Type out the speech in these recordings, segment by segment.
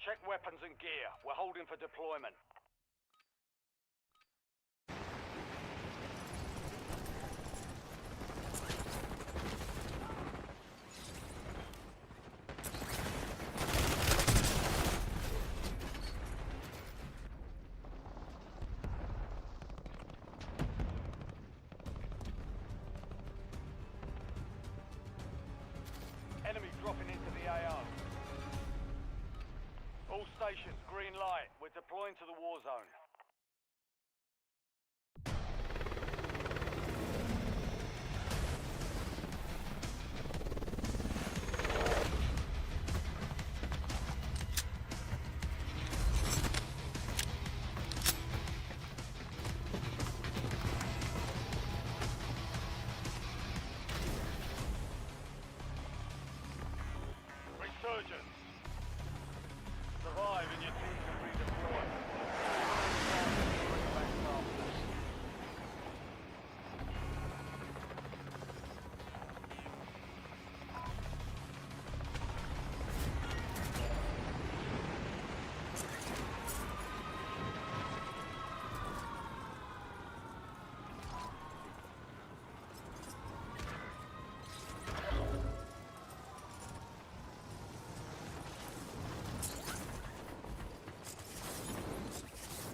Check weapons and gear. We're holding for deployment. Enemy dropping into the AO. All stations, green light. We're deploying to the war zone. Resurgence. Survive and your team can redeploy.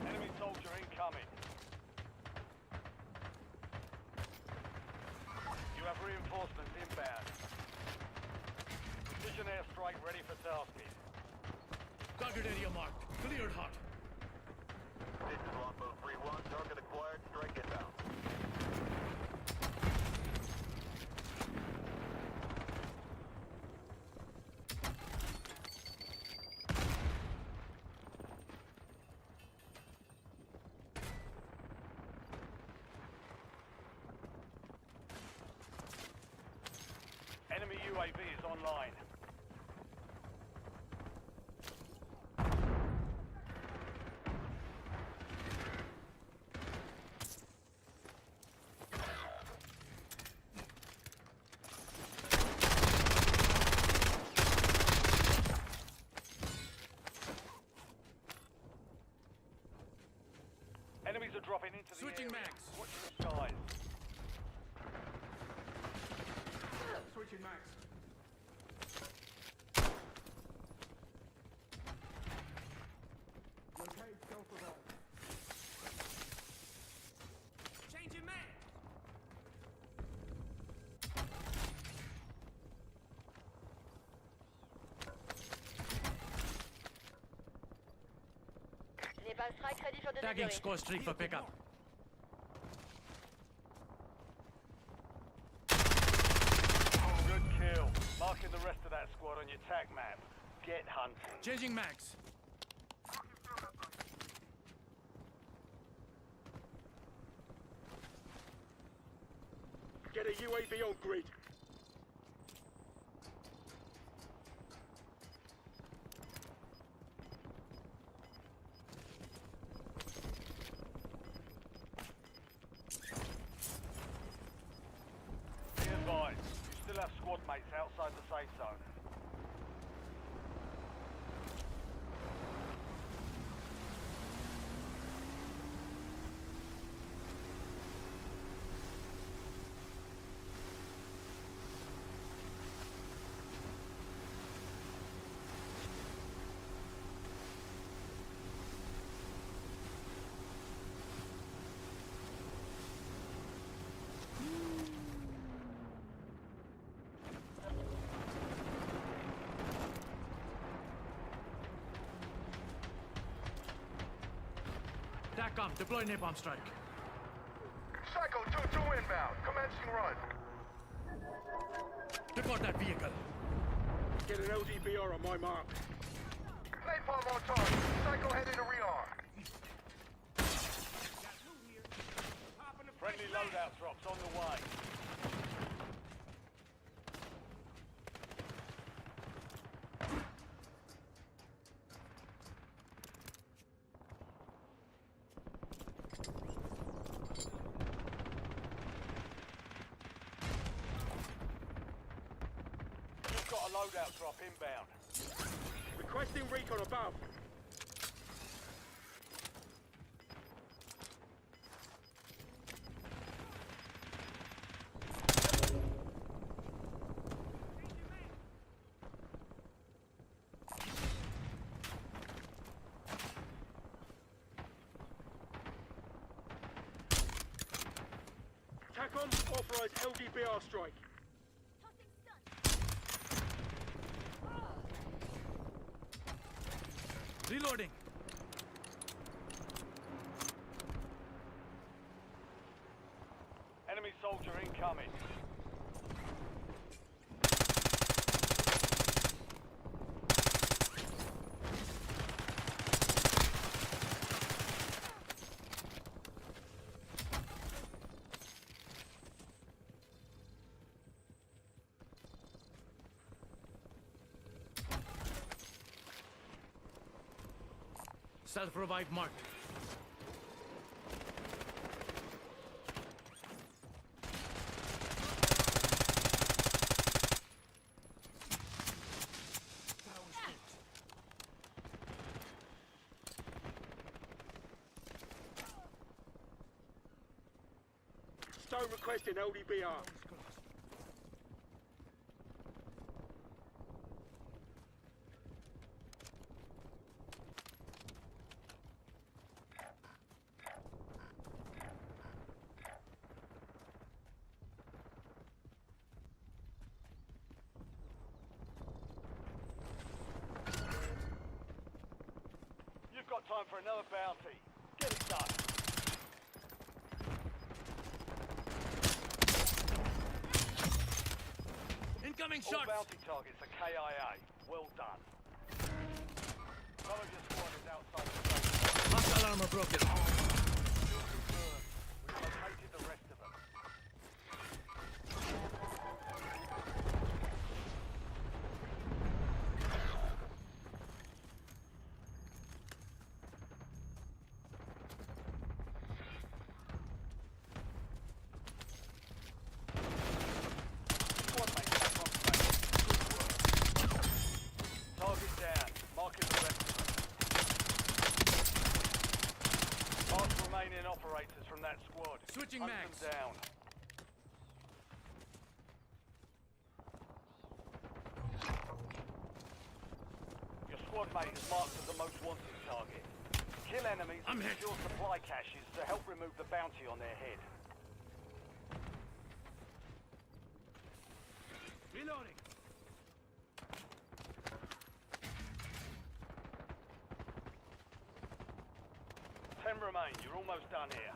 Enemy soldier incoming. You have reinforcements inbound. Precision airstrike ready for tasking. Target area marked. Cleared hot. This is Longbow 3-1. Target acquired. Strike inbound. Enemy UAV is online. Enemies are dropping into the Switching area. mags. Watch the skies. Switching max. Locate self-revive. Changing mag. Napalm strike ready for Tagging delivery. score streak for pickup. Good kill. Marking the rest of that squad on your tag map. Get hunting. Changing mags. Get a UAV on grid. Be advised, you still have squad mates outside the safe zone. TACCOM, deploy napalm strike. Psycho 2-2 inbound. Commencing run. Report that vehicle. Get an LDBR on my mark. Napalm on target. Psycho heading to rearm. Friendly loadout drops on the way. You've got a loadout drop inbound. Requesting recon above. TACOM authorized LDBR strike. Reloading. Enemy soldier incoming. Self-revive marked. Stone requesting LDBR. You've got time for another bounty. Get it done. Incoming All shots. bounty targets are KIA. Well done. Some of your squad is outside the station. Hostile armor broken. Still confirmed. We've located the rest of them. Squad mate back on station. Good work. Target down. Marking the rest of them. Mark remaining operators from that squad. Switching Hunt mags. them down. Your squad mate is marked as the most wanted target. Kill enemies I'm and hit. secure supply caches to help remove the bounty on their head. Reloading. Ten remain. You're almost done here.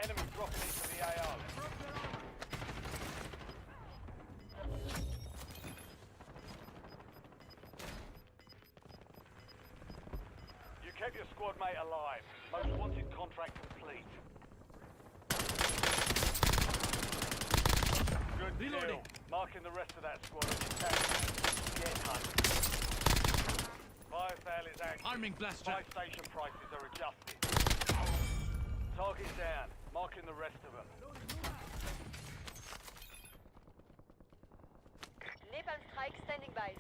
Enemy dropping into the AO. You kept your squad mate alive. Most wanted contract complete. Good Reloading. deal. Marking the rest of that squad on your tag. Get hunted. Fire sale is active. Arming blast Supply trap. station prices are adjusted. Target down. Marking the rest of them. Napalm strike standing by.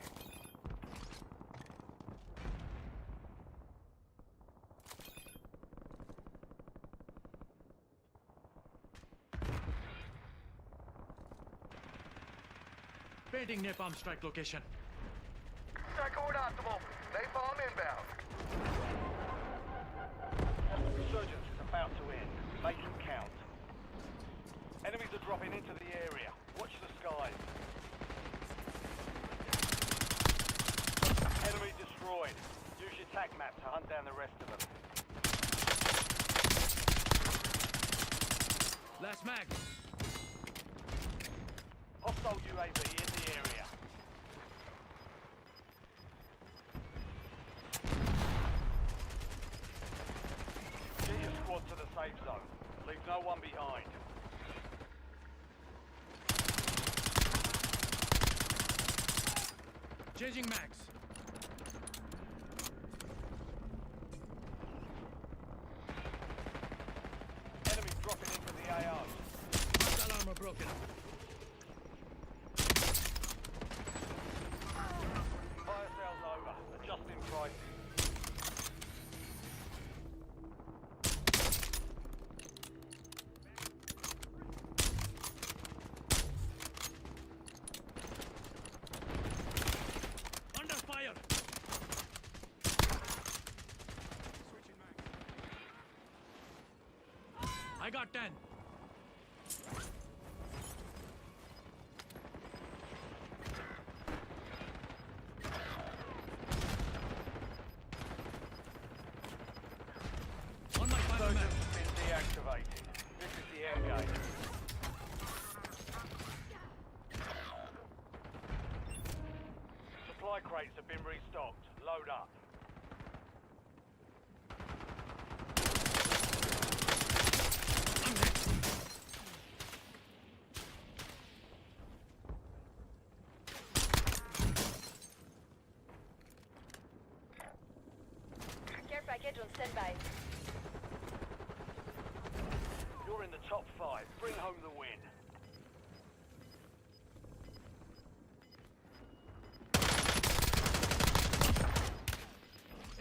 Painting napalm strike location. Second optimal. Napalm inbound. Resurgence is about to end. Make it count. Enemies are dropping into the area. Watch the skies. Enemy destroyed. Use your tac map to hunt down the rest of them. Last mag. Hostile UAV in the area. Get your squad to the safe zone. Leave no one behind. Changing mags. Enemy dropping into the AO. Hostile armor broken. Fire sales got 10. On my final Surgeons map. have been deactivated. This is the end game. Supply crates have been restocked. Load up. I'm hit. Care package on standby. You're in the top 5. Bring home the win.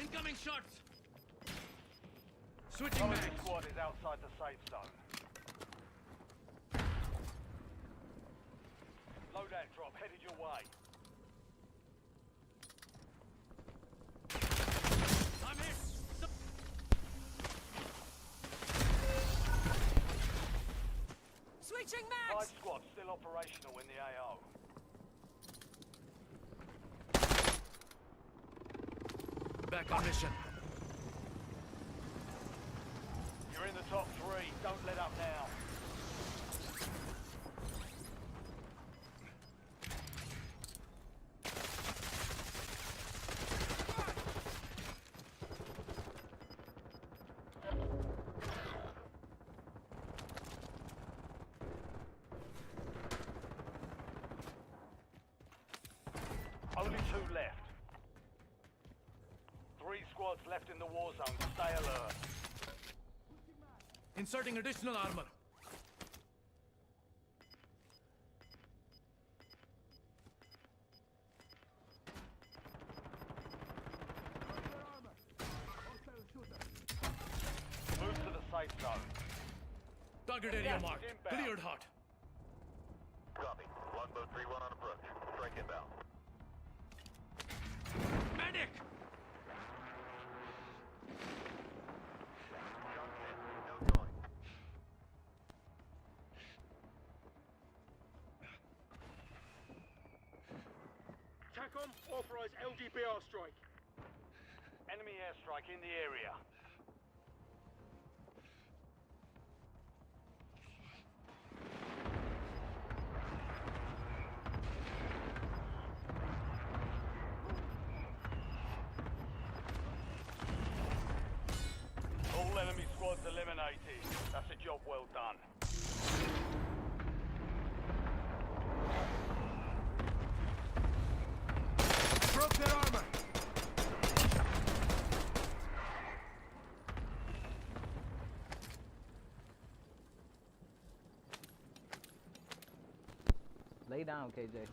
Incoming shots. Switching Only mags. squad is outside the safe zone. Loadout drop headed your way. I'm hit. Switching 5 mags! squads still operational in the AO. Back on mission. You're in the top 3. Don't let up now. Only 2 left. 3 squads left in the war zone. Stay alert. Inserting additional armor. Move to the safe zone. Target area Gas is marked. inbound. Cleared hot. Copy. Longbow 3-1 on approach. Strike inbound. Medic! No going. TACOM, authorise LDBR strike. Enemy airstrike in the area. All enemy squads eliminated. That's a job well done. Broke their armor. Lay down, KJ.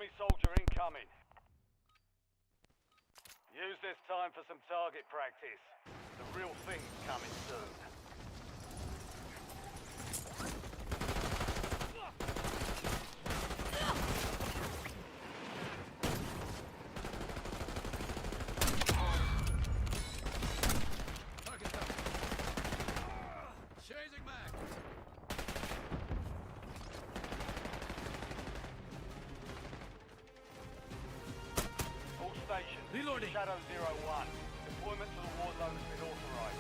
Enemy soldier incoming. Use this time for some target practice. The real thing's coming soon. Target down. Chasing back. All stations. Reloading. Shadow 01. Deployment to the war zone has been authorized.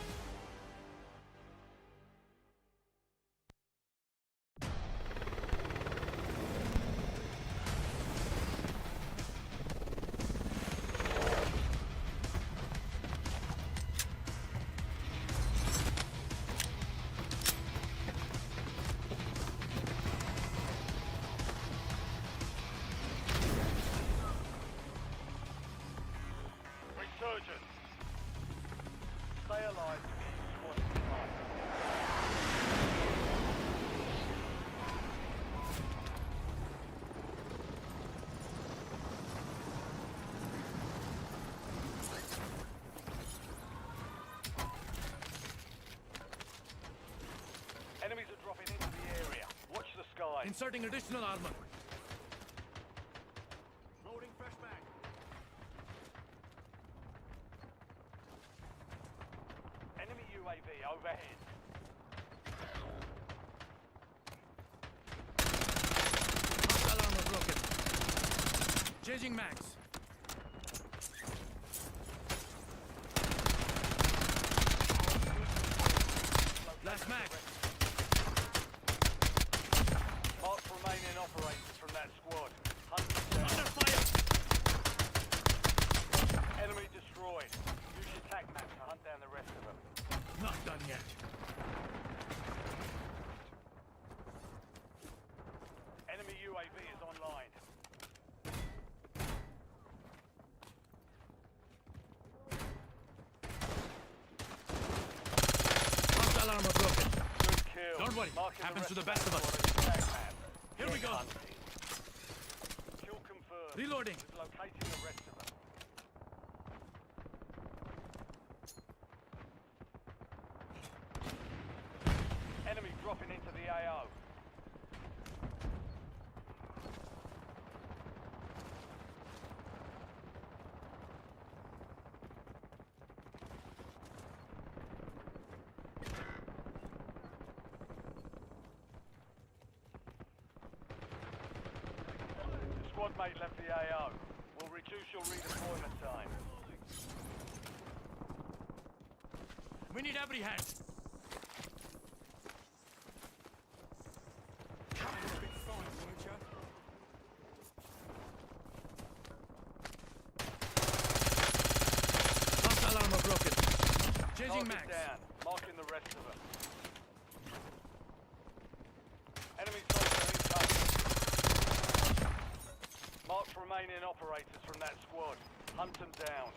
Resurgence. Stay alive to keep the squad alive. Enemies are dropping into the area. Watch the sky. Inserting additional armor. Loading fresh mag. Enemy UAV overhead. Hostile armor broken. Changing max. Last mag. Mark remaining operators from that squad. Hunt them down. Under fire. Enemy destroyed. Use your tac map to hunt down the rest of them. Not done yet. Enemy UAV is online. Hostile armor broken. Good kill. Don't worry. Marking Happens to the rest best of us. squad on your tac map. Here we Get go. hunting. Kill confirmed. Reloading. We've located the rest of them. Enemy dropping into the AO. Squad mate left the AO. Will reduce your redeployment time. We need every hand. Hostile armor broken. Changing Target max. down. Marking the rest of them. Enemy soldier incoming. Mark remaining operators from that squad. Hunt them down.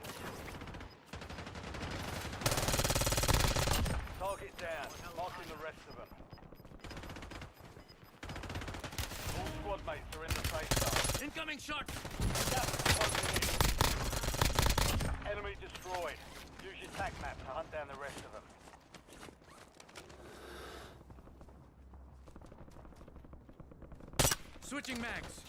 Target down. Marking the rest of them. All squad mates are in the safe zone. Incoming shot. Gas is closing in. Enemy destroyed. Use your tac map to hunt down the rest of them. Switching mags.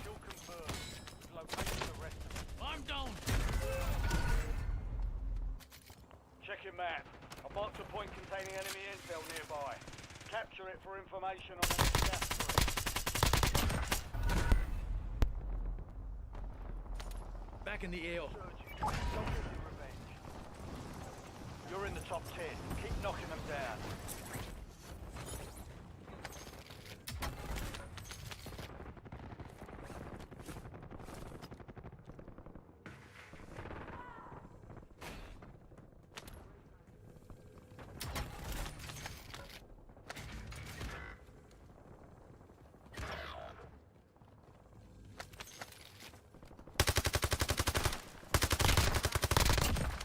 Kill confirmed. We've located the rest of them. Arm down. Check your map. I've marked a point containing enemy intel nearby. Capture it for information on enemy gas threat. Back in the AO. Surgeon, don't get your revenge. You're in the top 10. Keep knocking them down.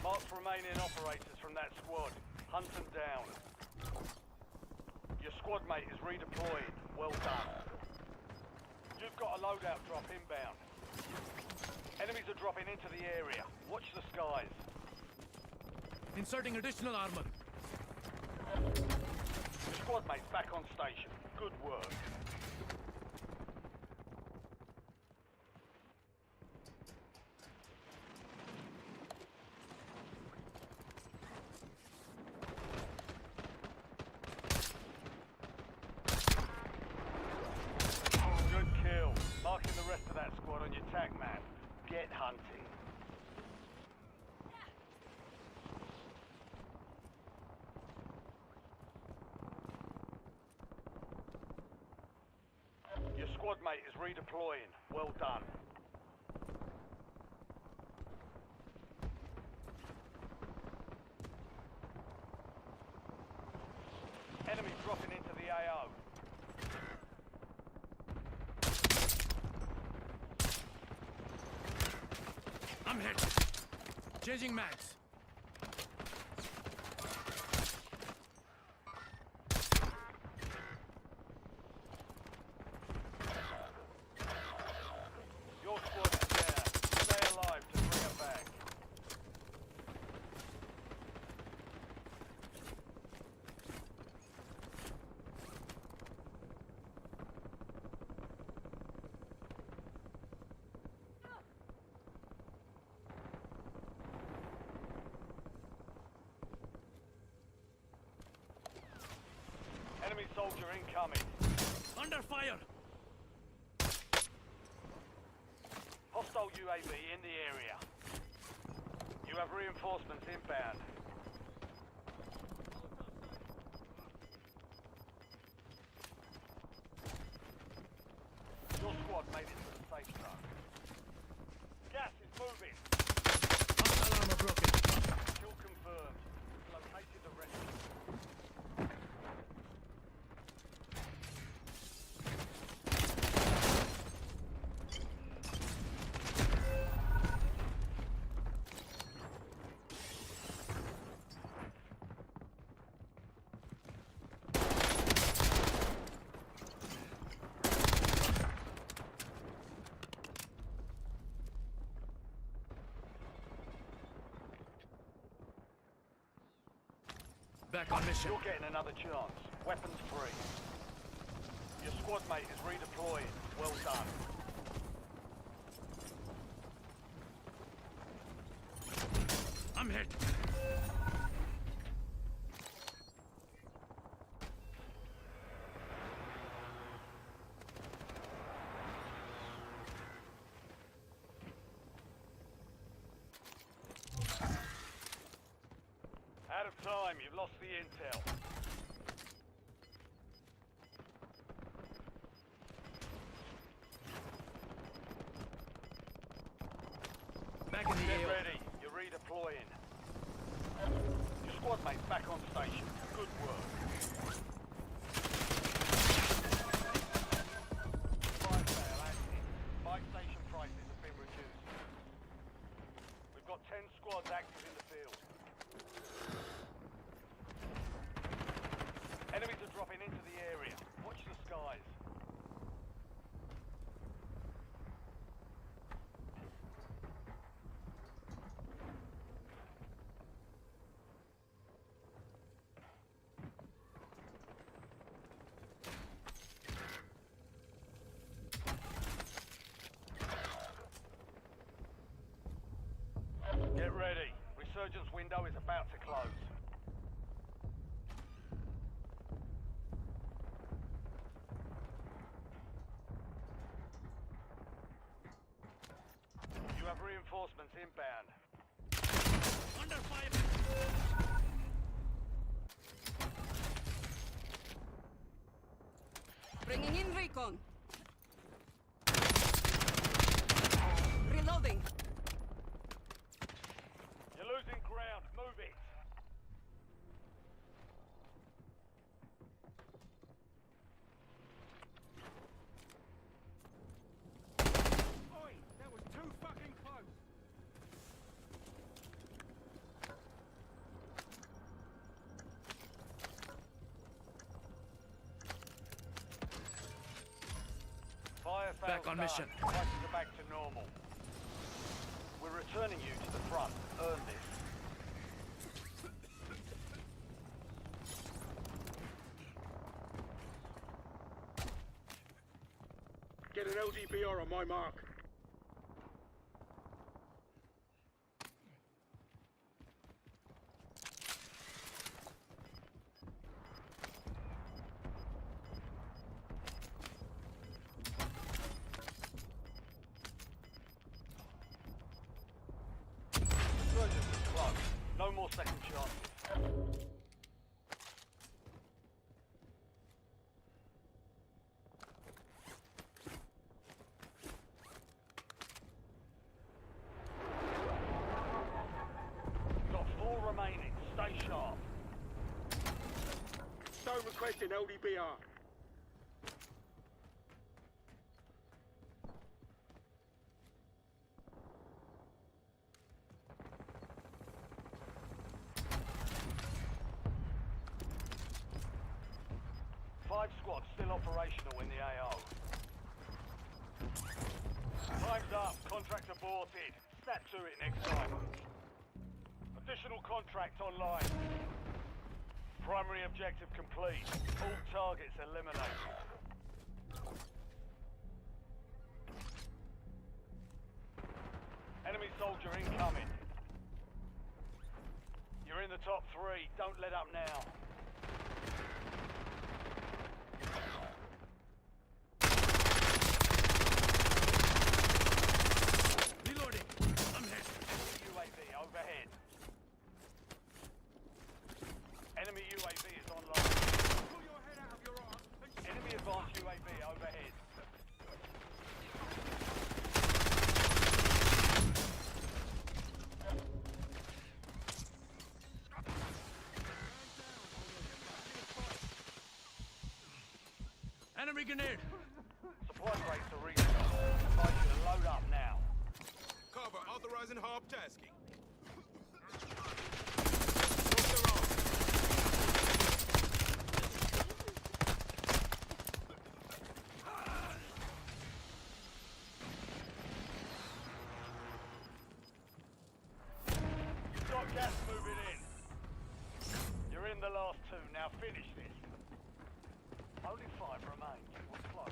Mark remaining operators from that squad. Hunt them down. Your squad mate is redeploying. Well done. You've got a loadout drop inbound. Enemies are dropping into the area. Watch the skies. Inserting additional armor. Your squad mate's back on station. Good work. Good kill. Marking the rest of that squad on your tac map. Get hunting. Your squad mate is redeploying. Well done. Enemy dropping into the AO. I'm hit. Changing mags. Your squad is down. Stay alive to bring her back. Enemy soldier incoming. Under fire. Hostile UAV in the area. You have reinforcements inbound. Your squad made it to the safe zone. Gas is moving. Hostile armor broken. Kill confirmed. Located the rest. Back on mission. You're getting another chance. Weapons free. Your squad mate is redeploying. Well done. I'm hit. Out of time. You've lost the intel. Back in the Get AO. ready. You're redeploying. Your squad mate's back on station. Good work. Fire sale active. Buy station prices have been reduced. We've got 10 squads active in the field. Enemies are dropping into the area. Watch the skies. Get ready. Resurgence window is about to close. You have reinforcements inbound. Under fire. Bringing in recon. Reloading. You're losing ground. Move it. Oi, that was too fucking close. Sales Back on done. mission. Prices are back to normal. We're returning you to the front. Earn this. Get an LDBR on my mark. Surgeons is close. No more second chances. Got 4 remaining. Stay sharp. Stone requesting LDBR. Five squads still operational in the AO. Time's up. Contract aborted. Snap to it next time. Additional contract online. Primary objective complete. All targets eliminated. Enemy soldier incoming. You're in the top 3. Don't let up now. Reloading. I'm hit. UAV overhead. Enemy UAV is online. Pull your head out of your arm and Enemy advanced UAV overhead. Enemy grenade. Supply crates are restocked. Advise you to load up now. Cover authorizing hard tasking. Drop their arms. You've got gas moving in. You're in the last 2. Now finish this. Only 5 remain. We're close.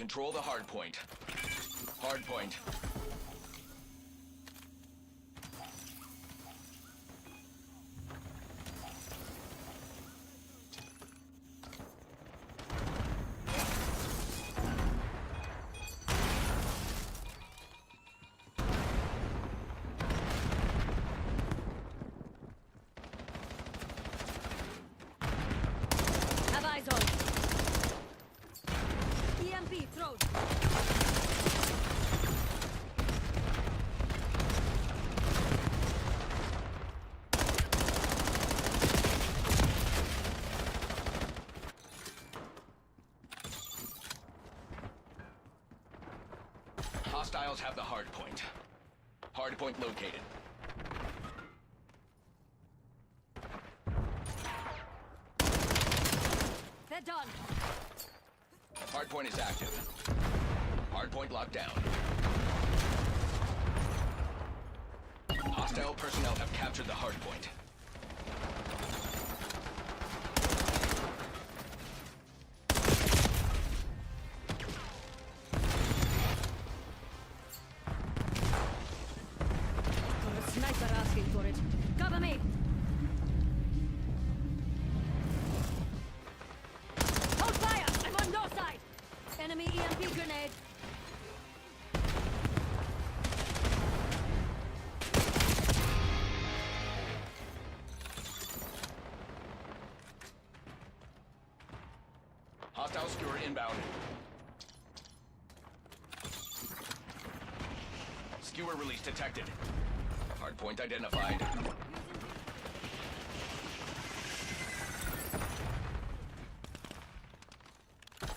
control the hard point. Hard point. Have eyes on. EMP thrown. Hostiles have the hard point. Hard point located. They're done. Hard point is active. Hard point locked down. Hostile personnel have captured the hard point. Got a sniper asking for it. Cover me. Hold fire! I'm on your side! Enemy EMP grenade! Hostile skewer inbound. Skewer release detected. Hardpoint identified.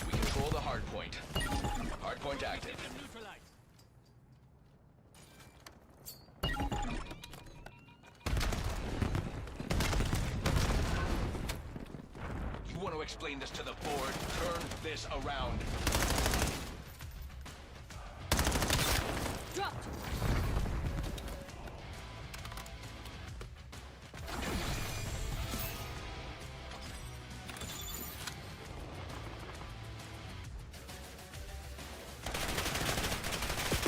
We control the hardpoint. Hardpoint active. Neutralized. You want to explain this to the board? Turn this around. Dropped!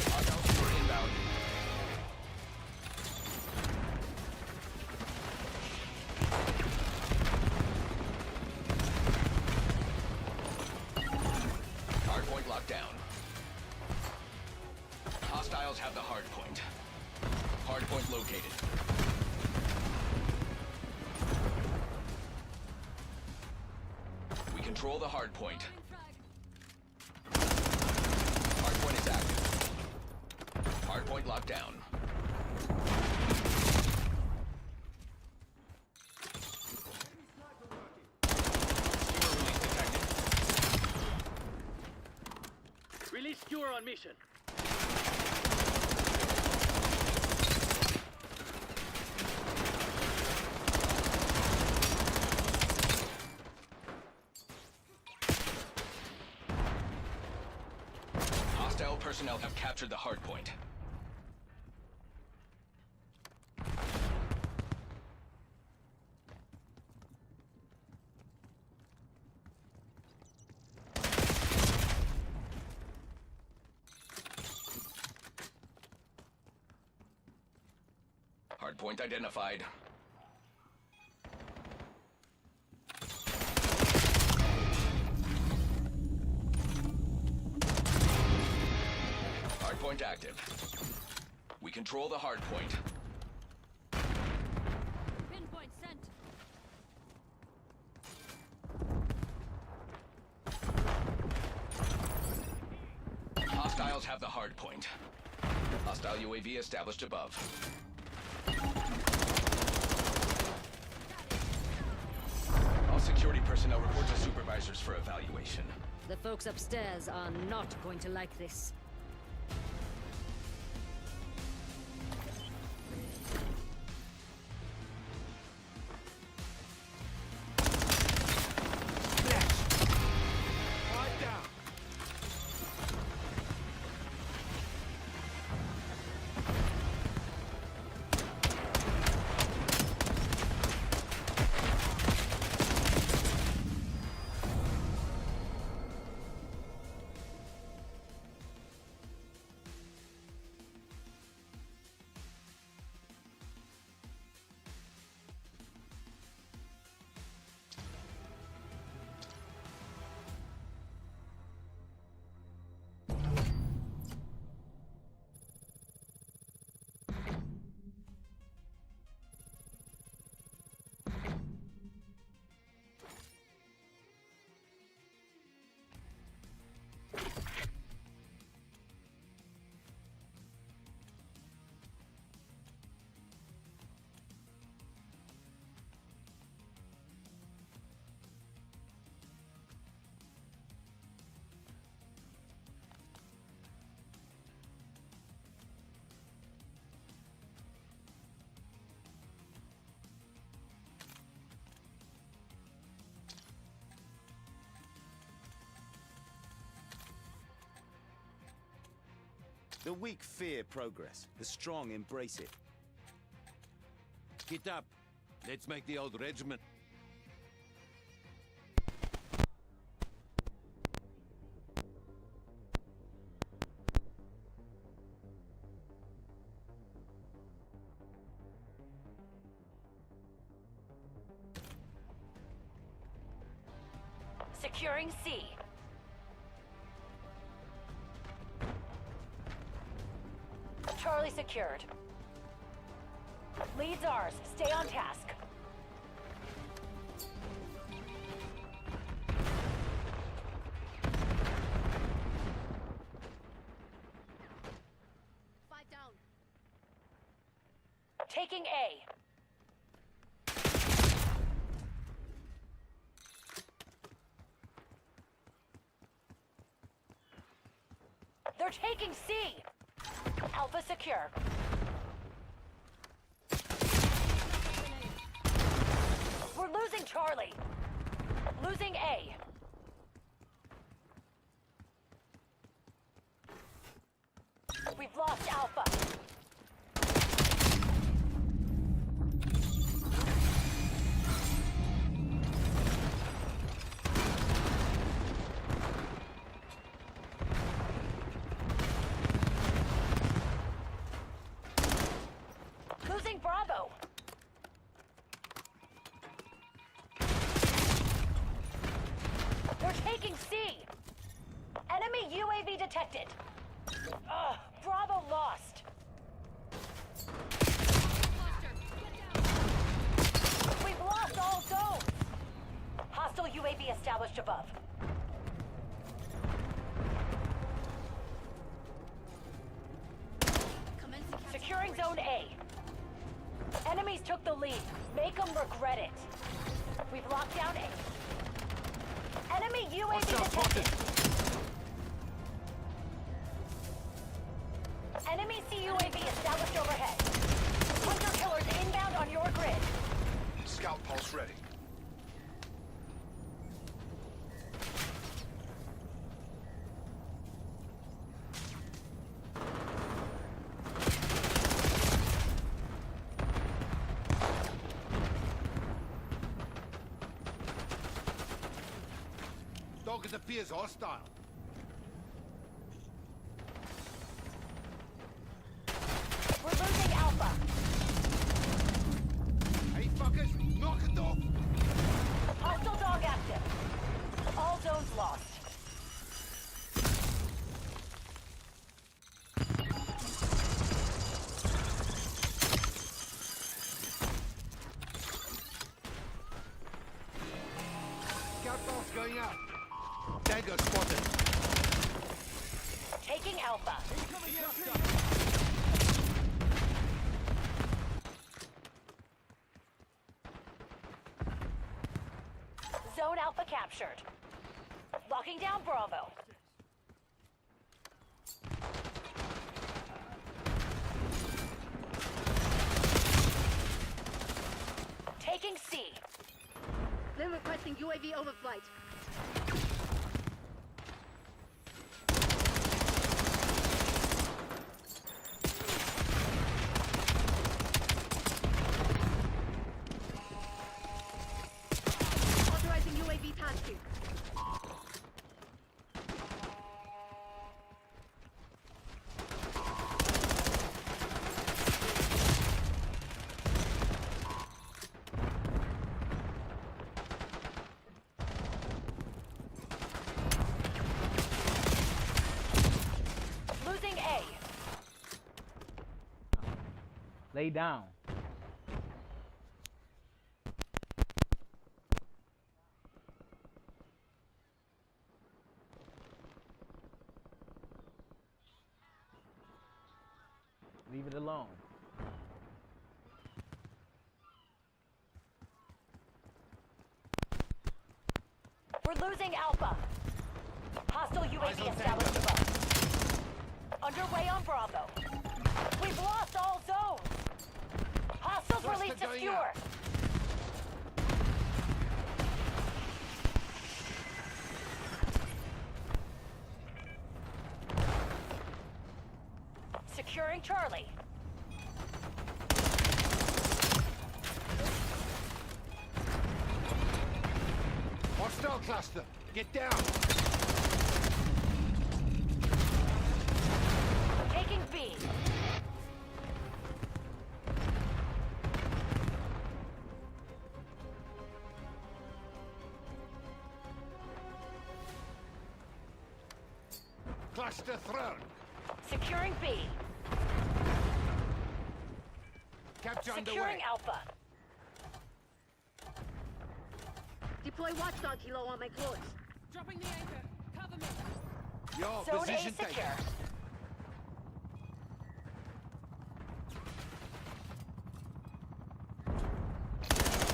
Hostile skewer inbound. Hardpoint locked down. Hostiles have the hardpoint. Hardpoint located. We control the hardpoint. Hardpoint is active. Hardpoint locked down. Skewer release detected. Release skewer on mission. Hostile personnel have captured the hardpoint. Hardpoint identified. Hardpoint active. We control the hardpoint. Pinpoint sent. Hostiles have the hardpoint. Hostile UAV established above. All security personnel report to supervisors for evaluation. The folks upstairs are not going to like this. Quiet down. The weak fear progress. The strong embrace it. Get up. Let's make the old regiment. Securing C. Charlie secured. Lead's ours. Stay on task. Fight down. Taking A. They're taking C! Alpha secure. We're losing Charlie. Losing A. We've lost Alpha. Losing Bravo. They're taking C. Enemy UAV detected. Bravo lost. We've lost all zones. Hostile UAV established above. Securing Zone A. Enemies took the lead. Make them regret it. We've locked down A. Enemy UAV detected. Enemy CUAV established overhead. Hunter killers inbound on your grid. Scout pulse ready. Target appears hostile. We're losing Alpha. Hey fuckers, knock it off! Hostile dog active. All zones lost. Scout pulse going out. Dagger spotted. Taking Alpha. Zone Alpha captured. Locking down Bravo. Taking C. They're requesting UAV overflight. Authorizing UAV tasking. Losing A. Lay down. Leave it alone. We're losing Alpha. Hostile UAV established above. Underway on Bravo. We've lost all zones. Hostiles released to skewer. Charlie. Hostile cluster. Get down. Taking B. Cluster thrown. Securing B. Capture Securing underway. Alpha. Deploy watchdog kilo on my clothes. Dropping the anchor. Cover me. Your Zone A position secure. taken.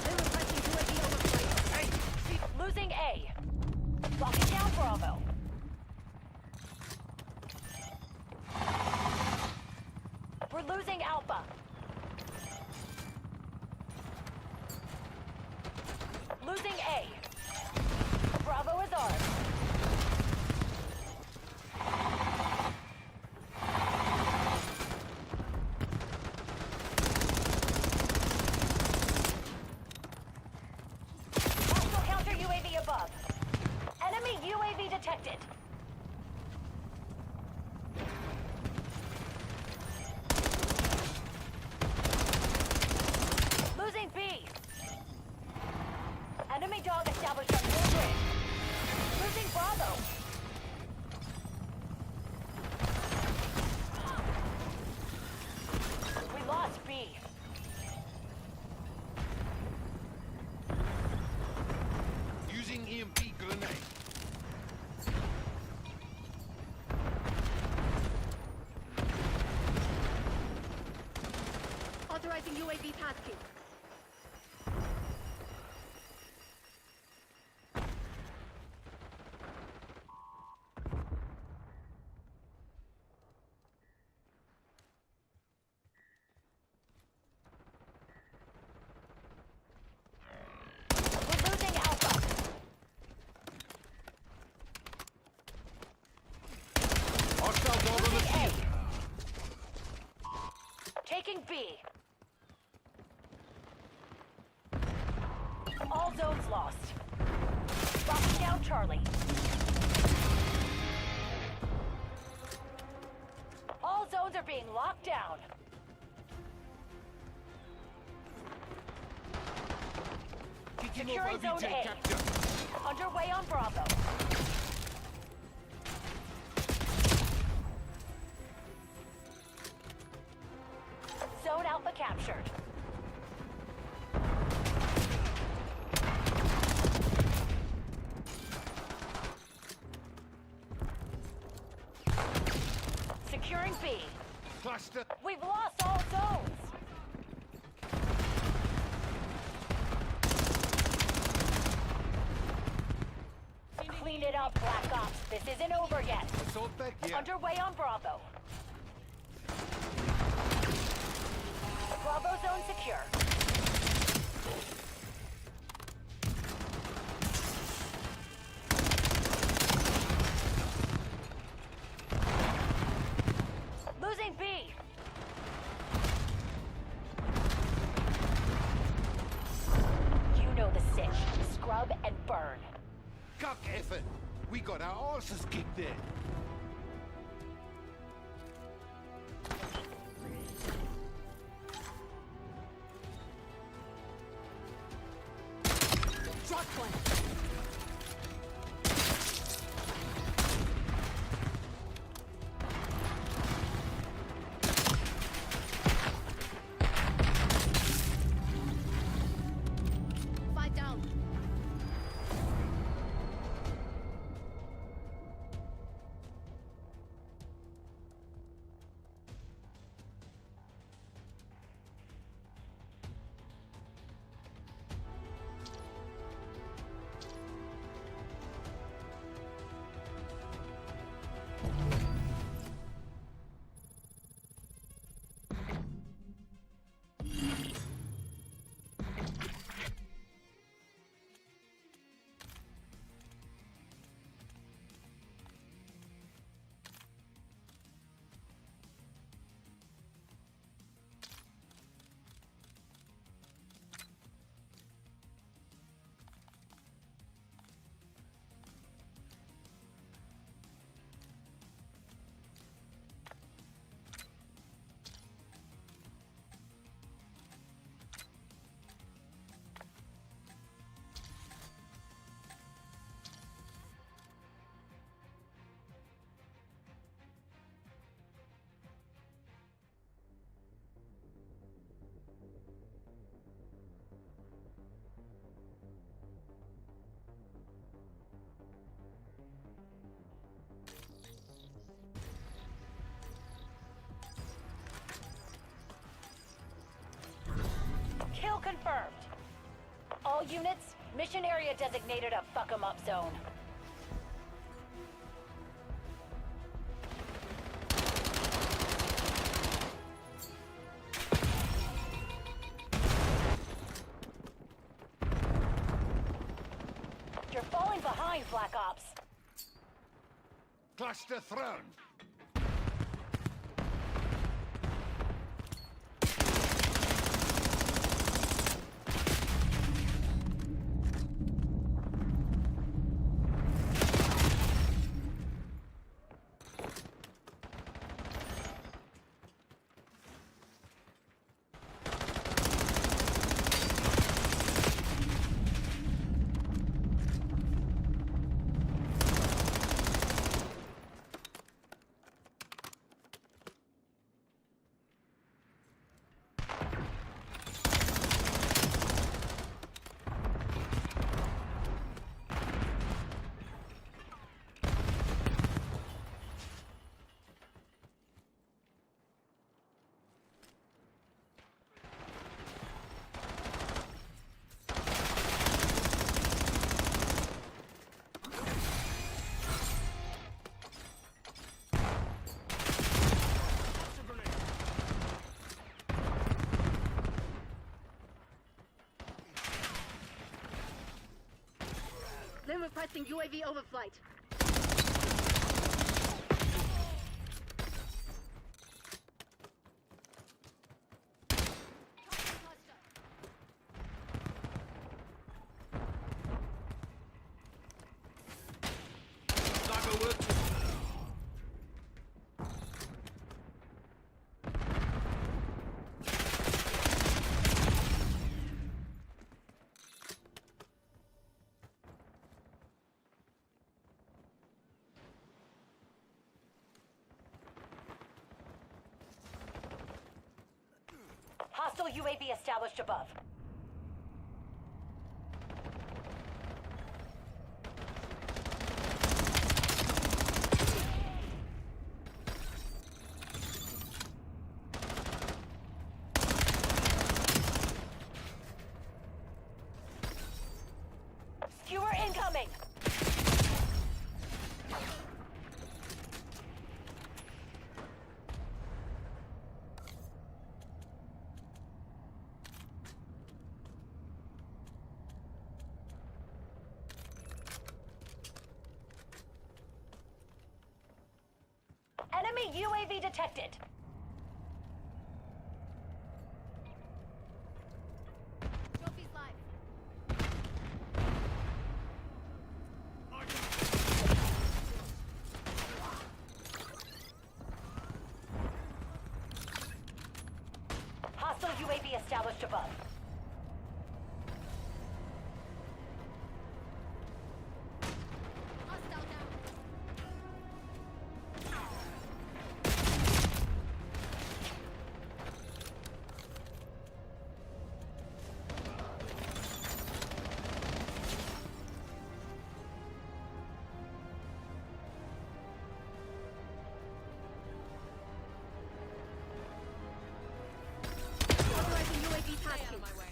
They're requesting UAV overflight. Losing A. Locking down Bravo. We're losing Alpha. Losing A. Bravo is ours. Hostile counter UAV above. Enemy UAV detected. Losing B. Enemy dog established on your grid. Losing Bravo. We lost B. Using EMP grenade. Authorizing UAV tasking. We're losing Alpha. Hostile dog on the Losing field. A. Taking B. All zones lost. Locking down Charlie. All zones are being locked down. Kicking Securing off zone OBJ A. capture. Underway on Bravo. Zone Alpha captured. Securing B. Cluster. We've lost all zones. Clean it up, Black Ops. This isn't over yet. Assault back here. Underway on Bravo. Bravo zone secure. Losing B. You know the sitch. Scrub and burn. Cuck effort. We got our asses kicked there. Drop one. Five down. Kill confirmed. All units, mission area designated a fuck 'em up zone. You're falling behind, Black Ops. Cluster thrown. Lim requesting UAV overflight. Sniper work. Hostile UAV established above. Skewer incoming! Enemy UAV detected. Trophies live. Hostile UAV established above. Hostile down. Authorizing UAV tasking.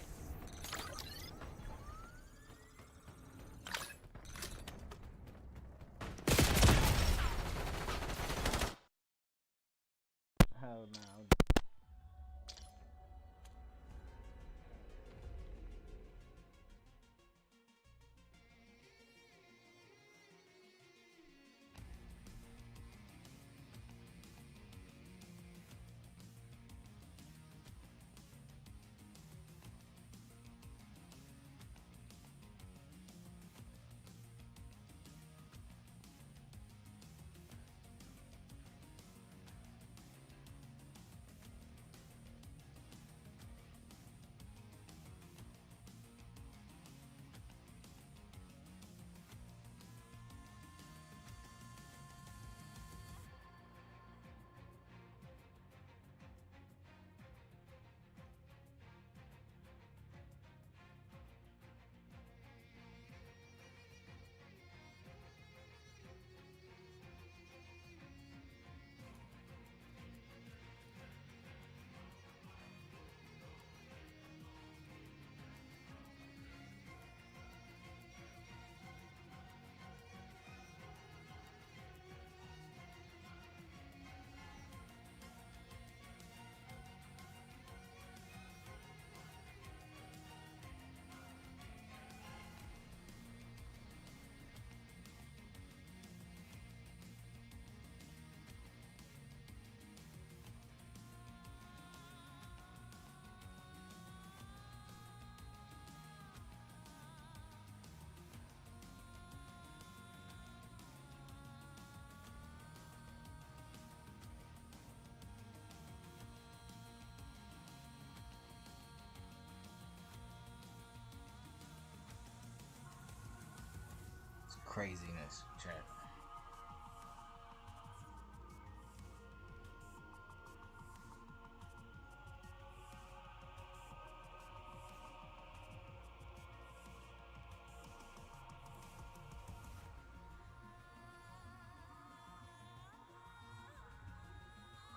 Craziness, chat.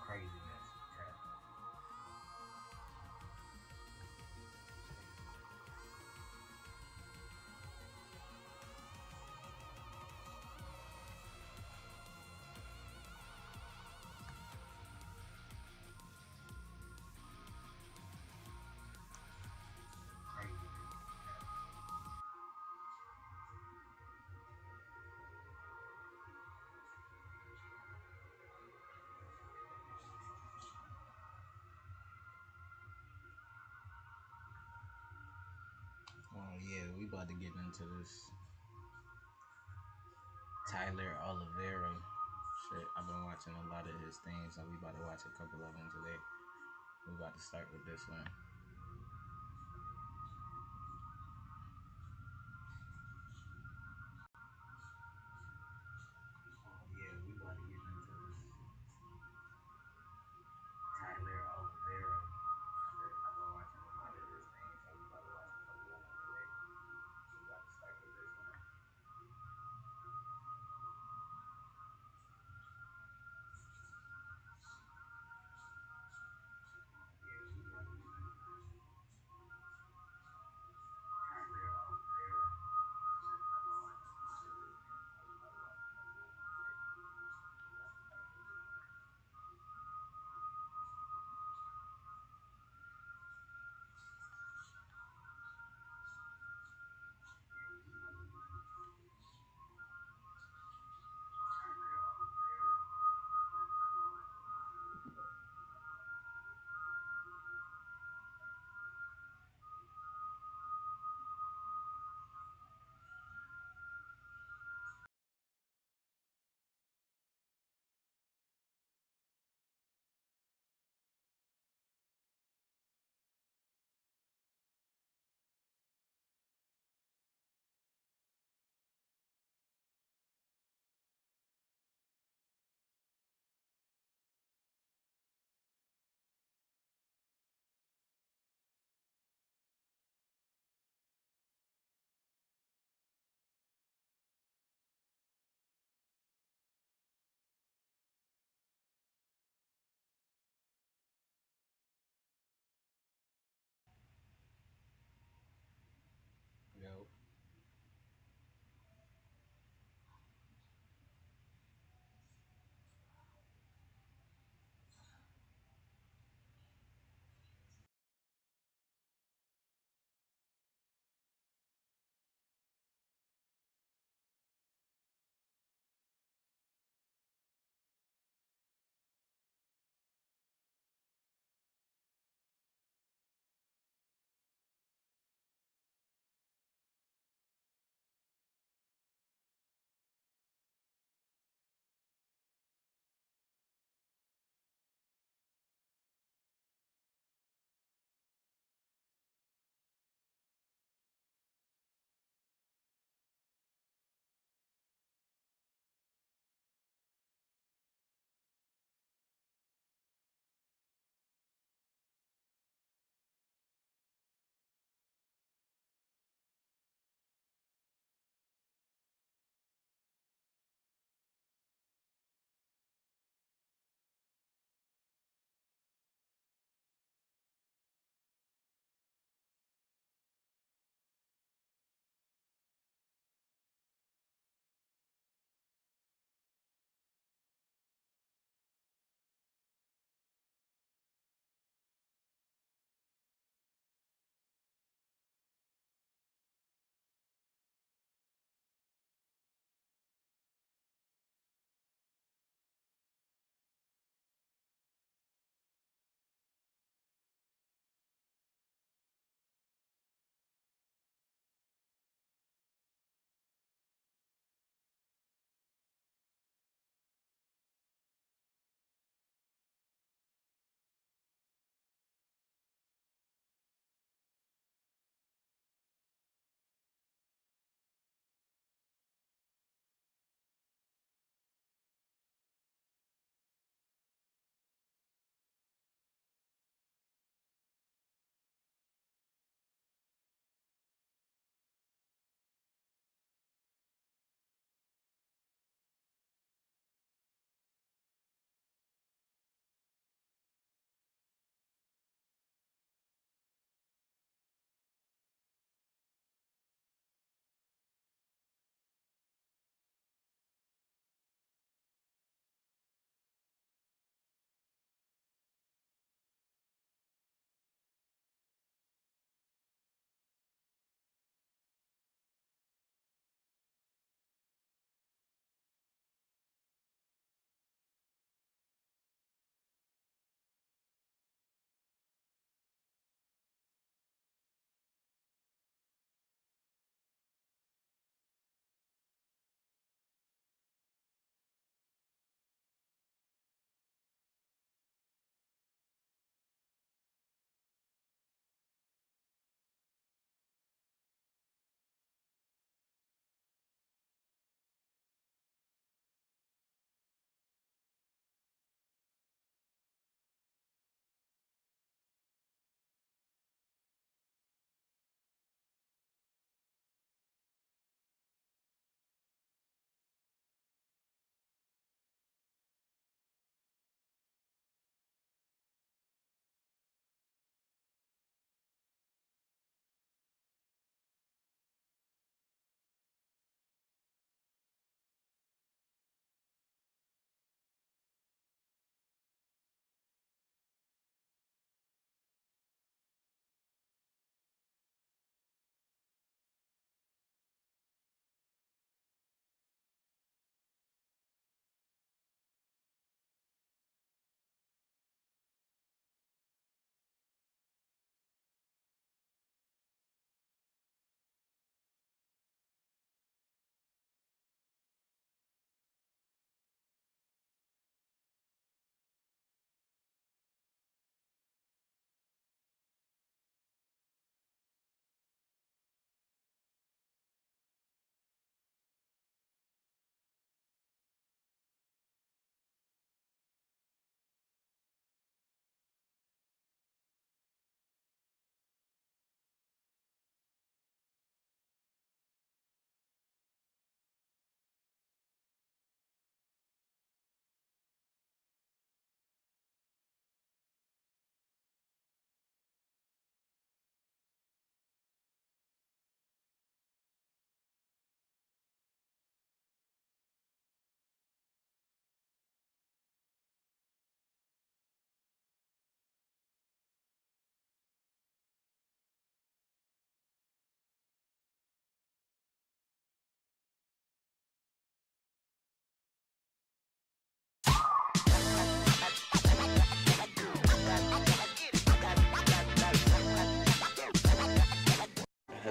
Craziness, chat. Oh yeah, we about to get into this Tyler Oliveira shit. I've been watching a lot of his things, so we about to watch a couple of them today. We about to start with this one. Oh yeah, we about to get into this Tyler Oliveira shit. I've been watching a lot of his things, so we about to watch a couple of them today. We about to start with this one. Yeah, we about to get into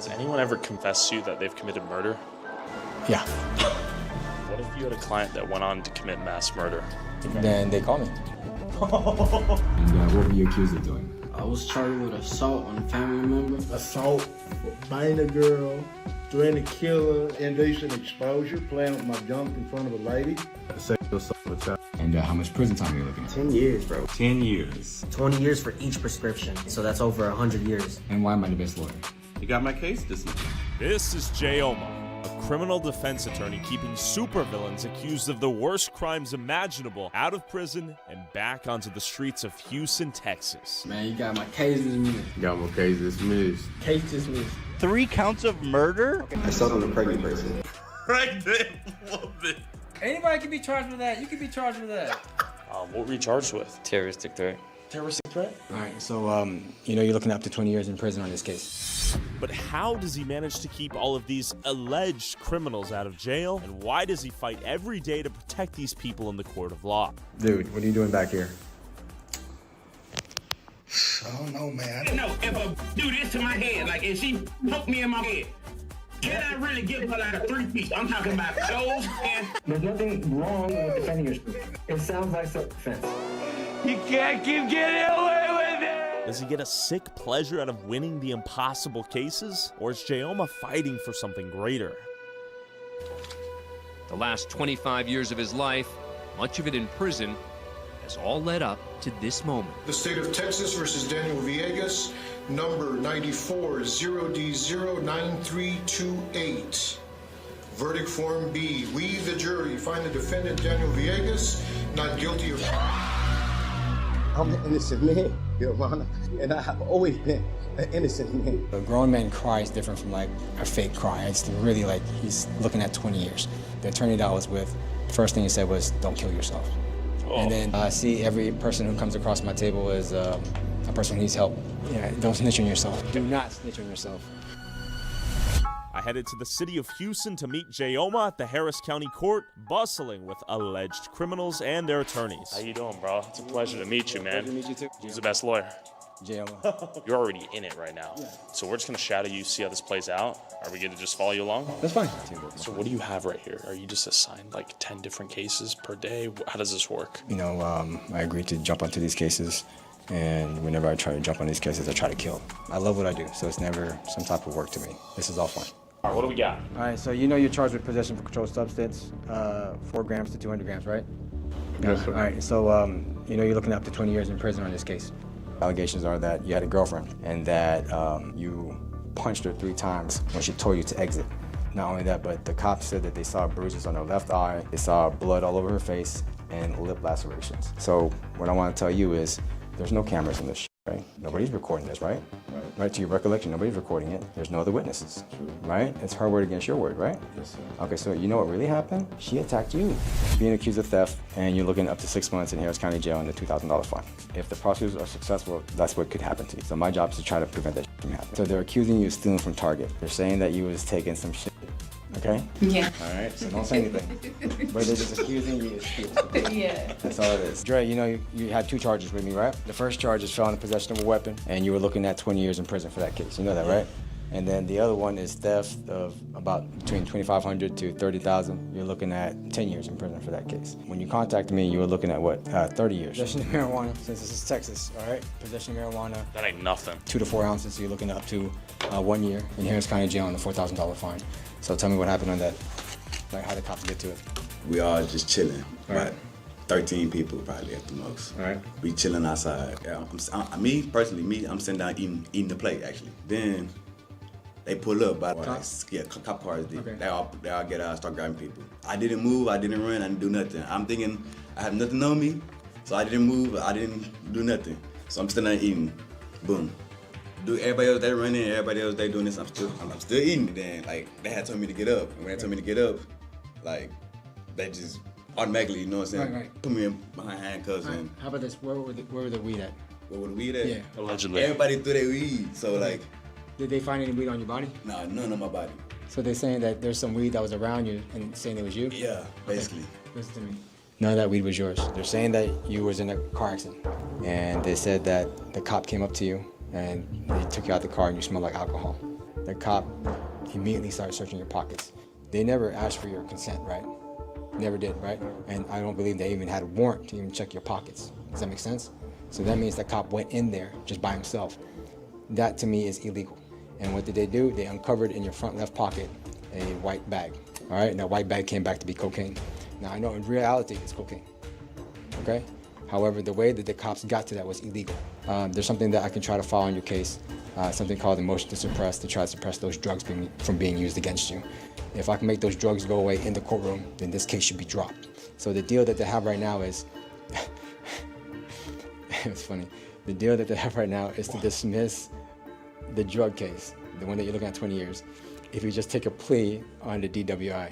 Has anyone ever confessed to you that they've committed murder? Yeah. What if you had a client that went on to commit mass murder? Then they call me. And what were you accused of doing? I was charged with assault on a family member. Assault, biting a girl, threatening to kill her, indecent exposure, playing with my junk in front of a lady. Sexual assault with a child. And how much prison time are you looking at? 10 years, bro. 10 years. 20 years for each prescription. So that's over 100 years. And why am I the best lawyer? You got my case dismissed. This is Jay Oma, a criminal defense attorney keeping supervillains accused of the worst crimes imaginable out of prison and back onto the streets of Houston, Texas. Man, you got my case dismissed. Got my case dismissed. Case dismissed. 3 counts of murder? Assault on a pregnant person. Pregnant woman. Anybody can be charged with that. You can be charged with that. What were you charged with? Terroristic threat. Terroristic threat? All right, so, you're looking up to 20 years in prison on this case. But how does he manage to keep all of these alleged criminals out of jail? And why does he fight every day to protect these people in the court of law? Dude, what are you doing back here? I don't know, man. No, if I do this to my head, like if she poke me in my head, can I really give her like a 3-piece? I'm talking about those and... There's nothing wrong with defending yourself. It sounds like self-defense. You can't keep getting away with it! Does he get a sick pleasure out of winning the impossible cases? Or is Jay Oma fighting for something greater? The last 25 years of his life, much of it in prison, has all led up to this moment. The state of Texas versus Daniel Villegas, number 94 0D09328. Verdict form B. We, the jury, find the defendant Daniel Villegas not guilty of... I'm an innocent man, Your Honor, and I have always been an innocent man. A grown man cry is different from like a fake cry. It's really like he's looking at 20 years. The attorney that I was with, the first thing he said was, don't kill yourself. Oh. And then I see every person who comes across my table as a person who needs help. Yeah, don't snitch on yourself. Do not snitch on yourself. I headed to the city of Houston to meet Jay Oma at the Harris County Court, bustling with alleged criminals and their attorneys. How you doing, bro? It's a pleasure to meet you, man. Pleasure to meet you too. Who's the best lawyer? Jay Oma. You're already in it right now. Yeah. So we're just gonna shadow you, see how this plays out. Are we gonna just follow you along? That's fine. So what do you have right here? Are you just assigned like 10 different cases per day? How does this work? I agreed to jump onto these cases, and whenever I try to jump on these cases, I try to kill. I love what I do, so it's never some type of work to me. This is all fun. All right, what do we got? All right, so you're charged with possession of a controlled substance, 4 grams to 200 grams, right? Yes, sir. All right, so you're looking up to 20 years in prison on this case. Allegations are that you had a girlfriend and that you punched her 3 times when she told you to exit. Not only that, but the cops said that they saw bruises on her left eye, they saw blood all over her face, and lip lacerations. So what I want to tell you is there's no cameras in this shit, right? Nobody's recording this, right? Right, to your recollection, nobody's recording it. There's no other witnesses, right? It's her word against your word, right? Yes, sir. Okay, so you know what really happened? She attacked you. Being accused of theft, and you're looking up to 6 months in Harris County Jail and a $2,000 fine. If the prosecutors are successful, that's what could happen to you. So my job is to try to prevent that from happening. So they're accusing you of stealing from Target. They're saying that you was taking some shit, okay? Yeah. All right, so don't say anything. But they're just accusing you of stealing. Yeah. That's all it is. Dre, you had 2 charges with me, right? The first charge is felon in possession of a weapon, and you were looking at 20 years in prison for that case. You know that, right? And then the other one is theft of about between $2,500 to $30,000. You're looking at 10 years in prison for that case. When you contacted me, you were looking at what? 30 years. Possession of marijuana, since this is Texas, all right? Possession of marijuana. That ain't nothing. 2 to 4 ounces, so you're looking up to 1 year in Harris County Jail and a $4,000 fine. So tell me what happened on that. Like how the cops get to it. We all just chilling. All right. 13 people probably at the most. All right. We chilling outside. Yeah, I'm sitting down eating the plate actually. Then they pull up by cop cars. Okay. They all get out, start grabbing people. I didn't move, I didn't run, I didn't do nothing. I'm thinking I have nothing on me, so I didn't move, I didn't do nothing. So I'm still not eating. Boom. Everybody else they running, everybody else they doing this. I'm still eating. Then like they had told me to get up, and when they told me to get up, like they just automatically, you know what I'm saying? Right. Put me behind handcuffs and. How about this? Where were the weed at? Where were the weed at? Yeah. Allegedly. Everybody threw their weed, so like. Did they find any weed on your body? Nah, none on my body. So they're saying that there's some weed that was around you and saying it was you? Yeah, basically. Okay. Listen to me. None of that weed was yours. They're saying that you was in a car accident, and they said that the cop came up to you and they took you out the car and you smelled like alcohol. the cop immediately started searching your pockets. They never asked for your consent, right? Never did, right? And I don't believe they even had a warrant to even check your pockets. Does that make sense? So that means the cop went in there just by himself. That to me is illegal. And what did they do? They uncovered in your front left pocket a white bag. All right, that white bag came back to be cocaine. Now I know in reality it's cocaine, okay? However, the way that the cops got to that was illegal. There's something that I can try to file on your case, something called a motion to suppress, to try to suppress those drugs from being used against you. If I can make those drugs go away in the courtroom, then this case should be dropped. So the deal that they have right now is, it's funny, the deal that they have right now is to dismiss the drug case, the one that you're looking at 20 years, if you just take a plea on the DWI,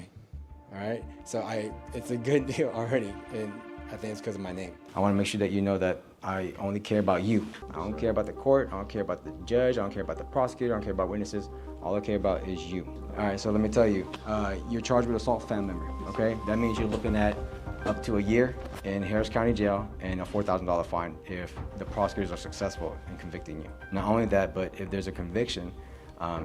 all right? So it's a good deal already, and I think it's because of my name. I want to make sure that you know that I only care about you. I don't care about the court, I don't care about the judge, I don't care about the prosecutor, I don't care about witnesses. All I care about is you. All right, so let me tell you, you're charged with assault family member, okay? That means you're looking at up to a year in Harris County Jail and a $4,000 fine if the prosecutors are successful in convicting you. Not only that, but if there's a conviction,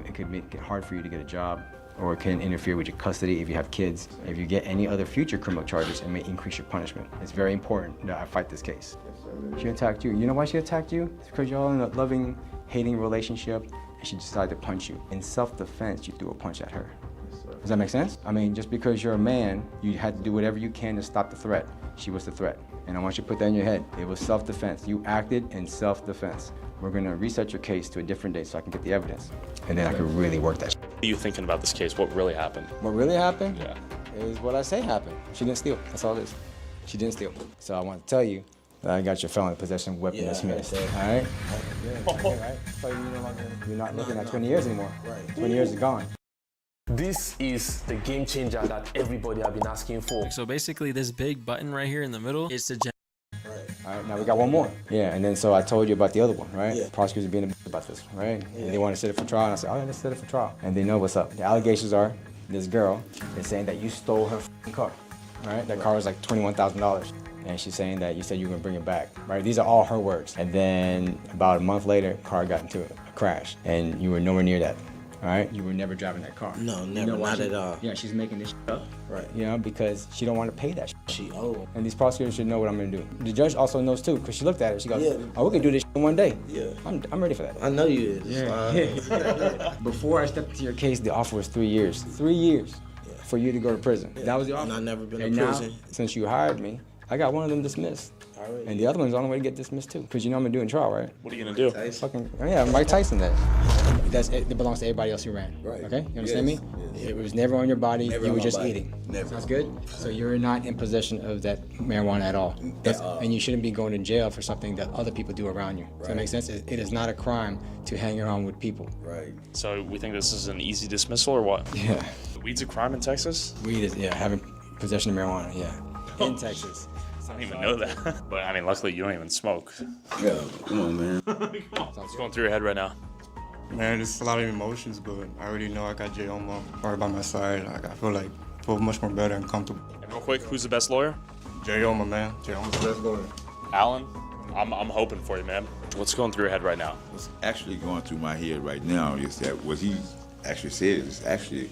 it could make it hard for you to get a job, or it can interfere with your custody if you have kids. If you get any other future criminal charges, it may increase your punishment. It's very important that I fight this case. She attacked you. You know why she attacked you? It's because you're all in a loving, hating relationship, and she decided to punch you. In self-defense, you threw a punch at her. Does that make sense? I mean, just because you're a man, you had to do whatever you can to stop the threat. She was the threat. And I want you to put that in your head. It was self-defense. You acted in self-defense. We're gonna reset your case to a different date so I can get the evidence. And then I can really work that. What are you thinking about this case? What really happened? What really happened? Yeah. Is what I say happened. She didn't steal. That's all it is. She didn't steal. So I want to tell you that I got your felony possession weapon dismissed. All right? Right? So you're not looking at 20 years anymore. Right. 20 years is gone. This is the game changer that everybody have been asking for. So basically this big button right here in the middle is to All right, now we got one more. Yeah, and then so I told you about the other one, right? Yeah. Prosecutors being a bitch about this, right? Yeah. And they want to set it for trial, and I said, oh, yeah, let's set it for trial. And they know what's up. The allegations are, this girl is saying that you stole her car, right? That car was like $21,000. And she's saying that you said you were gonna bring it back, right? These are all her words. And then about a month later, car got into a crash, and you were nowhere near that. All right, you were never driving that car. No, never, not at all. Yeah, she's making this up. Right. You know, because she don't want to pay that shit. She owed. And these prosecutors should know what I'm gonna do. The judge also knows too, because she looked at it. She goes, oh, we can do this in one day. Yeah. I'm ready for that. I know you is. Yeah. Before I stepped into your case, the offer was 3 years. 3 years for you to go to prison. That was the offer. And I've never been in prison. Now, since you hired me, I got one of them dismissed. And the other one's on the way to get dismissed too. Because you know I'm gonna do in trial, right? What are you gonna do? Fucking, yeah, Mike Tyson that. It belongs to everybody else who ran. Right. Okay? You understand me? Yes. It was never on your body. Never you were on just my body. eating. Never. Sounds good? So you're not in possession of that marijuana at all. And you shouldn't be going to jail for something that other people do around you. Does that make sense? It is not a crime to hang around with people. Right. So we think this is an easy dismissal or what? Yeah. Weed's a crime in Texas? Weed is, yeah, having possession of marijuana, yeah. In Texas. I don't even know that. But I mean, luckily you don't even smoke. Yeah, come on, man. What's going through your head right now? Man, it's a lot of emotions, but I already know I got Jay Oma right by my side. Like, I feel much more better and comfortable. And real quick, who's the best lawyer? Jay Oma, man. Jay Oma's the best lawyer. Alan, I'm hoping for you, man. What's going through your head right now? What's actually going through my head right now is that what he actually said is actually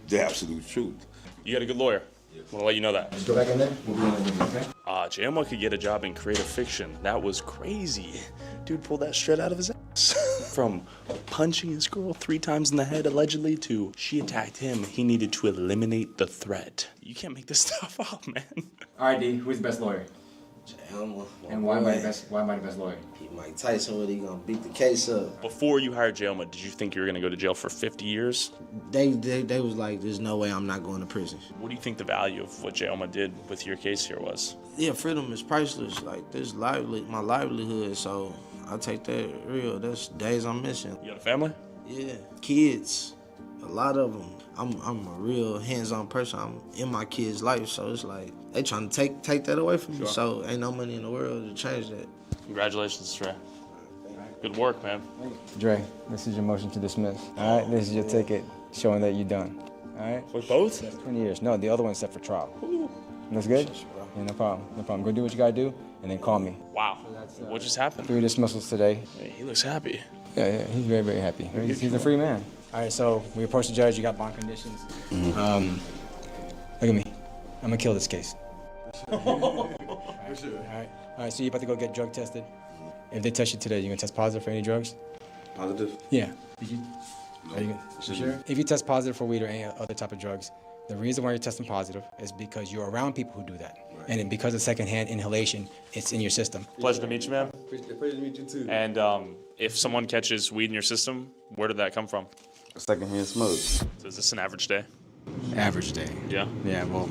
the absolute truth. You got a good lawyer. I'm gonna let you know that. Just go back in there. We'll be in there, okay? Jay Oma could get a job in creative fiction. That was crazy. Dude pulled that straight out of his ass. From punching his girl 3 times in the head, allegedly, to she attacked him. He needed to eliminate the threat. You can't make this stuff up, man. All right, D, who's the best lawyer? Jay Oma. And why am I the best lawyer? He Mike Tyson, what he gonna beat the case up. Before you hired Jay Oma, did you think you were gonna go to jail for 50 years? They was like, there's no way I'm not going to prison. What do you think the value of what Jay Oma did with your case here was? Yeah, freedom is priceless. Like, this my livelihood, so I take that real. That's days I'm missing. You got a family? Yeah, kids, a lot of them. I'm a real hands-on person. I'm in my kids' life, so it's like they trying to take that away from me. So ain't no money in the world to change that. Congratulations, Dre. Good work, man. Dre, this is your motion to dismiss. All right, this is your ticket showing that you're done. All right. For both? That's 20 years. No, the other one's set for trial. That's good? Yeah, no problem. No problem. Go do what you gotta do, and then call me. Wow. What just happened? 3 dismissals today. Hey, he looks happy. Yeah, he's very, very happy. He's a free man. All right, so we approach the judge. You got bond conditions. Look at me. I'm gonna kill this case. All right. So you're about to go get drug tested. If they test you today, you gonna test positive for any drugs? Positive? Yeah. Did you? Are you sure? If you test positive for weed or any other type of drugs, the reason why you're testing positive is because you're around people who do that. Right. And because of secondhand inhalation, it's in your system. Pleasure to meet you, man. Pleasure to meet you too. And if someone catches weed in your system, where did that come from? Secondhand smoke. So is this an average day? Average day. Yeah? Yeah, well,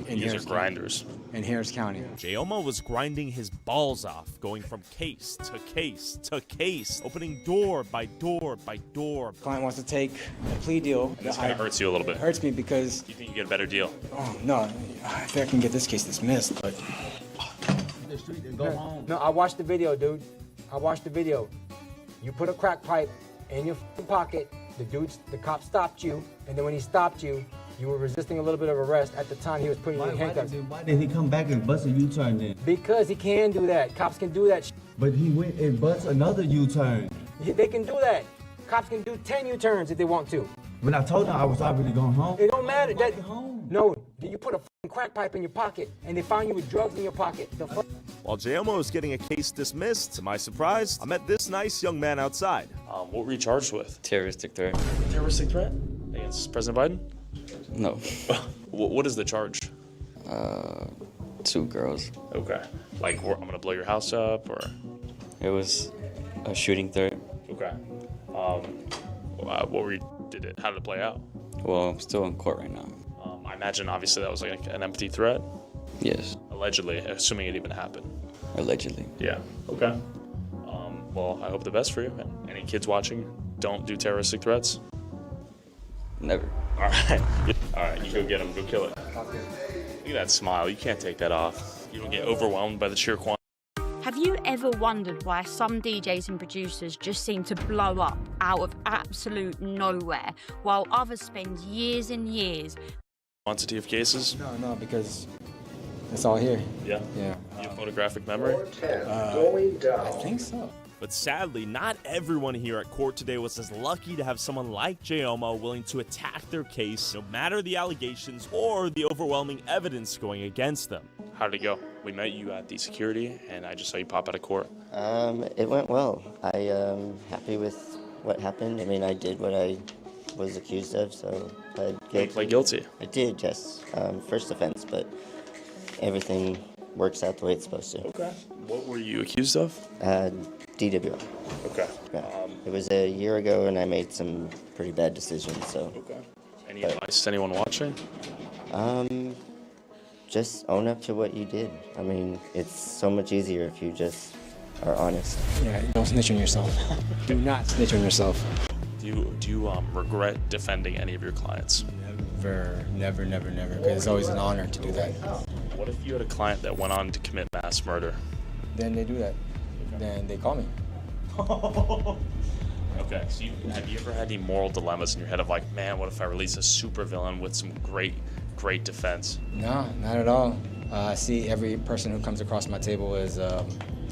in These are Harris grinders. In Harris County. J-Oma was grinding his balls off, going from case to case to case, opening door by door by door. Client wants to take a plea deal. This kind of hurts you a little bit. It hurts me because... You think you get a better deal? Oh, no. I think I can get this case dismissed, but... The street and go home. No, I watched the video, dude. I watched the video. You put a crack pipe in your pocket. The cop stopped you, and then when he stopped you, you were resisting a little bit of arrest. At the time, he was putting you in handcuffs. Why did he come back and bust a U-turn then? Because he can do that. Cops can do that. But he went and bust another U-turn. They can do that. Cops can do 10 U-turns if they want to. When I told him I was already going home. It don't matter. No, you put a crack pipe in your pocket, and they found you with drugs in your pocket. While J-Oma was getting a case dismissed, to my surprise, I met this nice young man outside. What were you charged with? Terroristic threat. Terroristic threat? Against President Biden? No. What is the charge? 2 girls. Okay. Like, I'm gonna blow your house up, or? It was a shooting threat. Okay. How did it play out? Well, I'm still in court right now. I imagine, obviously, that was like an empty threat? Yes. Allegedly, assuming it even happened. Allegedly. Yeah. Okay. Well, I hope the best for you. And any kids watching, don't do terroristic threats. Never. All right, you go get him. Go kill it. Look at that smile. You can't take that off. You don't get overwhelmed by the sheer quantity. Have you ever wondered why some DJs and producers just seem to blow up out of absolute nowhere, while others spend years and years? Quantity of cases? No, because it's all here. Yeah? Yeah. You have photographic memory? I think so. But sadly, not everyone here at court today was as lucky to have someone like J-Oma willing to attack their case, no matter the allegations or the overwhelming evidence going against them. How did it go? We met you at the security, and I just saw you pop out of court. It went well. I am happy with what happened. I mean, I did what I was accused of, so I pled guilty. I did, yes. First offense, but everything works out the way it's supposed to. Okay. What were you accused of? DWI. Okay. Yeah. It was a year ago, and I made some pretty bad decisions, so. Okay. Any advice to anyone watching? Just own up to what you did. I mean, it's so much easier if you just are honest. Yeah, don't snitch on yourself. Do not snitch on yourself. Do you regret defending any of your clients? Never, because it's always an honor to do that. What if you had a client that went on to commit mass murder? Then they do that. Then they call me. Okay, so have you ever had any moral dilemmas in your head of like, man, what if I release a supervillain with some great defense? No, not at all. I see every person who comes across my table as a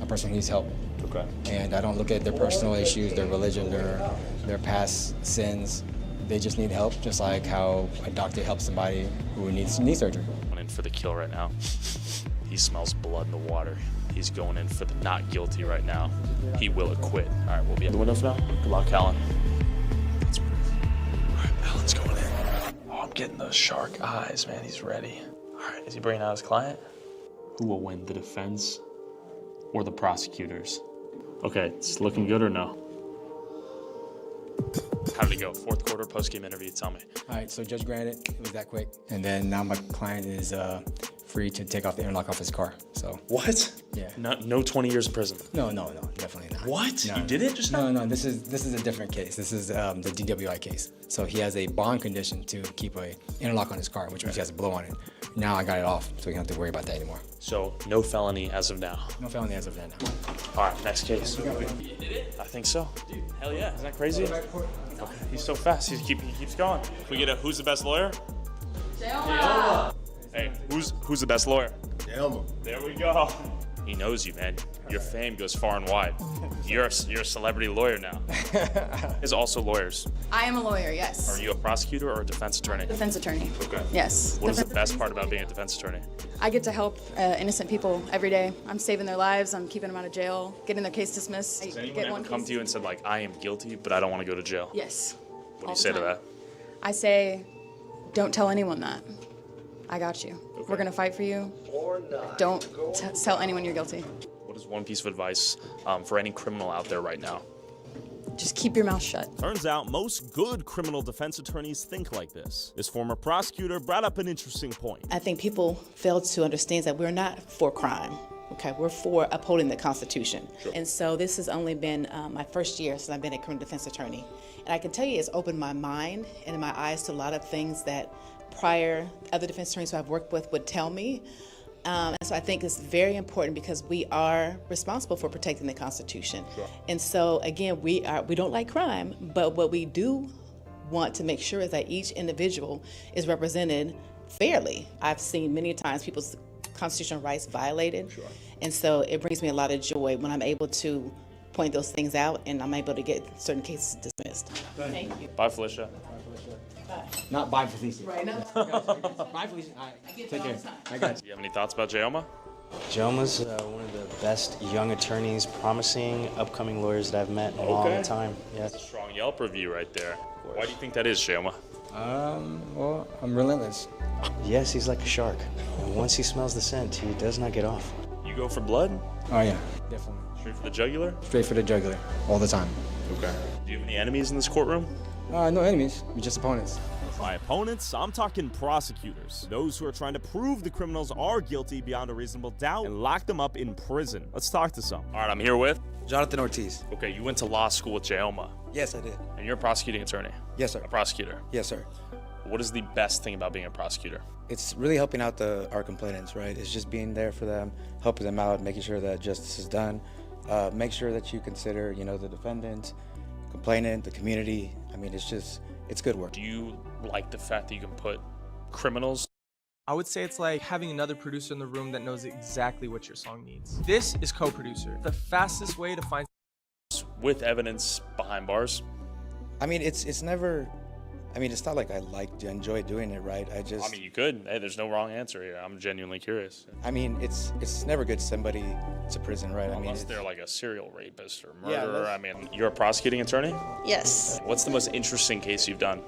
person who needs help. Okay. And I don't look at their personal issues, their religion, their past sins. They just need help, just like how a doctor helps somebody who needs knee surgery. Going in for the kill right now. He smells blood in the water. He's going in for the not guilty right now. He will acquit. All right, we'll be at the window for now. Good luck, Alan. Let's move. All right, Alan's going in. Oh, I'm getting those shark eyes, man. He's ready. All right, is he bringing out his client? Who will win, the defense or the prosecutors? Okay, it's looking good or no? How did it go? Fourth quarter post-game interview, tell me. All right, so judge granted, it was that quick. And then now my client is free to take off the interlock off his car, so. What? Yeah. No 20 years in prison? No, definitely not. What? No, you did it just now? No, this is a different case. This is the DWI case. So he has a bond condition to keep a interlock on his car, which means he has a blow on it. Now I got it off, so we don't have to worry about that anymore. So no felony as of now? No felony as of now. All right, next case. You did it? I think so. Dude, hell yeah. Isn't that crazy? Okay, he's so fast. He keeps going. Can we get a who's the best lawyer? J-Oma. Hey, who's the best lawyer? J-Oma. There we go. He knows you, man. Your fame goes far and wide. You're a celebrity lawyer now. There's also lawyers. I am a lawyer, yes. Are you a prosecutor or a defense attorney? Defense attorney. Okay. Yes. What is the best part about being a defense attorney? I get to help innocent people every day. I'm saving their lives. I'm keeping them out of jail, getting their case dismissed. Has anyone ever come to you and said, like, I am guilty, but I don't want to go to jail? Yes. What do you say to that? I say, don't tell anyone that. I got you. Okay. We're gonna fight for you. Don't tell anyone you're guilty. What is one piece of advice for any criminal out there right now? Just keep your mouth shut. Turns out most good criminal defense attorneys think like this. This former prosecutor brought up an interesting point. I think people fail to understand that we're not for crime. Okay, we're for upholding the Constitution. Sure. And so this has only been my first year since I've been a criminal defense attorney. And I can tell you it's opened my mind and my eyes to a lot of things that prior other defense attorneys who I've worked with would tell me. And so I think it's very important because we are responsible for protecting the Constitution. Sure. And so again, we don't like crime, but what we do want to make sure is that each individual is represented fairly. I've seen many times people's constitutional rights violated. Sure. And so it brings me a lot of joy when I'm able to point those things out and I'm able to get certain cases dismissed. Thank you. Bye, Felicia. Bye. Not bye, Felicia. Right. No. Bye, Felicia. All right. I get Take that all care. the time. I got you. Do you have any thoughts about Jayoma? Jayoma's one of the best young attorneys, promising upcoming lawyers that I've met in a long time. That's a strong Yelp review right there. Why do you think that is, Jayoma? Well, I'm relentless. Yes, he's like a shark. And once he smells the scent, he does not get off. You go for blood? Oh, yeah, definitely. Straight for the jugular? Straight for the jugular, all the time. Okay. Do you have any enemies in this courtroom? No enemies, we're just opponents. By opponents, I'm talking prosecutors. Those who are trying to prove the criminals are guilty beyond a reasonable doubt and lock them up in prison. Let's talk to some. All right, I'm here with Jonathan Ortiz. Okay, you went to law school with Jayoma. Yes, I did. And you're a prosecuting attorney? Yes, sir. A prosecutor? Yes, sir. What is the best thing about being a prosecutor? It's really helping out our complainants, right? It's just being there for them, helping them out, making sure that justice is done. Make sure that you consider, the defendant, complainant, the community. I mean, it's good work. Do you like the fact that you can put criminals? I would say it's like having another producer in the room that knows exactly what your song needs. This is co-producer. The fastest way to find with evidence behind bars. I mean, it's never. I mean, it's not like I enjoy doing it, right? I mean, you could. Hey, there's no wrong answer here. I'm genuinely curious. I mean, it's never good to send somebody to prison, right? Unless they're like a serial rapist or murderer. Yeah, I mean, you're a prosecuting attorney? Yes. What's the most interesting case you've done?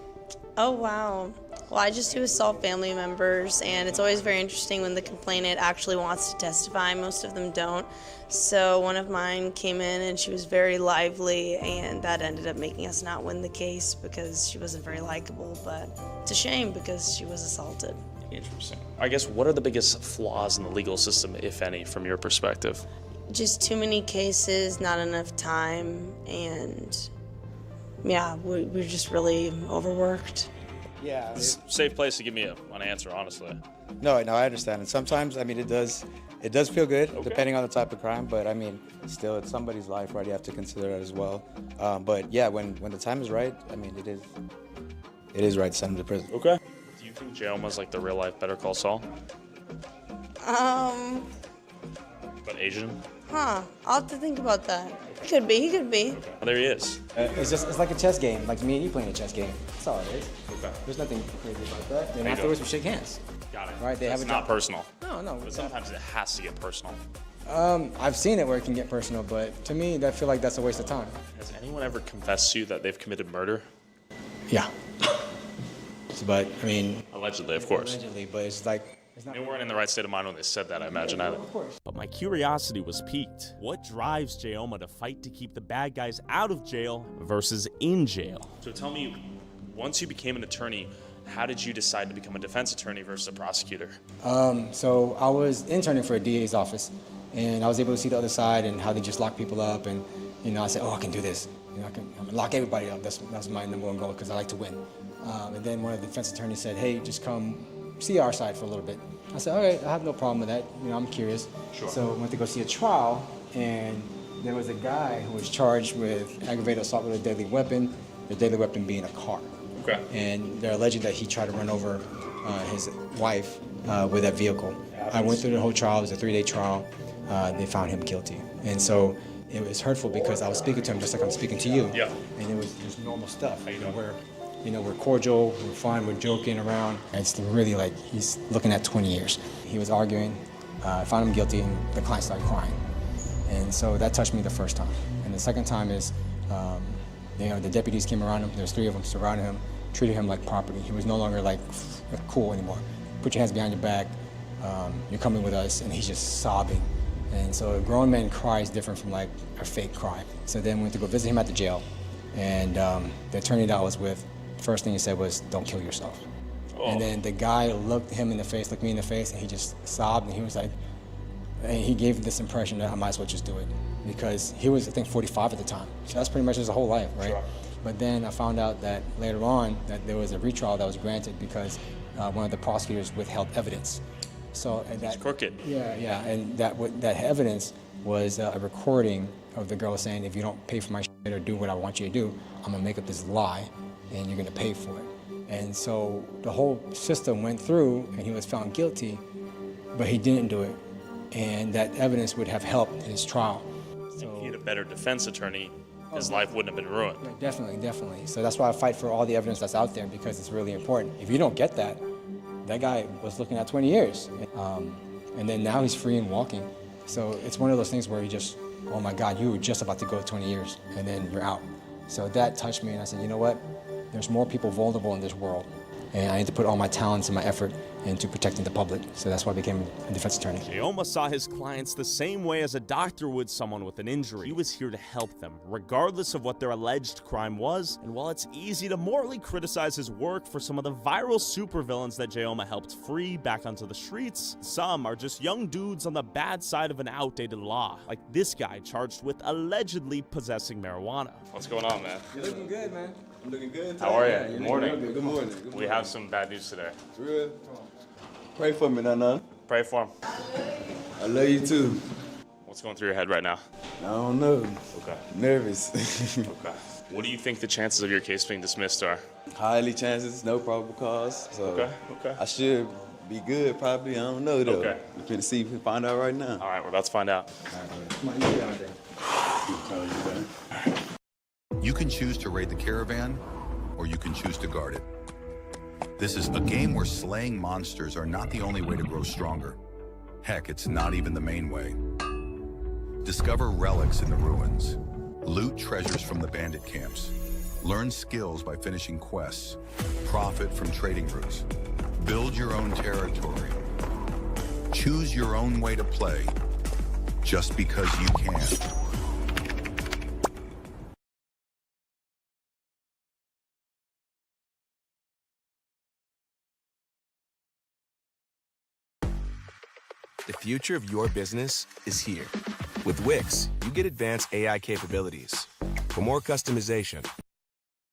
Oh, wow. Well, I just do assault family members, and it's always very interesting when the complainant actually wants to testify. Most of them don't. So one of mine came in, and she was very lively, and that ended up making us not win the case because she wasn't very likable. But it's a shame because she was assaulted. Interesting. I guess, what are the biggest flaws in the legal system, if any, from your perspective? Just too many cases, not enough time, and yeah, we're just really overworked. Yeah. It's a safe place to give me an answer, honestly. No, I understand. And sometimes, I mean, it does feel good, depending on the type of crime. But I mean, still, it's somebody's life, right? You have to consider that as well. But yeah, when the time is right, I mean, it is right to send him to prison. Okay. Do you think Jayoma's like the real life Better Call Saul? But Asian? I'll have to think about that. He could be. Well, there he is. It's like a chess game, like me and you playing a chess game. That's all it is. Okay. There's nothing crazy about that. Then afterwards we shake hands. Got it. Right? It's not personal. No. But sometimes it has to get personal. I've seen it where it can get personal, but to me, I feel like that's a waste of time. Has anyone ever confessed to you that they've committed murder? Yeah. But, I mean... Allegedly, of course. Allegedly, but it's like... They weren't in the right state of mind when they said that, I imagine, either. Of course. But my curiosity was piqued. What drives Jayoma to fight to keep the bad guys out of jail versus in jail? So tell me, once you became an attorney, how did you decide to become a defense attorney versus a prosecutor? So I was interning for a DA's office, and I was able to see the other side and how they just lock people up, and I said, I can do this. I can lock everybody up. That's my number one goal because I like to win. And then one of the defense attorneys said, hey, just come see our side for a little bit. I said, all right, I have no problem with that. I'm curious. Sure. So I went to go see a trial, and there was a guy who was charged with aggravated assault with a deadly weapon, the deadly weapon being a car. Okay. And they're alleging that he tried to run over his wife with that vehicle. I went through the whole trial. It was a 3-day trial. they found him guilty. And so it was hurtful because I was speaking to him just like I'm speaking to you. Yeah. And it was just normal stuff. We're cordial, we're fine, we're joking around. And it's really like he's looking at 20 years. He was arguing, I found him guilty, and the client started crying. And so that touched me the first time. And the second time is, the deputies came around him. There's 3 of them surrounding him, treated him like property. He was no longer like cool anymore. Put your hands behind your back. You're coming with us, and he's just sobbing. And so a grown man cry is different from like a fake cry. So then we went to go visit him at the jail, and the attorney that I was with, first thing he said was, "Don't kill yourself." Oh. And then the guy looked me in the face, and he just sobbed, and he was like, and he gave this impression that I might as well just do it, because he was, I think, 45 at the time. So that's pretty much his whole life, right? Sure. But then I found out that later on that there was a retrial that was granted because one of the prosecutors withheld evidence. So that's crooked. Yeah, and that evidence was a recording of the girl saying, "If you don't pay for my shit or do what I want you to do, I'm gonna make up this lie, and you're gonna pay for it." And so the whole system went through, and he was found guilty, but he didn't do it, and that evidence would have helped his trial. If he had a better defense attorney, his life wouldn't have been ruined. Yeah, definitely. So that's why I fight for all the evidence that's out there, because it's really important. If you don't get that, that guy was looking at 20 years. And then now he's free and walking. So it's one of those things where you just, oh my God, you were just about to go 20 years, and then you're out. So that touched me, and I said, you know what? There's more people vulnerable in this world, and I need to put all my talents and my effort into protecting the public. So that's why I became a defense attorney. Jayoma saw his clients the same way as a doctor would someone with an injury. He was here to help them, regardless of what their alleged crime was. And while it's easy to morally criticize his work for some of the viral supervillains that Jayoma helped free back onto the streets, some are just young dudes on the bad side of an outdated law, like this guy charged with allegedly possessing marijuana. What's going on, man? You're looking good, man. I'm looking good. How are you? Yeah, Good morning. Good morning. We have some bad news today. It's real. Pray for me, Nana. Pray for him. I love you too. What's going through your head right now? I don't know. Okay. Nervous. Okay. What do you think the chances of your case being dismissed are? Highly chances, no probable cause. So Okay. I should be good, probably. I don't know though. Okay. We're finna see if we find out right now. All right, we're about to find out. Come on, you down there. You can choose to raid the caravan, or you can choose to guard it. This is a game where slaying monsters are not the only way to grow stronger. Heck, it's not even the main way. Discover relics in the ruins. Loot treasures from the bandit camps. Learn skills by finishing quests. Profit from trading routes. Build your own territory. Choose your own way to play, just because you can. The future of your business is here. With Wix, you get advanced AI capabilities for more customization.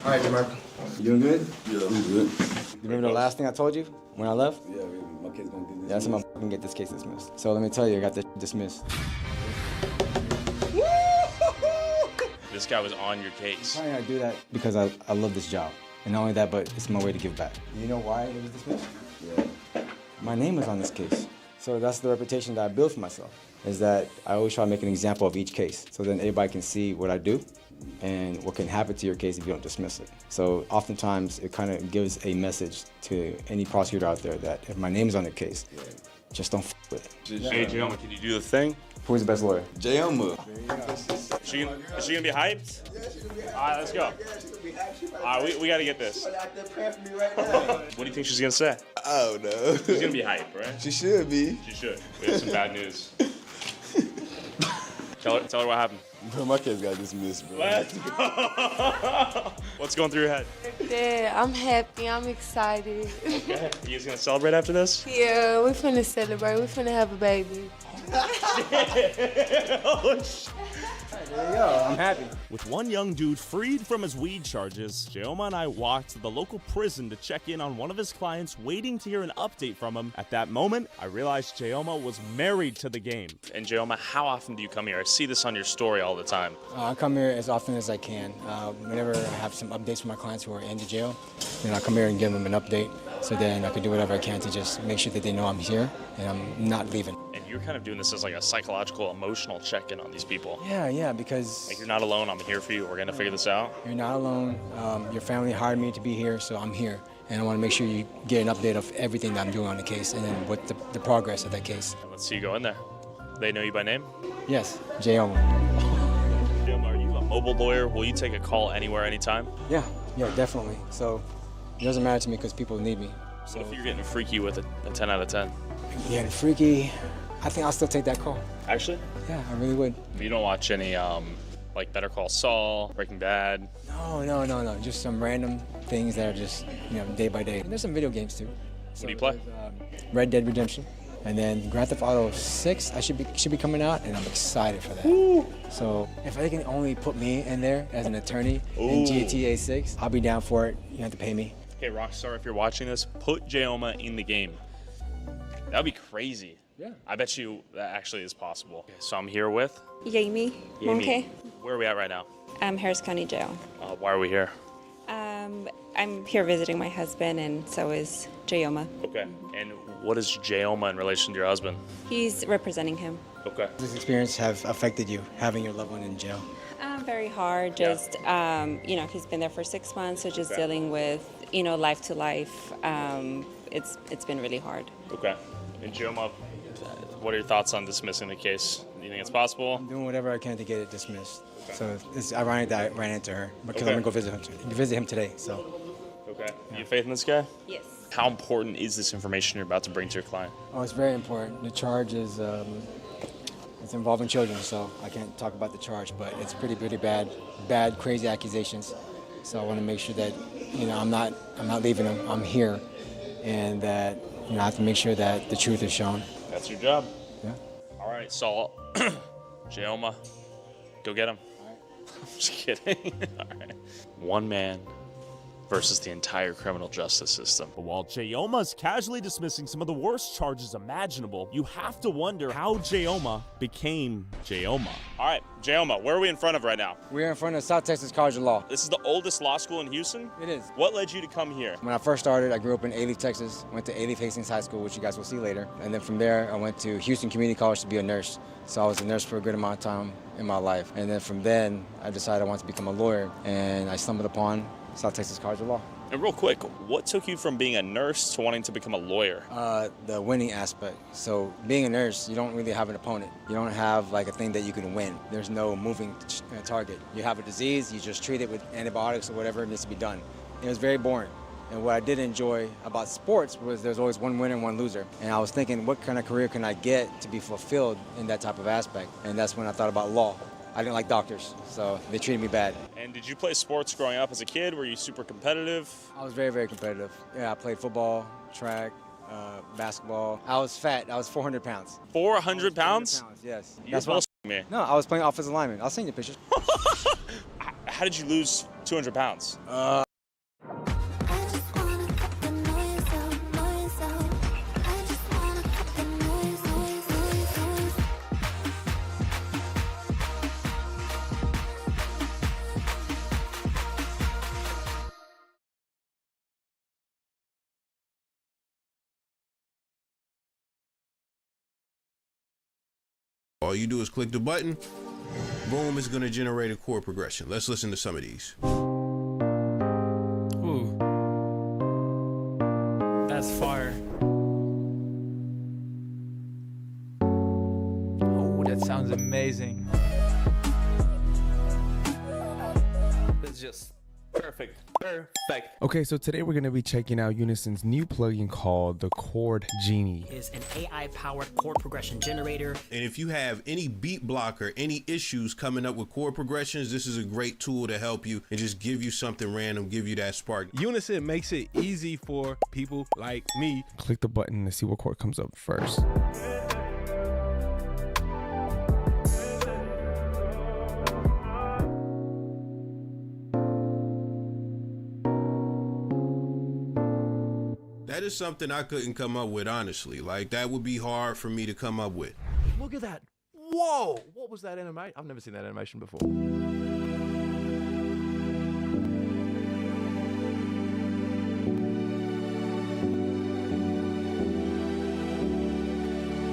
All right, Jamarco. You doing good? Yeah, I'm good. You remember the last thing I told you when I left? Yeah, my kid's gonna get this. Yeah, I said I'm gonna get this case dismissed. So let me tell you, I got this dismissed. This guy was on your case. Why did I do that? Because I love this job. And not only that, but it's my way to give back. You know why it was dismissed? Yeah. My name was on this case. So that's the reputation that I built for myself, is that I always try to make an example of each case, so then everybody can see what I do and what can happen to your case if you don't dismiss it. So oftentimes it kind of gives a message to any prosecutor out there that if my name's on the case, just don't f with it. Hey, Jayoma, can you do the thing? Who's the best lawyer? Jayoma. Is she gonna be hyped? All right, let's go. All right, we gotta get this. What do you think she's gonna say? I don't know. She's gonna be hyped, right? She should be. She should. We have some bad news. Tell her what happened. Bro, my kid's got dismissed, bro. Let's go. What's going through your head? Dad, I'm happy. I'm excited. Okay. You guys gonna celebrate after this? Yeah, we're finna celebrate. We're finna have a baby. Oh, shit. There you go, I'm happy. With one young dude freed from his weed charges, Jayoma and I walked to the local prison to check in on one of his clients, waiting to hear an update from him. At that moment, I realized Jayoma was married to the game. And Jayoma, how often do you come here? I see this on your story all the time. I come here as often as I can. Whenever I have some updates from my clients who are in the jail, then I come here and give them an update, so then I can do whatever I can to just make sure that they know I'm here and I'm not leaving. And you're kind of doing this as like a psychological, emotional check-in on these people. Yeah, because Like, you're not alone. I'm here for you. We're gonna figure this out. you're not alone. Your family hired me to be here, so I'm here. And I want to make sure you get an update of everything that I'm doing on the case and then what the progress of that case. Let's see you go in there. They know you by name? Yes, J.O. Jim, are you a mobile lawyer? Will you take a call anywhere, anytime? Yeah, definitely. So it doesn't matter to me because people need me. So if you're getting freaky with a 10 out of 10? Yeah, freaky. I think I'll still take that call. Actually? Yeah, I really would. You don't watch any, like Better Call Saul, Breaking Bad? No. Just some random things that are just, day by day. And there's some video games too. What do you play? Red Dead Redemption. And then Grand Theft Auto 6 should be coming out, and I'm excited for that. So if they can only put me in there as an attorney in GTA 6, I'll be down for it. You have to pay me. Okay, Rockstar, if you're watching this, put J.O.M.A. in the game. That would be crazy. Yeah. I bet you that actually is possible. Okay, so I'm here with Jamie. Jamie. Where are we at right now? Harris County Jail. Why are we here? I'm here visiting my husband, and so is J.O.M.A. Okay. And what is J.O.M.A. in relation to your husband? He's representing him. Okay. Does this experience have affected you, having your loved one in jail? Very hard. Just, he's been there for 6 months, so just dealing with, life to life. It's been really hard. Okay. And J.O.M.A., what are your thoughts on dismissing the case? Do you think it's possible? I'm doing whatever I can to get it dismissed. Okay. So it's ironic that I ran into her because Okay. I'm gonna go visit him today. So. Okay. You have faith in this guy? Yes. How important is this information you're about to bring to your client? Oh, it's very important. The charge is it's involving children, so I can't talk about the charge, but it's pretty bad, crazy accusations. So I want to make sure that I'm not leaving them. I'm here, and that I have to make sure that the truth is shown. That's your job. Yeah. All right, Saul. J.O.M.A., go get him. I'm just kidding. All right. One man versus the entire criminal justice system. But while J.O.M.A.'s casually dismissing some of the worst charges imaginable, you have to wonder how J.O.M.A. became J.O.M.A. All right, J.O.M.A., where are we in front of right now? We're in front of South Texas College of Law. This is the oldest law school in Houston? It is. What led you to come here? When I first started, I grew up in Alief, Texas. Went to Alief Hastings High School, which you guys will see later. And then from there, I went to Houston Community College to be a nurse. So I was a nurse for a good amount of time in my life. And then from then, I decided I wanted to become a lawyer. And I stumbled upon South Texas College of Law. And real quick, what took you from being a nurse to wanting to become a lawyer? The winning aspect. So being a nurse, you don't really have an opponent. You don't have like a thing that you can win. There's no moving target. You have a disease, you just treat it with antibiotics or whatever needs to be done. It was very boring. And what I did enjoy about sports was there's always one winner and one loser. And I was thinking, what kind of career can I get to be fulfilled in that type of aspect? And that's when I thought about law. I didn't like doctors, so they treated me bad. And did you play sports growing up as a kid? Were you super competitive? I was very competitive. Yeah, I played football, track, basketball. I was fat. I was 400 pounds. 400 pounds? Yes. That's what me. No, I was playing offensive lineman. I'll send you pictures. How did you lose 200 pounds? All you do is click the button, boom, it's gonna generate a chord progression. Let's listen to some of these. Ooh. That's fire. Oh, that sounds amazing. That's just perfect. Okay, so today we're going to be checking out Unison's new plugin called the Chord Genie. Is an AI-powered chord progression generator. And if you have any beat blocker, any issues coming up with chord progressions, this is a great tool to help you and just give you something random, give you that spark. Unison makes it easy for people like me. Click the button to see what chord comes up first. That is something I couldn't come up with, honestly. Like, that would be hard for me to come up with. Look at that. Whoa! What was that animation? I've never seen that animation before.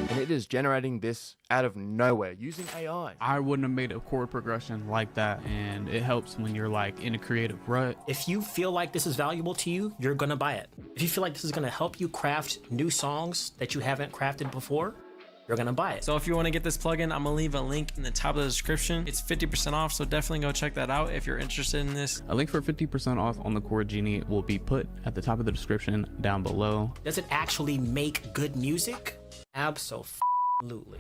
And They're just generating this out of nowhere using AI. I wouldn't have made a chord progression like that, and it helps when you're like in a creative rut. If you feel like this is valuable to you, you're gonna buy it. If you feel like this is gonna help you craft new songs that you haven't crafted before, you're gonna buy it. So if you want to get this plugin, I'm gonna leave a link in the top of the description. It's 50% off, so definitely go check that out if you're interested in this. A link for 50% off on the Chord Genie will be put at the top of the description down below. Does it actually make good music? Absolutely.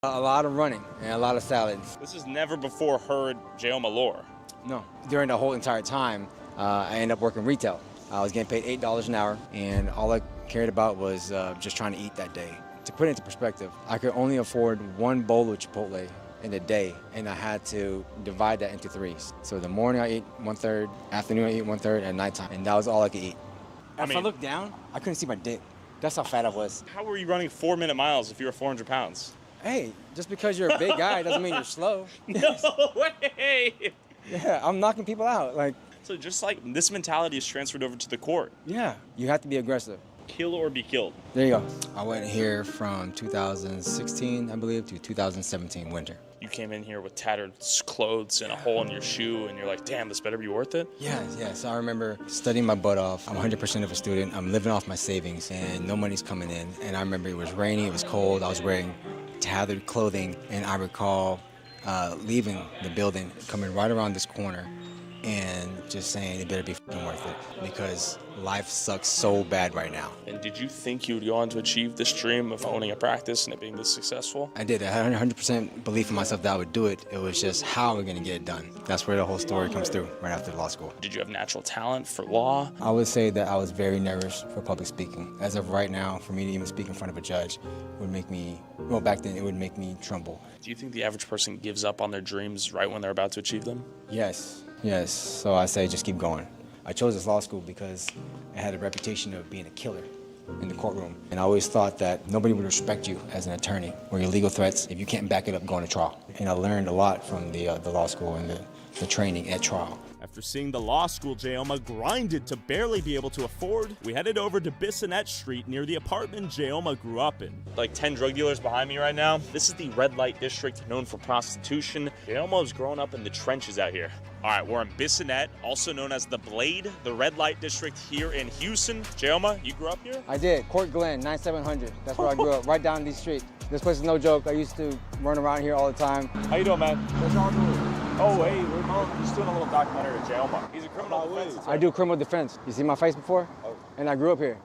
A lot of running and a lot of salads. This is never before heard Jayoma lore. No. During the whole entire time, I ended up working retail. I was getting paid $8 an hour, and all I cared about was just trying to eat that day. To put it into perspective, I could only afford one bowl of Chipotle in a day, and I had to divide that into threes. So the morning I ate 1/3, afternoon I ate 1/3, and nighttime, and that was all I could eat. If I looked down, I couldn't see my dick. That's how fat I was. How were you running 4-minute miles if you were 400 pounds? Hey, just because you're a big guy doesn't mean you're slow. No way! Yeah, I'm knocking people out. Like, so just like this mentality is transferred over to the court. Yeah, you have to be aggressive. Kill or be killed. There you go. I went here from 2016, I believe, to 2017 winter. You came in here with tattered clothes and a hole in your shoe, and you're like, damn, this better be worth it? Yeah. So I remember studying my butt off. I'm 100% of a student. I'm living off my savings, and no money's coming in. And I remember it was rainy, it was cold. I was wearing tattered clothing, and I recall leaving the building, coming right around this corner, and just saying it better be f***ing worth it, because life sucks so bad right now. And did you think you would go on to achieve this dream of owning a practice and it being this successful? I did. I had 100% belief in myself that I would do it. It was just how we're going to get it done. That's where the whole story comes through right after law school. Did you have natural talent for law? I would say that I was very nervous for public speaking. As of right now, for me to even speak in front of a judge would make me, well, back then it would make me tremble. Do you think the average person gives up on their dreams right when they're about to achieve them? Yes. So I say just keep going. I chose this law school because it had a reputation of being a killer in the courtroom. And I always thought that nobody would respect you as an attorney or your legal threats if you can't back it up going to trial. And I learned a lot from the law school and the training at trial. After seeing the law school Jayoma grinded to barely be able to afford, we headed over to Bissonnette Street near the apartment Jayoma grew up in. Like 10 drug dealers behind me right now. This is the red light district known for prostitution. Jayoma was growing up in the trenches out here. All right, we're in Bissonnette, also known as the Blade, the red light district here in Houston. Jayoma, you grew up here? I did. Court Glen, 9700. That's where I grew up, right down these streets. This place is no joke. I used to run around here all the time. How you doing, man? What's y'all doing? Oh, hey, we're just doing a little documentary of Jayoma. He's a criminal defense. I do criminal defense. You see my face before? Oh. And I grew up here.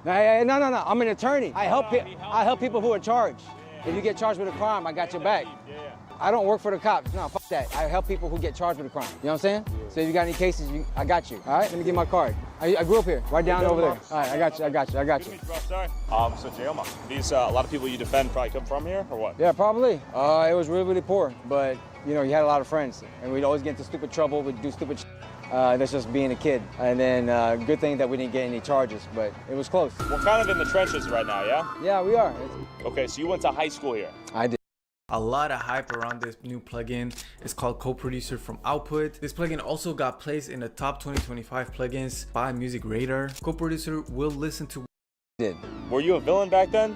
No, I'm an attorney. I help people who are charged. Yeah. If you get charged with a crime, I got your back. Yeah. I don't work for the cops. No, fuck that. I help people who get charged with a crime. You know what I'm saying? Yeah. So if you got any cases, I got you. All right, let me get my card. I grew up here, right down over there. All right, I got you. Sorry. So Jayoma, these a lot of people you defend probably come from here, or what? Yeah, probably. It was really, really poor, but you know, you had a lot of friends, and we'd always get into stupid trouble. We'd do stupid shit. That's just being a kid. And then good thing that we didn't get any charges, but it was close. We're kind of in the trenches right now, yeah? Yeah, we are. Okay, so you went to high school here. I did. A lot of hype around this new plugin. It's called Co-Producer from Output. This plugin also got placed in the top 2025 plugins by Music Radar. Co-Producer will listen to. Were you a villain back then?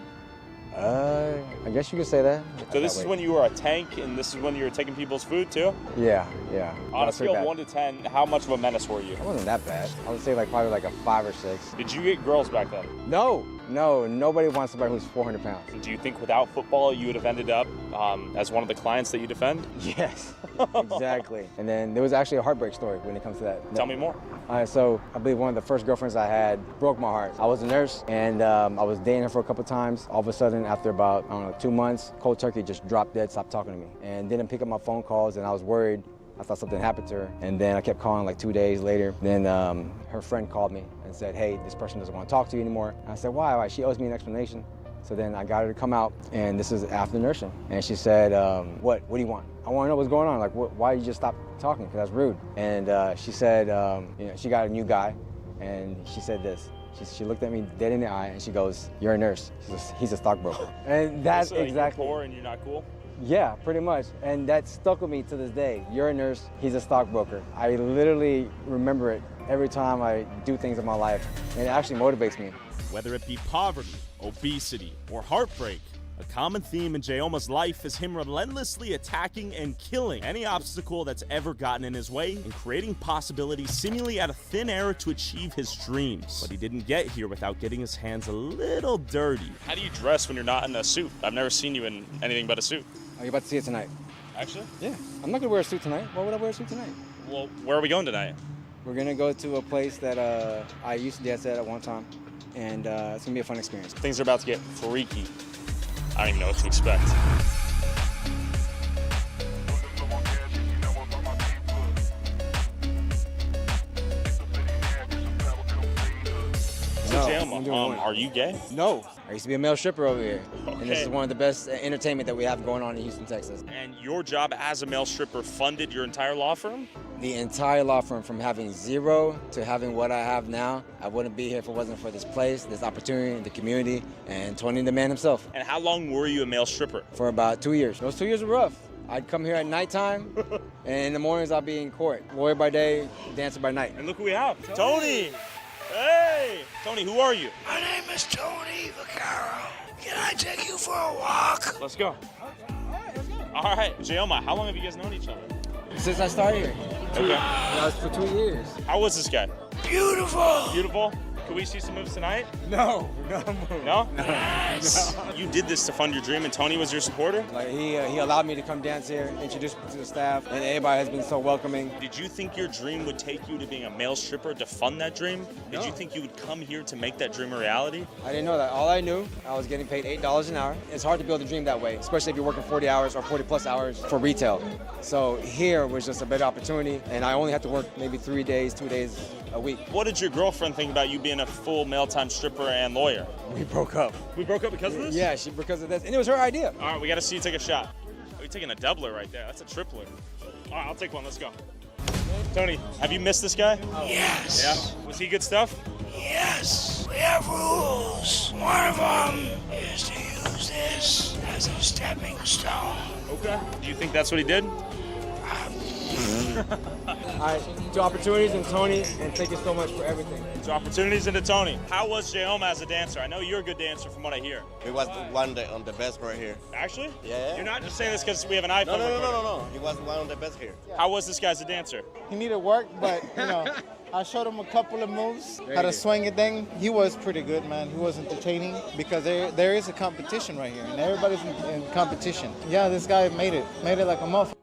I guess you could say that. So this is when you were a tank, and this is when you were taking people's food too? Yeah. On a scale of 1 to 10, how much of a menace were you? I wasn't that bad. I would say probably like a 5 or 6. Did you get girls back then? No, nobody wants somebody who's 400 pounds. Do you think without football you would have ended up as one of the clients that you defend? Yes, exactly. And then there was actually a heartbreak story when it comes to that. Tell me more. So I believe one of the first girlfriends I had broke my heart. I was a nurse, and I was dating her for a couple times. All of a sudden, after about, 2 months, cold turkey just dropped dead, stopped talking to me, and didn't pick up my phone calls, and I was worried. I thought something happened to her, and then I kept calling like 2 days later. Then her friend called me and said, hey, this person doesn't want to talk to you anymore. And I said, why? She owes me an explanation. So then I got her to come out, and this is after nursing. And she said, what do you want? I want to know what's going on. Like, why you just stop talking? Because that's rude. And she said, she got a new guy, and she said this. She looked at me dead in the eye and she goes, "You're a nurse." He's a stockbroker. And that's So exactly. You're poor and you're not cool? Yeah, pretty much. And that stuck with me to this day. You're a nurse, he's a stockbroker. I literally remember it every time I do things in my life. And it actually motivates me. Whether it be poverty, obesity, or heartbreak, a common theme in Jayoma's life is him relentlessly attacking and killing any obstacle that's ever gotten in his way and creating possibilities seemingly out of thin air to achieve his dreams. But he didn't get here without getting his hands a little dirty. How do you dress when you're not in a suit? I've never seen you in anything but a suit. Oh, you're about to see it tonight. Actually? Yeah. I'm not gonna wear a suit tonight. Why would I wear a suit tonight? Well, where are we going tonight? We're gonna go to a place that I used to dance at one time. And it's gonna be a fun experience. Things are about to get freaky. I don't even know what to expect. So, Jayoma, are you gay? No. I used to be a male stripper over here. And this Okay. is one of the best entertainment that we have going on in Houston, Texas. And your job as a male stripper funded your entire law firm? The entire law firm, from having zero to having what I have now, I wouldn't be here if it wasn't for this place, this opportunity, the community, and Tony the man himself. And how long were you a male stripper? For about 2 years. Those 2 years were rough. I'd come here at nighttime, and in the mornings I'd be in court. Lawyer by day, dancer by night. And look who we have. Tony! Hey! Tony, who are you? My name is Tony Vaccaro. Can I take you for a walk? Let's go. All right, Jayoma, how long have you guys known each other? Since I started here. Okay. That was for 2 years. How was this guy? Beautiful. Beautiful? Can we see some moves tonight? No? No? You did this to fund your dream, and Tony was your supporter? Like he allowed me to come dance here, introduce me to the staff, and everybody has been so welcoming. Did you think your dream would take you to being a male stripper to fund that dream? Did you think you would come here to make that dream a reality? I didn't know that. All I knew, I was getting paid $8 an hour. It's hard to build a dream that way, especially if you're working 40 hours or 40 plus hours for retail. So here was just a better opportunity, and I only had to work maybe 3 days, 2 days a week. What did your girlfriend think about you being a full male-time stripper and lawyer? We broke up. We broke up because of this? Yeah, because of this, and it was her idea. All right, we got to see you take a shot. Oh, you're taking a doubler right there. That's a tripler. All right, I'll take one. Let's go. Tony, have you missed this guy? Yes. Yeah? Was he good stuff? Yes. We have rules. One of them is to use this as a stepping stone. Okay. Do you think that's what he did? All right, to opportunities and Tony, and thank you so much for everything. So opportunities into Tony. How was Jayoma as a dancer? I know you're a good dancer from what I hear. He was one of the best right here. Actually? Yeah. You're not just saying this because we have an iPhone. No. He was one of the best here. How was this guy as a dancer? He needed work, but I showed him a couple of moves, how to swing it thing. He was pretty good, man. He was entertaining because there is a competition right here, and everybody's in competition. Yeah, this guy made it like a motherfucker.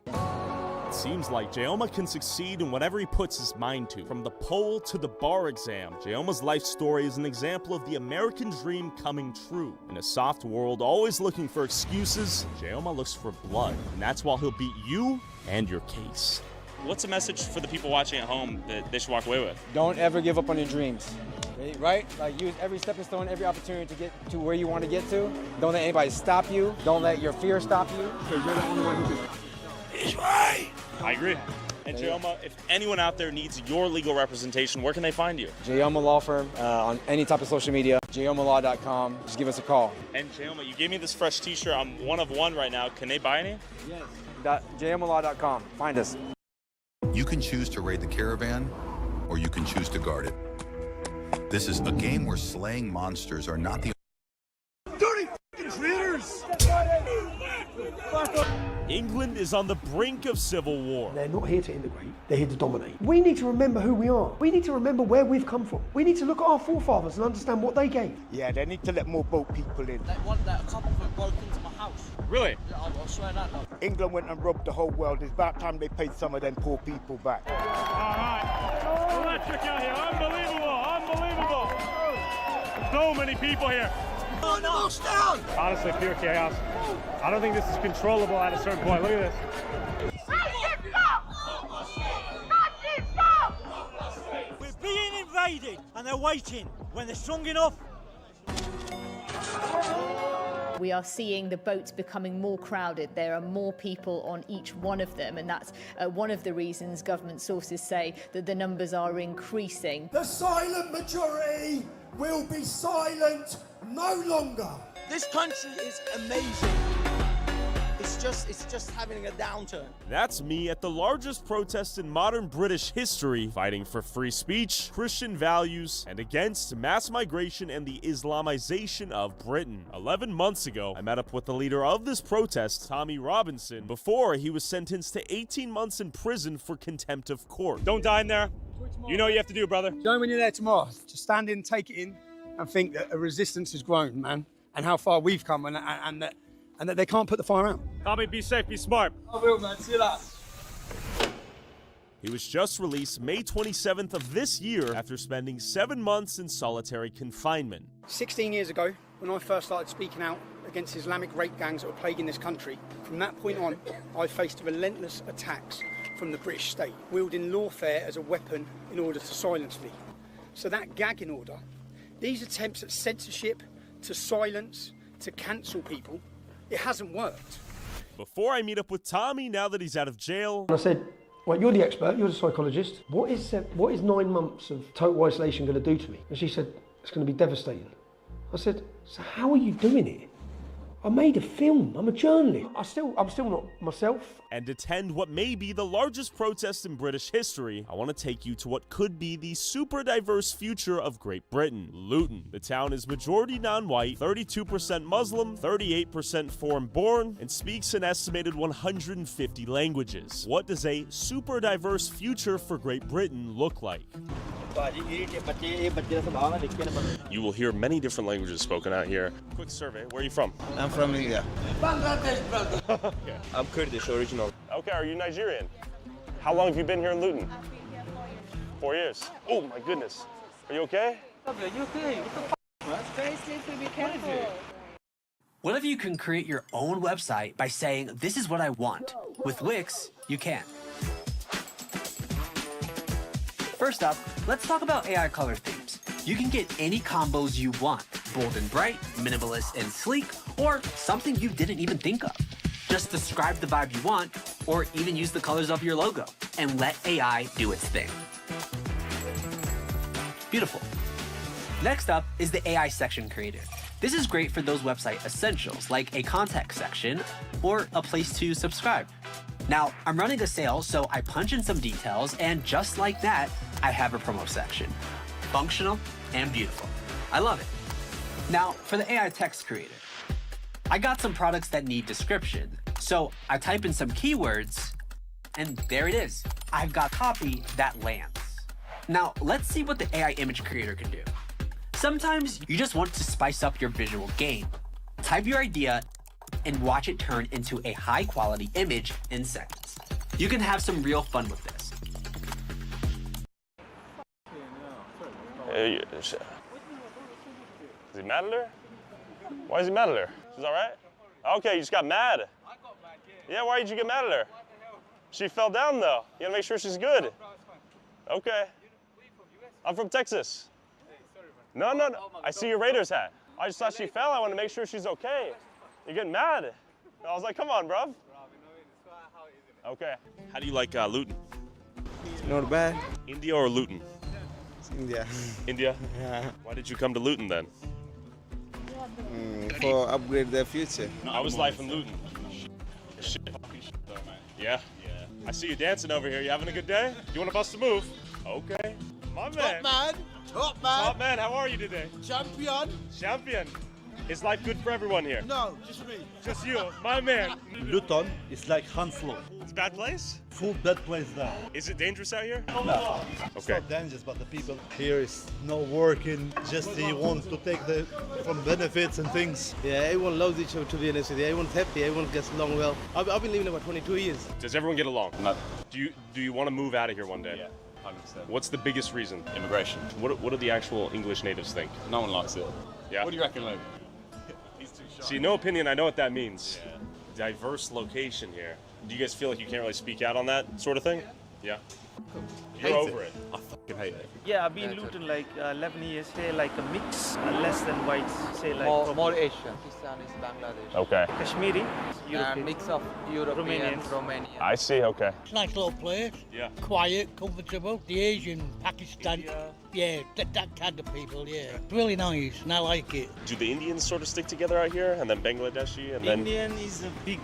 It seems like Jayoma can succeed in whatever he puts his mind to. From the pole to the bar exam, Jayoma's life story is an example of the American dream coming true. In a soft world always looking for excuses, Jayoma looks for blood, and that's why he'll beat you and your case. What's a message for the people watching at home that they should walk away with? Don't ever give up on your dreams, right? Like use every stepping stone, every opportunity to get to where you want to get to. Don't let anybody stop you. Don't let your fear stop you, because you're the only one who can. He's right. I agree. And Jayoma, if anyone out there needs your legal representation, where can they find you? Jayoma Law Firm on any type of social media. JayomaLaw.com. Just give us a call. And Jayoma, you gave me this fresh T-shirt. I'm one of one right now. Can they buy any? Yes. JayomaLaw.com. Find us. You can choose to raid the caravan, or you can choose to guard it. This is a game where slaying monsters are not the Dirty f***ing traitors! England is on the brink of civil war. They're not here to integrate, they're here to dominate. We need to remember who we are. We need to remember where we've come from. We need to look at our forefathers and understand what they gave. Yeah, they need to let more boat people in. A couple of them broke into my house. Really? Yeah, I'll swear that. Look. England went and robbed the whole world. It's about time they paid some of them poor people back. All right. Electric out here. Unbelievable. So many people here. Down. Honestly, pure chaos. I don't think this is controllable at a certain point. Look at this. We're being invaded, and they're waiting. When they're strong enough. We are seeing the boats becoming more crowded. There are more people on each one of them, and that's one of the reasons government sources say that the numbers are increasing. The silent majority will be silent no longer. This country is amazing. It's just having a downturn. That's me at the largest protest in modern British history, fighting for free speech, Christian values, and against mass migration and the Islamization of Britain. 11 months ago, I met up with the leader of this protest, Tommy Robinson, before he was sentenced to 18 months in prison for contempt of court. Don't die in there. You know what you have to do, brother. Joe, when you're there tomorrow, just stand in, take it in, and think that a resistance has grown, man, and how far we've come, and that they can't put the fire out. Tommy, be safe, be smart. I will, man. See you later. He was just released May 27th of this year after spending 7 months in solitary confinement. 16 years ago, when I first started speaking out against Islamic rape gangs that were plaguing this country, from that point on, I faced relentless attacks from the British state, wielding lawfare as a weapon in order to silence me. So that gagging order, these attempts at censorship, to silence, to cancel people, it hasn't worked. Before I meet up with Tommy, now that he's out of jail, I said, well, you're the expert, you're the psychologist. What is 9 months of total isolation going to do to me? And she said, it's going to be devastating. I said, so how are you doing it? I made a film, I'm a journalist. I'm still not myself. and attend what may be the largest protest in British history, I want to take you to what could be the super diverse future of Great Britain, Luton. The town is majority non-white, 32% Muslim, 38% foreign-born, and speaks an estimated 150 languages. What does a super diverse future for Great Britain look like? You will hear many different languages spoken out here. Quick survey, where are you from? I'm from India. Bangladesh, brother. Okay. I'm Kurdish, original. Okay, are you Nigerian? How long have you been here in Luton? 4 years. Oh my goodness. Are you okay? Very slippery, be careful. What if you can create your own website by saying, this is what I want? With Wix, you can. First up, let's talk about AI color themes. You can get any combos you want, bold and bright, minimalist and sleek, or something you didn't even think of. Just describe the vibe you want, or even use the colors of your logo, and let AI do its thing. Beautiful. Next up is the AI section creator. This is great for those website essentials, like a contact section, or a place to subscribe. Now, I'm running a sale, so I punch in some details, and just like that, I have a promo section. Functional and beautiful. I love it. Now, for the AI text creator. I got some products that need description, so I type in some keywords, and there it is. I've got copy that lands. Now, let's see what the AI image creator can do. Sometimes you just want to spice up your visual game. Type your idea and watch it turn into a high-quality image in seconds. You can have some real fun with this. Is he mad at her? Why is he mad at her? She's all right? Okay, you just got mad. Yeah, why did you get mad at her? She fell down though. You gotta make sure she's good. Okay. I'm from Texas. No. I see your Raiders hat. I just thought she fell. I want to make sure she's okay. You're getting mad. I was like, come on, bruv. Okay. How do you like Luton? Not bad. India or Luton? India. India? Yeah. Why did you come to Luton then? For upgrade their future. How was life in Luton? Yeah? I see you dancing over here. You having a good day? You want to bust a move? Okay. My man. Top man, how are you today? Champion. Is life good for everyone here? No, just me. Just you, my man. Luton is like Hounslow. It's a bad place? Full bad place there. Is it dangerous out here? No. It's Okay. not dangerous, but the people here is no working. Just they want to take the from benefits and things. Yeah, everyone loves each other, to be honest with you. Everyone's happy, everyone gets along well. I've been living about 22 years. Does everyone get along? No. Do you want to move out of here one day? Yeah. 100%. What's the biggest reason? Immigration. What do the actual English natives think? No one likes it. Yeah. What do you reckon, Luke? See, no opinion, I know what that means. Yeah. Diverse location here. Do you guys feel like you can't really speak out on that sort of thing? Yeah. You're over it. I fucking can hate it. Yeah, I've been in Luton like 11 years. Say like a mix, less than whites. Say like more Asian. Pakistanis, Bangladesh. Okay. Kashmiri, European, and mix of European, Romanian. I see. Okay. It's a nice little place. Yeah. Quiet, comfortable. The Asian, Pakistan. Yeah, that kind of people, yeah. It's really nice and I like it. Do the Indians sort of stick together out here, and then Bangladeshi, and then Indian is a big,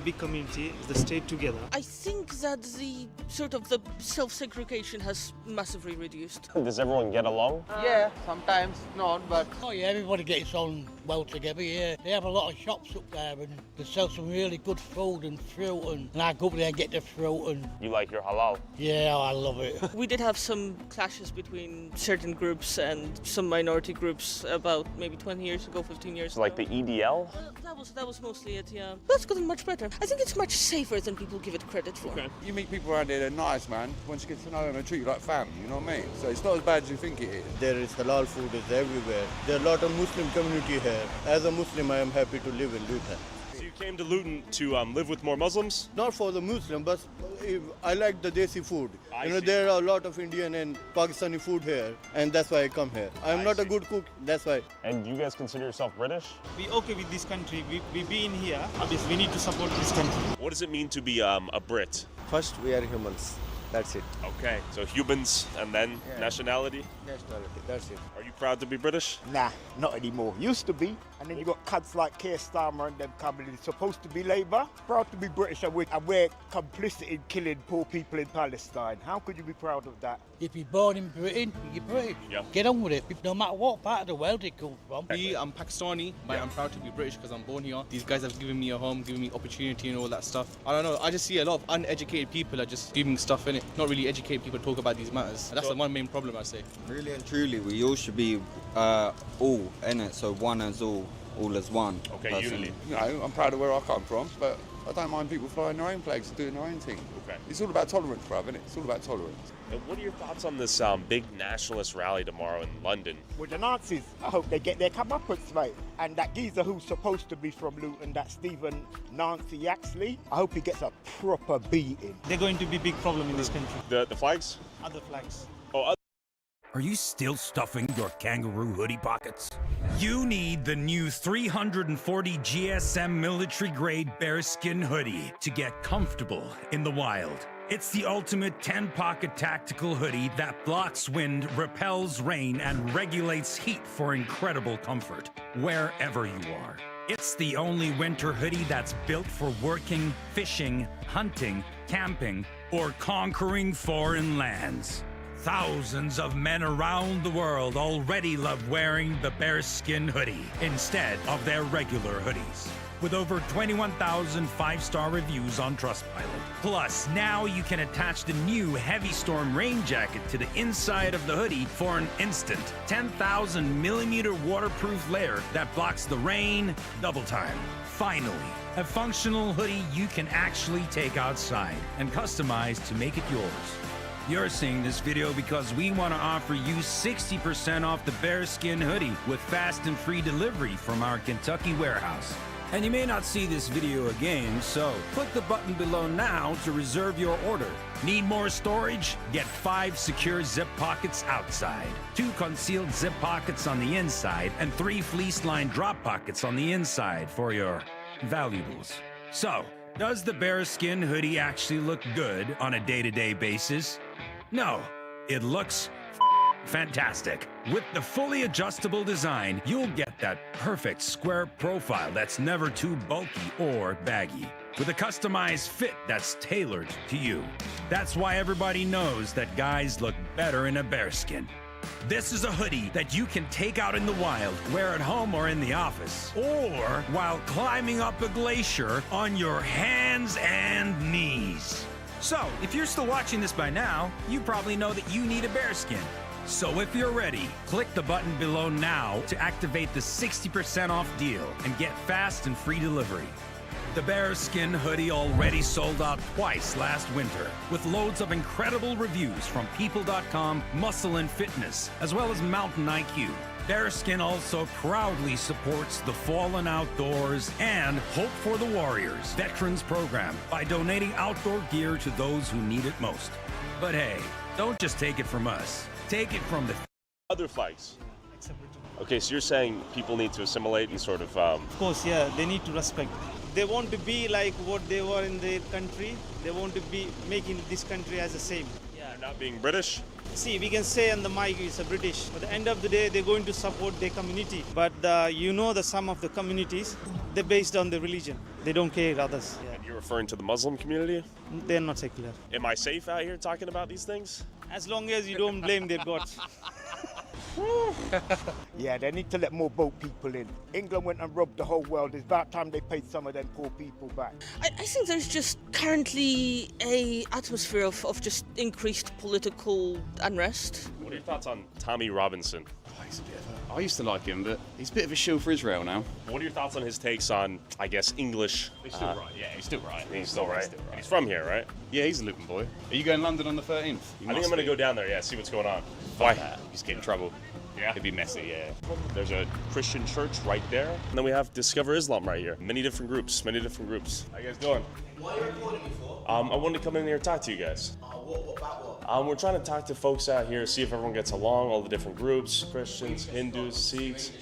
big community. They stay together. I think that the sort of the self-segregation has massively reduced. Does everyone get along? Yeah, sometimes not, but... Oh yeah, everybody gets on well together, yeah. They have a lot of shops up there and they sell some really good food and fruit and I go up there and get the fruit and... You like your halal? Yeah, I love it. We did have some clashes between certain groups and some minority groups about maybe 20 years ago, 15 years ago. Like the EDL? That was mostly it, yeah. That's gotten much better. I think it's much safer than people give it credit for. Okay. You meet people around here, they're nice, man. Once you get to know them, they treat you like family, you know what I mean? So it's not as bad as you think it is. There is halal food is everywhere. There are a lot of Muslim community here. As a Muslim, I am happy to live in Luton. So you came to Luton to live with more Muslims? Not for the Muslim, but I like the desi food. There are a lot of Indian and Pakistani food here, and that's why I come here. I'm not a good cook, that's why. And you guys consider yourself British? We okay with this country. We been here. Obviously, we need to support this country. What does it mean to be a Brit? First, we are humans. That's it. Okay, so humans and then nationality? Nationality, that's it. Are you proud to be British? Nah, not anymore. Used to be. And then you got cunts like Keir Starmer and them coming in. Supposed to be Labour. Proud to be British and we're complicit in killing poor people in Palestine. How could you be proud of that? If you're born in Britain, you're British. Yeah. Get on with it, no matter what part of the world you come from. Me, I'm Pakistani, but I'm proud to be British because I'm born here. These guys have given me a home, given me opportunity and all that stuff. I don't know, I just see a lot of uneducated people are just doing stuff in it. Not really educated people talk about these matters. And that's the one main problem, I say. Really and truly, we all should be all in it, so one as all as one. Okay, personally. unity. You know, I'm proud of where I come from, but I don't mind people flying their own flags and doing their own thing. Okay. It's all about tolerance, bruv, isn't it? It's all about tolerance. And what are your thoughts on this big nationalist rally tomorrow in London? With the Nazis, I hope they get their comeuppance, mate. And that geezer who's supposed to be from Luton, that Stephen Nancy Yaxley, I hope he gets a proper beating. They're going to be a big problem in this country. The flags? Other flags. Oh, Are you still stuffing your kangaroo hoodie pockets? You need the new 340 GSM military-grade bearskin hoodie to get comfortable in the wild. It's the ultimate 10-pocket tactical hoodie that blocks wind, repels rain, and regulates heat for incredible comfort wherever you are. It's the only winter hoodie that's built for working, fishing, hunting, camping, or conquering foreign lands. Thousands of men around the world already love wearing the bearskin hoodie instead of their regular hoodies. With over 21,000 five-star reviews on Trustpilot. Plus, now you can attach the new Heavy Storm rain jacket to the inside of the hoodie for an instant 10,000 millimeter waterproof layer that blocks the rain double time. Finally, a functional hoodie you can actually take outside and customize to make it yours. You're seeing this video because we want to offer you 60% off the bearskin hoodie with fast and free delivery from our Kentucky warehouse. And you may not see this video again, so click the button below now to reserve your order. Need more storage? Get 5 secure zip pockets outside, 2 concealed zip pockets on the inside, and 3 fleece-lined drop pockets on the inside for your valuables. So, does the bearskin hoodie actually look good on a day-to-day basis? No, it looks fantastic. With the fully adjustable design, you'll get that perfect square profile that's never too bulky or baggy, with a customized fit that's tailored to you. That's why everybody knows that guys look better in a bearskin. This is a hoodie that you can take out in the wild, wear at home or in the office, or while climbing up a glacier on your hands and knees. So, if you're still watching this by now, you probably know that you need a bearskin. So if you're ready, click the button below now to activate the 60% off deal and get fast and free delivery. The bearskin hoodie already sold out twice last winter, with loads of incredible reviews from People.com, Muscle and Fitness, as well as Mountain IQ. Bearskin also proudly supports the fallen outdoors and Hope for the Warriors Veterans Program by donating outdoor gear to those who need it most. But hey, Don't just take it from us. Take it from the Other flags. Okay, so you're saying people need to assimilate and sort of. Of course, yeah, they need to respect. They want to be like what they were in their country. They want to be making this country as the same. You're not being British. See, we can say on the mic it's a British, but at the end of the day, they're going to support their community. But some of the communities, they're based on the religion. They don't care others. Yeah. And you're referring to the Muslim community? They're not secular. Am I safe out here talking about these things? As long as you don't blame their gods. Yeah, they need to let more boat people in. England went and robbed the whole world. It's about time they paid some of them poor people back. I think there's just currently a atmosphere of just increased political unrest. What are your thoughts on Tommy Robinson? I used to like him, but he's a bit of a shill for Israel now. What are your thoughts on his takes on, I guess, English? He's still right. Yeah, he's still right. He's still right. He's from here, right? Yeah, he's a Luton boy. Are you going to London on the 13th? I think I'm going to go down there, yeah, see what's going on. Why? Just get in trouble. Yeah. It'd be messy, yeah. There's a Christian church right there. And then we have Discover Islam right here. Many different groups. How you guys doing? What are you recording me for? I wanted to come in here and talk to you guys. What about what? We're trying to talk to folks out here, see if everyone gets along, all the different groups, Christians, Hindus, Sikhs.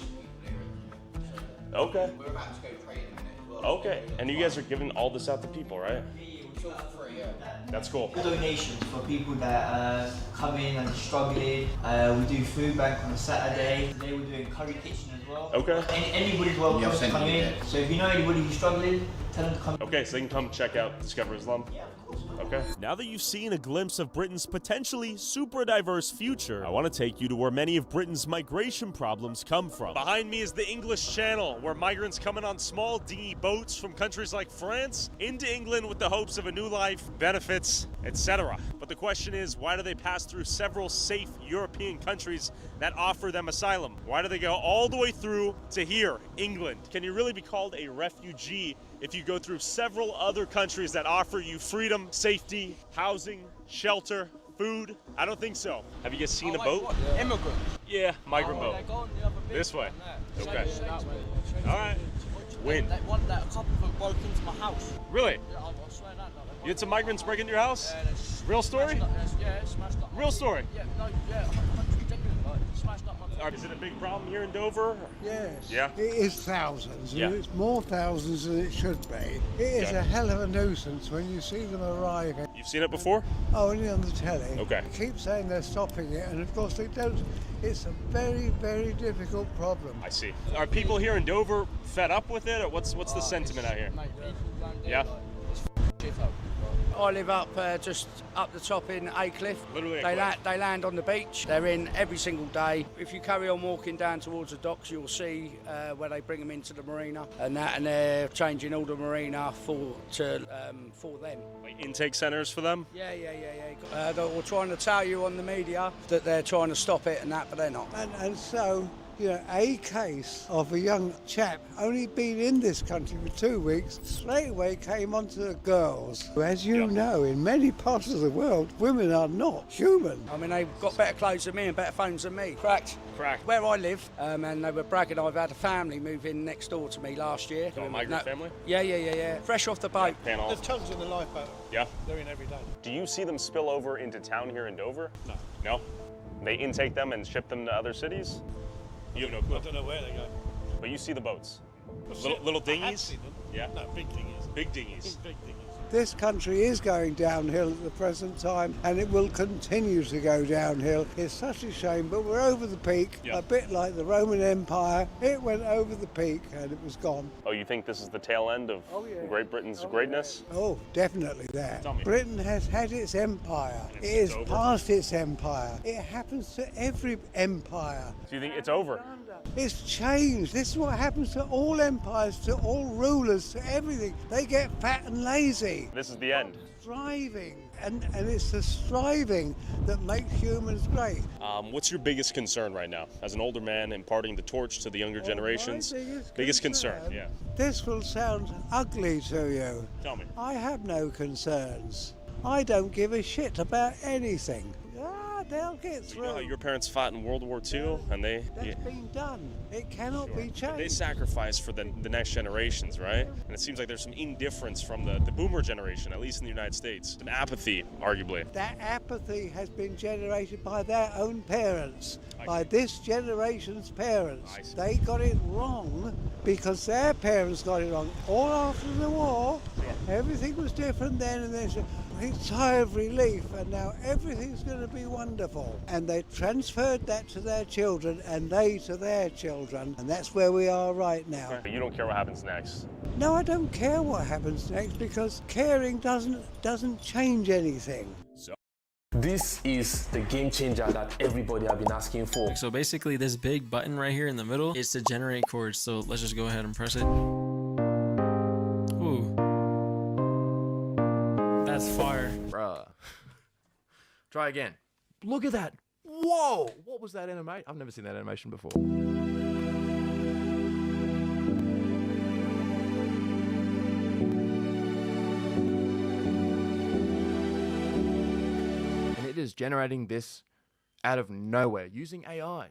Okay. We're about to go pray in a minute as well. Okay. And you guys are giving all this out to people, right? It's all for free, yeah. That's cool. Donations for people that come in and struggling. We do food bank on a Saturday. Today we're doing curry kitchen as well. Okay. Anybody's welcome to come in. So if you know anybody who's struggling, tell them to come. Okay, so they can come check out Discover Islam? Yeah, of course. Okay. Now that you've seen a glimpse of Britain's potentially super diverse future, I want to take you to where many of Britain's migration problems come from. Behind me is the English Channel, where migrants come in on small dinghy boats from countries like France into England with the hopes of a new life, benefits, etc. But the question is, why do they pass through several safe European countries that offer them asylum? Why do they go all the way through to here, England? Can you really be called a refugee if you go through several other countries that offer you freedom, safety, housing, shelter, food? I don't think so. Have you guys seen a boat? Immigrant. Yeah, migrant boat. This way. Okay. All right. When? That one, that couple of broke into my house. Really? Yeah, I swear that. You had some migrants break into your house? Real story? Yeah, it's smashed up. Real story? Yeah, no, yeah, 100% genuine, smashed up my Is it a big problem here in Dover? Yes. Yeah? It is thousands, and Yeah. it's more thousands than it should be. It is Yeah. a hell of a nuisance when you see them arriving. You've seen it before? Oh, only on the telly. Okay. They keep saying they're stopping it, and of course they don't. It's a very, very difficult problem. I see. Are people here in Dover fed up with it, or what's the sentiment out here? Yeah? I live up just up the top in Aycliffe. Literally They land on the beach. They're in every single day. If you carry on walking down towards the docks, you'll see where they bring them into the marina, and they're changing all the marina for them. Like intake centers for them? Yeah. They're trying to tell you on the media that they're trying to stop it and that, but they're not. And so, a case of a young chap only been in this country for 2 weeks, straight away came onto the girls. As you know, in many parts of the world, women are not human. I mean, they've got better clothes than me and better phones than me. Cracked. Where I live, and they were bragging, I've had a family move in next door to me last year. A migrant family? Yeah. Fresh off the boat. Panel. There's tons in the lifeboat. Yeah? They're in every day. Do you see them spill over into town here in Dover? No. No? They intake them and ship them to other cities? You have no clue. I don't know where they go. But you see the boats? Little dinghies? Yeah? No, big dinghies. Big dinghies. Big dinghies. This country is going downhill at the present time, and it will continue to go downhill. It's such a shame, but we're over the peak, a bit like the Roman Empire. It went over the peak and it was gone. Oh, you think this is the tail end of Great Britain's greatness? Oh, definitely that. Tell me. Britain has had its empire. It is past its empire. It happens to every empire. Do you think it's over? It's changed. This is what happens to all empires, to all rulers, to everything. They get fat and lazy. This is the end. Striving. And it's the striving that makes humans great. What's your biggest concern right now, as an older man imparting the torch to the younger generations? Biggest concern, yeah. This will sound ugly to you. Tell me. I have no concerns. I don't give a shit about anything. they'll get through. You know how your parents fought in World War II, and That's been done. It cannot be changed. They sacrificed for the next generations, right? And it seems like there's some indifference from the boomer generation, at least in the United States. Some apathy, arguably. That apathy has been generated by their own parents, by this generation's parents. They got it wrong because their parents got it wrong. All after the war, everything was different then, and they said, it's sigh of relief, and now everything's going to be wonderful. And they transferred that to their children, and they to their children, and that's where we are right now. You don't care what happens next. No, I don't care what happens next, because caring doesn't change anything. This is the game changer that everybody have been asking for. So basically this big button right here in the middle is to generate chords. So let's just go ahead and press it. Ooh. That's fire. Bruh. Try again. Look at that. Whoa! What was that animation? I've never seen that animation before. And it is generating this out of nowhere using AI.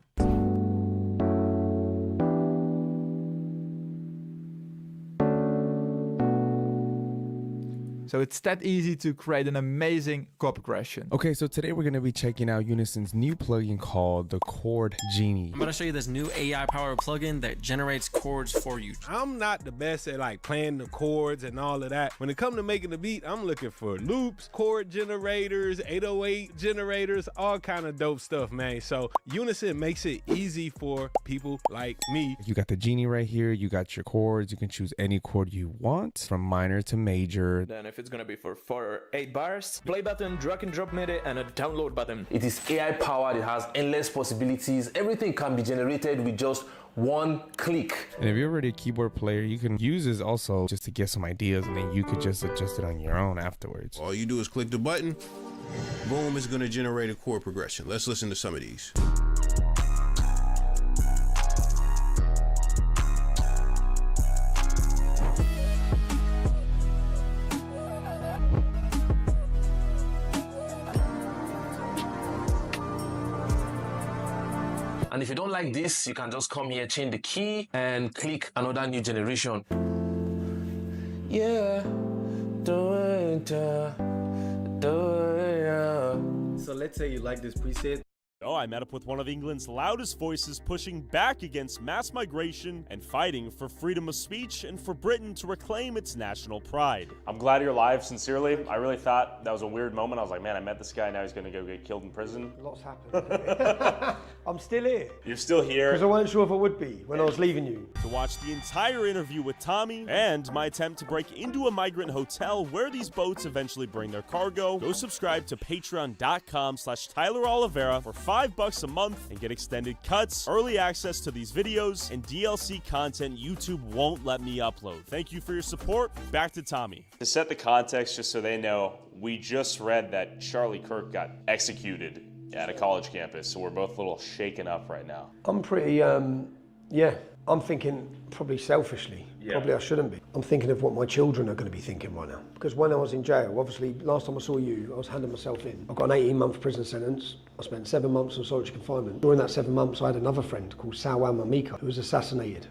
So it's that easy to create an amazing chord progression. Okay, so today we're going to be checking out Unison's new plugin called the Chord Genie. I'm going to show you this new AI powered plugin that generates chords for you. I'm not the best at like playing the chords and all of that. When it comes to making the beat, I'm looking for loops, chord generators, 808 generators, all kind of dope stuff, man. So Unison makes it easy for people like me. You got the Genie right here. You got your chords. You can choose any chord you want from minor to major. Then if it's gonna be for 4 or 8 bars, play button, drag and drop MIDI, and a download button. It is AI powered, it has endless possibilities. Everything can be generated with just one click. And if you're already a keyboard player, you can use this also just to get some ideas, and then you could just adjust it on your own afterwards. All you do is click the button, boom, it's gonna generate a chord progression. Let's listen to some of these. And if you don't like this, you can just come here, change the key, and click another new generation. Yeah, So let's say you like this preset. Oh, I met up with one of England's loudest voices pushing back against mass migration and fighting for freedom of speech and for Britain to reclaim its national pride. I'm glad you're alive, sincerely. I really thought that was a weird moment. I was like, man, I met this guy, now he's gonna go get killed in prison. Lots happened. I'm still here. You're still here. Because I wasn't sure if I would be when I was leaving you. To watch the entire interview with Tommy and my attempt to break into a migrant hotel where these boats eventually bring their cargo, go subscribe to patreon.com/Tyler Oliveira for $5 a month and get extended cuts, early access to these videos, and DLC content YouTube won't let me upload. Thank you for your support. Back to Tommy. To set the context, just so they know, we just read that Charlie Kirk got executed at a college campus, so we're both a little shaken up right now. I'm pretty, I'm thinking probably selfishly. Yeah. Probably I shouldn't be. I'm thinking of what my children are going to be thinking right now. Because when I was in jail, obviously, last time I saw you, I was handing myself in. I got an 18-month prison sentence. I spent 7 months on solitary confinement. During that 7 months, I had another friend called Salwan Mamika, who was assassinated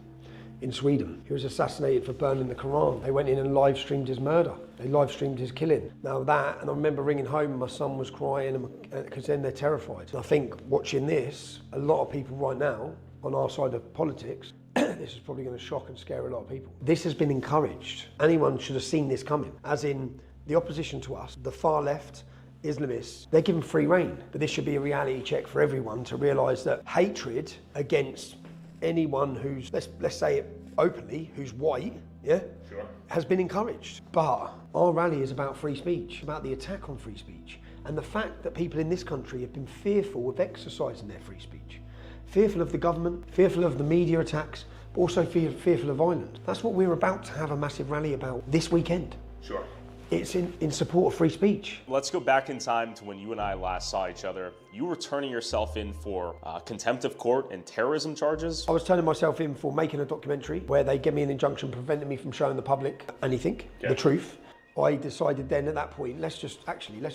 in Sweden. He was assassinated for burning the Quran. They went in and live streamed his murder. They live streamed his killing. Now that, and I remember ringing home and my son was crying because then they're terrified. And I think watching this, a lot of people right now on our side of politics, this is probably going to shock and scare a lot of people. This has been encouraged. Anyone should have seen this coming, as in the opposition to us, the far left, Islamists, they're given free rein. But this should be a reality check for everyone to realise that hatred against anyone who's, let's say it openly, who's white, yeah, sure, has been encouraged. But our rally is about free speech, about the attack on free speech, and the fact that people in this country have been fearful of exercising their free speech. Fearful of the government, fearful of the media attacks, but also fearful of Ireland. That's what we're about to have a massive rally about this weekend. Sure. It's in support of free speech. Let's go back in time to when you and I last saw each other. You were turning yourself in for contempt of court and terrorism charges. I was turning myself in for making a documentary where they gave me an injunction preventing me from showing the public anything, the truth. I decided then at that point, let's just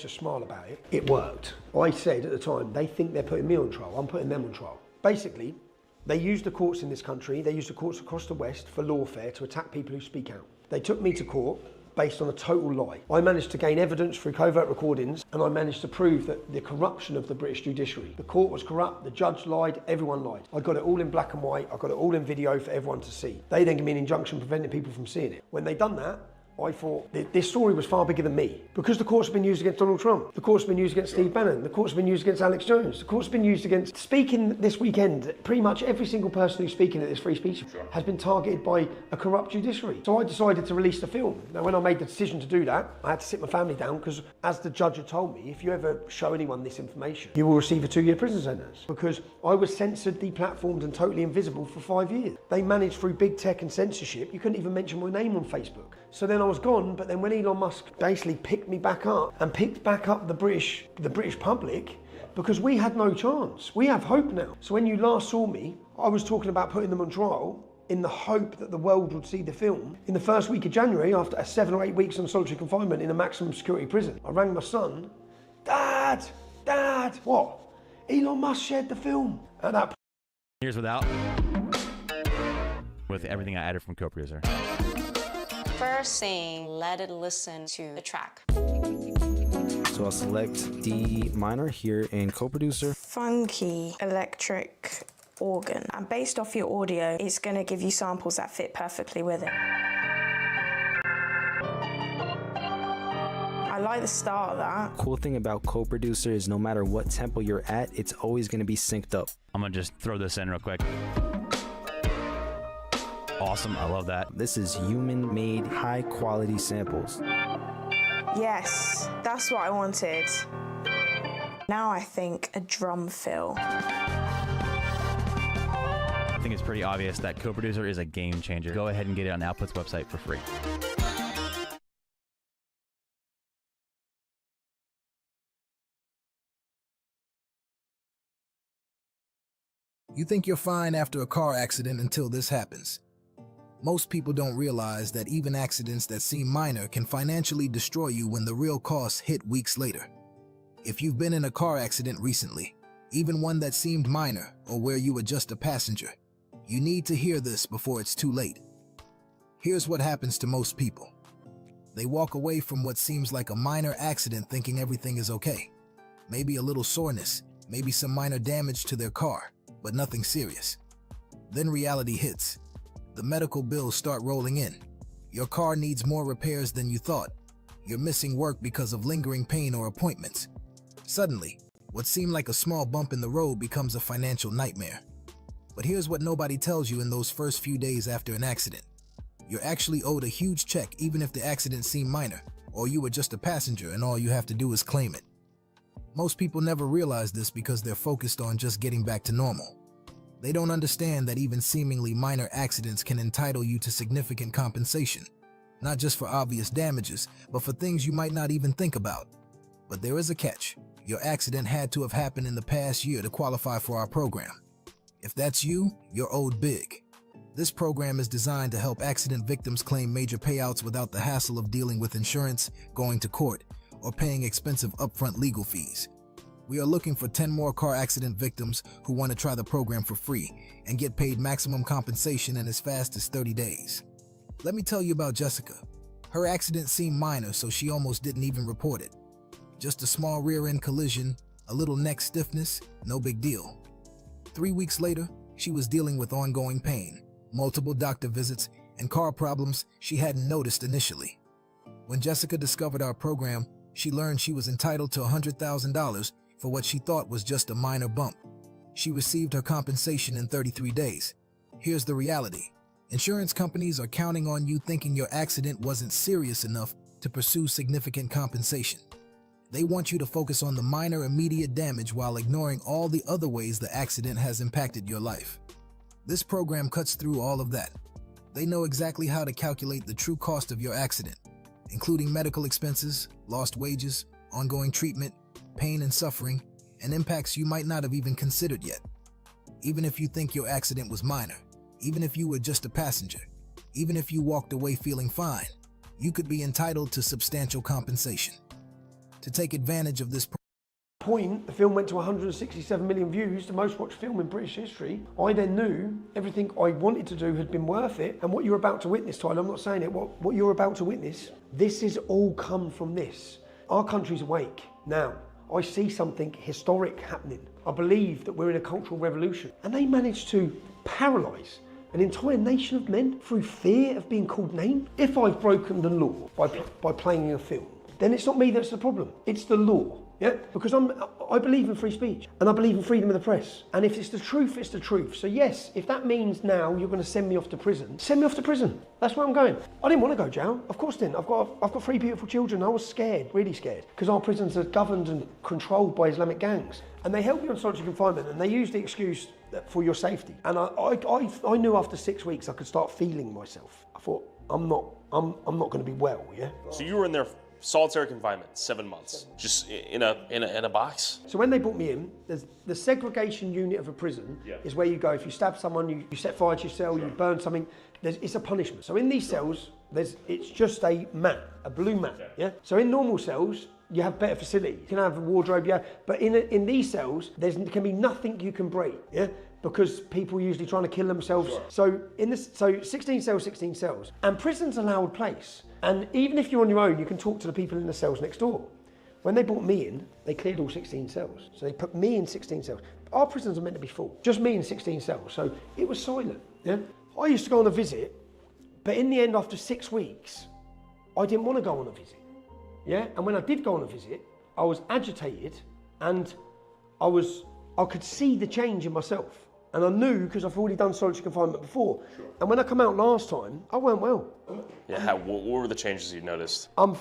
smile about it. It worked. I said at the time, they think they're putting me on trial, I'm putting them on trial. Basically, they used the courts in this country, they used the courts across the West for lawfare to attack people who speak out. They took me to court based on a total lie. I managed to gain evidence through covert recordings, and I managed to prove that the corruption of the British judiciary. The court was corrupt, the judge lied, everyone lied. I got it all in black and white, I got it all in video for everyone to see. They then gave me an injunction preventing people from seeing it. When they done that, I thought this story was far bigger than me, because the courts have been used against Donald Trump, the courts have been used against Steve Bannon, the courts have been used against Alex Jones, the courts have been used against speaking this weekend. Pretty much every single person who's speaking at this free speech has been targeted by a corrupt judiciary. So I decided to release the film. Now, when I made the decision to do that, I had to sit my family down, because as the judge had told me, if you ever show anyone this information, you will receive a 2-year prison sentence, because I was censored, deplatformed and totally invisible for 5 years. They managed through big tech and censorship. You couldn't even mention my name on Facebook. So then I was gone, but then when Elon Musk basically picked me back up and picked back up the British public, because we had no chance. We have hope now. So when you last saw me, I was talking about putting them on trial in the hope that the world would see the film. In the first week of January, after 7 or 8 weeks on solitary confinement in a maximum security prison, I rang my son, Dad, what? Elon Musk shared the film. At that point, Here's without, with everything I added from co-producer. First thing, let it listen to the track. So I'll select D minor here in co-producer. Funky electric organ. And based off your audio, it's going to give you samples that fit perfectly with it. I like the start of that. Cool thing about co-producer is no matter what tempo you're at, it's always going to be synced up. I'm gonna just throw this in real quick. Awesome, I love that. This is human-made, high-quality samples. Yes, that's what I wanted. Now I think a drum fill. I think it's pretty obvious that co-producer is a game changer. Go ahead and get it on Output's website for free. You think you're fine after a car accident until this happens. Most people don't realize that even accidents that seem minor can financially destroy you when the real costs hit weeks later. If you've been in a car accident recently, even one that seemed minor or where you were just a passenger, you need to hear this before it's too late. Here's what happens to most people. They walk away from what seems like a minor accident thinking everything is okay. Maybe a little soreness, maybe some minor damage to their car, but nothing serious. Then reality hits. The medical bills start rolling in. Your car needs more repairs than you thought. You're missing work because of lingering pain or appointments. Suddenly, what seemed like a small bump in the road becomes a financial nightmare. But here's what nobody tells you in those first few days after an accident. You're actually owed a huge check even if the accident seemed minor, or you were just a passenger and all you have to do is claim it. Most people never realize this because they're focused on just getting back to normal. They don't understand that even seemingly minor accidents can entitle you to significant compensation, not just for obvious damages, but for things you might not even think about. But there is a catch. Your accident had to have happened in the past year to qualify for our program. If that's you, you're owed big. This program is designed to help accident victims claim major payouts without the hassle of dealing with insurance, going to court, or paying expensive upfront legal fees. We are looking for 10 more car accident victims who want to try the program for free and get paid maximum compensation in as fast as 30 days. Let me tell you about Jessica. Her accident seemed minor, so she almost didn't even report it. Just a small rear-end collision, a little neck stiffness, no big deal. 3 weeks later, she was dealing with ongoing pain, multiple doctor visits, and car problems she hadn't noticed initially. When Jessica discovered our program, she learned she was entitled to $100,000 for what she thought was just a minor bump. She received her compensation in 33 days. Here's the reality. Insurance companies are counting on you thinking your accident wasn't serious enough to pursue significant compensation. They want you to focus on the minor immediate damage while ignoring all the other ways the accident has impacted your life. This program cuts through all of that. They know exactly how to calculate the true cost of your accident, including medical expenses, lost wages, ongoing treatment, pain and suffering, and impacts you might not have even considered yet. Even if you think your accident was minor, even if you were just a passenger, even if you walked away feeling fine, you could be entitled to substantial compensation. To take advantage of this point, the film went to 167 million views, the most watched film in British history. I then knew everything I wanted to do had been worth it, and what you're about to witness, Tyler, I'm not saying it, what you're about to witness, this has all come from this. Our country's awake. Now, I see something historic happening. I believe that we're in a cultural revolution, and they managed to paralyse an entire nation of men through fear of being called names. If I've broken the law by playing a film, then it's not me that's the problem, it's the law. Yeah, because I believe in free speech and I believe in freedom of the press. And if it's the truth, it's the truth. So yes, if that means now you're going to send me off to prison, send me off to prison. That's where I'm going. I didn't want to go to jail. Of course I didn't. I've got 3 beautiful children. I was scared, really scared, because our prisons are governed and controlled by Islamic gangs. And they held me on solitary confinement and they used the excuse for your safety. And I knew after 6 weeks I could start feeling myself. I thought, I'm not going to be well, yeah? So you were in there solitary confinement, 7 months, just in a box. So when they brought me in, there's the segregation unit of a prison is where you go if you stab someone, you set fire to your cell, you burn something. It's a punishment. So in these cells, it's just a mat, a blue mat. Yeah. So in normal cells, you have better facilities. You can have a wardrobe, yeah. But in these cells, there can be nothing you can break. Yeah. Because people are usually trying to kill themselves. Sure. So 16 cells, and prison's a loud place. And even if you're on your own, you can talk to the people in the cells next door. When they brought me in, they cleared all 16 cells. So they put me in 16 cells. Our prisons are meant to be full, just me in 16 cells. So it was silent, yeah? I used to go on a visit, but in the end, after 6 weeks, I didn't want to go on a visit, yeah? And when I did go on a visit, I was agitated and I could see the change in myself. And I knew because I've already done solitary confinement before. Sure. And when I come out last time, I weren't well. Yeah, what were the changes you noticed? I'm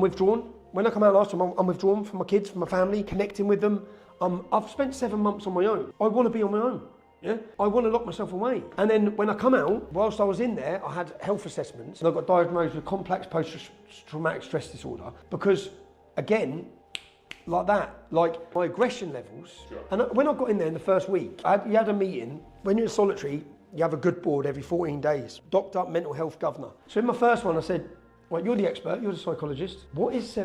withdrawn. When I come out last time, I'm withdrawn from my kids, from my family, connecting with them. I've spent 7 months on my own. I want to be on my own. Yeah, I want to lock myself away. And then when I come out, whilst I was in there, I had health assessments and I got diagnosed with complex post-traumatic stress disorder because, again, like that, like my aggression levels. Sure. And when I got in there in the first week, you had a meeting. When you're in solitary, you have a good board every 14 days. Doctor, mental health governor. So in my first one, I said, well, you're the expert, you're the psychologist. What is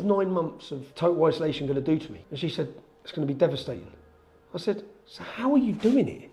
9 months of total isolation going to do to me? And she said, it's going to be devastating. I said, so how are you doing it?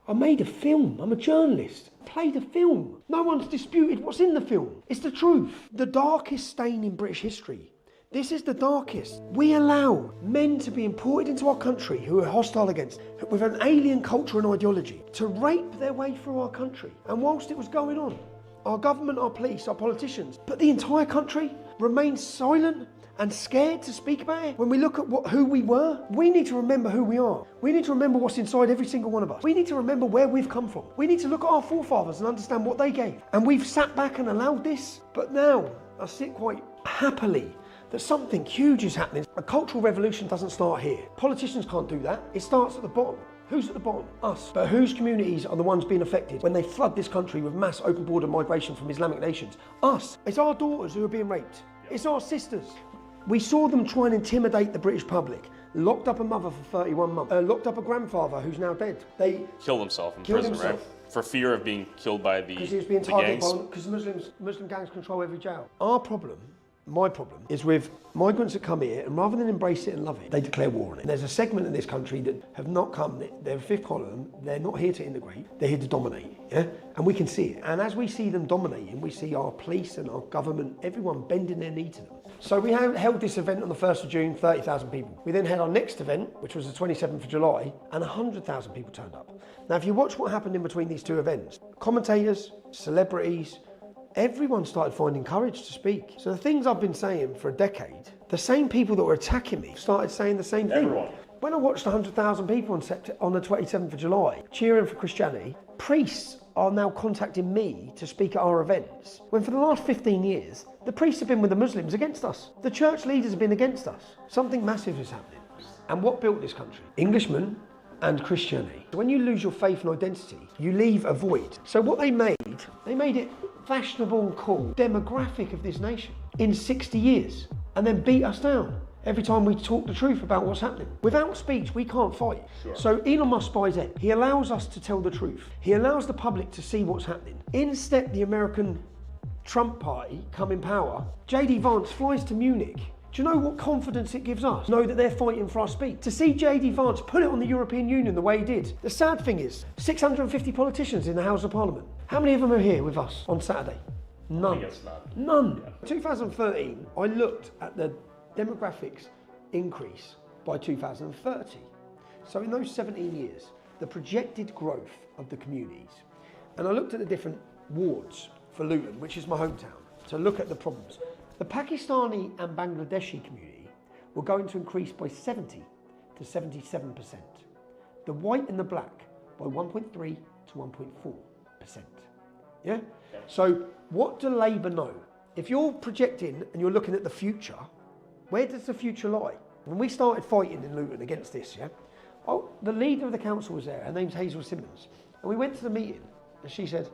I made a film, I'm a journalist. Played a film. No one's disputed what's in the film. It's the truth. The darkest stain in British history. This is the darkest. We allow men to be imported into our country who are hostile against, with an alien culture and ideology, to rape their way through our country. And whilst it was going on, our government, our police, our politicians, but the entire country remained silent and scared to speak about it. When we look at who we were, we need to remember who we are. We need to remember what's inside every single one of us. We need to remember where we've come from. We need to look at our forefathers and understand what they gave. And we've sat back and allowed this. But now, I sit quite happily that something huge is happening. A cultural revolution doesn't start here. Politicians can't do that. It starts at the bottom. Who's at the bottom? Us. But whose communities are the ones being affected when they flood this country with mass open border migration from Islamic nations? Us. It's our daughters who are being raped. It's our sisters. We saw them try and intimidate the British public. Locked up a mother for 31 months. Locked up a grandfather who's now dead. They killed himself in prison, right? For fear of being killed by the gangs? Because he was being targeted because Muslim gangs control every jail. Our problem, my problem, is with migrants that come here, and rather than embrace it and love it, they declare war on it. There's a segment in this country that have not come, they're a fifth column, they're not here to integrate, they're here to dominate, yeah? And we can see it. And as we see them dominating, we see our police and our government, everyone bending their knee to them. So we held this event on the 1st of June, 30,000 people. We then had our next event, which was the 27th of July, and 100,000 people turned up. Now, if you watch what happened in between these two events, commentators, celebrities, everyone started finding courage to speak. So the things I've been saying for a decade, the same people that were attacking me started saying the same thing. When I watched 100,000 people on the 27th of July cheering for Christianity, priests are now contacting me to speak at our events, when for the last 15 years, the priests have been with the Muslims against us. The church leaders have been against us. Something massive is happening. And what built this country? Englishmen and Christianity. When you lose your faith and identity, you leave a void. So what they made it fashionable and cool, demographic of this nation in 60 years, and then beat us down every time we talk the truth about what's happening. Without speech, we can't fight. Sure. So Elon Musk spies it. He allows us to tell the truth. He allows the public to see what's happening. In step the American Trump party come in power, JD Vance flies to Munich. Do you know what confidence it gives us? Know that they're fighting for our speech. To see JD Vance put it on the European Union the way he did. The sad thing is, 650 politicians in the House of Parliament. How many of them are here with us on Saturday? None. None. In 2013, I looked at the demographics increase by 2030. So in those 17 years, the projected growth of the communities, and I looked at the different wards for Luton, which is my hometown, to look at the problems. The Pakistani and Bangladeshi community were going to increase by 70 to 77%. The white and the black by 1.3 to 1.4%. Yeah? So what do Labour know? If you're projecting and you're looking at the future, where does the future lie? When we started fighting in Luton against this, yeah, the leader of the council was there, her name's Hazel Simmons, and we went to the meeting and she said,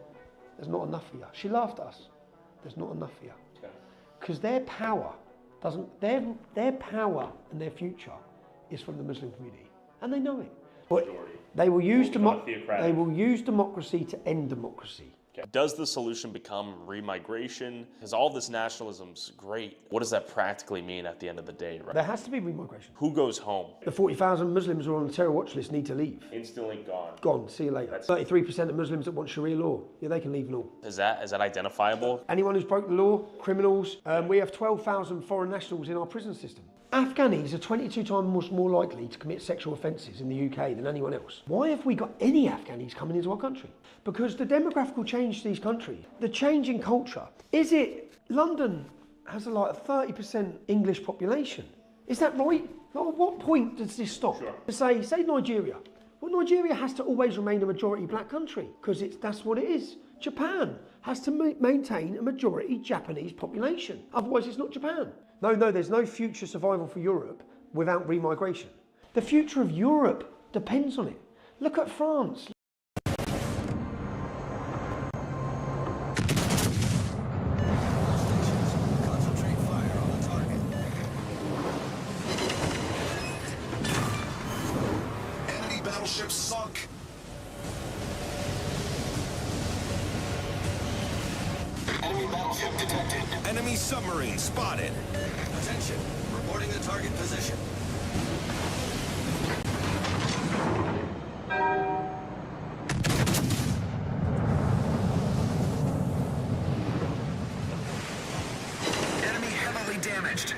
there's not enough for you. She laughed at us. There's not enough for you. Because their power their power and their future is from the Muslim community. And they know it. But they will use democracy to end democracy. Does the solution become remigration? Because all this nationalism's great. What does that practically mean at the end of the day, right? There has to be remigration. Who goes home? The 40,000 Muslims who are on the terror watch list need to leave. Instantly gone. Gone, see you later. 33% of Muslims that want Sharia law, yeah, they can leave law. Is that identifiable? Anyone who's broke the law, criminals. We have 12,000 foreign nationals in our prison system. Afghanis are 22 times more likely to commit sexual offences in the UK than anyone else. Why have we got any Afghanis coming into our country? Because the demographical change to these countries, the change in culture, is it London has a 30% English population? Is that right? At what point does this stop? Sure. To say Nigeria. Well, Nigeria has to always remain a majority black country because that's what it is. Japan has to maintain a majority Japanese population. Otherwise, it's not Japan. No, there's no future survival for Europe without remigration. The future of Europe depends on it. Look at France. Enemy battleship sunk. Enemy battleship detected. Enemy submarine spotted. Attention, reporting the target position. Enemy heavily damaged.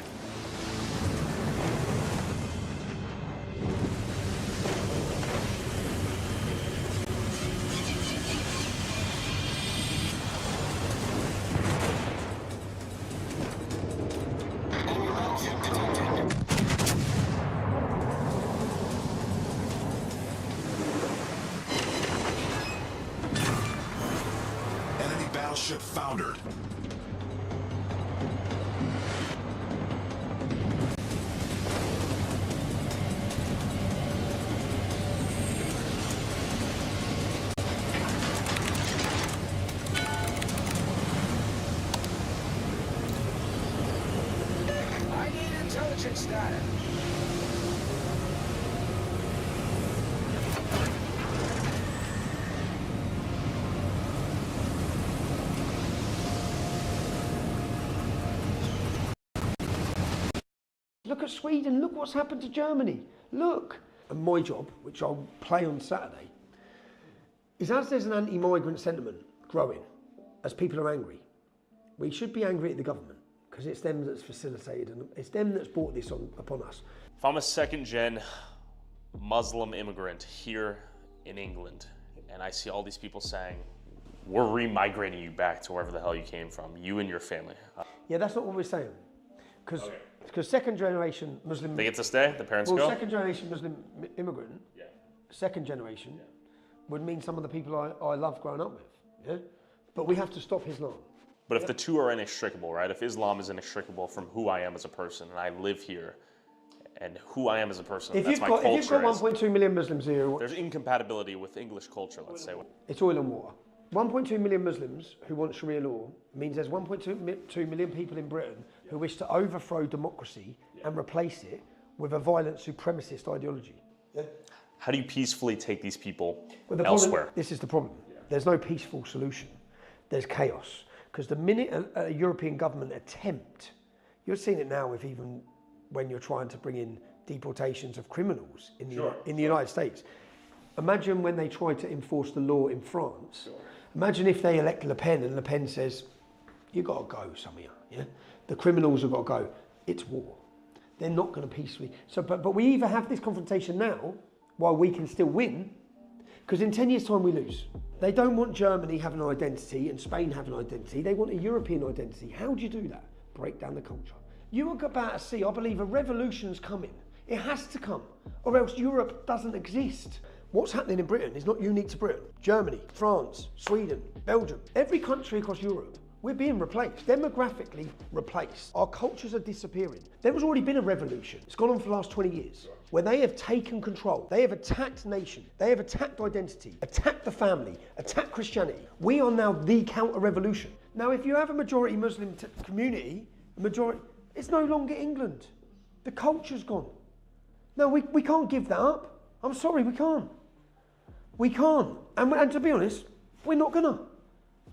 Battleship foundered. I need intelligence data. Look at Sweden, look what's happened to Germany. Look. And my job, which I'll play on Saturday, is as there's an anti-migrant sentiment growing, as people are angry, we should be angry at the government because it's them that's facilitated and it's them that's brought this upon us. If I'm a second-gen Muslim immigrant here in England and I see all these people saying, we're remigrating you back to wherever the hell you came from, you and your family. Yeah, that's not what we're saying. Because second generation Muslim... They get to stay? The parents go? Second generation Muslim immigrant, second generation, would mean some of the people I love growing up with. Yeah? But we have to stop Islam. But if the two are inextricable, right? If Islam is inextricable from who I am as a person and I live here and who I am as a person, that's my culture. If you've got 1.2 million Muslims here... There's incompatibility with English culture, let's say. It's oil and water. 1.2 million Muslims who want Sharia law means there's 1.2 million people in Britain who wish to overthrow democracy and replace it with a violent supremacist ideology. Yeah? How do you peacefully take these people elsewhere? This is the problem. There's no peaceful solution. There's chaos. Because the minute a European government attempt, you're seeing it now with even when you're trying to bring in deportations of criminals in the United States. Imagine when they try to enforce the law in France. Imagine if they elect Le Pen and Le Pen says, you got to go, some of you. Yeah? The criminals have got to go. It's war. They're not going to peacefully. So, but we either have this confrontation now, while we can still win, because in 10 years' time we lose. They don't want Germany having an identity and Spain having an identity. They want a European identity. How do you do that? Break down the culture. You are about to see, I believe, a revolution's coming. It has to come, or else Europe doesn't exist. What's happening in Britain is not unique to Britain. Germany, France, Sweden, Belgium, every country across Europe, we're being replaced, demographically replaced. Our cultures are disappearing. There has already been a revolution. It's gone on for the last 20 years, where they have taken control. They have attacked nation. They have attacked identity, attacked the family, attacked Christianity. We are now the counter-revolution. Now, if you have a majority Muslim community, it's no longer England. The culture's gone. No, we can't give that up. I'm sorry, we can't. We can't. And to be honest, we're not gonna.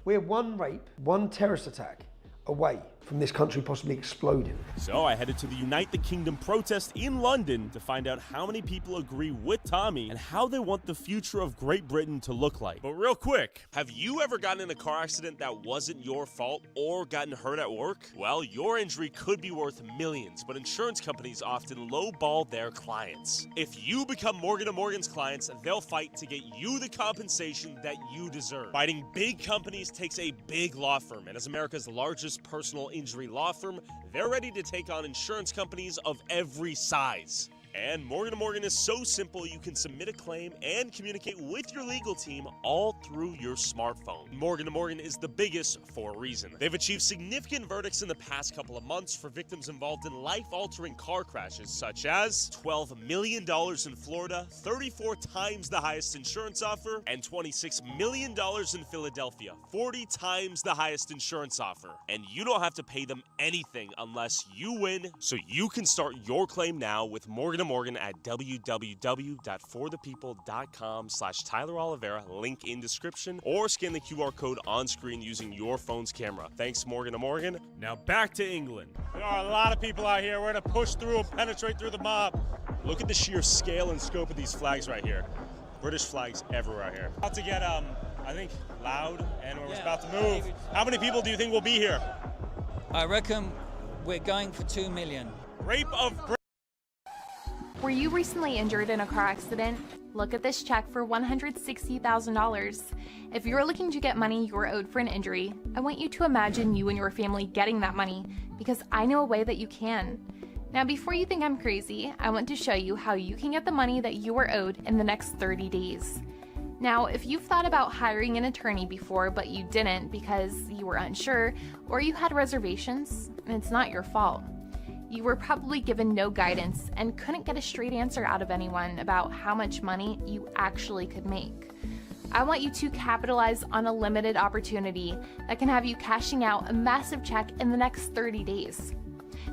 We're one rape, one terrorist attack away from this country possibly exploding. So I headed to the Unite the Kingdom protest in London to find out how many people agree with Tommy and how they want the future of Great Britain to look like. But real quick, have you ever gotten in a car accident that wasn't your fault or gotten hurt at work? Well, your injury could be worth millions, but insurance companies often lowball their clients. If you become Morgan & Morgan's clients, they'll fight to get you the compensation that you deserve. Fighting big companies takes a big law firm, and as America's largest personal injury law firm, they're ready to take on insurance companies of every size. And Morgan & Morgan is so simple you can submit a claim and communicate with your legal team all through your smartphone. Morgan & Morgan is the biggest for a reason. They've achieved significant verdicts in the past couple of months for victims involved in life-altering car crashes, such as $12 million in Florida, 34 times the highest insurance offer, and $26 million in Philadelphia, 40 times the highest insurance offer. And you don't have to pay them anything unless you win, so you can start your claim now with Morgan & Morgan at www.forthepeople.com/Tyler Oliveira, link in description, or scan the QR code on screen using your phone's camera. Thanks, Morgan & Morgan. Now back to England. There are a lot of people out here. We're going to push through and penetrate through the mob. Look at the sheer scale and scope of these flags right here. British flags everywhere here. About to get, I think, loud, and we're about to move. How many people do you think will be here? I reckon we're going for 2 million. Rape of Britain. Were you recently injured in a car accident? Look at this check for $160,000. If you're looking to get money you're owed for an injury, I want you to imagine you and your family getting that money, because I know a way that you can. Now, before you think I'm crazy, I want to show you how you can get the money that you are owed in the next 30 days. Now, if you've thought about hiring an attorney before but you didn't because you were unsure or you had reservations, it's not your fault. You were probably given no guidance and couldn't get a straight answer out of anyone about how much money you actually could make. I want you to capitalize on a limited opportunity that can have you cashing out a massive check in the next 30 days.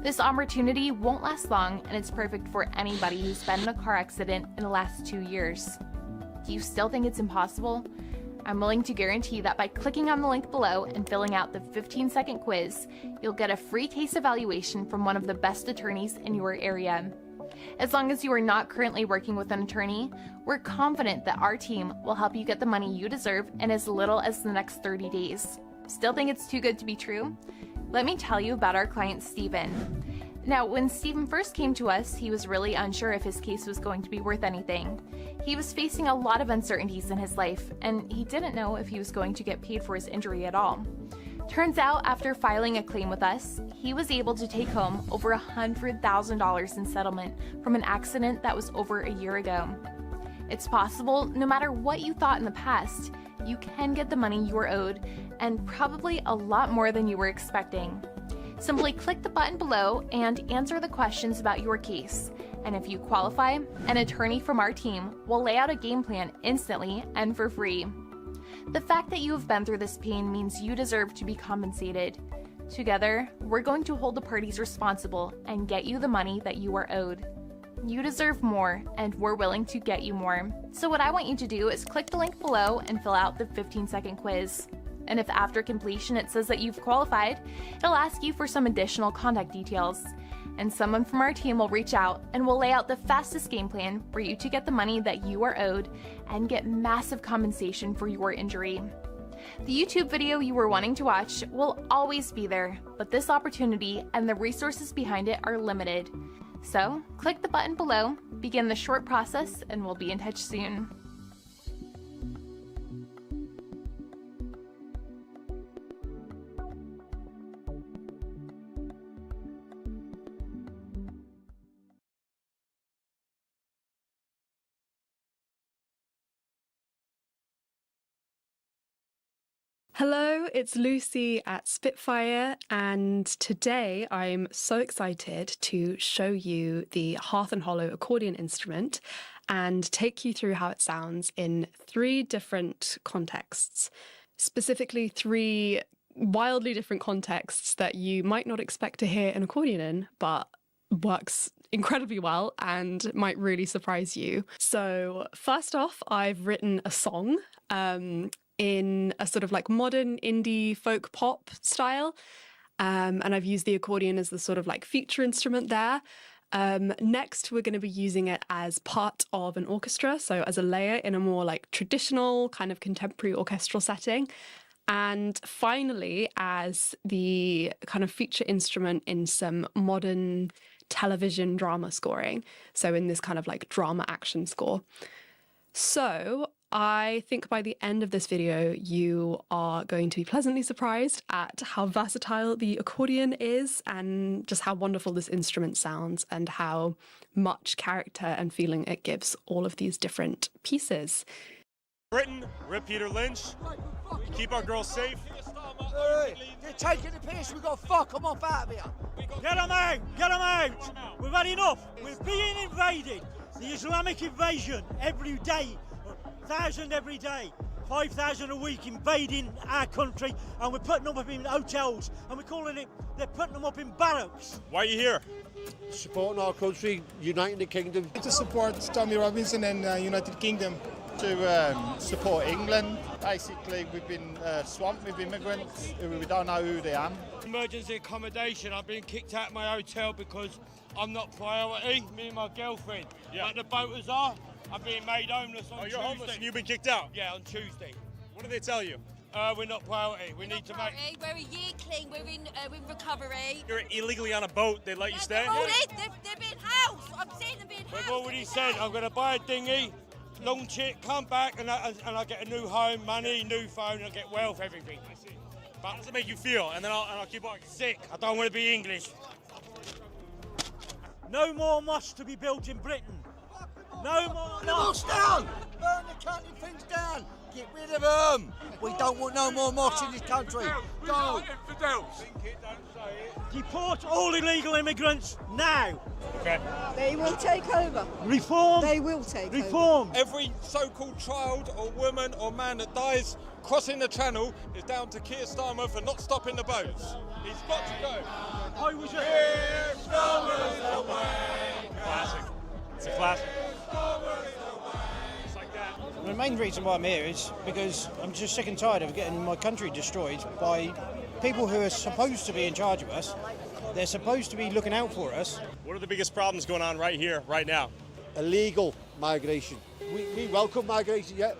This opportunity won't last long, and it's perfect for anybody who's been in a car accident in the last 2 years. Do you still think it's impossible? I'm willing to guarantee that by clicking on the link below and filling out the 15-second quiz, you'll get a free case evaluation from one of the best attorneys in your area. As long as you are not currently working with an attorney, we're confident that our team will help you get the money you deserve in as little as the next 30 days. Still think it's too good to be true? Let me tell you about our client, Steven. Now, when Steven first came to us, he was really unsure if his case was going to be worth anything. He was facing a lot of uncertainties in his life, and he didn't know if he was going to get paid for his injury at all. Turns out, after filing a claim with us, he was able to take home over $100,000 in settlement from an accident that was over a year ago. It's possible, no matter what you thought in the past, you can get the money you are owed, and probably a lot more than you were expecting. Simply click the button below and answer the questions about your case. And if you qualify, an attorney from our team will lay out a game plan instantly and for free. The fact that you have been through this pain means you deserve to be compensated. Together, we're going to hold the parties responsible and get you the money that you are owed. You deserve more, and we're willing to get you more. So what I want you to do is click the link below and fill out the 15-second quiz. And if after completion it says that you've qualified, it'll ask you for some additional contact details. And someone from our team will reach out and will lay out the fastest game plan for you to get the money that you are owed and get massive compensation for your injury. The YouTube video you were wanting to watch will always be there, but this opportunity and the resources behind it are limited. So, click the button below, begin the short process, and we'll be in touch soon. Hello, it's Lucy at Spitfire, and today I'm so excited to show you the Hearth and Hollow accordion instrument and take you through how it sounds in 3 different contexts, specifically 3 wildly different contexts that you might not expect to hear an accordion in, but works incredibly well and might really surprise you. So first off, I've written a song in a sort of like modern indie folk pop style. And I've used the accordion as the sort of like feature instrument there. Next, we're going to be using it as part of an orchestra, so as a layer in a more like traditional kind of contemporary orchestral setting. And finally, as the kind of feature instrument in some modern television drama scoring. So in this kind of like drama action score. So I think by the end of this video, you are going to be pleasantly surprised at how versatile the accordion is and just how wonderful this instrument sounds and how much character and feeling it gives all of these different pieces. Britain, Rip Peter Lynch. Keep our girls safe. Hey, they're taking the piss. We got to fuck them off out of here. Get them out! Get them out! We've had enough. We're being invaded. The Islamic invasion every day. 1,000 every day, 5,000 a week invading our country, and we're putting them up in hotels, and we're calling it, they're putting them up in barracks. Why are you here? Supporting our country, uniting the kingdom. To support Tommy Robinson and United Kingdom. To support England. Basically, we've been swamped with immigrants who we don't know who they are. Emergency accommodation. I've been kicked out of my hotel because I'm not priority, me and my girlfriend. Yeah. But the boaters are. I'm being made homeless on Tuesday. You're homeless and you've been kicked out? Yeah, on Tuesday. What did they tell you? We're not priority. We need to make... We're a year clean. We're in recovery. You're illegally on a boat. They let you stay? They're being housed. I've seen them being housed. We've already said I'm going to buy a dinghy, launch it, come back, and I get a new home, money, new phone, and I get wealth, everything. I see. But how does it make you feel? And then I'll keep on. Sick. I don't want to be English. No more mosques to be built in Britain. No more Burn the mosques down! Burn the country things down! Get rid of them! We don't want no more mosques in this country. Go! Infidels! Deport all illegal immigrants now! Okay. They will take over. Reform! They will take Reform! over. Every so-called child or woman or man that dies crossing the channel is down to Keir Starmer for not stopping the boats. He's got to go. I was Keir Starmer's away. Classic. It's a classic. Just like that. The main reason why I'm here is because I'm just sick and tired of getting my country destroyed by people who are supposed to be in charge of us. They're supposed to be looking out for us. What are the biggest problems going on right here, right now? Illegal migration. We welcome migration, yeah.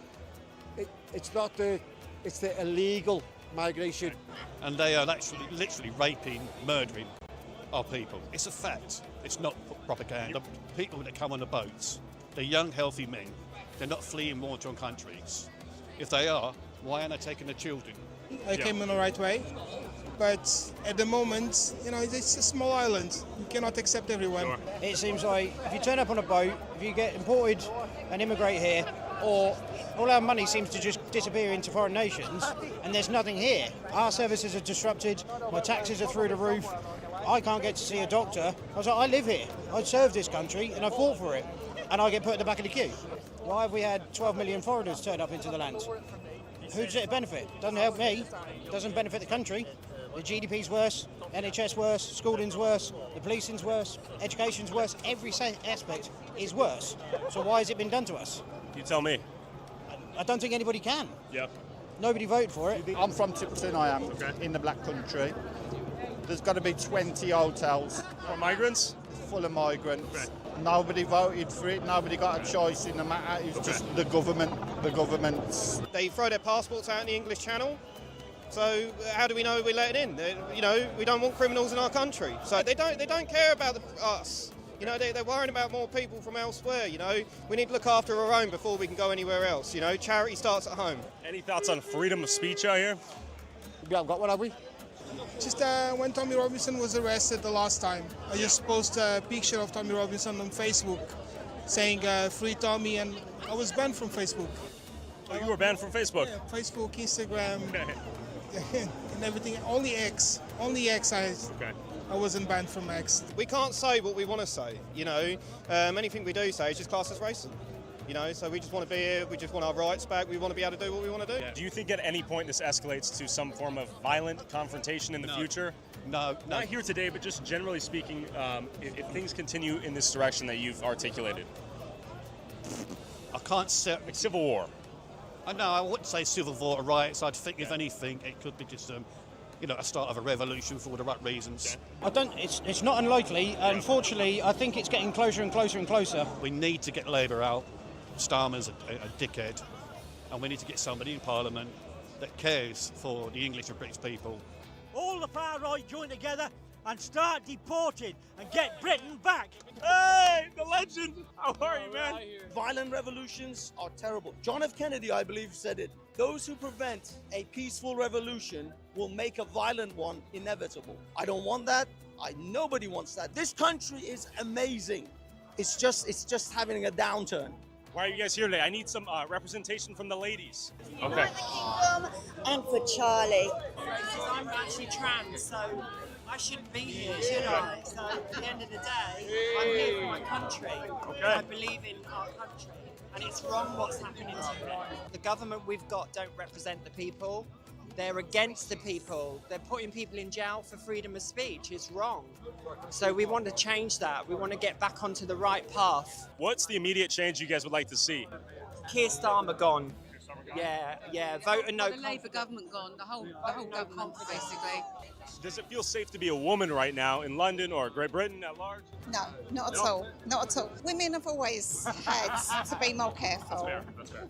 It's the illegal migration. And they are actually literally raping, murdering our people. It's a fact. It's not propaganda. The people that come on the boats, they're young, healthy men. They're not fleeing war-torn countries. If they are, why aren't they taking the children? I came in the right way, but at the moment, you know, it's a small island. You cannot accept everyone. Sure. It seems like if you turn up on a boat, if you get imported and immigrate here, or all our money seems to just disappear into foreign nations, and there's nothing here. Our services are disrupted, my taxes are through the roof, I can't get to see a doctor. I was like, I live here, I serve this country, and I fought for it, and I get put in the back of the queue. Why have we had 12 million foreigners turn up into the land? Who does it benefit? Doesn't help me, doesn't benefit the country. The GDP's worse, NHS worse, schooling's worse, the policing's worse, education's worse, every aspect is worse. So why has it been done to us? You tell me. I don't think anybody can. Yep. Nobody voted for it. I'm from Tipperton, I am, in the Black Country. There's got to be 20 hotels. For migrants? Full of migrants. Nobody voted for it, nobody got a choice in the matter. It was just the governments. They throw their passports out in the English Channel. So how do we know we're letting in? You know, we don't want criminals in our country. So they don't care about us. You know, they're worrying about more people from elsewhere. You know, we need to look after our own before we can go anywhere else. You know, charity starts at home. Any thoughts on freedom of speech out here? We haven't got one, have we? Just when Tommy Robinson was arrested the last time, I just posted a picture of Tommy Robinson on Facebook saying free Tommy, and I was banned from Facebook. Oh, you were banned from Facebook? Yeah, Facebook, Instagram, and everything. Only X. I wasn't banned from X. We can't say what we want to say, you know. Anything we do say is just classed as racist. You know, so we just want to be here, we just want our rights back, we want to be able to do what we want to do. Do you think at any point this escalates to some form of violent confrontation in the future? No. Not here today, but just generally speaking, if things continue in this direction that you've articulated? I can't say... Like civil war? No, I wouldn't say civil war or riots. I'd think, if anything, it could be just... you know, a start of a revolution for all the right reasons. It's not unlikely. Unfortunately, I think it's getting closer and closer and closer. We need to get Labour out. Starmer's a dickhead, and we need to get somebody in Parliament that cares for the English and British people. All the far right join together and start deporting and get Britain back. Hey, the legend! How are you, man? Violent revolutions are terrible. John F. Kennedy, I believe, said it. Those who prevent a peaceful revolution will make a violent one inevitable. I don't want that. Nobody wants that. This country is amazing. It's just having a downturn. Why are you guys here today? I need some representation from the ladies. Okay. And for Charlie. I'm actually trans, so I shouldn't be here, should I? So at the end of the day, I'm here for my country. I believe in our country, and it's wrong what's happening to it. The government we've got don't represent the people. They're against the people. They're putting people in jail for freedom of speech. It's wrong. So we want to change that. We want to get back onto the right path. What's the immediate change you guys would like to see? Keir Starmer gone. Yeah. Vote and no. The Labour government gone. The whole government, basically. Does it feel safe to be a woman right now in London or Great Britain at large? No, not at all. Not at all. Women have always had to be more careful. That's fair.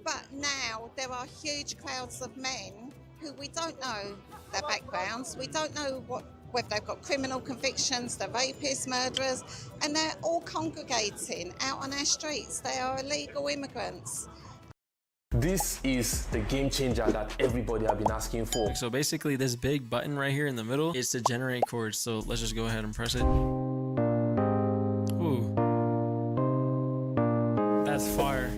But now there are huge crowds of men who we don't know their backgrounds. We don't know whether they've got criminal convictions, they're rapists, murderers, and they're all congregating out on our streets. They are illegal immigrants. This is the game changer that everybody have been asking for. So basically this big button right here in the middle is to generate chords. So let's just go ahead and press it. Ooh. That's fire.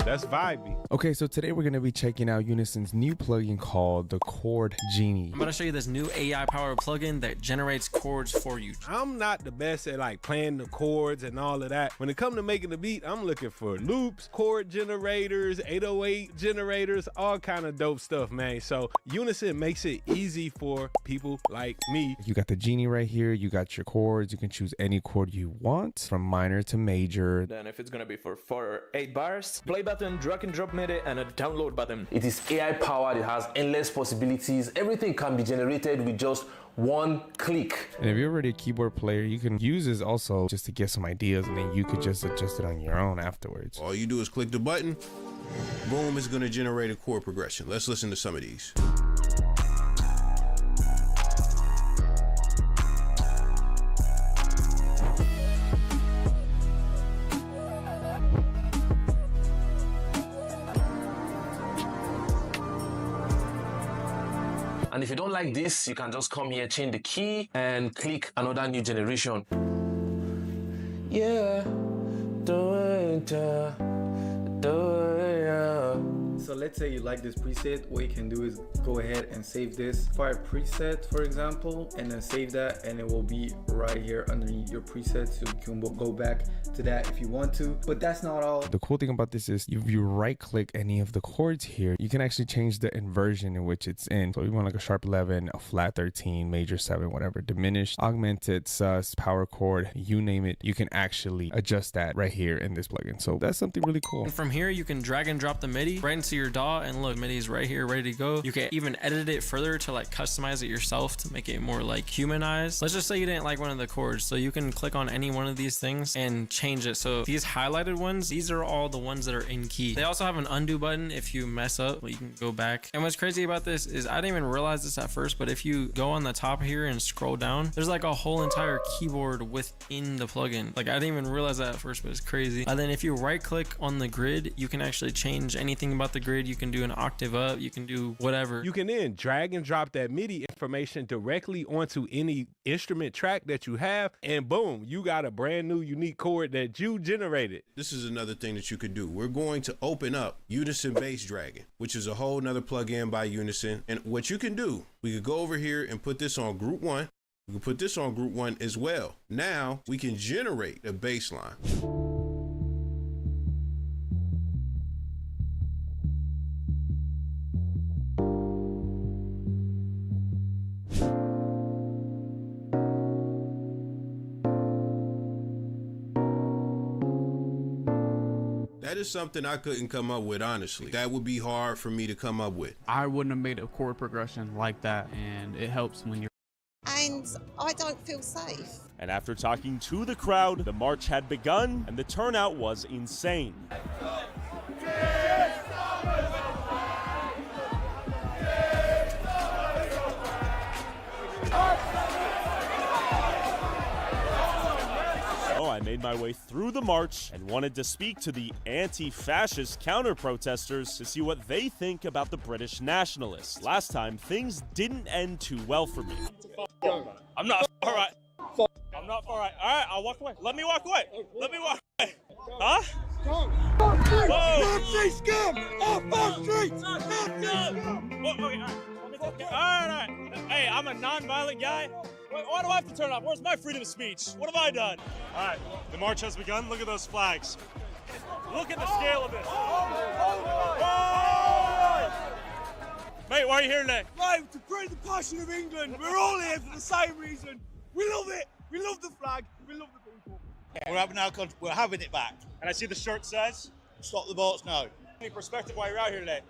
That's vibey. Okay, so today we're going to be checking out Unison's new plugin called the Chord Genie. I'm going to show you this new AI powered plugin that generates chords for you. I'm not the best at like playing the chords and all of that. When it comes to making the beat, I'm looking for loops, chord generators, 808 generators, all kind of dope stuff, man. So Unison makes it easy for people like me. You got the Genie right here. You got your chords. You can choose any chord you want from minor to major. Then if it's going to be for 4 or 8 bars, play button, drag and drop MIDI, and a download button. It is AI powered. It has endless possibilities. Everything can be generated with just one click. And if you're already a keyboard player, you can use this also just to get some ideas, and then you could just adjust it on your own afterwards. All you do is click the button, boom, it's going to generate a chord progression. Let's listen to some of these. And if you don't like this, you can just come here, change the key, and click another new generation. Yeah, So let's say you like this preset, what you can do is go ahead and save this fire preset, for example, and then save that, and it will be right here underneath your presets. So you can go back to that if you want to, but that's not all. The cool thing about this is if you right click any of the chords here, you can actually change the inversion in which it's in. So you want like a sharp 11, a flat 13, major 7, whatever, diminished, augmented, sus, power chord, you name it, you can actually adjust that right here in this plugin. So that's something really cool. And from here, you can drag and drop the MIDI right into your DAW, and look, MIDI's right here, ready to go. You can even edit it further to like customize it yourself to make it more like humanized. Let's just say you didn't like one of the chords, so you can click on any one of these things and change it. So these highlighted ones, these are all the ones that are in key. They also have an undo button if you mess up, you can go back. And what's crazy about this is I didn't even realize this at first, but if you go on the top here and scroll down, there's like a whole entire keyboard within the plugin. Like I didn't even realize that at first, but it's crazy. And then if you right click on the grid, you can actually change anything about the grid. You can do an octave up, you can do whatever. You can then drag and drop that MIDI information directly onto any instrument track that you have, and boom, you got a brand new unique chord that you generated. This is another thing that you could do. We're going to open up Unison Bass Dragon, which is a whole nother plugin by Unison. And what you can do, we could go over here and put this on group 1. We can put this on group 1 as well. Now we can generate a bass line. That is something I couldn't come up with, honestly. That would be hard for me to come up with. I wouldn't have made a chord progression like that, and it helps when you're... And I don't feel safe. And after talking to the crowd, the march had begun, and the turnout was insane. I made my way through the march and wanted to speak to the anti-fascist counter-protesters to see what they think about the British nationalists. Last time, things didn't end too well for me. I'm not all right. I'm not all right. All right, I'll walk away. Let me walk away. Let me walk away. Huh? Nazi scum! Off our streets! All right. Hey, I'm a non-violent guy. Why do I have to turn off? Where's my freedom of speech? What have I done? All right, the march has begun. Look at those flags. Look at the scale of this. Mate, why are you here today? Right, to bring the passion of England. We're all here for the same reason. We love it. We love the flag. We love the people. We're having it back. And I see the shirt says? Stop the boats now. Any perspective why you're out here today?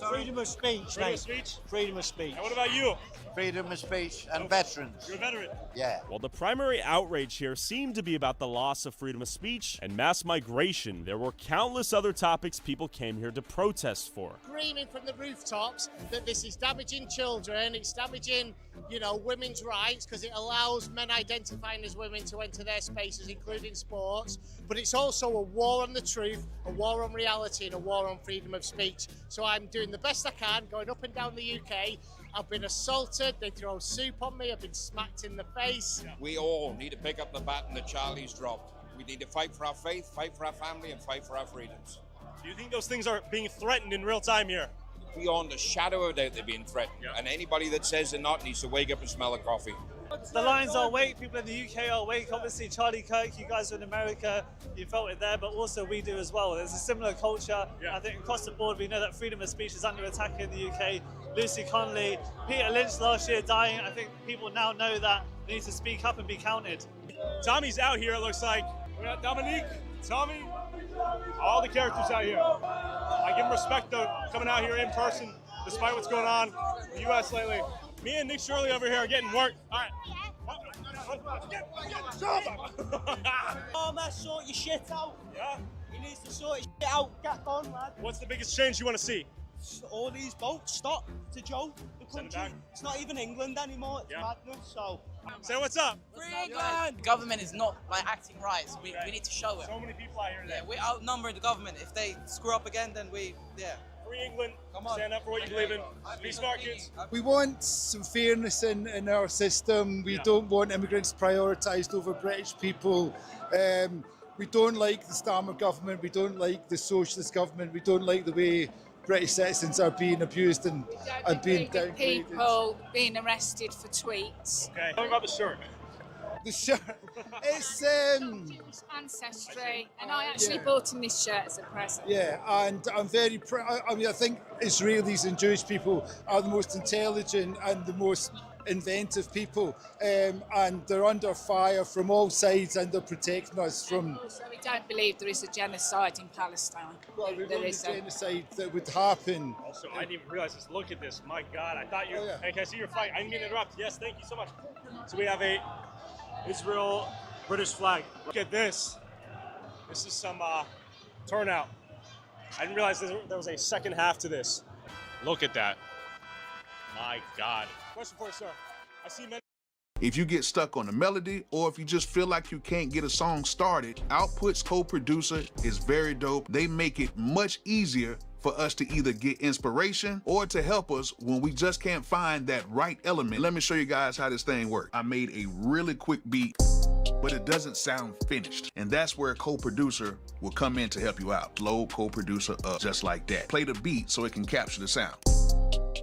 Freedom of speech, Freedom of speech? Freedom of speech. And what about you? Freedom of speech and veterans. You're a veteran? Yeah. Well, the primary outrage here seemed to be about the loss of freedom of speech and mass migration. There were countless other topics people came here to protest for. Screaming from the rooftops that this is damaging children, it's damaging, women's rights because it allows men identifying as women to enter their spaces, including sports. But it's also a war on the truth, a war on reality, and a war on freedom of speech. So I'm doing the best I can, going up and down the UK. I've been assaulted, they throw soup on me, I've been smacked in the face. We all need to pick up the baton that Charlie's dropped. We need to fight for our faith, fight for our family, and fight for our freedoms. Do you think those things are being threatened in real time here? Beyond a shadow of a doubt, they're being threatened. And anybody that says they're not needs to wake up and smell a coffee. The Lions are awake, people in the UK are awake. Obviously, Charlie Kirk, you guys are in America, you felt it there, but also we do as well. There's a similar culture. I think across the board, we know that freedom of speech is under attack in the UK. Lucy Connolly, Peter Lynch last year dying. I think people now know that they need to speak up and be counted. Tommy's out here, it looks like. We got Dominique, Tommy, all the characters out here. I give them respect, though, coming out here in person, despite what's going on in the US lately. Me and Nick Shirley over here are getting work. All right. Farmer, sort your shit out. Yeah? He needs to sort his shit out. Get on, lad. What's the biggest change you want to see? All these boats stop to Joe. The country. It's not even England anymore. It's madness. So. Say what's up. Free England! The government is not acting right, so we need to show it. So many people out here today. Yeah, we outnumber the government. If they screw up again, then Free England. Come on. Stand up for what you believe in. Be smart, kids. We want some fairness in our system. We don't want immigrants prioritised over British people. We don't like the Starmer government. We don't like the socialist government. We don't like the way British citizens are being abused and being downgraded. People being arrested for tweets. Okay. Tell me about the shirt. The shirt, it's Ancestry, and I actually bought him this shirt as a present. yeah, and I'm very proud. I mean, I think Israelis and Jewish people are the most intelligent and the most inventive people, and they're under fire from all sides, and they're protecting us from. So we don't believe there is a genocide in Palestine. Well, there there is is genocide that would happen. Also, I didn't even realize this. Look at this. My God, I thought you. Oh, yeah. Hey, can I see your flag? I didn't mean to interrupt. Yes, thank you so much. So we have a Israel British flag. Look at this. This is some turnout. I didn't realize there was a second half to this. Look at that. My God. Question for you, sir. I see many. If you get stuck on the melody, or if you just feel like you can't get a song started, Output's co-producer is very dope. They make it much easier for us to either get inspiration or to help us when we just can't find that right element. Let me show you guys how this thing works. I made a really quick beat, but it doesn't sound finished. And that's where a co-producer will come in to help you out. Load co-producer up just like that. Play the beat so it can capture the sound.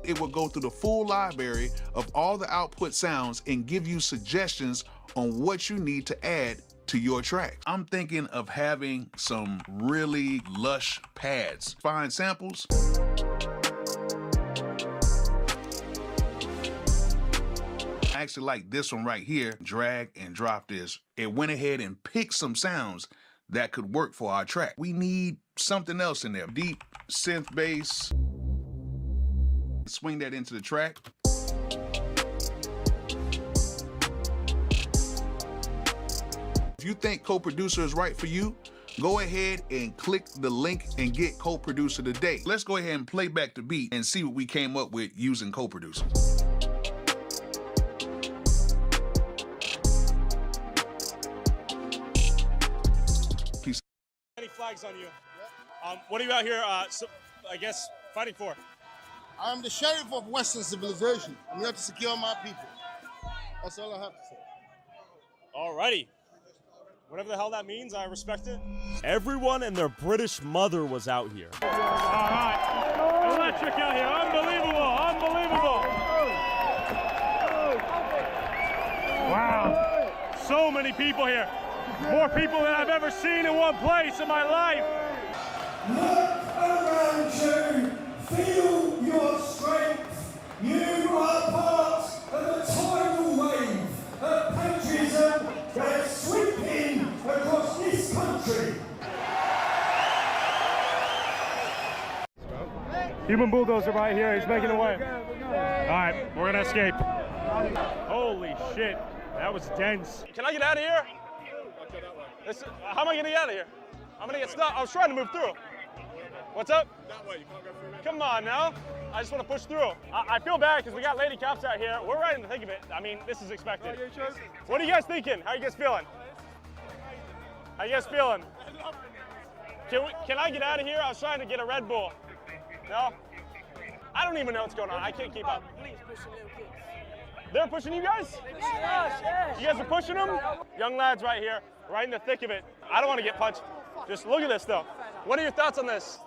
It will go through the full library of all the Output sounds and give you suggestions on what you need to add to your track. I'm thinking of having some really lush pads. Find samples. I actually like this one right here. Drag and drop this. It went ahead and picked some sounds that could work for our track. We need something else in there. Deep synth bass. Swing that into the track. If you think co-producer is right for you, go ahead and click the link and get co-producer today. Let's go ahead and play back the beat and see what we came up with using co-producer. Peace. Any flags on you? What are you out here, I guess, fighting for? I'm the sheriff of Western civilization. I'm here to secure my people. That's all I have to say. Alrighty. Whatever the hell that means, I respect it. Everyone and their British mother was out here. All right. Electric out here. Unbelievable. Unbelievable. Wow. So many people here. More people than I've ever seen in one place in my life. Look around you. Feel your strength. You are part of a tidal wave of patriotism that's sweeping across this country. Human bulldozer right here. He's making away. All right, we're gonna escape. Holy shit, that was dense. Can I get out of here? How am I gonna get out of here? I'm gonna get stuck. I was trying to move through. What's up? That way, you can't go through. Come on now. I just want to push through. I feel bad because we got lady cops out here. We're right in the thick of it. I mean, this is expected. What are you guys thinking? How are you guys feeling? How you guys feeling? Can I get out of here? I was trying to get a Red Bull. No? I don't even know what's going on. I can't keep up. They're pushing you guys? Yes. You guys are pushing them? Young lads right here, right in the thick of it. I don't want to get punched. Just look at this though. What are your thoughts on this?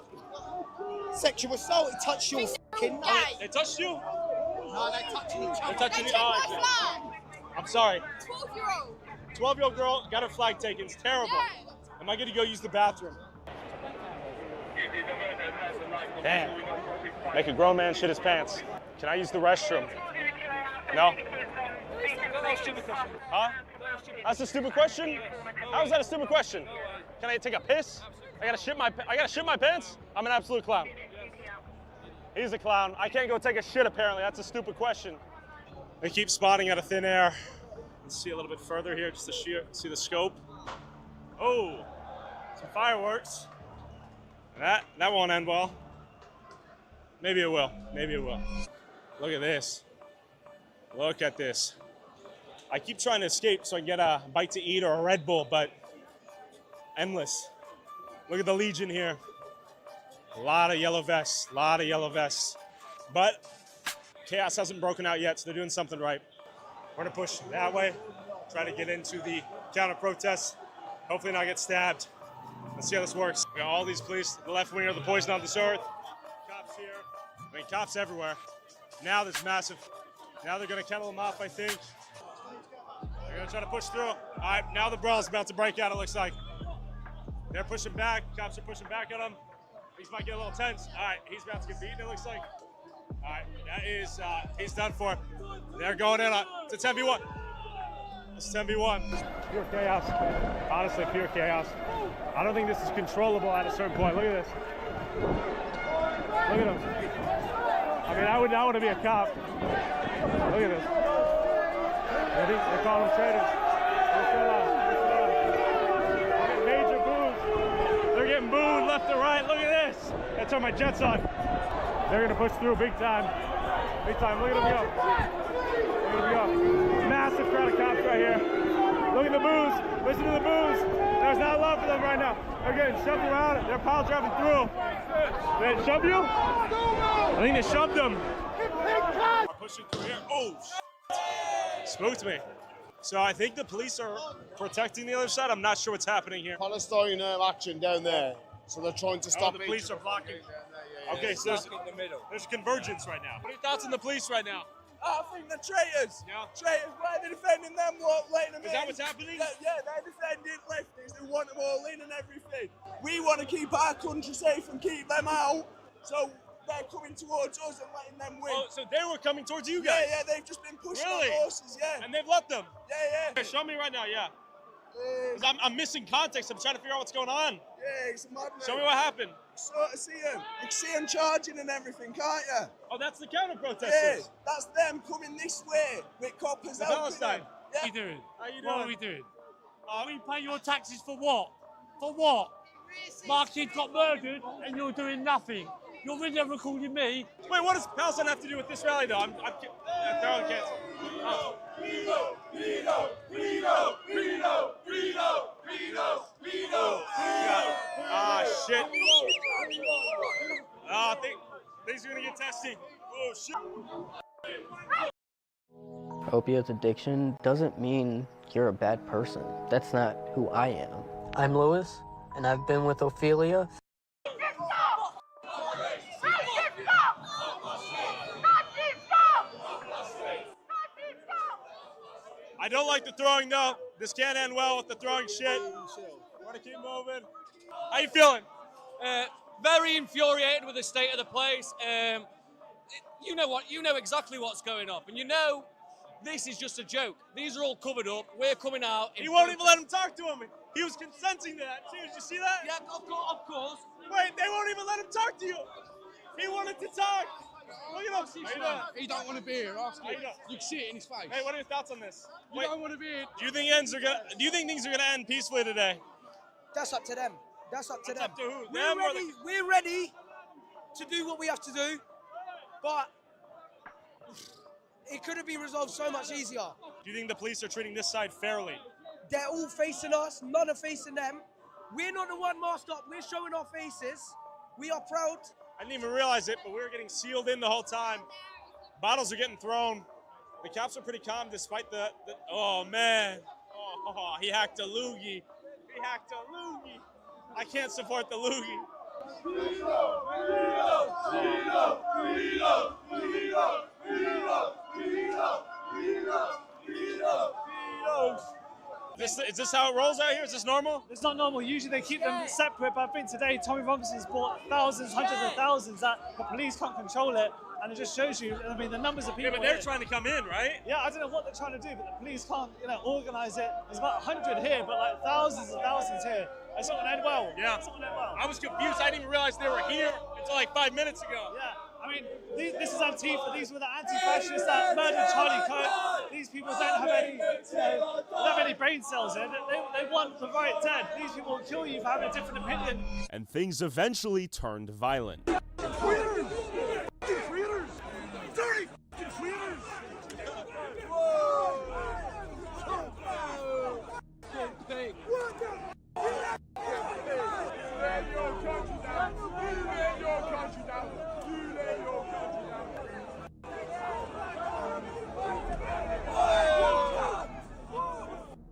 Sexual assault, it touched your fucking neck. They touched you? No, they touching each other. They're touching you? Oh, I'm sorry. 12-year-old. 12-year-old girl got her flag taken. It's terrible. Yeah. Am I going to go use the bathroom? Damn. Make a grown man shit his pants. Can I use the restroom? No? Huh? That's a stupid question? How is that a stupid question? Can I take a piss? I gotta shit my pants? I'm an absolute clown. He's a clown. I can't go take a shit apparently. That's a stupid question. They keep spotting out of thin air. Let's see a little bit further here just to see the scope. Oh, some fireworks. That won't end well. Maybe it will. Maybe it will. Look at this. Look at this. I keep trying to escape so I can get a bite to eat or a Red Bull, but endless. Look at the Legion here. A lot of yellow vests, But chaos hasn't broken out yet, so they're doing something right. We're gonna push that way, try to get into the counter-protest, hopefully not get stabbed. Let's see how this works. We got all these police, the left wing are the poison on this earth. Cops I mean, cops everywhere. Now there's massive. Now they're gonna kettle him off, I think. They're gonna try to push through. All right, now the brawl's about to break out, it looks like. They're pushing back. Cops are pushing back at him. These might get a little tense. All right, he's about to get beaten, it looks like. All right, that is, he's done for. They're going in on, it's a 10v1. It's 10v1. Pure chaos. Honestly, pure chaos. I don't think this is controllable at a certain point. Look at this. Look at him. I mean, I would not want to be a cop. Look at this. They call them traitors. They're major boos. They're getting booed left and right. Look at this. That's on my Jets on. They're going to push through big time. Big time. Look at them go. Look at them go. Massive crowd of cops right here. Look at the boos. Listen to the boos. There's not love for them right now. They're getting shoved around. They're pile driving through. They shoved you? I think they shoved them. Pushing through here. Oh, spooked me. So I think the police are protecting the other side. I'm not sure what's happening here. Palestine action down there, so they're trying to stop. The police are blocking. Okay, so there's convergence right now. What are your thoughts on the police right now? I think they're traitors. Yeah. Traitors. Why are they defending them? What, letting them in? Is that what's happening? Yeah, they're defending lefties who want them all in and everything. We want to keep our country safe and keep them out. So they're coming towards us and letting them win. Oh, so they were coming towards you guys? Yeah, they've just been pushing Really? on horses, yeah. And they've left them? Yeah. Okay, show me right now, yeah. 'Cause I'm missing context. I'm trying to figure out what's going on. Yeah, it's madness. Show me what happened. Sort of see them. You can see them charging and everything, can't you? Oh, that's the counter protesters. Yeah, that's them coming this way with coppers The helping Palestine. them. What are you doing? How you doing? What are we doing? We pay your taxes for what? For what? My kid got murdered and you're doing nothing. You're really never calling me. Wait, what does Palestine have to do with this rally, though? They're all canceled. Oh. Ah, shit. I think things are gonna get testy. Oh, shit. Opiate addiction doesn't mean you're a bad person. That's not who I am. I'm Lewis, and I've been with Ophelia. I don't like the throwing, though. This can't end well with the throwing shit. Want to keep moving? How you feeling? Very infuriated with the state of the place. You know exactly what's going on, and you know this is just a joke. These are all covered up. We're coming out. He won't even let him talk to him. He was consenting to that too. Did you see that? Yeah, of course. Wait, they won't even let him talk to you. He wanted to talk. Look at him. He don't want to be here. Ask him. You can see it in his face. Hey, what are your thoughts on this? You don't want to be here. Do you think things are gonna end peacefully today? That's up to them. That's up to them. Up to who? We're ready to do what we have to do, but it could have been resolved so much easier. Do you think the police are treating this side fairly? They're all facing us, none are facing them. We're not the one masked up, we're showing our faces. We are proud. I didn't even realize it, but we were getting sealed in the whole time. Bottles are getting thrown. The cops are pretty calm despite the oh man. Oh, he hacked a loogie. He hacked a loogie. I can't support the loogie. Is this how it rolls out here? Is this normal? It's not normal. Usually they keep them separate, but I think today Tommy Robinson's bought thousands, hundreds of thousands that the police can't control it, and it just shows you. I mean, the numbers of people. Yeah, but they're trying to come in, right? Yeah, I don't know what they're trying to do, but the police can't, organize it. There's about 100 here, but like thousands and thousands here. It's not going to end well. Yeah. It's not going to end well. I was confused. I didn't even realize they were here until like 5 minutes ago. Yeah. I mean, this is Antifa. These were the anti-fascists that murdered Charlie Kirk. These people don't have any, don't have any brain cells. They want the right dead. These people will kill you for having a different opinion. And things eventually turned violent. Tweeters! Tweeters! Dirty tweeters!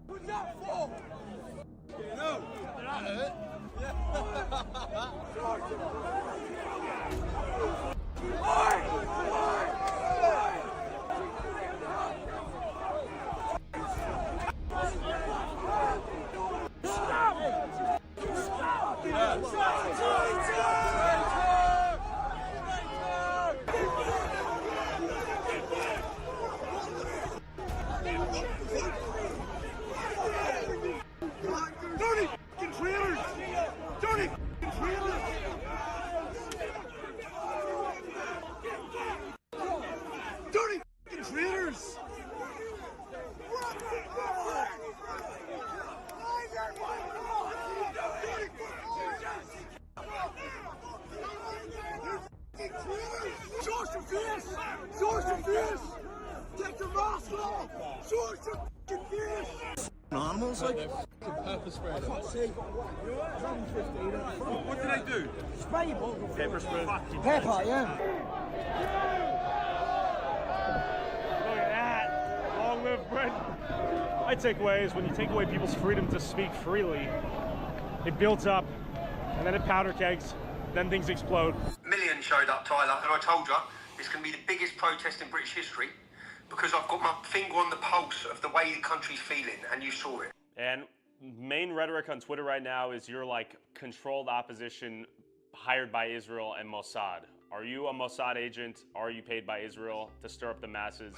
What's that for? No. face! Show us your face! Take your mask off! Show us your fucking face! Animals like pepper spray. What did they do? Spray your bottle. Pepper spray. Pepper, yeah. Look at that. Long live Britain. My takeaway is when you take away people's freedom to speak freely, it builds up, and then it powder kegs, then things explode. Millions showed up, Tyler, and I told you it's going to be the biggest protest in British history because I've got my finger on the pulse of the way the country's feeling, and you saw it. And main rhetoric on Twitter right now is you're like controlled opposition hired by Israel and Mossad. Are you a Mossad agent? Are you paid by Israel to stir up the masses?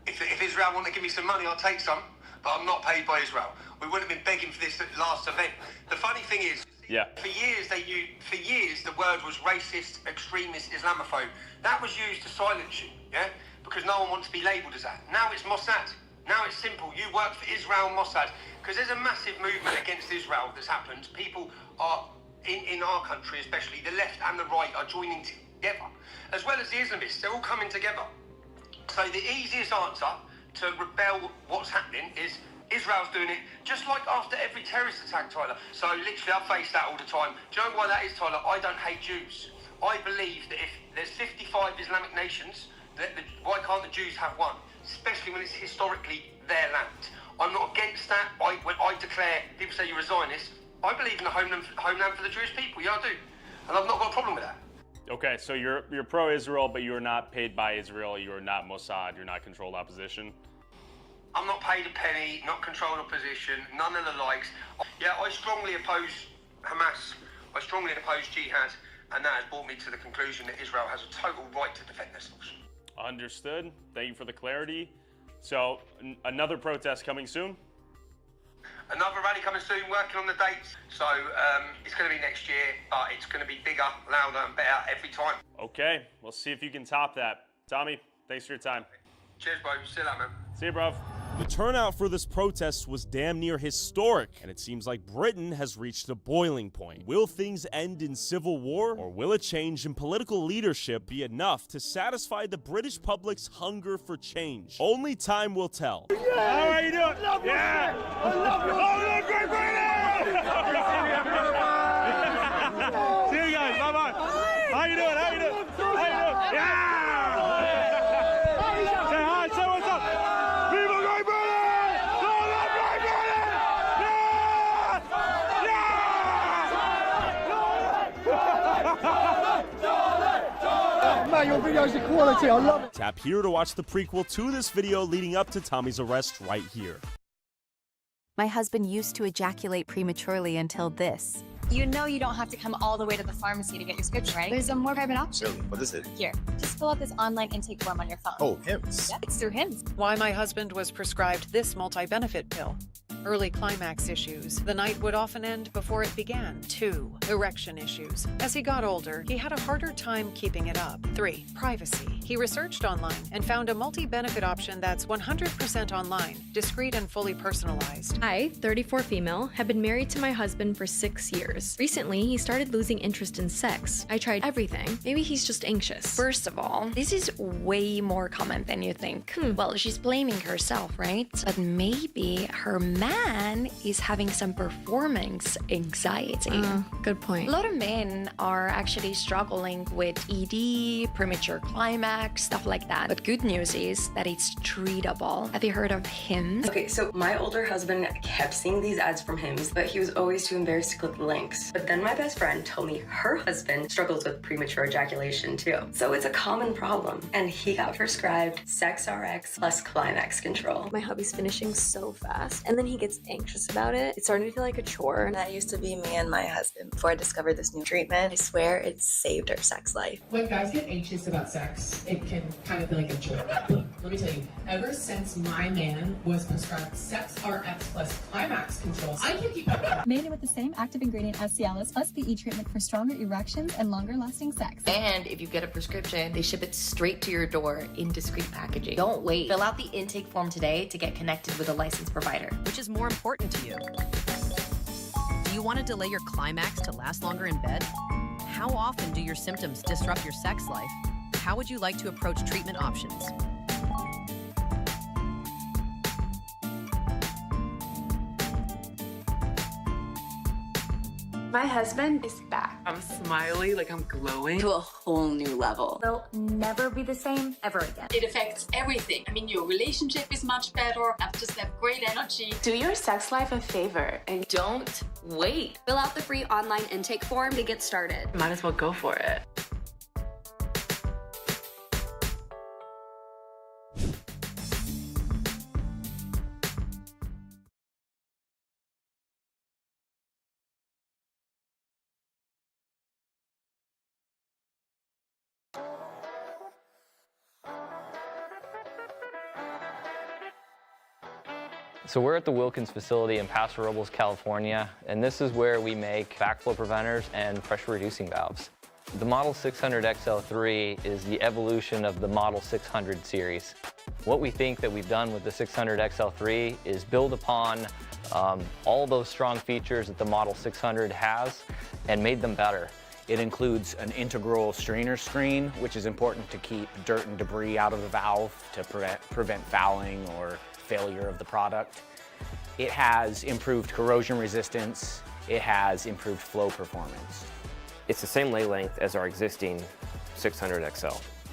If Israel want to give me some money, I'll take some, but I'm not paid by Israel. We wouldn't have been begging for this last event. The funny thing is, for years the word was racist, extremist, Islamophobe. That was used to silence you, yeah? Because no one wants to be labelled as that. Now it's Mossad. Now it's simple. You work for Israel Mossad. Because there's a massive movement against Israel that's happened. People are, in our country especially, the left and the right are joining together. As well as the Islamists, they're all coming together. So the easiest answer to rebel what's happening is Israel's doing it just like after every terrorist attack, Tyler. So literally I face that all the time. Do you know why that is, Tyler? I don't hate Jews. I believe that if there's 55 Islamic nations, why can't the Jews have one? Especially when it's historically their land. I'm not against that. When I declare, people say you're a Zionist, I believe in the homeland for the Jewish people. Yeah, I do. And I've not got a problem with that. Okay, so you're pro-Israel, but you're not paid by Israel. You're not Mossad. You're not controlled opposition. I'm not paid a penny, not controlled opposition, none of the likes. Yeah, I strongly oppose Hamas. I strongly oppose jihad, and that has brought me to the conclusion that Israel has a total right to defend themselves. Understood. Thank you for the clarity. So, another protest coming soon? Another rally coming soon, working on the dates. So, it's going to be next year, but it's going to be bigger, louder, and better every time. Okay, we'll see if you can top that. Tommy, thanks for your time. Cheers, bro. See you later, man. See you, bruv. The turnout for this protest was damn near historic, and it seems like Britain has reached a boiling point. Will things end in civil war, or will a change in political leadership be enough to satisfy the British public's hunger for change? Only time will tell. Yeah. How are you doing? Yeah! I love you! I love Great Britain! See you guys. Bye-bye. How you doing? How you doing? How you doing? Yeah! Your videos are quality, I love it. Tap here to watch the prequel to this video leading up to Tommy's arrest right here. My husband used to ejaculate prematurely until this. You know you don't have to come all the way to the pharmacy to get your scripts, right? There's a more private option. Really? What is it? Here, just fill out this online intake form on your phone. Oh, HIMS. Yep, it's through HIMS. Why my husband was prescribed this multi-benefit pill. Early climax issues. The night would often end before it began. 2. Erection issues. As he got older, he had a harder time keeping it up. 3. Privacy. He researched online and found a multi-benefit option that's 100% online, discreet and fully personalized. I, 34 female, have been married to my husband for 6 years. Recently, he started losing interest in sex. I tried everything. Maybe he's just anxious. First of all, this is way more common than you think. Well, she's blaming herself, right? But maybe her man is having some performance anxiety. Good point. A lot of men are actually struggling with ED, premature climax, stuff like that. But good news is that it's treatable. Have you heard of HIMS? Okay, so my older husband kept seeing these ads from HIMS, but he was always too embarrassed to click the links. But then my best friend told me her husband struggles with premature ejaculation too. So it's a common problem. And he got prescribed SexRx plus climax control. My hubby's finishing so fast, and then he gets anxious about it. It's starting to feel like a chore. That used to be me and my husband before I discovered this new treatment. I swear it saved our sex life. When guys get anxious about sex, it can kind of be like a chore. Let me tell you, ever since my man was prescribed SexRx plus climax control, I can't keep up. Made with the same active ingredient as Cialis plus the treatment for stronger erections and longer lasting sex. And if you get a prescription, they ship it straight to your door in discreet packaging. Don't wait. Fill out the intake form today to get connected with a licensed provider. Which is more important to you? Do you want to delay your climax to last longer in bed? How often do your symptoms disrupt your sex life? how would you like to approach treatment options? My husband is back. I'm smiley, like I'm glowing. To a whole new level. They'll never be the same ever again. It affects everything. I mean, your relationship is much better. I've just have great energy. Do your sex life a favor and Don't wait. Fill out the free online intake form to get started. might as well go for it. So we're at the Wilkins facility in Paso Robles, California, and this is where we make backflow preventers and pressure reducing valves. The Model 600 XL3 is the evolution of the Model 600 series. What we think that we've done with the 600 XL3 is build upon all those strong features that the Model 600 has and made them better. It includes an integral strainer screen, which is important to keep dirt and debris out of the valve to prevent fouling or failure of the product. It has improved corrosion resistance. It has improved flow performance. It's the same lay length as our existing 600 XL,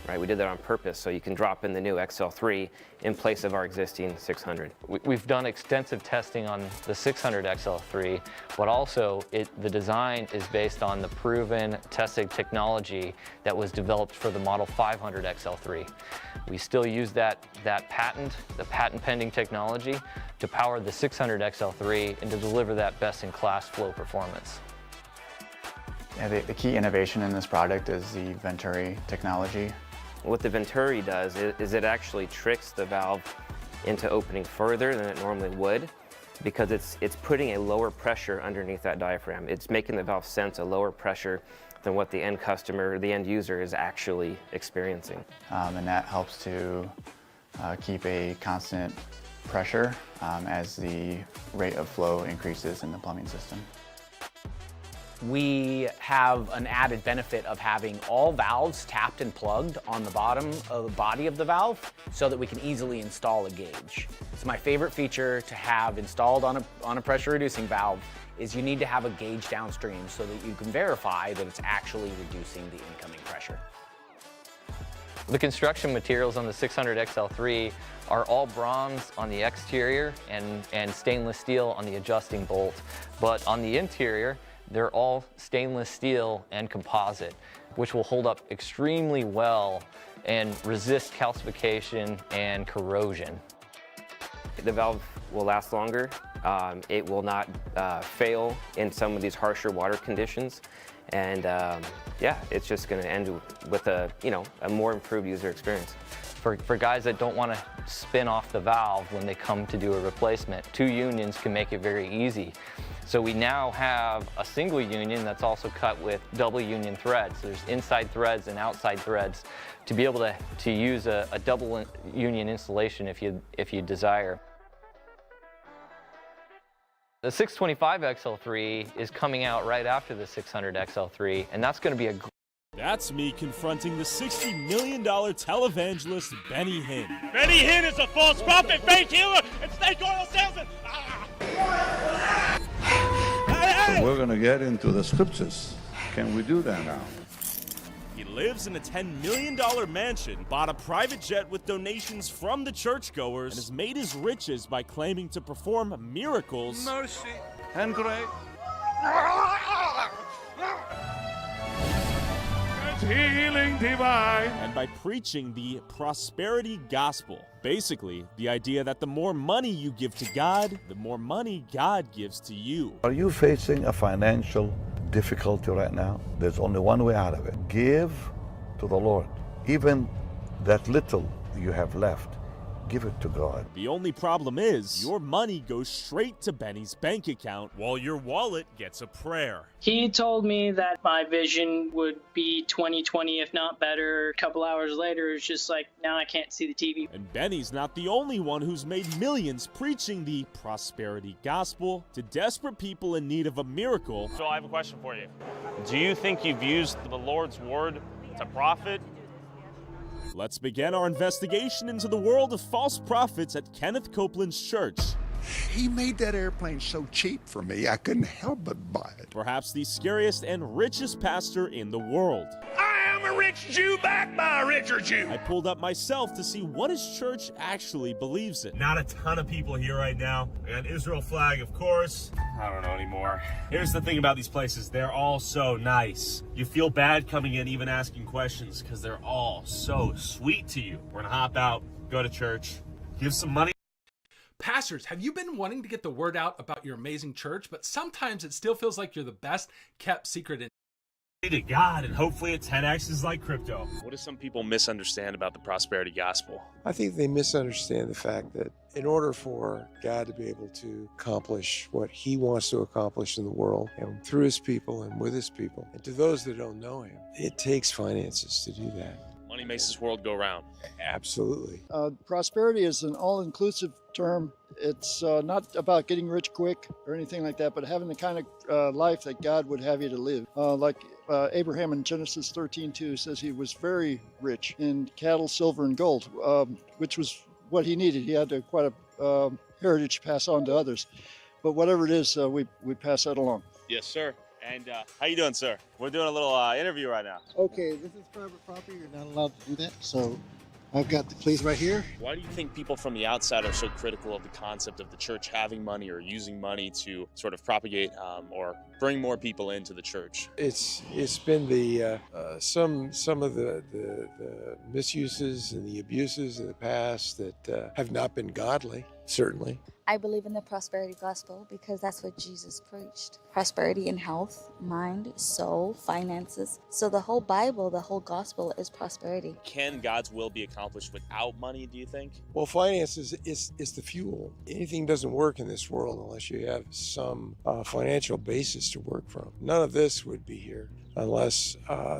right? We did that on purpose so you can drop in the new XL3 in place of our existing 600. We've done extensive testing on the 600 XL3, but also the design is based on the proven, tested technology that was developed for the Model 500 XL3. We still use that patent, the patent-pending technology, to power the 600 XL3 and to deliver that best-in-class flow performance. Yeah, the key innovation in this product is the Venturi technology. What the Venturi does is it actually tricks the valve into opening further than it normally would because it's putting a lower pressure underneath that diaphragm. It's making the valve sense a lower pressure than what the end customer, the end user is actually experiencing. And that helps to keep a constant pressure as the rate of flow increases in the plumbing system. We have an added benefit of having all valves tapped and plugged on the bottom of the body of the valve so that we can easily install a gauge. It's my favorite feature to have installed on a pressure reducing valve is you need to have a gauge downstream so that you can verify that it's actually reducing the incoming pressure. The construction materials on the 600 XL3 are all bronze on the exterior and stainless steel on the adjusting bolt, but on the interior, they're all stainless steel and composite, which will hold up extremely well and resist calcification and corrosion. The valve will last longer. It will not fail in some of these harsher water conditions. And yeah, it's just going to end with a more improved user experience. For guys that don't want to spin off the valve when they come to do a replacement, 2 unions can make it very easy. So we now have a single union that's also cut with double union threads. There's inside threads and outside threads to be able to use a double union installation if you desire. The 625 XL3 is coming out right after the 600 XL3, and that's going to be a That's me confronting the $60 million televangelist Benny Hinn. Benny Hinn is a false prophet, fake healer, and snake oil salesman. We're going to get into the scriptures. Can we do that now? He lives in a $10 million mansion, bought a private jet with donations from the churchgoers, and has made his riches by claiming to perform miracles. Mercy and grace. Healing divine. And by preaching the prosperity gospel. Basically, the idea that the more money you give to God, the more money God gives to you. Are you facing a financial difficulty right now? There's only one way out of it. Give to the Lord. Even that little you have left, give it to God. The only problem is, your money goes straight to Benny's bank account while your wallet gets a prayer. He told me that my vision would be 20/20, if not better. A couple hours later, it's just like, now I can't see the TV. And Benny's not the only one who's made millions preaching the prosperity gospel to desperate people in need of a miracle. So I have a question for you. Do you think you've used the Lord's word to profit Let's begin our investigation into the world of false prophets at Kenneth Copeland's church. He made that airplane so cheap for me, I couldn't help but buy it. Perhaps the scariest and richest pastor in the world. I am a rich Jew backed by a richer Jew. I pulled up myself to see what his church actually believes in. Not a ton of people here right now. I got an Israel flag, of course. I don't know anymore. Here's the thing about these places. They're all so nice. You feel bad coming in, even asking questions, because they're all so sweet to you. We're gonna hop out, go to church, give some money. Pastors, have you been wanting to get the word out about your amazing church, but sometimes it still feels like you're the best kept secret in To God, and hopefully it 10x's like crypto. What do some people misunderstand about the prosperity gospel? I think they misunderstand the fact that in order for God to be able to accomplish what he wants to accomplish in the world and through his people and with his people, and to those that don't know him, it takes finances to do that. Money makes this world go round. Absolutely. Prosperity is an all-inclusive term. It's not about getting rich quick or anything like that, but having the kind of life that God would have you to live. Like Abraham in Genesis 13:2 says he was very rich in cattle, silver, and gold, which was what he needed. He had quite a heritage to pass on to others. But whatever it is, we pass that along. Yes, sir. And how you doing, sir? We're doing a little interview right now. Okay, this is private property. You're not allowed to do that. So I've got the police right here. Why do you think people from the outside are so critical of the concept of the church having money or using money to sort of propagate or bring more people into the church? It's been the some of the misuses and the abuses of the past that have not been godly, certainly. I believe in the prosperity gospel because that's what Jesus preached. Prosperity in health, mind, soul, finances. So the whole Bible, the whole gospel is prosperity. Can God's will be accomplished without money, do you think? Well, finances is the fuel. Anything doesn't work in this world unless you have some financial basis to work from. None of this would be here unless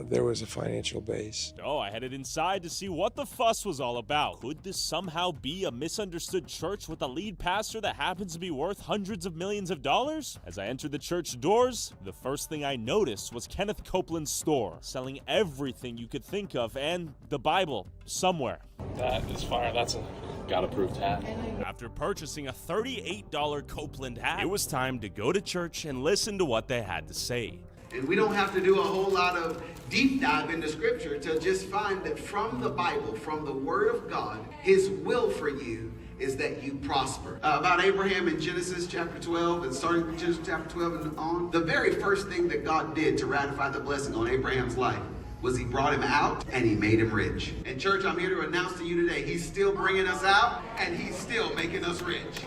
there was a financial base. So I headed inside to see what the fuss was all about. Could this somehow be a misunderstood church with a lead pastor that happens to be worth hundreds of millions of dollars? As I entered the church doors, the first thing I noticed was Kenneth Copeland's store, selling everything you could think of and the Bible somewhere. That is fire. That's a God-approved hat. After purchasing a $38 Copeland hat, it was time to go to church and listen to what they had to say. And we don't have to do a whole lot of deep dive into scripture to just find that from the Bible, from the Word of God, his will for you is that you prosper. About Abraham in Genesis chapter 12, and starting with Genesis chapter 12 and on, the very first thing that God did to ratify the blessing on Abraham's life was he brought him out and he made him rich. And church, I'm here to announce to you today, he's still bringing us out and he's still making us rich.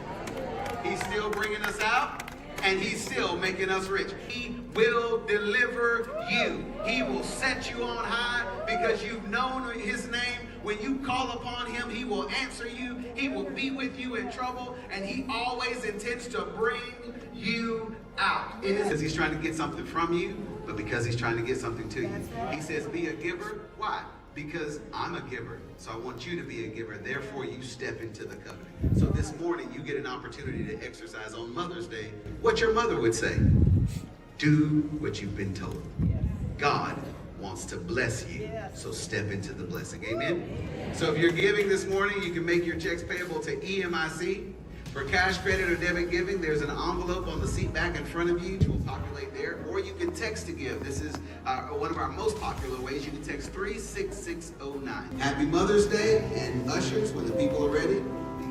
He's still bringing us out and he's still making us rich. He will deliver you. He will set you on high because you've known his name. When you call upon him, he will answer you. He will be with you in trouble, and he always intends to bring you out. It is because he's trying to get something from you, but because he's trying to get something to you. He says, be a giver. Why? Because I'm a giver, so I want you to be a giver. Therefore, you step into the covenant. So this morning, you get an opportunity to exercise on Mother's Day what your mother would say. Do what you've been told. God wants to bless you, so step into the blessing. Amen? So if you're giving this morning, you can make your checks payable to EMIC. For cash, credit, or debit giving, there's an envelope on the seat back in front of you, which will populate there, or you can text to give. This is one of our most popular ways. You can text 36609. Happy Mother's Day, and ushers, when the people are ready, you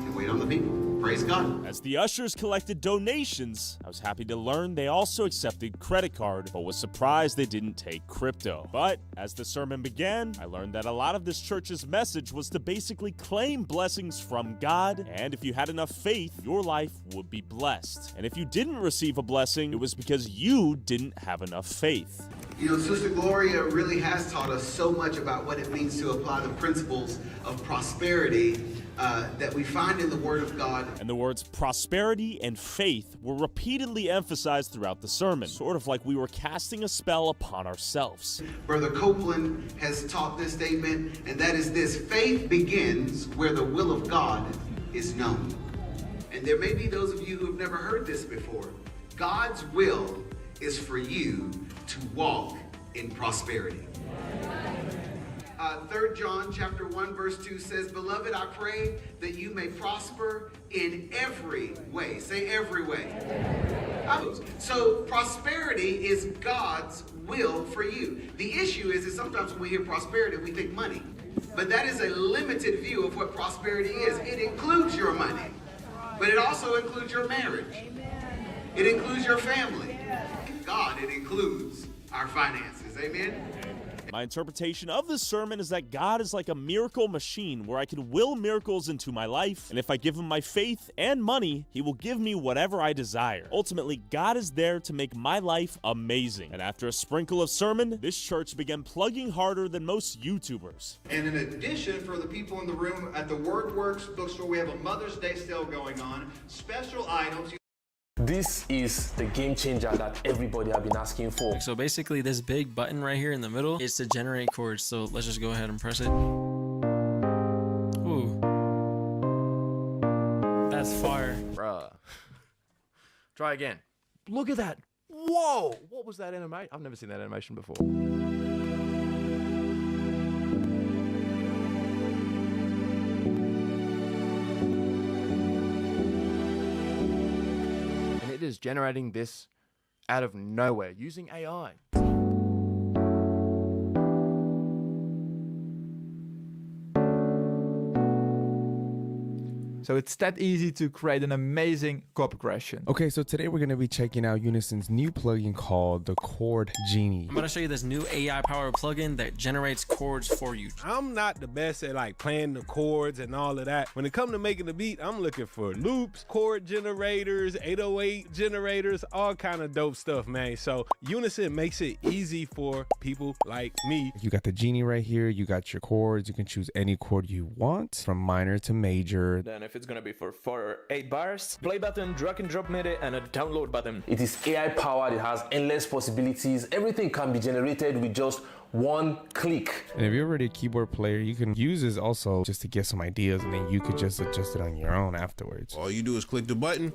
can wait on the people. Praise God. As the ushers collected donations, I was happy to learn they also accepted credit card, but was surprised they didn't take crypto. But as the sermon began, I learned that a lot of this church's message was to basically claim blessings from God, and if you had enough faith, your life would be blessed. And if you didn't receive a blessing, it was because you didn't have enough faith. You know, Sister Gloria really has taught us so much about what it means to apply the principles of prosperity that we find in the Word of God. And the words prosperity and faith were repeatedly emphasized throughout the sermon, sort of like we were casting a spell upon ourselves. Brother Copeland has taught this statement, and that is this: faith begins where the will of God is known. And there may be those of you who have never heard this before. God's will is for you to walk in prosperity. 3 John chapter 1 verse 2 says, "Beloved, I pray that you may prosper in every way." Say every way. So prosperity is God's will for you. The issue is that sometimes when we hear prosperity, we think money. But that is a limited view of what prosperity is. It includes your money, but it also includes your marriage. It includes your family. God, it includes our finances. Amen? My interpretation of this sermon is that God is like a miracle machine where I can will miracles into my life, and if I give him my faith and money, he will give me whatever I desire. Ultimately, God is there to make my life amazing. And after a sprinkle of sermon, this church began plugging harder than most YouTubers. And in addition, for the people in the room, at the WordWorks bookstore, we have a Mother's Day sale going on. Special items. This is the game changer that everybody have been asking for. So basically this big button right here in the middle is to generate chords. So let's just go ahead and press it. Ooh. That's fire. Bruh. Try again. Look at that. Whoa. What was that animation? I've never seen that animation before. It is generating this out of nowhere using AI. So it's that easy to create an amazing chord progression. Okay, so today we're going to be checking out Unison's new plugin called the Chord Genie. I'm going to show you this new AI powered plugin that generates chords for you. I'm not the best at like playing the chords and all of that. When it comes to making the beat, I'm looking for loops, chord generators, 808 generators, all kind of dope stuff, man. So Unison makes it easy for people like me. You got the Genie right here. You got your chords. You can choose any chord you want from minor to major. Then if it's gonna be for 4 or 8 bars, play button, drag and drop MIDI, and a download button. It is AI powered, it has endless possibilities. Everything can be generated with just one click. And if you're already a keyboard player, you can use this also just to get some ideas, and then you could just adjust it on your own afterwards. All you do is click the button,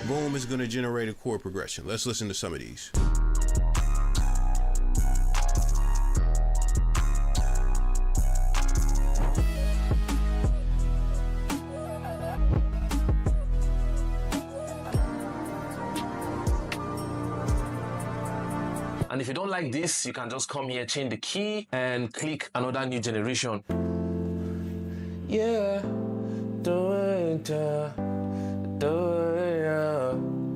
boom, it's gonna generate a chord progression. Let's listen to some of these. And if you don't like this, you can just come here, change the key, and click another new generation. Yeah, do it,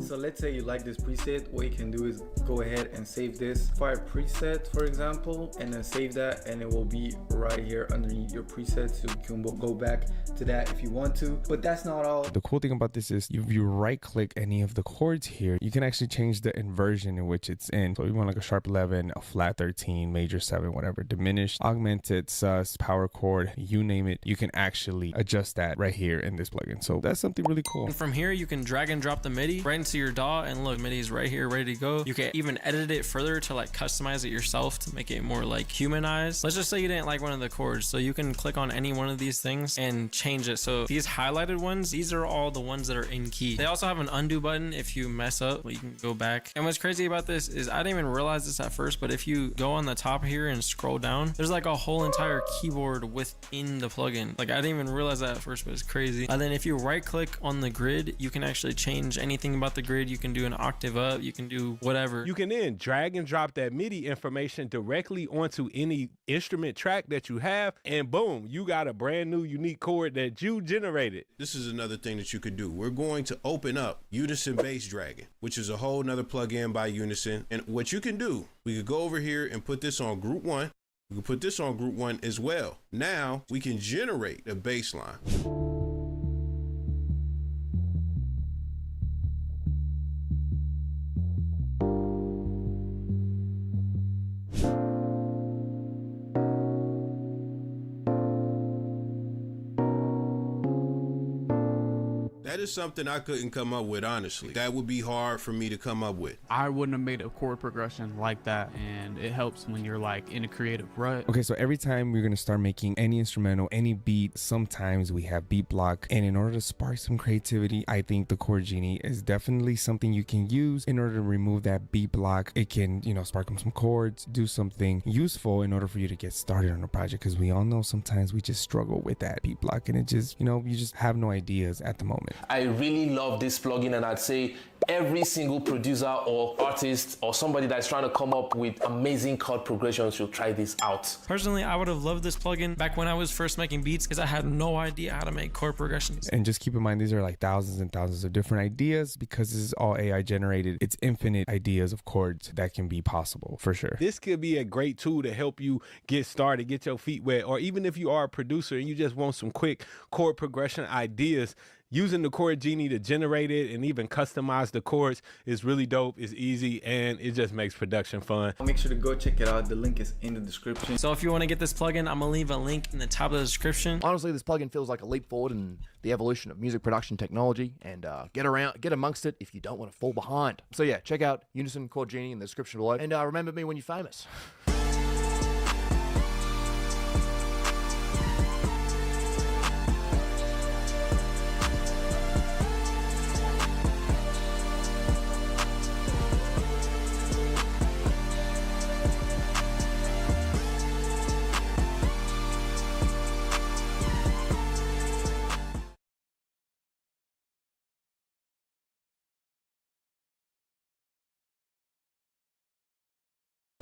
So let's say you like this preset, what you can do is go ahead and save this file preset, for example, and then save that, and it will be right here underneath your preset, so you can go back to that if you want to. But that's not all. The cool thing about this is if you right click any of the chords here, you can actually change the inversion in which it's in. So you want like a sharp 11, a flat 13, major 7, whatever, diminished, augmented, sus, power chord, you name it, you can actually adjust that right here in this plugin. So that's something really cool. And from here you can drag and drop the MIDI right into your DAW, and look, MIDI is right here ready to go. You can even edit it further to like customize it yourself to make it more like humanized. Let's just say you didn't like one of the chords, so you can click on any one of these things and change it. So these highlighted ones, these are all the ones that are in key. They also have an undo button if you mess up, you can go back. And what's crazy about this is I didn't even realize this at first, but if you go on the top here and scroll down, there's like a whole entire keyboard within the plugin. Like I didn't even realize that at first, but it's crazy. And then if you right click on the grid, you can actually change anything about the grid. You can do an octave up, you can do whatever. You can then drag and drop that MIDI information directly onto any instrument track that you have, and boom, you got a brand new unique chord that you generated. This is another thing that you could do. We're going to open up Unison Bass Dragon, which is a whole nother plugin by Unison. And what you can do, we could go over here and put this on group 1. We can put this on group 1 as well. Now we can generate a bass line. That is something I couldn't come up with, honestly. That would be hard for me to come up with. I wouldn't have made a chord progression like that, and it helps when you're like in a creative rut. Okay, so every time we're gonna start making any instrumental, any beat, sometimes we have beat block, and in order to spark some creativity, I think the Chord Genie is definitely something you can use in order to remove that beat block. It can, you know, spark some chords, do something useful in order for you to get started on a project, because we all know sometimes we just struggle with that beat block, and it just, you know, you just have no ideas at the moment. I really love this plugin, and I'd say every single producer or artist or somebody that's trying to come up with amazing chord progressions should try this out. Personally, I would have loved this plugin back when I was first making beats because I had no idea how to make chord progressions. And just keep in mind, these are like thousands and thousands of different ideas. Because this is all AI generated, it's infinite ideas of chords that can be possible, for sure. This could be a great tool to help you get started, get your feet wet, or even if you are a producer and you just want some quick chord progression ideas, using the Chord Genie to generate it and even customize the chords is really dope. It's easy, and it just makes production fun. Make sure to go check it out. The link is in the description. So if you want to get this plugin, I'm gonna leave a link in the top of the description. Honestly, this plugin feels like a leap forward in the evolution of music production technology, and get amongst it if you don't want to fall behind. So yeah, check out Unison Chord Genie in the description below, and remember me when you're famous.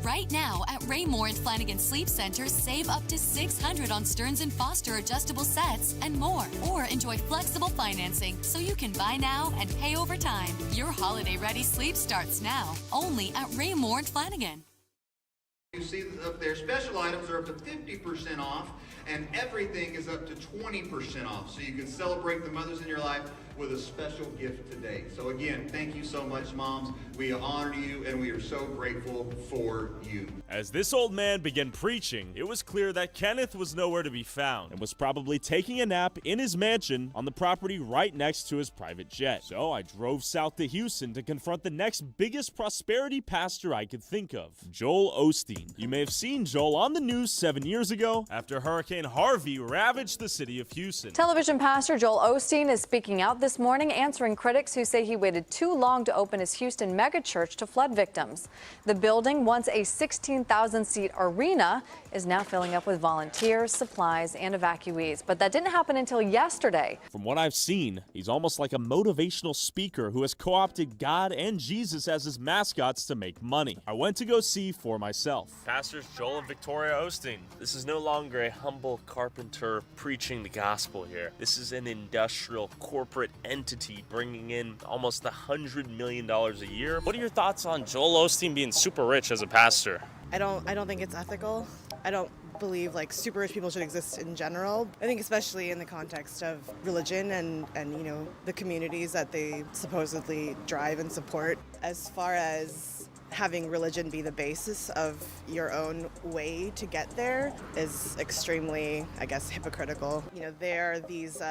Right now at Raymore and Flanagan Sleep Center, save up to $600 on Stearns & Foster adjustable sets and more. Or enjoy flexible financing so you can buy now and pay over time. Your holiday-ready sleep starts now, only at Raymore and Flanagan. You see up there, special items are up to 50% off, and everything is up to 20% off. So you can celebrate the mothers in your life with a special gift today. So again, thank you so much, moms. We honor you, and we are so grateful for you. As this old man began preaching, it was clear that Kenneth was nowhere to be found and was probably taking a nap in his mansion on the property right next to his private jet. So I drove south to Houston to confront the next biggest prosperity pastor I could think of, Joel Osteen. You may have seen Joel on the news 7 years ago after Hurricane Harvey ravaged the city of Houston. Television pastor Joel Osteen is speaking out this morning, answering critics who say he waited too long to open his Houston megachurch to flood victims. The building, once a 16,000-seat arena, is now filling up with volunteers, supplies, and evacuees. But that didn't happen until yesterday. From what I've seen, he's almost like a motivational speaker who has co-opted God and Jesus as his mascots to make money. I went to go see for myself. Pastors Joel and Victoria Osteen. This is no longer a humble carpenter preaching the gospel here. This is an industrial corporate entity bringing in almost $100 million a year. What are your thoughts on Joel Osteen being super rich as a pastor? I don't think it's ethical. I don't believe like super rich people should exist in general. I think especially in the context of religion and you know, the communities that they supposedly drive and support. As far as having religion be the basis of your own way to get there is extremely, I guess, hypocritical. You know, there are these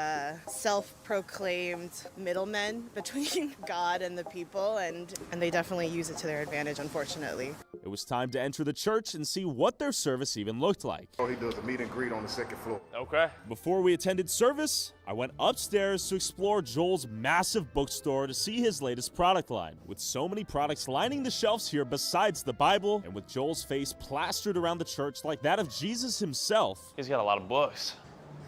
self-proclaimed middlemen between God and the people, and they definitely use it to their advantage, unfortunately. It was time to enter the church and see what their service even looked like. Oh, he does a meet and greet on the second floor. Okay. Before we attended service, I went upstairs to explore Joel's massive bookstore to see his latest product line. With so many products lining the shelves here besides the Bible, and with Joel's face plastered around the church like that of Jesus himself. He's got a lot of books.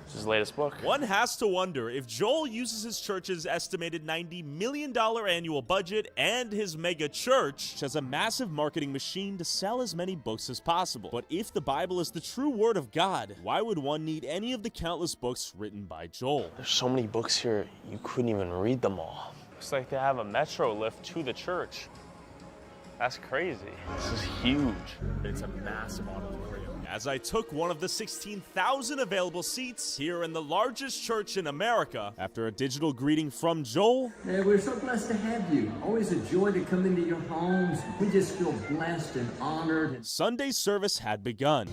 It's his latest book. One has to wonder if Joel uses his church's estimated $90 million annual budget and his mega church as a massive marketing machine to sell as many books as possible. But if the Bible is the true word of God, why would one need any of the countless books written by Joel? There's so many books here, you couldn't even read them all. Looks like they have a metro lift to the church. That's crazy. This is huge. It's a massive auditorium. As I took one of the 16,000 available seats here in the largest church in America, after a digital greeting from Joel. Hey, we're so blessed to have you. Always a joy to come into your homes. We just feel blessed and honored. Sunday service had begun.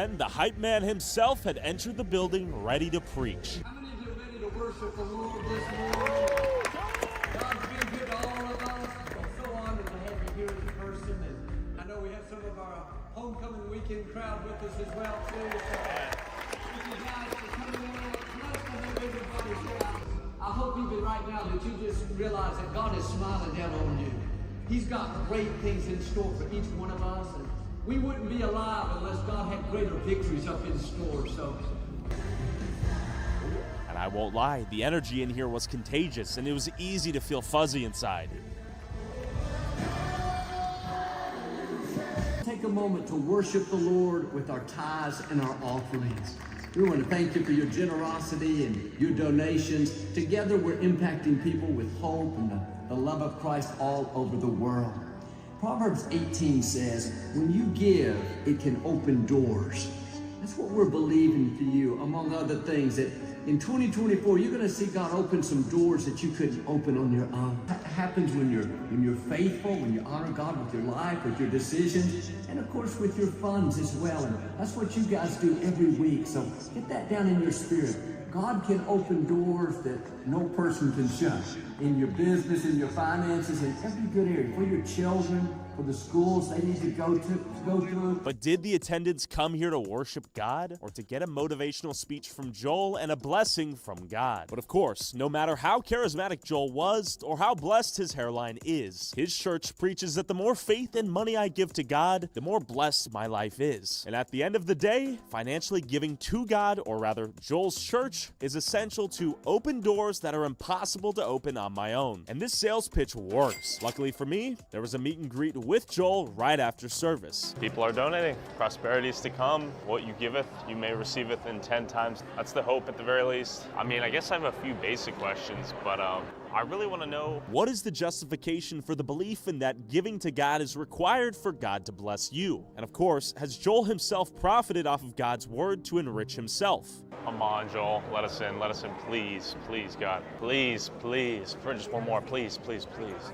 Then the hype man himself had entered the building ready to preach. How many of you are ready to worship the Lord this morning? God's been good to all of us. I'm so honored to have you here in person. And I know we have some of our homecoming weekend crowd with us as well, too. So thank you guys for coming in. Bless to have everybody here. I hope even right now that you just realize that God is smiling down on you. He's got great things in store for each one of us. And we wouldn't be alive unless God had greater victories up in store. So. And I won't lie, the energy in here was contagious, and it was easy to feel fuzzy inside. Take a moment to worship the Lord with our tithes and our offerings. We want to thank you for your generosity and your donations. Together, we're impacting people with hope and the love of Christ all over the world. Proverbs 18 says, when you give, it can open doors. That's what we're believing for you, among other things, that in 2024, you're going to see God open some doors that you couldn't open on your own. That happens when you're faithful, when you honor God with your life, with your decisions, and of course with your funds as well. And that's what you guys do every week. So get that down in your spirit. God can open doors that no person can shut. In your business, in your finances, in every good area. For your children, for the schools they need to go through. But did the attendants come here to worship God, or to get a motivational speech from Joel and a blessing from God? But of course, no matter how charismatic Joel was, or how blessed his hairline is, his church preaches that the more faith and money I give to God, the more blessed my life is. And at the end of the day, financially giving to God, or rather Joel's church, is essential to open doors that are impossible to open on my own. And this sales pitch works. Luckily for me, there was a meet and greet with Joel right after service. People are donating. Prosperity is to come. What you giveth, you may receiveth in 10 times. That's the hope at the very least. I mean, I guess I have a few basic questions, but I really want to know, what is the justification for the belief in that giving to God is required for God to bless you? And of course, has Joel himself profited off of God's word to enrich himself? Come on, Joel, let us in, please, please, God, please, for just one more, please, please, please.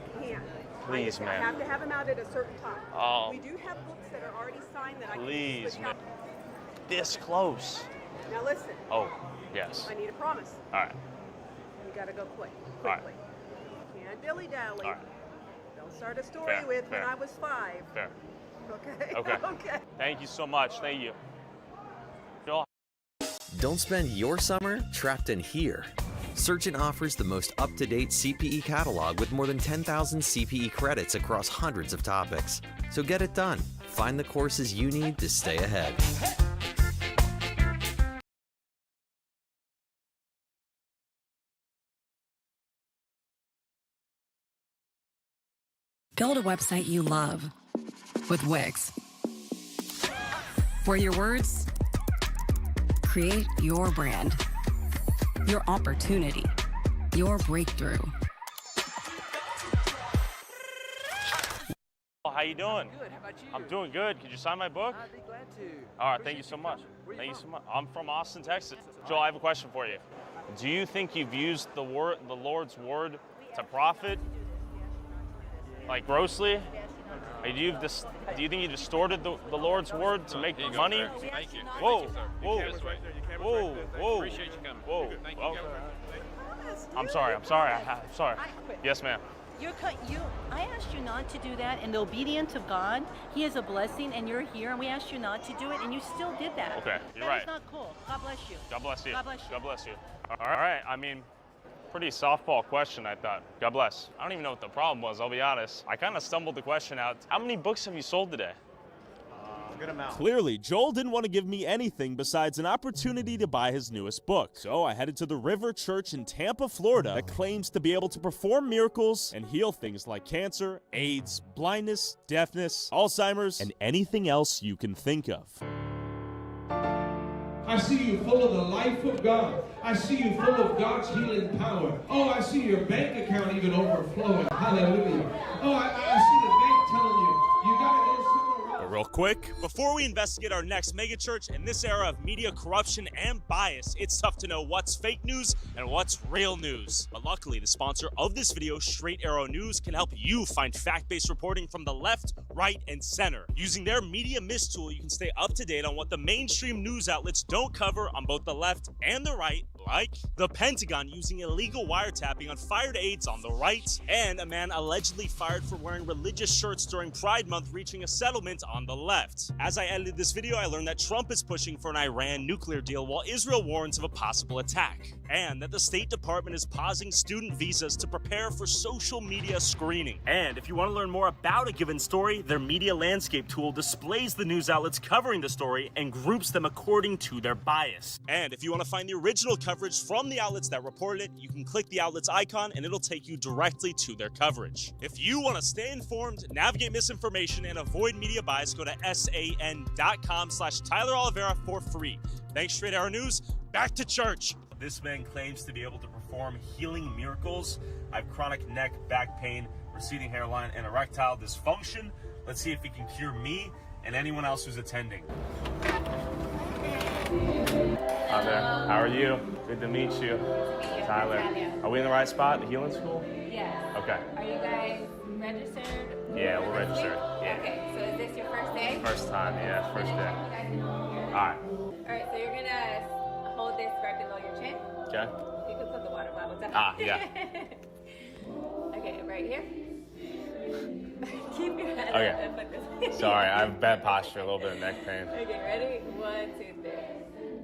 Please, man. I have to have them out at a certain time. Oh. We do have books that are already signed that I please, can switch man. out. This close. Now listen. Oh, yes. I need a promise. All right. You gotta go quickly. All right. Can't dilly-dally. All right. Don't start a story with when I was 5. Fair. Okay? Okay. Okay. Thank you so much. Thank you. Joel. Don't spend your summer trapped in here. Surgeon offers the most up-to-date CPE catalog with more than 10,000 CPE credits across hundreds of topics. So get it done. Find the courses you need to stay ahead. Build a website you love with Wix, where your words create your brand, your opportunity, your breakthrough. How you doing? Good. How about you? I'm doing good. Could you sign my book? I'd be glad to. All right. Thank you so much. Thank you so much. I'm from Austin, Texas. Joel, I have a question for you. Do you think you've used the Lord's word to profit, like grossly? Do you think you distorted the Lord's word to make money? Thank you. Whoa, whoa, whoa, whoa. Appreciate you coming. Whoa. Thank you. Okay. I'm sorry. I'm sorry. Yes, ma'am. I asked you not to do that, and the obedience of God, He is a blessing, and you're here, and we asked you not to do it, and you still did that. Okay, you're right. right. That's not cool. God bless you. God bless you. God bless you. God bless you. All right. I mean, pretty softball question, I thought. God bless. I don't even know what the problem was, I'll be honest. I kind of stumbled the question out. How many books have you sold today? Good amount. Clearly, Joel didn't want to give me anything besides an opportunity to buy his newest book. So I headed to the River Church in Tampa, Florida, that claims to be able to perform miracles and heal things like cancer, AIDS, blindness, deafness, Alzheimer's, and anything else you can think of. I see you full of the life of God. I see you full of God's healing power. Oh, I see your bank account even overflowing. Hallelujah. Oh, I see the bank telling you, you got to go somewhere else. real quick. Before we investigate our next megachurch in this era of media corruption and bias, it's tough to know what's fake news and what's real news. But luckily, the sponsor of this video, Straight Arrow News, can help you find fact-based reporting from the left, right, and center. Using their Media Mist tool, you can stay up to date on what the mainstream news outlets don't cover on both the left and the right, like the Pentagon using illegal wiretapping on fired aides on the right, and a man allegedly fired for wearing religious shirts during Pride Month reaching a settlement on the left. As I edited this video, I learned that Trump is pushing for an Iran nuclear deal while Israel warns of a possible attack, and that the State Department is pausing student visas to prepare for social media screening. And if you want to learn more about a given story, their Media Landscape tool displays the news outlets covering the story and groups them according to their bias. And if you want to find the original coverage from the outlets that reported it, you can click the outlet's icon and it'll take you directly to their coverage. If you want to stay informed, navigate misinformation, and avoid media bias, go to san.com/Tyler Oliveira for free. Thanks, Straight Arrow News. Back to church. This man claims to be able to perform healing miracles. I have chronic neck, back pain, receding hairline, and erectile dysfunction. Let's see if he can cure me and anyone else who's attending. Hi there. How are you? Good to meet you. Tyler. Are we in the right spot, the healing school? Yeah. Okay. Are you guys registered? Yeah, we're registered. Yeah. Okay, so is this your first day? First time, yeah, first day. All right. Alright, so you're gonna hold this right below your chin. Okay. You can put the water bottle down. Yeah. Okay, right here. Keep your head Okay. up and put this. Sorry, I have bad posture, a little bit of neck pain. Okay, ready? 1, 2, 3.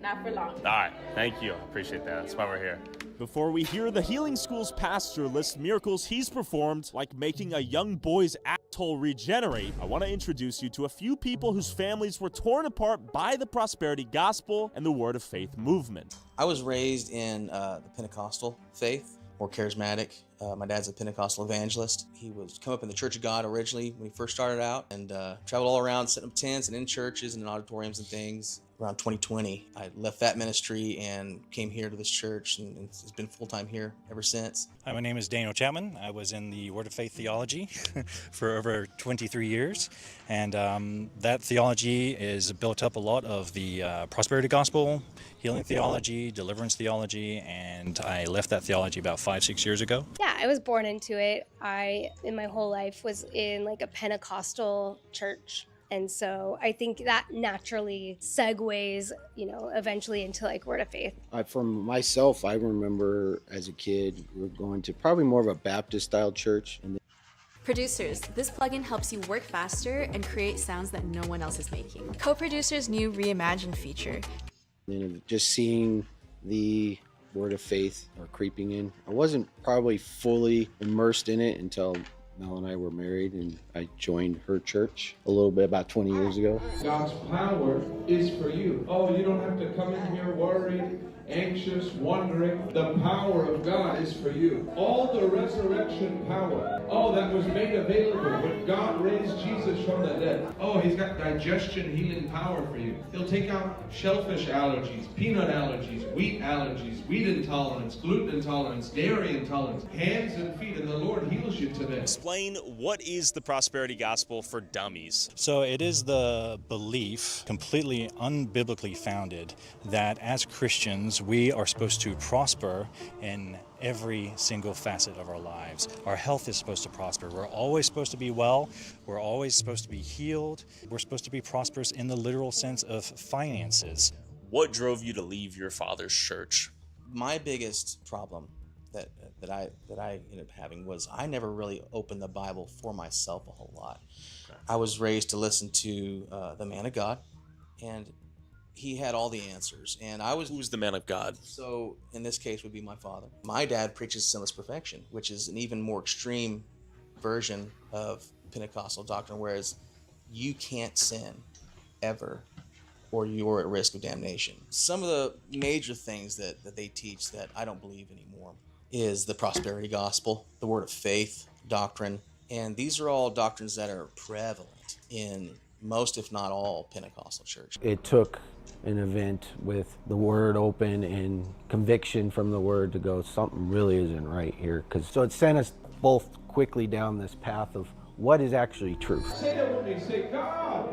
Not for long. All right, thank you. I appreciate that. That's why we're here. Before we hear the Healing School's pastor list miracles he's performed, like making a young boy's asshole regenerate, I want to introduce you to a few people whose families were torn apart by the prosperity gospel and the word of faith movement. I was raised in the Pentecostal faith, or charismatic. My dad's a Pentecostal evangelist. He was come up in the Church of God originally when he first started out, and traveled all around setting up tents and in churches and in auditoriums and things. Around 2020, I left that ministry and came here to this church, and it's been full-time here ever since. Hi, my name is Daniel Chapman. I was in the Word of Faith theology for over 23 years, and that theology is built up a lot of the prosperity gospel, healing theology, deliverance theology, and I left that theology about 5-6 years ago. Yeah, I was born into it. I, in my whole life, was in like a Pentecostal church. And so I think that naturally segues, eventually into like Word of Faith. For myself, I remember as a kid, we were going to probably more of a Baptist style church. And Producers, this plugin helps you work faster and create sounds that no one else is making. Co-Producer's new Reimagine feature. Just seeing the Word of Faith creeping in. I wasn't probably fully immersed in it until Mel and I were married, and I joined her church a little bit about 20 years ago. God's power is for you. Oh, you don't have to come in here worried, anxious, wondering. The power of God is for you. All the resurrection power, that was made available when God raised Jesus from the dead. Oh, he's got digestion healing power for you. He'll take out shellfish allergies, peanut allergies, wheat intolerance, gluten intolerance, dairy intolerance, hands and feet, and the Lord heals you today. Explain what is the prosperity gospel for dummies. So it is the belief, completely unbiblically founded, that as Christians we are supposed to prosper in every single facet of our lives. Our health is supposed to prosper. We're always supposed to be well. We're always supposed to be healed. We're supposed to be prosperous in the literal sense of finances. What drove you to leave your father's church? My biggest problem that I ended up having was I never really opened the Bible for myself a whole lot. Okay. I was raised to listen to the man of God, and he had all the answers. And Who's the man of God? So in this case would be my father. My dad preaches sinless perfection, which is an even more extreme version of Pentecostal doctrine, whereas you can't sin ever, or you're at risk of damnation. Some of the major things that they teach that I don't believe anymore is the prosperity gospel, the word of faith doctrine, and these are all doctrines that are prevalent in most, if not all, Pentecostal church. It took an event with the Word open and conviction from the Word to go, something really isn't right here. So it sent us both quickly down this path of what is actually truth. Say that with me. Say, God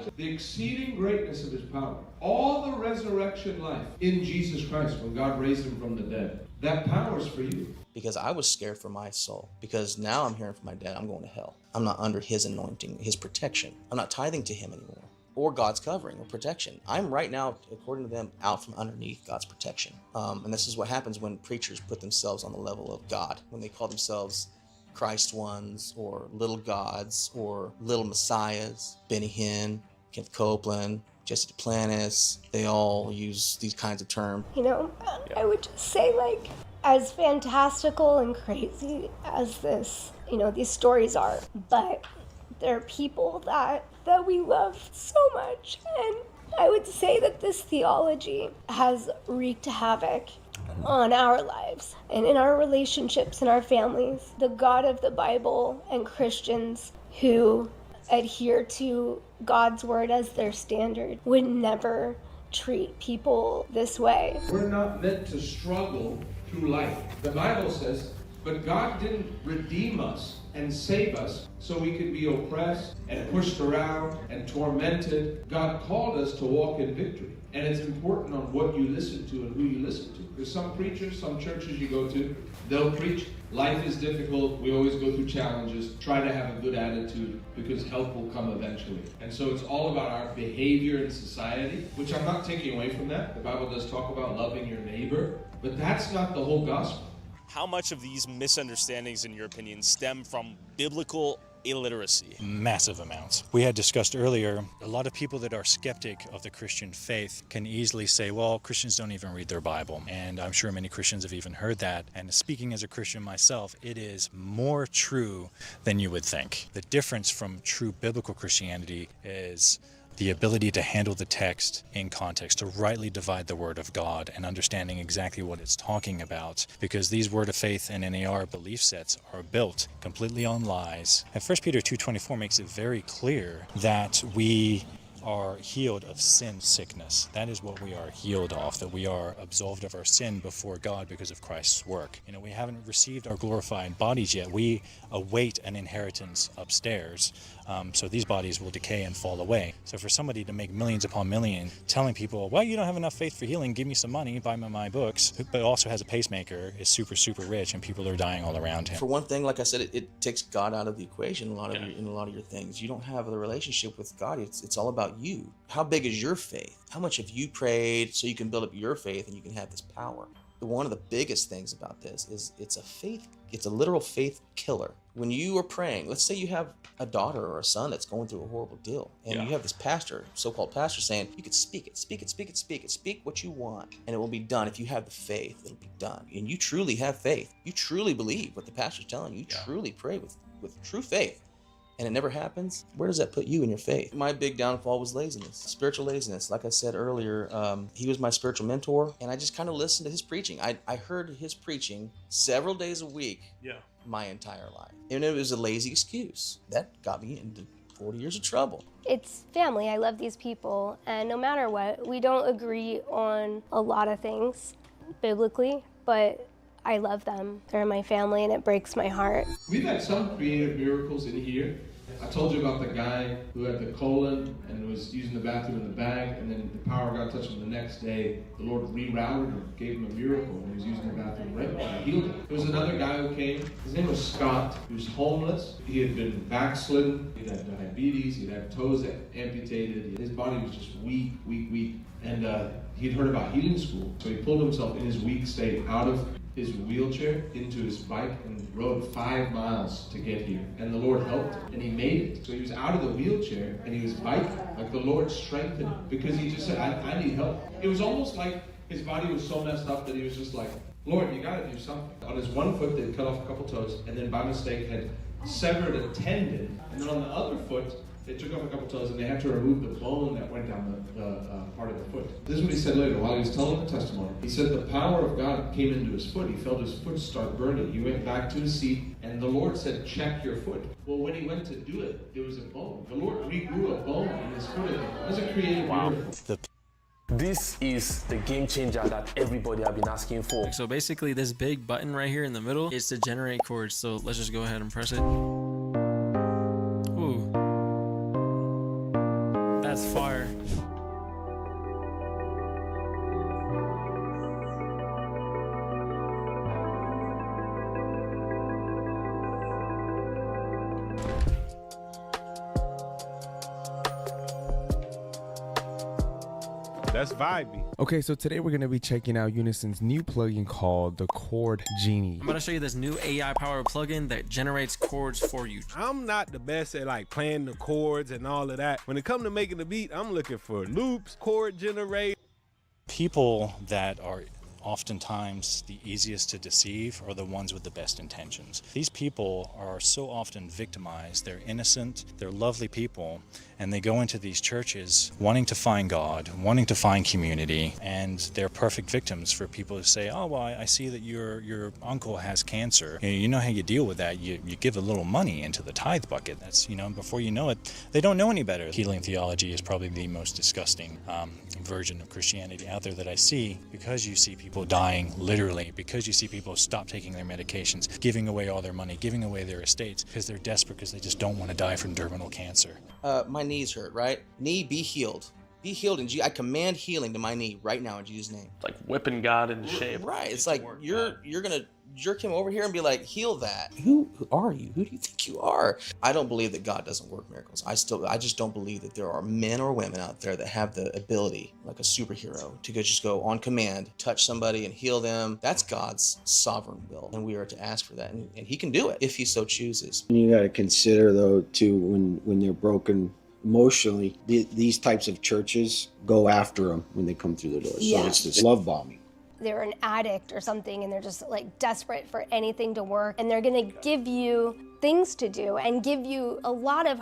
knowledge, the exceeding greatness of his power, all the resurrection life in Jesus Christ when God raised him from the dead. That power is for you. Because I was scared for my soul. Because now I'm hearing from my dad, I'm going to hell. I'm not under his anointing, his protection. I'm not tithing to him anymore. Or God's covering or protection. I'm right now, according to them, out from underneath God's protection. And this is what happens when preachers put themselves on the level of God. When they call themselves Christ ones, or little gods, or little messiahs. Benny Hinn, Kenneth Copeland, Jesse Duplantis, they all use these kinds of terms. You know, I would just say, like, as fantastical and crazy as this, you know, these stories are, but there are people that we love so much. And I would say that this theology has wreaked havoc on our lives and in our relationships and our families. The God of the Bible and Christians who adhere to God's word as their standard would never treat people this way. We're not meant to struggle through life. The Bible says, but God didn't redeem us and save us so we could be oppressed and pushed around and tormented. God called us to walk in victory. And it's important on what you listen to and who you listen to. There's some preachers, some churches you go to, they'll preach, life is difficult, we always go through challenges, try to have a good attitude because help will come eventually. And so it's all about our behavior in society, which I'm not taking away from that. The Bible does talk about loving your neighbor, but that's not the whole gospel. How much of these misunderstandings, in your opinion, stem from biblical illiteracy? Massive amounts. We had discussed earlier, a lot of people that are skeptic of the Christian faith can easily say, well, Christians don't even read their Bible. And I'm sure many Christians have even heard that. And speaking as a Christian myself, it is more true than you would think. The difference from true biblical Christianity is the ability to handle the text in context, to rightly divide the word of God and understanding exactly what it's talking about, because these word of faith and NAR belief sets are built completely on lies. And 1 Peter 2:24 makes it very clear that we are healed of sin sickness. That is what we are healed of, that we are absolved of our sin before God because of Christ's work. You know, we haven't received our glorified bodies yet. We await an inheritance upstairs. So these bodies will decay and fall away. So for somebody to make millions upon millions, telling people, well, you don't have enough faith for healing, give me some money, buy my books, but also has a pacemaker, is super, super rich, and people are dying all around him. For one thing, like I said, it takes God out of the equation in a lot of your things. You don't have the relationship with God. It's all about you. How big is your faith? How much have you prayed so you can build up your faith and you can have this power? One of the biggest things about this is it's a literal faith killer. When you are praying, let's say you have a daughter or a son that's going through a horrible deal, and you have this pastor, so-called pastor, saying, you can speak it, speak what you want, and it will be done. If you have the faith, it'll be done. And you truly have faith. You truly believe what the pastor's telling you. You truly pray with true faith. And it never happens, where does that put you in your faith? My big downfall was laziness, spiritual laziness. Like I said earlier, he was my spiritual mentor, and I just kind of listened to his preaching. I heard his preaching several days a week my entire life. And it was a lazy excuse. That got me into 40 years of trouble. It's family. I love these people, and no matter what, we don't agree on a lot of things biblically, but I love them. They're my family, and it breaks my heart. We've had some creative miracles in here. I told you about the guy who had the colon and was using the bathroom in the bag, and then the power of God touched him the next day. The Lord rerouted him, gave him a miracle, and he was using the bathroom right away. Healed him. There was another guy who came. His name was Scott. He was homeless. He had been backslidden. He'd had diabetes. He'd had toes amputated. His body was just weak. And he'd heard about healing school, so he pulled himself in his weak state out of his wheelchair into his bike and rode 5 miles to get here. And the Lord helped him, and he made it. So he was out of the wheelchair, and he was biking. Like the Lord strengthened him, because he just said, I need help. It was almost like his body was so messed up that he was just like, Lord, you gotta do something. On his one foot, they'd cut off a couple toes, and then by mistake had severed a tendon. And then on the other foot, they took off a couple toes, and they had to remove the bone that went down the part of the foot. This is what he said later while he was telling the testimony. He said the power of God came into his foot. He felt his foot start burning. He went back to his seat, and the Lord said, check your foot. Well, when he went to do it, it was a bone. The Lord regrew a bone in his foot. It was a creative miracle. This is the game changer that everybody have been asking for. So basically this big button right here in the middle is to generate chords. So let's just go ahead and press it. Ooh. That's fire. That's vibey. Okay, so today we're going to be checking out Unison's new plugin called the Chord Genie. I'm going to show you this new AI powered plugin that generates chords for you. I'm not the best at like playing the chords and all of that. When it comes to making the beat, I'm looking for loops, chord generate. People that are oftentimes the easiest to deceive are the ones with the best intentions. These people are so often victimized. They're innocent, they're lovely people, and they go into these churches wanting to find God, wanting to find community, and they're perfect victims for people to say, oh, well, I see that your uncle has cancer. You know how you deal with that. You give a little money into the tithe bucket. That's, before you know it, they don't know any better. Healing theology is probably the most disgusting version of Christianity out there that I see, because you see people dying literally, because you see people stop taking their medications, giving away all their money, giving away their estates because they're desperate, because they just don't want to die from terminal cancer. My knees hurt, right? Knee, be healed. Be healed in Jesus. I command healing to my knee right now in Jesus' name. Like whipping God into shape. Right. It's like you're gonna jerk him over here and be like, heal that. Who are you? Who do you think you are? I don't believe that God doesn't work miracles. I just don't believe that there are men or women out there that have the ability, like a superhero, to just go on command, touch somebody and heal them. That's God's sovereign will, and we are to ask for that, and he can do it if he so chooses. And you got to consider though too, when they're broken emotionally, these types of churches go after them when they come through the door. So it's this love bombing. They're an addict or something and they're just like desperate for anything to work, and they're gonna give you things to do and give you a lot of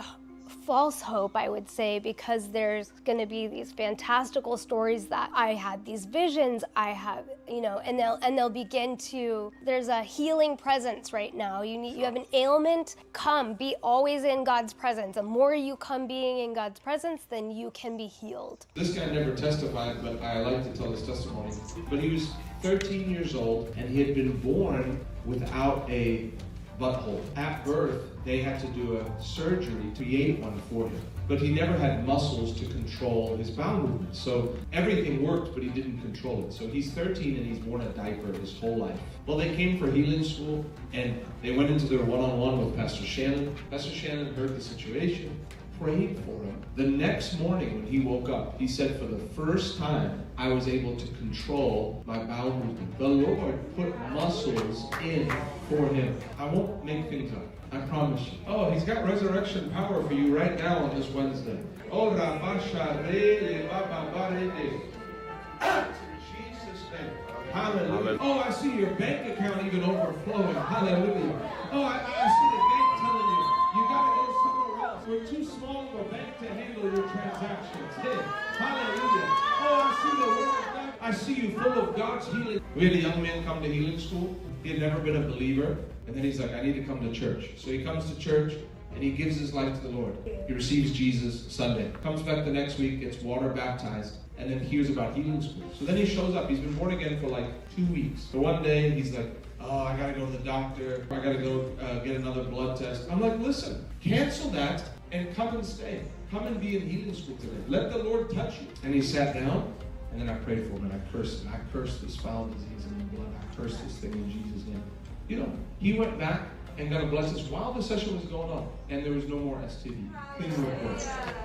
false hope, I would say, because there's gonna be these fantastical stories that I had these visions, I have, and they'll begin to, there's a healing presence right now. You have an ailment, come, be always in God's presence. The more you come being in God's presence, then you can be healed. This guy never testified, but I like to tell his testimony. But he was 13 years old, and he had been born without a butthole. At birth, they had to do a surgery to create one for him. But he never had muscles to control his bowel movements. So everything worked, but he didn't control it. So he's 13 and he's worn a diaper his whole life. Well, they came for healing school and they went into their one-on-one with Pastor Shannon. Pastor Shannon heard the situation, prayed for him. The next morning when he woke up, he said, for the first time, I was able to control my bowel movement. The Lord put muscles in for him. I won't make things up. I promise you. Oh, he's got resurrection power for you right now on this Wednesday. Oh, Jesus' name. Hallelujah. Oh, I see your bank account even overflowing. Hallelujah. Oh, I see the bank telling you, you gotta go somewhere else. We're too small of a bank to handle your transactions. Hey, hallelujah. Oh, I see the word of God. I see you full of God's healing. We had a young man come to healing school. He had never been a believer. And then he's like, I need to come to church. So he comes to church and he gives his life to the Lord. He receives Jesus Sunday. Comes back the next week, gets water baptized, and then hears about healing school. So then he shows up. He's been born again for like 2 weeks. So one day he's like, oh, I gotta go to the doctor. I gotta go get another blood test. I'm like, listen, cancel that and come and stay. Come and be in healing school today. Let the Lord touch you. And he sat down, and then I prayed for him and I cursed him. I cursed this foul disease in the blood. I cursed this thing in Jesus' name. He went back and got a blood test while the session was going on, and there was no more STD.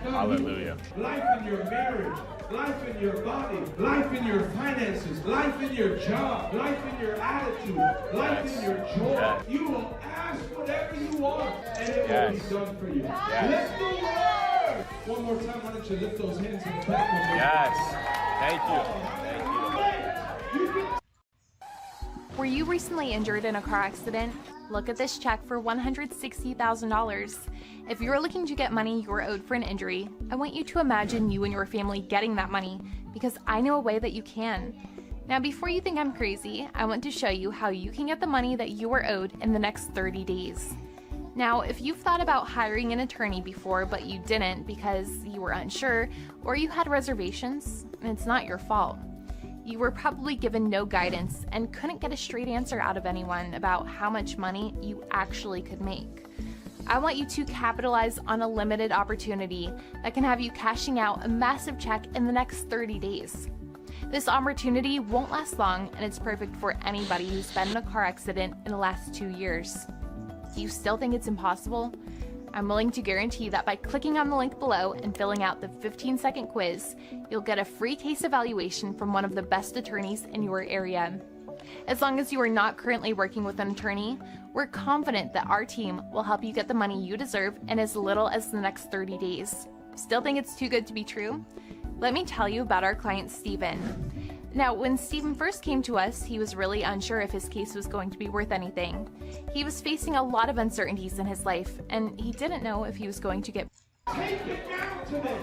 Hallelujah. Life in your marriage, life in your body, life in your finances, life in your job, life in your attitude, life in your joy. Yes. You will ask whatever you want, and it will be done for you. Yes. Lift the word. One more time, why don't you lift those hands in the back? Yes. Thank you. Thank you. Were you recently injured in a car accident? Look at this check for $160,000. If you're looking to get money you're owed for an injury, I want you to imagine you and your family getting that money, because I know a way that you can. Now, before you think I'm crazy, I want to show you how you can get the money that you are owed in the next 30 days. Now, if you've thought about hiring an attorney before but you didn't because you were unsure or you had reservations, it's not your fault. You were probably given no guidance and couldn't get a straight answer out of anyone about how much money you actually could make. I want you to capitalize on a limited opportunity that can have you cashing out a massive check in the next 30 days. This opportunity won't last long, and it's perfect for anybody who's been in a car accident in the last 2 years. Do you still think it's impossible? I'm willing to guarantee that by clicking on the link below and filling out the 15-second quiz, you'll get a free case evaluation from one of the best attorneys in your area. As long as you are not currently working with an attorney, we're confident that our team will help you get the money you deserve in as little as the next 30 days. Still think it's too good to be true? Let me tell you about our client, Steven. Now, when Steven first came to us, he was really unsure if his case was going to be worth anything. He was facing a lot of uncertainties in his life, and he didn't know if he was going to get... Take it now today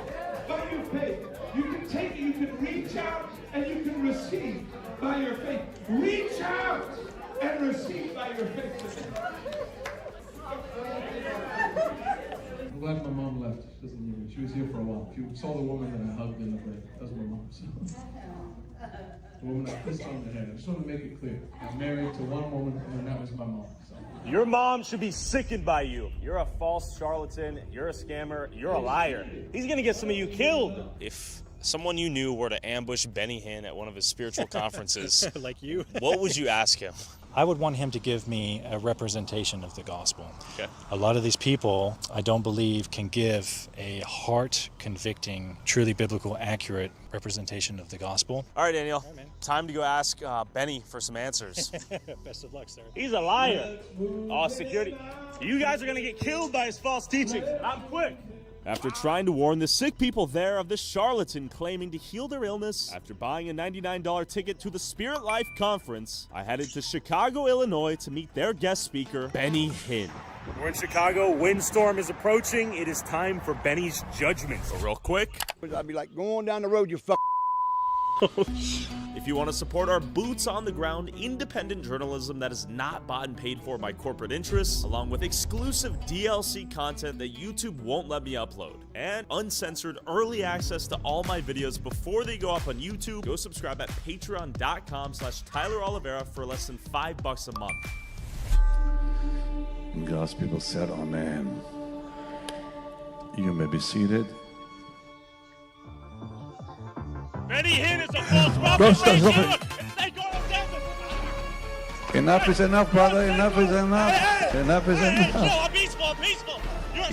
by your faith. You can take it, you can reach out, and you can receive by your faith. Reach out and receive by your faith. I'm glad my mom left. She doesn't need me. She was here for a while. If you saw the woman that I hugged in the break, that's my mom. So. The woman I kissed on the head. I just want to make it clear. I'm married to one woman, and that was my mom. So. Your mom should be sickened by you. You're a false charlatan. You're a scammer. You're a liar. He's gonna get some of you killed. If someone you knew were to ambush Benny Hinn at one of his spiritual conferences, like you, what would you ask him? I would want him to give me a representation of the gospel. Okay. A lot of these people, I don't believe, can give a heart-convicting, truly biblical, accurate representation of the gospel. All right, Daniel. Time to go ask Benny for some answers. Best of luck, sir. He's a liar. Oh, security. You guys are gonna get killed by his false teachings. I'm quick. After trying to warn the sick people there of the charlatan claiming to heal their illness, after buying a $99 ticket to the Spirit Life Conference, I headed to Chicago, Illinois to meet their guest speaker, Benny Hinn. We're in Chicago, windstorm is approaching. It is time for Benny's judgment. So real quick. I'd be like, go on down the road, you fuck. If you want to support our boots on the ground independent journalism that is not bought and paid for by corporate interests, along with exclusive DLC content that YouTube won't let me upload, and uncensored early access to all my videos before they go up on YouTube, go subscribe at patreon.com/Tyler Oliveira for less than $5 a month. And God's people said, amen. You may be seated. Benny Hinn is a false prophet. Enough is enough, brother. Enough is enough. Enough is enough. I'm peaceful. I'm peaceful. Yeah.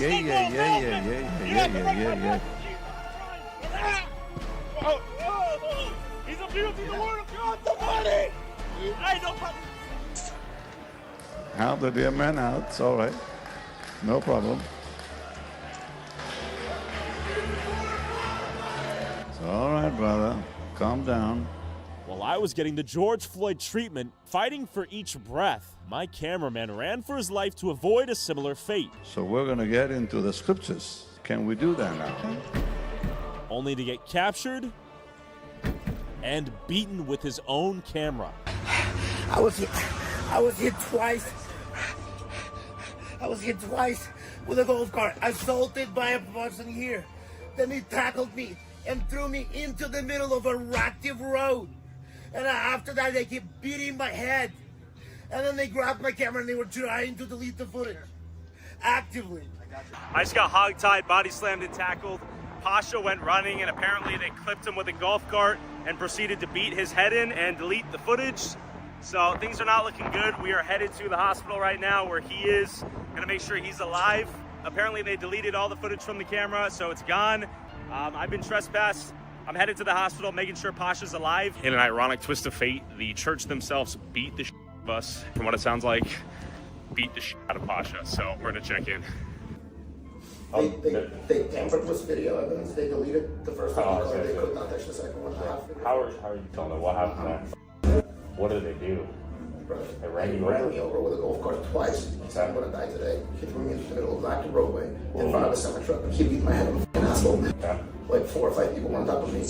He's abusing the word of God. Somebody. Hey, no problem. Help the dear man out. It's all right. No problem. It's all right, brother. Calm down. While I was getting the George Floyd treatment, fighting for each breath, my cameraman ran for his life to avoid a similar fate. So we're going to get into the scriptures. Can we do that now? Only to get captured and beaten with his own camera. I was hit twice. I was hit twice with a golf cart, assaulted by a person here. Then he tackled me and threw me into the middle of a active road. And after that, they kept beating my head. And then they grabbed my camera and they were trying to delete the footage. Actively. I just got hogtied, body slammed and tackled. Pasha went running and apparently they clipped him with a golf cart and proceeded to beat his head in and delete the footage. So things are not looking good. We are headed to the hospital right now where he is. Gonna make sure he's alive. Apparently they deleted all the footage from the camera, so it's gone. I've been trespassed. I'm headed to the hospital, making sure Pasha's alive. In an ironic twist of fate, the church themselves beat the shit out of us. From what it sounds like, beat the shit out of Pasha. So we're gonna check in. They tampered with video evidence. They deleted the first one. They could not touch the second one. How are you telling them what happened next? What did they do? They ran me over with a golf cart twice. He said, I'm going to die today. He threw me into the middle of the active roadway in front of a semi-truck. He beat my head on an asshole. Like 4 or 5 people on top of me.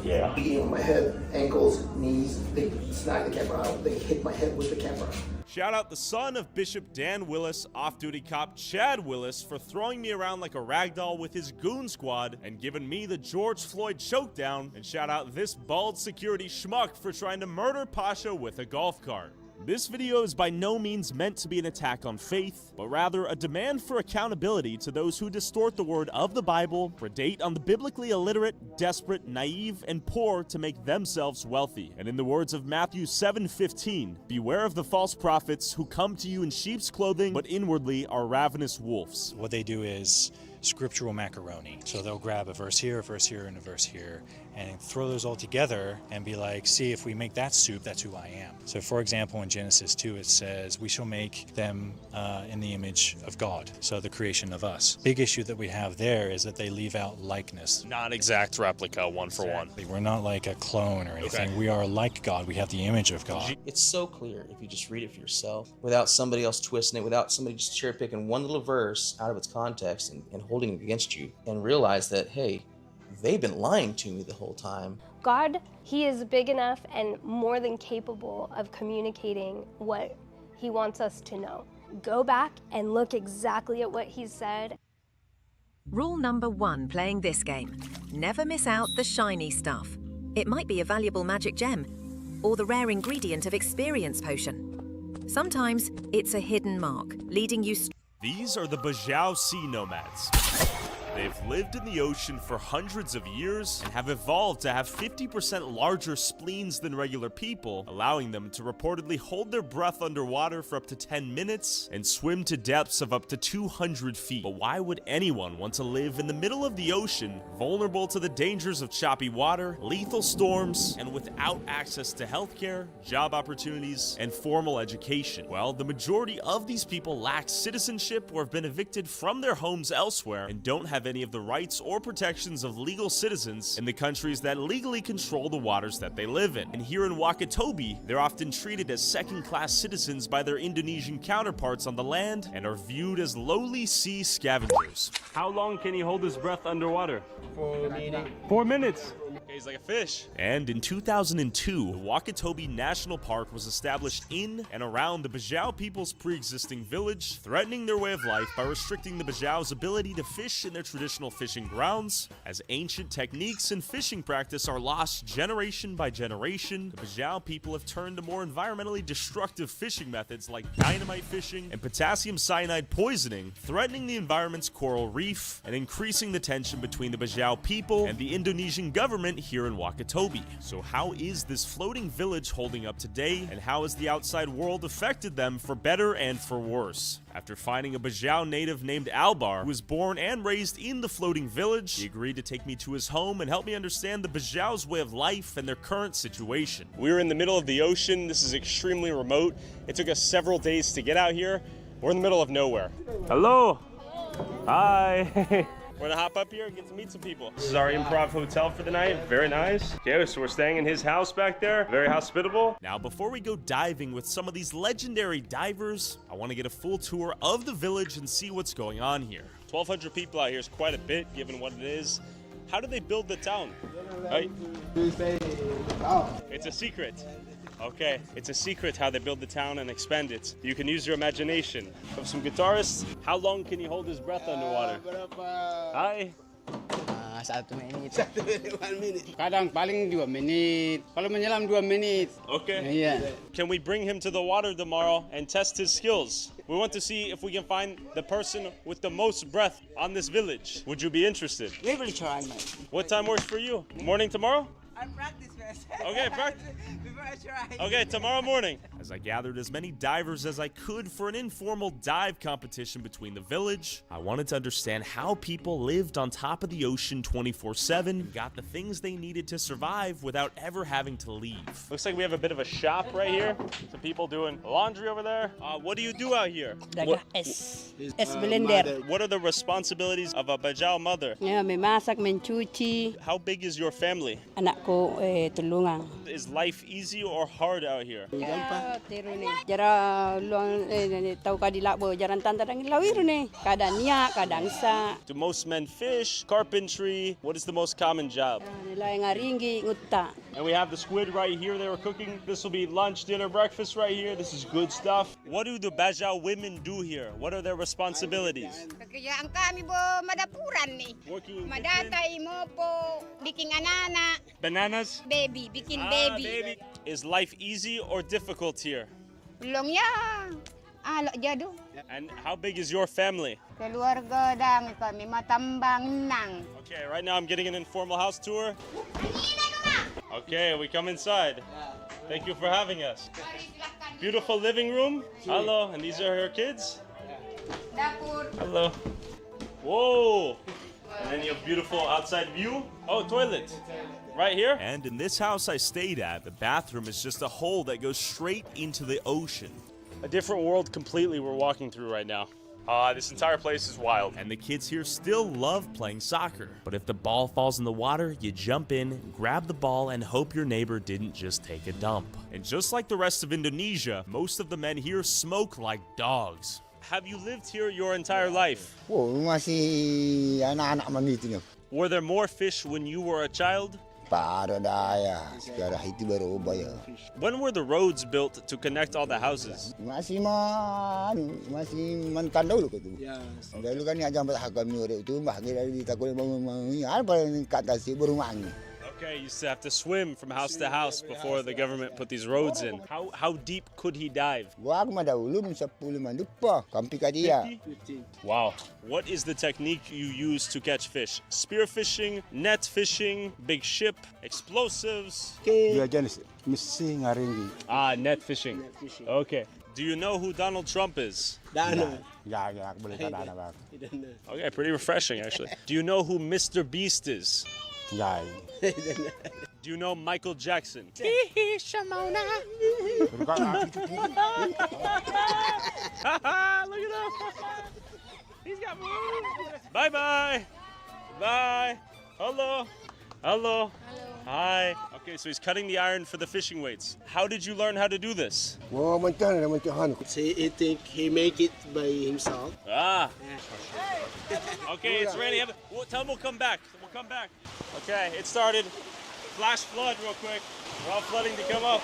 Yeah. Beating on my head, ankles, knees. They snagged the camera out. They hit my head with the camera. Shout out the son of Bishop Dan Willis, off-duty cop Chad Willis, for throwing me around like a ragdoll with his goon squad and giving me the George Floyd chokedown. And shout out this bald security schmuck for trying to murder Pasha with a golf cart. This video is by no means meant to be an attack on faith, but rather a demand for accountability to those who distort the word of the Bible, predate on the biblically illiterate, desperate, naive, and poor to make themselves wealthy. And in the words of Matthew 7:15, beware of the false prophets who come to you in sheep's clothing, but inwardly are ravenous wolves. What they do is scriptural macaroni. So they'll grab a verse here, and a verse here, and throw those all together and be like, see, if we make that soup, that's who I am. So for example, in Genesis 2, it says, we shall make them in the image of God. So the creation of us. Big issue that we have there is that they leave out likeness. Not exact replica, one for one. We're not like a clone or anything. We are like God. We have the image of God. It's so clear if you just read it for yourself, without somebody else twisting it, without somebody just cherry picking one little verse out of its context and holding it against you, and realize that, hey, they've been lying to me the whole time. God, he is big enough and more than capable of communicating what he wants us to know. Go back and look exactly at what he said. Rule number 1 playing this game. Never miss out the shiny stuff. It might be a valuable magic gem or the rare ingredient of experience potion. Sometimes it's a hidden mark, leading you These are the Bajau Sea nomads. They've lived in the ocean for hundreds of years and have evolved to have 50% larger spleens than regular people, allowing them to reportedly hold their breath underwater for up to 10 minutes and swim to depths of up to 200 feet. But why would anyone want to live in the middle of the ocean, vulnerable to the dangers of choppy water, lethal storms, and without access to healthcare, job opportunities, and formal education? Well, the majority of these people lack citizenship or have been evicted from their homes elsewhere and don't have any of the rights or protections of legal citizens in the countries that legally control the waters that they live in. And here in Wakatobi, they're often treated as second-class citizens by their Indonesian counterparts on the land and are viewed as lowly sea scavengers. How long can he hold his breath underwater? 4 minutes. 4 minutes. Okay, he's like a fish. And in 2002, the Wakatobi National Park was established in and around the Bajau people's pre-existing village, threatening their way of life by restricting the Bajau's ability to fish in their traditional fishing grounds. As ancient techniques and fishing practice are lost generation by generation, the Bajau people have turned to more environmentally destructive fishing methods like dynamite fishing and potassium cyanide poisoning, threatening the environment's coral reef and increasing the tension between the Bajau people and the Indonesian government here in Wakatobi. So how is this floating village holding up today, and how has the outside world affected them for better and for worse? After finding a Bajau native named Albar, who was born and raised in the floating village, he agreed to take me to his home and help me understand the Bajau's way of life and their current situation. We're in the middle of the ocean. This is extremely remote. It took us several days to get out here. We're in the middle of nowhere. Hello. Hi. We're gonna hop up here and get to meet some people. This is our improv hotel for the night. Very nice. Okay, so we're staying in his house back there. Very hospitable. Now, before we go diving with some of these legendary divers, I want to get a full tour of the village and see what's going on here. 1,200 people out here is quite a bit, given what it is. How do they build the town? Right? It's a secret. Okay, it's a secret how they build the town and expand it. You can use your imagination. Of some guitarists, how long can you hold his breath underwater? Hi. 1 menit. 1 minute. Kadang paling 2 menit. Kalau menyelam 2 menit. Okay. Yeah. Can we bring him to the water tomorrow and test his skills? We want to see if we can find the person with the most breath on this village. Would you be interested? We will try, man. What time works for you? Morning tomorrow? I'll practice first. Okay, practice. Before I try. Okay, tomorrow morning. As I gathered as many divers as I could for an informal dive competition between the village, I wanted to understand how people lived on top of the ocean 24/7 and got the things they needed to survive without ever having to leave. Looks like we have a bit of a shop right here. Some people doing laundry over there. What do you do out here? Es blender. What are the responsibilities of a Bajau mother? Ya, memasak, mencuci. How big is your family? Anakku tulungan. Is life easy or hard out here? Ya, tiru ni. Jara luang tahu ka di labo jaran tantang lawir ni. Kadang niak, kadang sa. Do most men fish? Carpentry? What is the most common job? Nilai ngaringgi ngutta. And we have the squid right here they were cooking. This will be lunch, dinner, breakfast right here. This is good stuff. What do the Bajau women do here? What are their responsibilities? Pekerjaan kami po madapuran ni. Madatay mo po biking anana. Bananas? Baby, bikin baby. Is life easy or difficult here? Belum ya. Alok jadu. And how big is your family? Keluarga dami kami matambang nang. Okay, right now I'm getting an informal house tour. Okay, we come inside. Thank you for having us. Beautiful living room. Hello, and these are her kids? Dapur. Hello. Whoa! And then you have beautiful outside view. Oh, toilet. Right here? And in this house I stayed at, the bathroom is just a hole that goes straight into the ocean. A different world completely we're walking through right now. This entire place is wild. And the kids here still love playing soccer. But if the ball falls in the water, you jump in, grab the ball, and hope your neighbor didn't just take a dump. And just like the rest of Indonesia, most of the men here smoke like dogs. Have you lived here your entire life? Masih anak-anak mandi. Were there more fish when you were a child? Para daya. Sekarang itu baru bayar. When were the roads built to connect all the houses? Masih mantan dulu tu. Dulu kan yang jam berharga ni orang tu bahagia dari takut bangun apa kat atas berumah ni. Okay, you used to have to swim from house to house before the government put these roads in. How deep could he dive? Gua dahulu 10 lupa. Kampi kat dia. Wow. What is the technique you use to catch fish? Spear fishing, net fishing, big ship, explosives? Dua jenis mesti ngaringi. Net fishing. Okay. Do you know who Donald Trump is? Ya, boleh tak ada. Okay, pretty refreshing actually. Do you know who Mr. Beast is? Ya. Do you know Michael Jackson? Shamona. Look at him. He's got moves. Bye-bye. Bye. Hello. Hello. Hi. Okay, so he's cutting the iron for the fishing weights. How did you learn how to do this? He think he make it by himself. Okay, it's ready. Tell him we'll come back. We'll come back. Okay, it started. Flash flood real quick. We're all flooding to come up.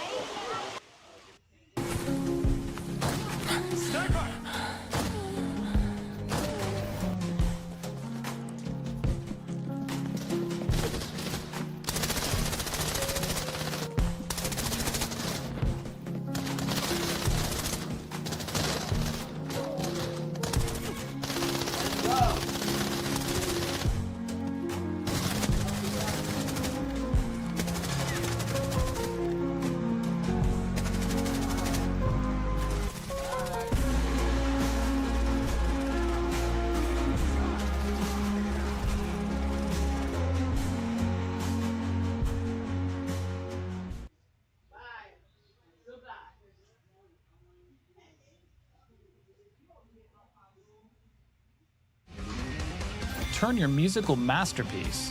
Turn your musical masterpiece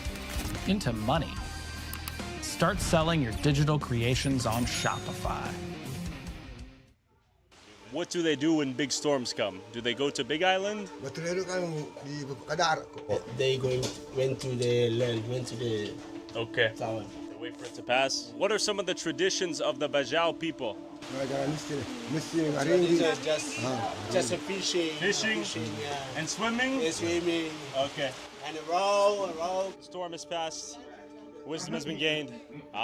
into money. Start selling your digital creations on Shopify. What do they do when big storms come? Do they go to Big Island? They went to the land, went to the Okay. town. They wait for it to pass. What are some of the traditions of the Bajau people? Just a fishing. Fishing? Yeah. And swimming? And swimming. Okay. And a row. Storm has passed. Wisdom has been gained.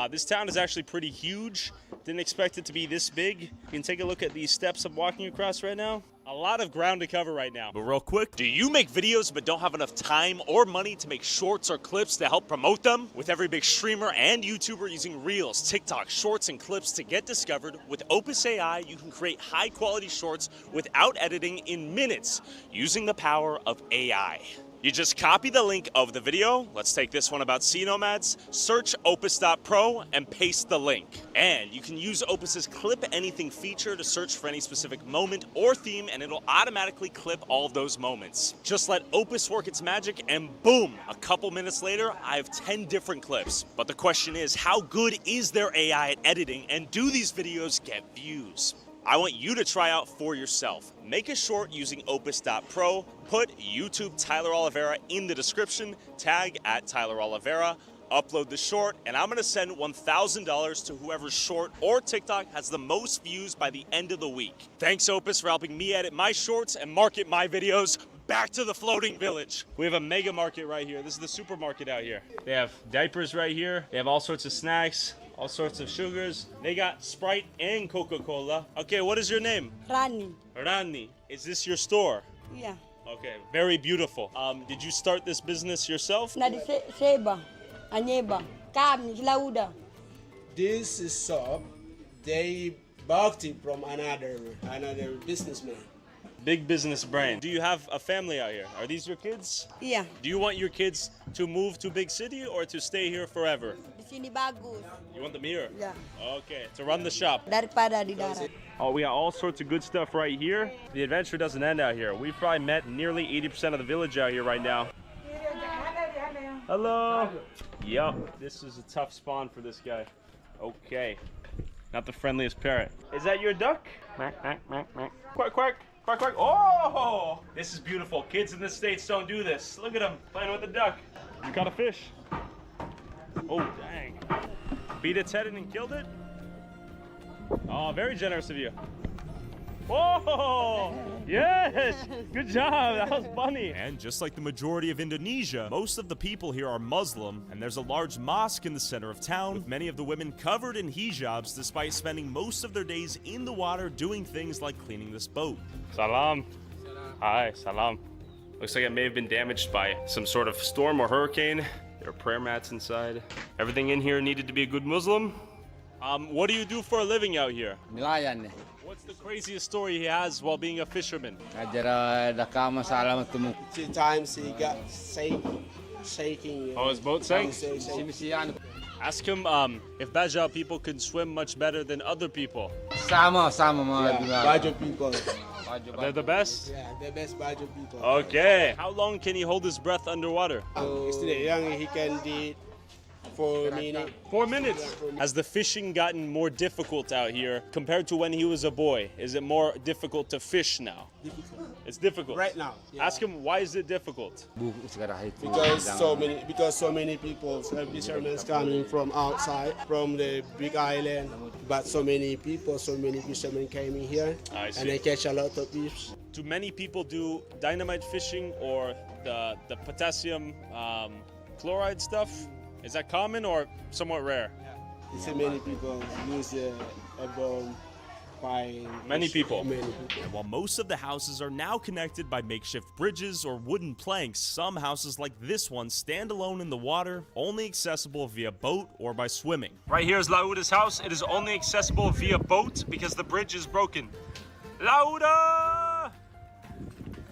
This town is actually pretty huge. Didn't expect it to be this big. You can take a look at these steps I'm walking across right now. A lot of ground to cover right now. But real quick, Do you make videos but don't have enough time or money to make shorts or clips to help promote them? With every big streamer and YouTuber using Reels, TikTok, Shorts, and clips to get discovered, with Opus AI, you can create high-quality shorts without editing in minutes using the power of AI. You just copy the link of the video. Let's take this one about sea nomads. Search opus.pro and paste the link. And you can use Opus's Clip Anything feature to search for any specific moment or theme, and it'll automatically clip all of those moments. Just let Opus work its magic, and boom, a couple minutes later, I have 10 different clips. But the question is, how good is their AI at editing, and do these videos get views? I want you to try out for yourself. Make a short using opus.pro, put YouTube Tyler Oliveira in the description, tag @TylerOliveira, upload the short, and I'm gonna send $1,000 to whoever's short or TikTok has the most views by the end of the week. Thanks Opus for helping me edit my shorts and market my videos. Back to the floating village. We have a mega market right here. This is the supermarket out here. They have diapers right here. They have all sorts of snacks, all sorts of sugars. They got Sprite and Coca-Cola. Okay, what is your name? Rani. Rani. Is this your store? Yeah. Okay, very beautiful. Did you start this business yourself? Nadi Seba, Anyeba, Kam, Lauda. This is shop. They bought it from another businessman. Big business brain. Do you have a family out here? Are these your kids? Yeah. Do you want your kids to move to big city or to stay here forever? Di sini bagus. You want them here? Yeah. Okay, to run the shop. Daripada di darat. Oh, we got all sorts of good stuff right here. The adventure doesn't end out here. We've probably met nearly 80% of the village out here right now. Hello. Yup, this is a tough spawn for this guy. Okay. Not the friendliest parrot. Is that your duck? Quack, quack, quack, quack. Quack, quack. Quack, quack. Oh! This is beautiful. Kids in the States don't do this. Look at them playing with the duck. You caught a fish. Oh, dang. Beat its head in and killed it? Oh, very generous of you. Whoa! Yes! Good job, that was funny. And just like the majority of Indonesia, most of the people here are Muslim, and there's a large mosque in the center of town, with many of the women covered in hijabs despite spending most of their days in the water doing things like cleaning this boat. Salam. Hi, salam. Looks like it may have been damaged by some sort of storm or hurricane. There are prayer mats inside. Everything in here needed to be a good Muslim. What do you do for a living out here? Nelayan. What's the craziest story he has while being a fisherman? Two times he got shaking. Oh, his boat sank? Ask him if Bajau people can swim much better than other people. Sama mga Bajau people. They're the best? Yeah, the best Bajau people. Okay. How long can he hold his breath underwater? Still young, he can do 4 minutes. 4 minutes. Has the fishing gotten more difficult out here compared to when he was a boy? Is it more difficult to fish now? It's difficult. Right now. Yeah. Ask him, why is it difficult? Because so many people, fishermen coming from outside, from the big island, but so many people, so many fishermen came in here, and they catch a lot of fish. Do many people do dynamite fishing or the potassium chloride stuff? Is that common or somewhat rare? So many people use Many people. And while most of the houses are now connected by makeshift bridges or wooden planks, some houses like this one stand alone in the water, only accessible via boat or by swimming. Right here is Lauda's house. It is only accessible via boat because the bridge is broken. Lauda!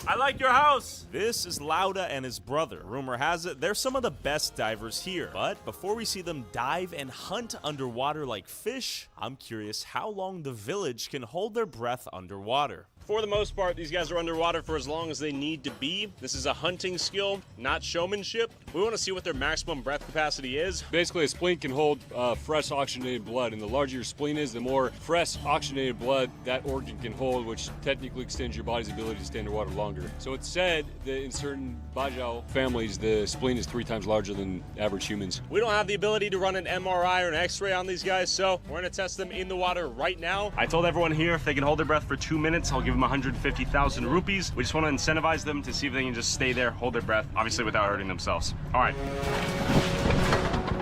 I like your house. This is Lauda and his brother. Rumor has it, they're some of the best divers here. But before we see them dive and hunt underwater like fish, I'm curious how long the village can hold their breath underwater. For the most part, these guys are underwater for as long as they need to be. This is a hunting skill, not showmanship. We want to see what their maximum breath capacity is. Basically, a spleen can hold fresh oxygenated blood, and the larger your spleen is, the more fresh oxygenated blood that organ can hold, which technically extends your body's ability to stay underwater longer. So it's said that in certain Bajau families, the spleen is 3 times larger than average humans. We don't have the ability to run an MRI or an X-ray on these guys, so we're going to test them in the water right now. I told everyone here if they can hold their breath for 2 minutes, I'll give them 150,000 rupees. We just want to incentivize them to see if they can just stay there, hold their breath, obviously without hurting themselves. All right.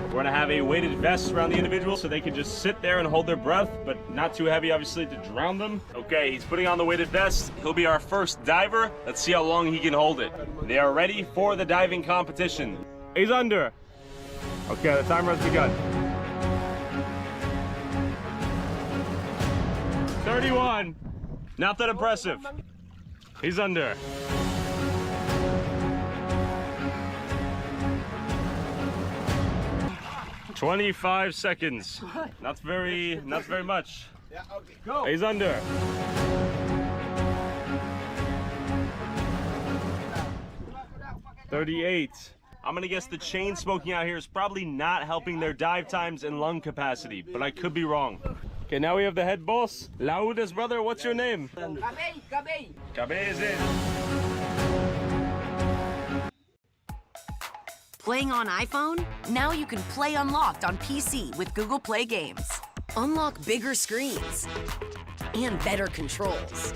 We're gonna have a weighted vest around the individual so they can just sit there and hold their breath, but not too heavy, obviously, to drown them. Okay, he's putting on the weighted vest. He'll be our first diver. Let's see how long he can hold it. They are ready for the diving competition. He's under. Okay, the timer has begun. 31. Not that impressive. He's under. "25 seconds. Not very much. Yeah, okay, go. He's under. "38. I'm gonna guess the chain smoking out here is probably not helping their dive times and lung capacity, but I could be wrong. Okay, now we have the head boss, Lauda's brother. What's your name? Kabe is in. Playing on iPhone? Now you can play Unlocked on PC with Google Play Games. Unlock bigger screens and better controls.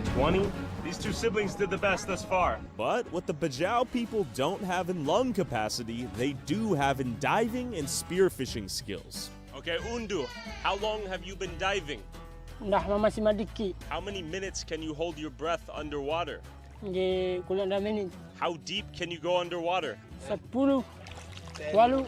120. These two siblings did the best thus far. But what the Bajau people don't have in lung capacity, they do have in diving and spearfishing skills. Okay, Undu, how long have you been diving? Dah masih madiki. How many minutes can you hold your breath underwater? Di kulit dah minit. How deep can you go underwater? 10. Walu.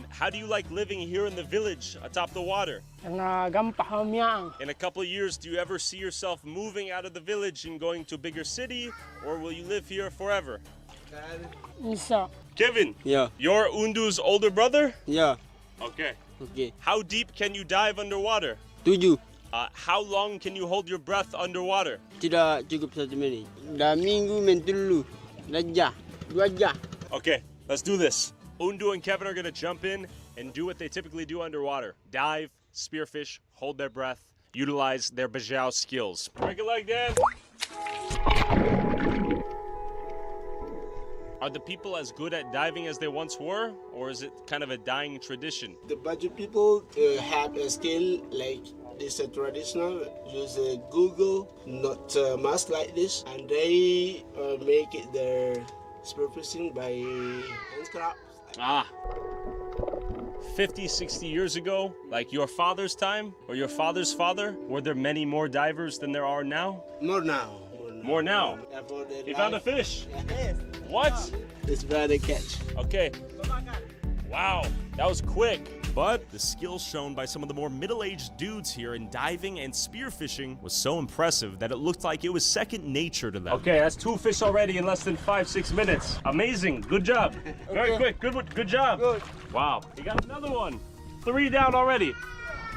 How do you like living here in the village atop the water? Karena gampang miang. In a couple of years, do you ever see yourself moving out of the village and going to a bigger city, or will you live here forever? Bisa. Kevin. Yeah. You're Undu's older brother? Yeah. Okay. Okay. How deep can you dive underwater? 7. How long can you hold your breath underwater? Tidak cukup 1 minit. Dah minggu main dulu. Dah jah. 2 jam. Okay, let's do this. Undu and Kevin are going to jump in and do what they typically do underwater. Dive, spearfish, hold their breath, utilize their Bajau skills. Break a leg, Dan. Are the people as good at diving as they once were, or is it kind of a dying tradition? The budget people have a skill like this traditional, use Google, not mask like this, and they make it their spearfishing by handcraft. 50, 60 years ago, like your father's time or your father's father, were there many more divers than there are now? More now. More now? He found a fish. What? It's better catch. Okay. Wow, that was quick. But the skills shown by some of the more middle-aged dudes here in diving and spearfishing was so impressive that it looked like it was second nature to them. Okay, that's 2 fish already in less than 5-6 minutes. Amazing, good job. Very quick, good job. Good. Wow, you got another one. 3 down already.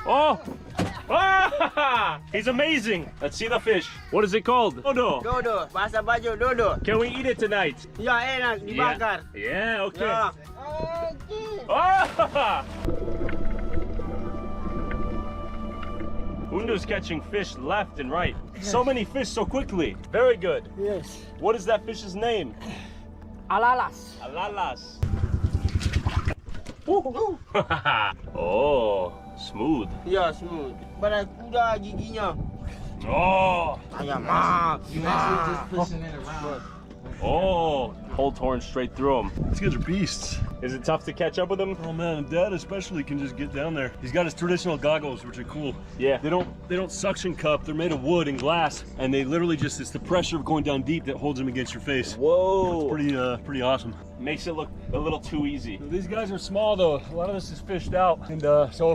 Oh! Ah! He's amazing. Let's see the fish. What is it called? Dodo. Dodo. Bahasa Baju, dodo. Can we eat it tonight? Ya, enak. Dibakar. Yeah, okay. Ya. Ah! Undu's catching fish left and right. So many fish so quickly. Very good. Yes. What is that fish's name? Alalas. Alalas. Oh, smooth. Ya, smooth. Pada kuda giginya. Oh. Ayam. Oh, whole torn straight through him. These guys are beasts. Is it tough to catch up with him? Oh man, Dad especially can just get down there. He's got his traditional goggles, which are cool. Yeah. They don't suction cup. They're made of wood and glass, and they literally just, it's the pressure of going down deep that holds them against your face. Whoa. It's pretty awesome. Makes it look a little too easy. These guys are small though. A lot of this is fished out, and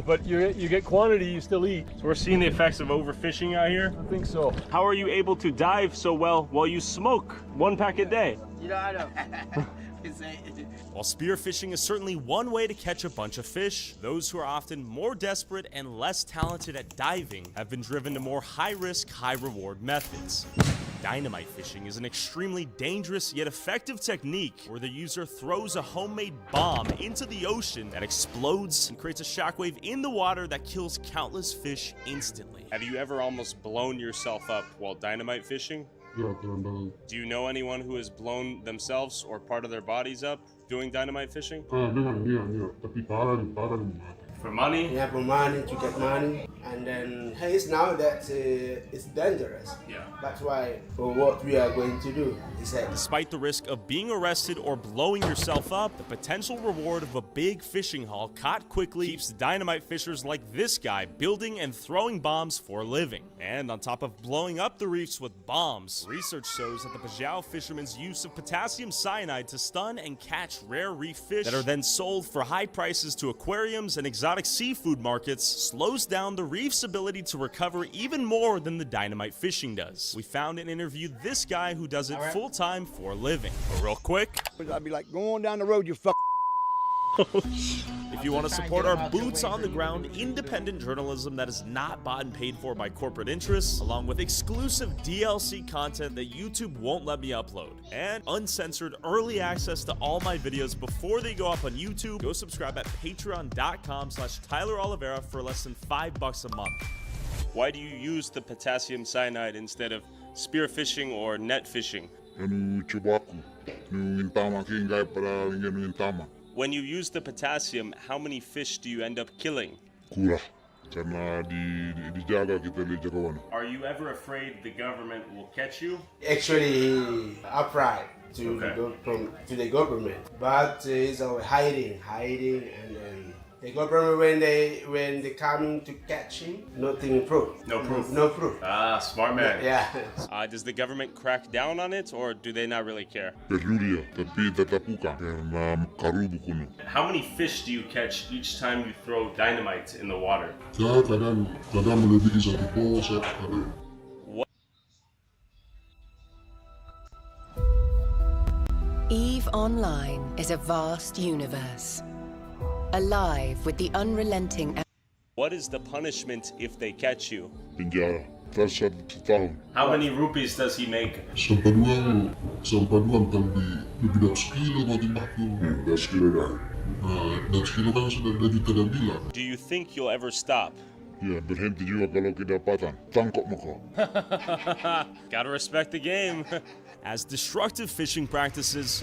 but you get quantity, you still eat. So we're seeing the effects of overfishing out here. I think so. How are you able to dive so well while you smoke 1 pack a day? While spearfishing is certainly one way to catch a bunch of fish, those who are often more desperate and less talented at diving have been driven to more high-risk, high-reward methods. Dynamite fishing is an extremely dangerous yet effective technique where the user throws a homemade bomb into the ocean that explodes and creates a shockwave in the water that kills countless fish instantly. Have you ever almost blown yourself up while dynamite fishing? Yeah, do you know anyone who has blown themselves or part of their bodies up doing dynamite fishing? Tapi parah nih. For money? Yeah, for money, to get money. And then, hey, now that it's dangerous. Yeah. That's why, for what we are going to do, he said. Despite the risk of being arrested or blowing yourself up, the potential reward of a big fishing haul caught quickly keeps dynamite fishers like this guy building and throwing bombs for a living. And on top of blowing up the reefs with bombs, research shows that the Bajau fishermen's use of potassium cyanide to stun and catch rare reef fish that are then sold for high prices to aquariums and exotic seafood markets slows down the reef's ability to recover even more than the dynamite fishing does. We found and interviewed this guy who does it full-time for a living. But real quick, I'd be like, go on down the road, you fuck. If you want to support our boots on the ground independent journalism that is not bought and paid for by corporate interests, along with exclusive DLC content that YouTube won't let me upload, and uncensored early access to all my videos before they go up on YouTube, go subscribe at patreon.com/Tyler Oliveira for less than $5 a month. Why do you use the potassium cyanide instead of spearfishing or net fishing? When you use the potassium, how many fish do you end up killing? Karena dijaga kita oleh jagawan. Are you ever afraid the government will catch you? Actually, upright to the government, but he's always hiding, and then the government when they coming to catch him, nothing proof. No proof. No proof. Ah, smart man. Yeah. Does the government crack down on it, or do they not really care? Perlu dia, tapi tetap buka karena karubu kuno. How many fish do you catch each time you throw dynamite in the water? Ya kadang melebihi 1 bos ada. EVE Online is a vast universe, alive with the unrelenting. What is the punishment if they catch you? Penjara, plus 1 tahun. How many rupees does he make? Sempaduan kan lebih dari sekilo bagi aku. Dah sekilo dah. Dan sekilo kan sudah 2 juta dah bilang. Do you think you'll ever stop? Ya, berhenti juga kalau kedapatan. Tangkap muka. Gotta respect the game. As destructive fishing practices,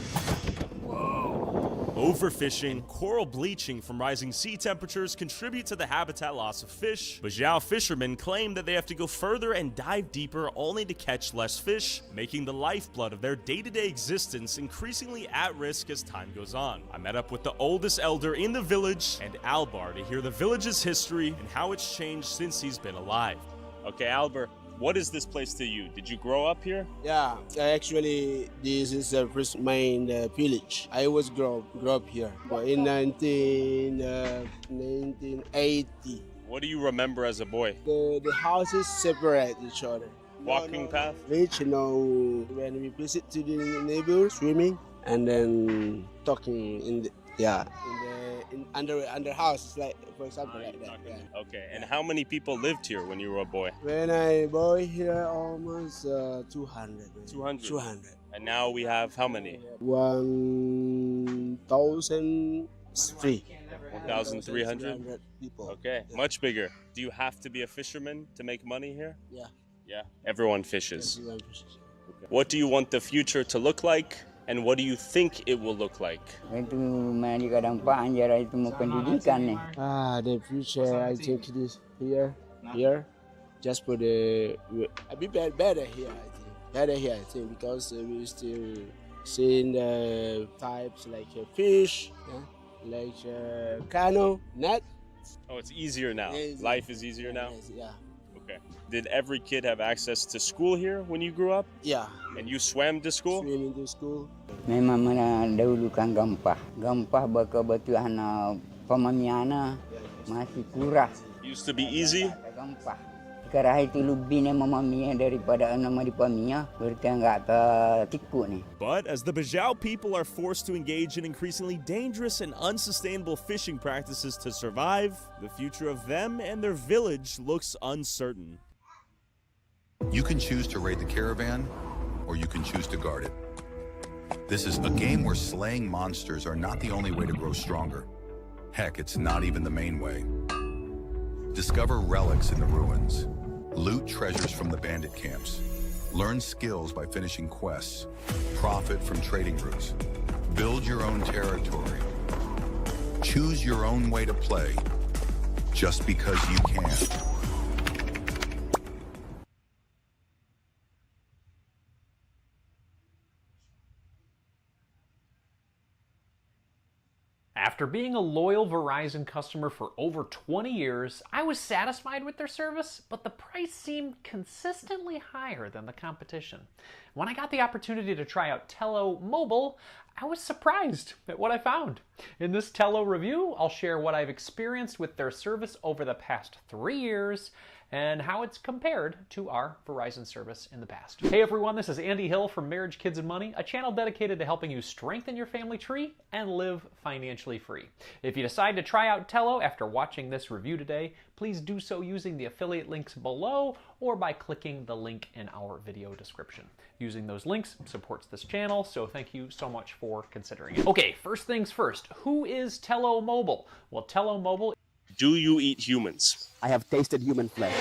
overfishing, coral bleaching from rising sea temperatures contribute to the habitat loss of fish, Bajau fishermen claim that they have to go further and dive deeper only to catch less fish, making the lifeblood of their day-to-day existence increasingly at risk as time goes on. I met up with the oldest elder in the village and Albar to hear the village's history and how it's changed since he's been alive. Okay, Albar, what is this place to you? Did you grow up here? Yeah, actually, this is the first main village. I was grow up here in 1980. What do you remember as a boy? The houses separate each other. Walking path? Rich, when we visit to the neighbors, swimming, and then talking under house, like for example, like that. Yeah. Okay, and how many people lived here when you were a boy? When I boy here, almost 200. 200. And now we have how many? 1,003. 1,300 people. Okay, much bigger. Do you have to be a fisherman to make money here? Yeah. Yeah. Everyone fishes. Everyone fishes. Okay. What do you want the future to look like? And what do you think it will look like? Itu mereka dampak anjara itu mau pendidikan nih. The future, I think this here, just for the, a bit better here, I think, because we still seeing the types like fish, like canoe, net. Oh, it's easier now. Yeah, Life is easier now? Yeah. Okay. Did every kid have access to school here when you grew up? Yeah. And you swam to school? Swimming to school. Memang mana dahulu kan gampang berkebetulan pemamiana masih kurang. Used to be easy? Gampang. Sekarang itu lebih memamia daripada nama di pamia, berarti enggak tertipu nih. But as the Bajau people are forced to engage in increasingly dangerous and unsustainable fishing practices to survive, the future of them and their village looks uncertain. You can choose to raid the caravan, or you can choose to guard it. This is a game where slaying monsters are not the only way to grow stronger. Heck, it's not even the main way. Discover relics in the ruins. Loot treasures from the bandit camps. Learn skills by finishing quests. Profit from trading routes. Build your own territory. Choose your own way to play, just because you can. After being a loyal Verizon customer for over 20 years, I was satisfied with their service, but the price seemed consistently higher than the competition. When I got the opportunity to try out Tello Mobile, I was surprised at what I found. In this Tello review, I'll share what I've experienced with their service over the past 3 years and how it's compared to our Verizon service in the past. Hey everyone, this is Andy Hill from Marriage, Kids, and Money, a channel dedicated to helping you strengthen your family tree and live financially free. If you decide to try out Tello after watching this review today, please do so using the affiliate links below or by clicking the link in our video description. Using those links supports this channel, so thank you so much for considering it. Okay, first things first, who is Tello Mobile? Well, Tello Mobile... Do you eat humans? I have tasted human flesh.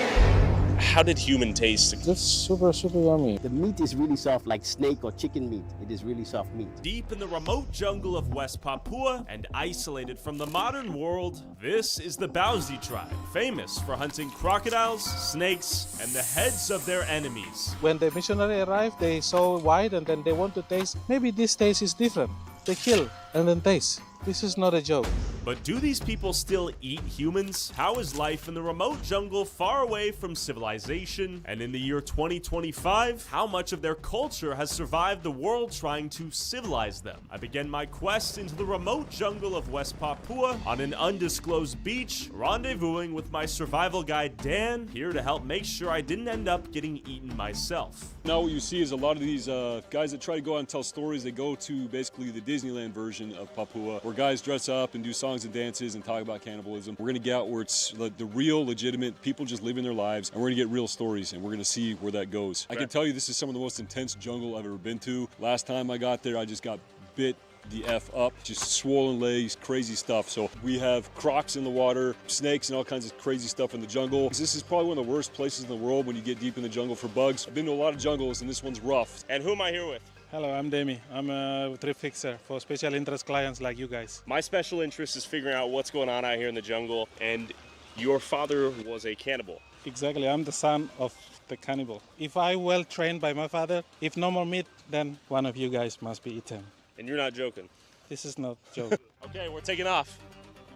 How did human taste? It's super yummy. The meat is really soft, like snake or chicken meat. It is really soft meat. Deep in the remote jungle of West Papua and isolated from the modern world, this is the Bauzi tribe, famous for hunting crocodiles, snakes, and the heads of their enemies. When the missionary arrived, they saw white and then they want to taste. Maybe this taste is different. They kill and then taste. This is not a joke. But do these people still eat humans? How is life in the remote jungle far away from civilization? And in the year 2025, how much of their culture has survived the world trying to civilize them? I began my quest into the remote jungle of West Papua on an undisclosed beach, rendezvousing with my survival guide Dan, here to help make sure I didn't end up getting eaten myself. Now what you see is a lot of these guys that try to go out and tell stories. They go to basically the Disneyland version of Papua, where guys dress up and do songs and dances and talk about cannibalism. We're going to get out where it's the real, legitimate people just living their lives, and we're going to get real stories, and we're going to see where that goes. I can tell you this is some of the most intense jungle I've ever been to. Last time I got there, I just got bit the F up, just swollen legs, crazy stuff. So we have crocs in the water, snakes, and all kinds of crazy stuff in the jungle. This is probably one of the worst places in the world when you get deep in the jungle for bugs. I've been to a lot of jungles, and this one's rough. And who am I here with? Hello, I'm Demi. I'm a trip fixer for special interest clients like you guys. My special interest is figuring out what's going on out here in the jungle, and your father was a cannibal. Exactly, I'm the son of the cannibal. If I well trained by my father, if no more meat, then one of you guys must be eaten. And you're not joking? This is not a joke. Okay, we're taking off.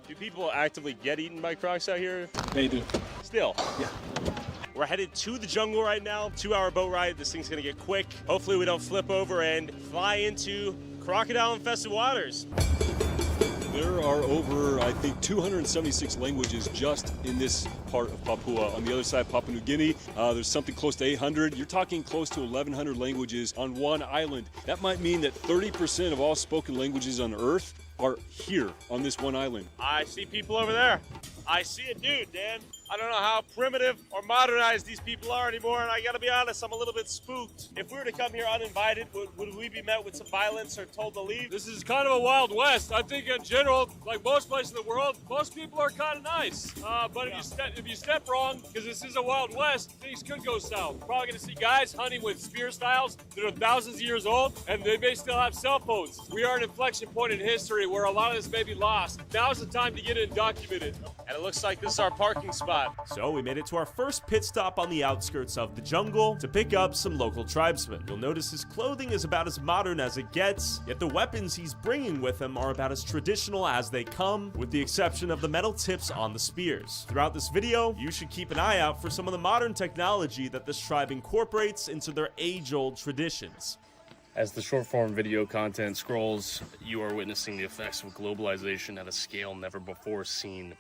Do people actively get eaten by crocs out here? They do. Still? Yeah. We're headed to the jungle right now, 2-hour boat ride. This thing's gonna get quick. Hopefully we don't flip over and fly into crocodile-infested waters. There are over, I think, 276 languages just in this part of Papua. On the other side, Papua New Guinea, there's something close to 800. You're talking close to 1,100 languages on one island. That might mean that 30% of all spoken languages on Earth are here on this one island. I see people over there. I see a dude, Dan. I don't know how primitive or modernized these people are anymore, and I gotta be honest, I'm a little bit spooked. If we were to come here uninvited, would we be met with some violence or told to leave? This is kind of a Wild West. I think in general, like most places in the world, most people are kind of nice. But if you step wrong, because this is a Wild West, things could go south. Probably gonna see guys hunting with spear styles that are thousands of years old, and they may still have cell phones. We are at an inflection point in history where a lot of this may be lost. Now's the time to get it and document it. And it looks like this is our parking spot. So we made it to our first pit stop on the outskirts of the jungle to pick up some local tribesmen. You'll notice his clothing is about as modern as it gets, yet the weapons he's bringing with him are about as traditional as they come, with the exception of the metal tips on the spears. Throughout this video, you should keep an eye out for some of the modern technology that this tribe incorporates into their age-old traditions. As the short-form video content scrolls, you are witnessing the effects of globalization at a scale never before seen.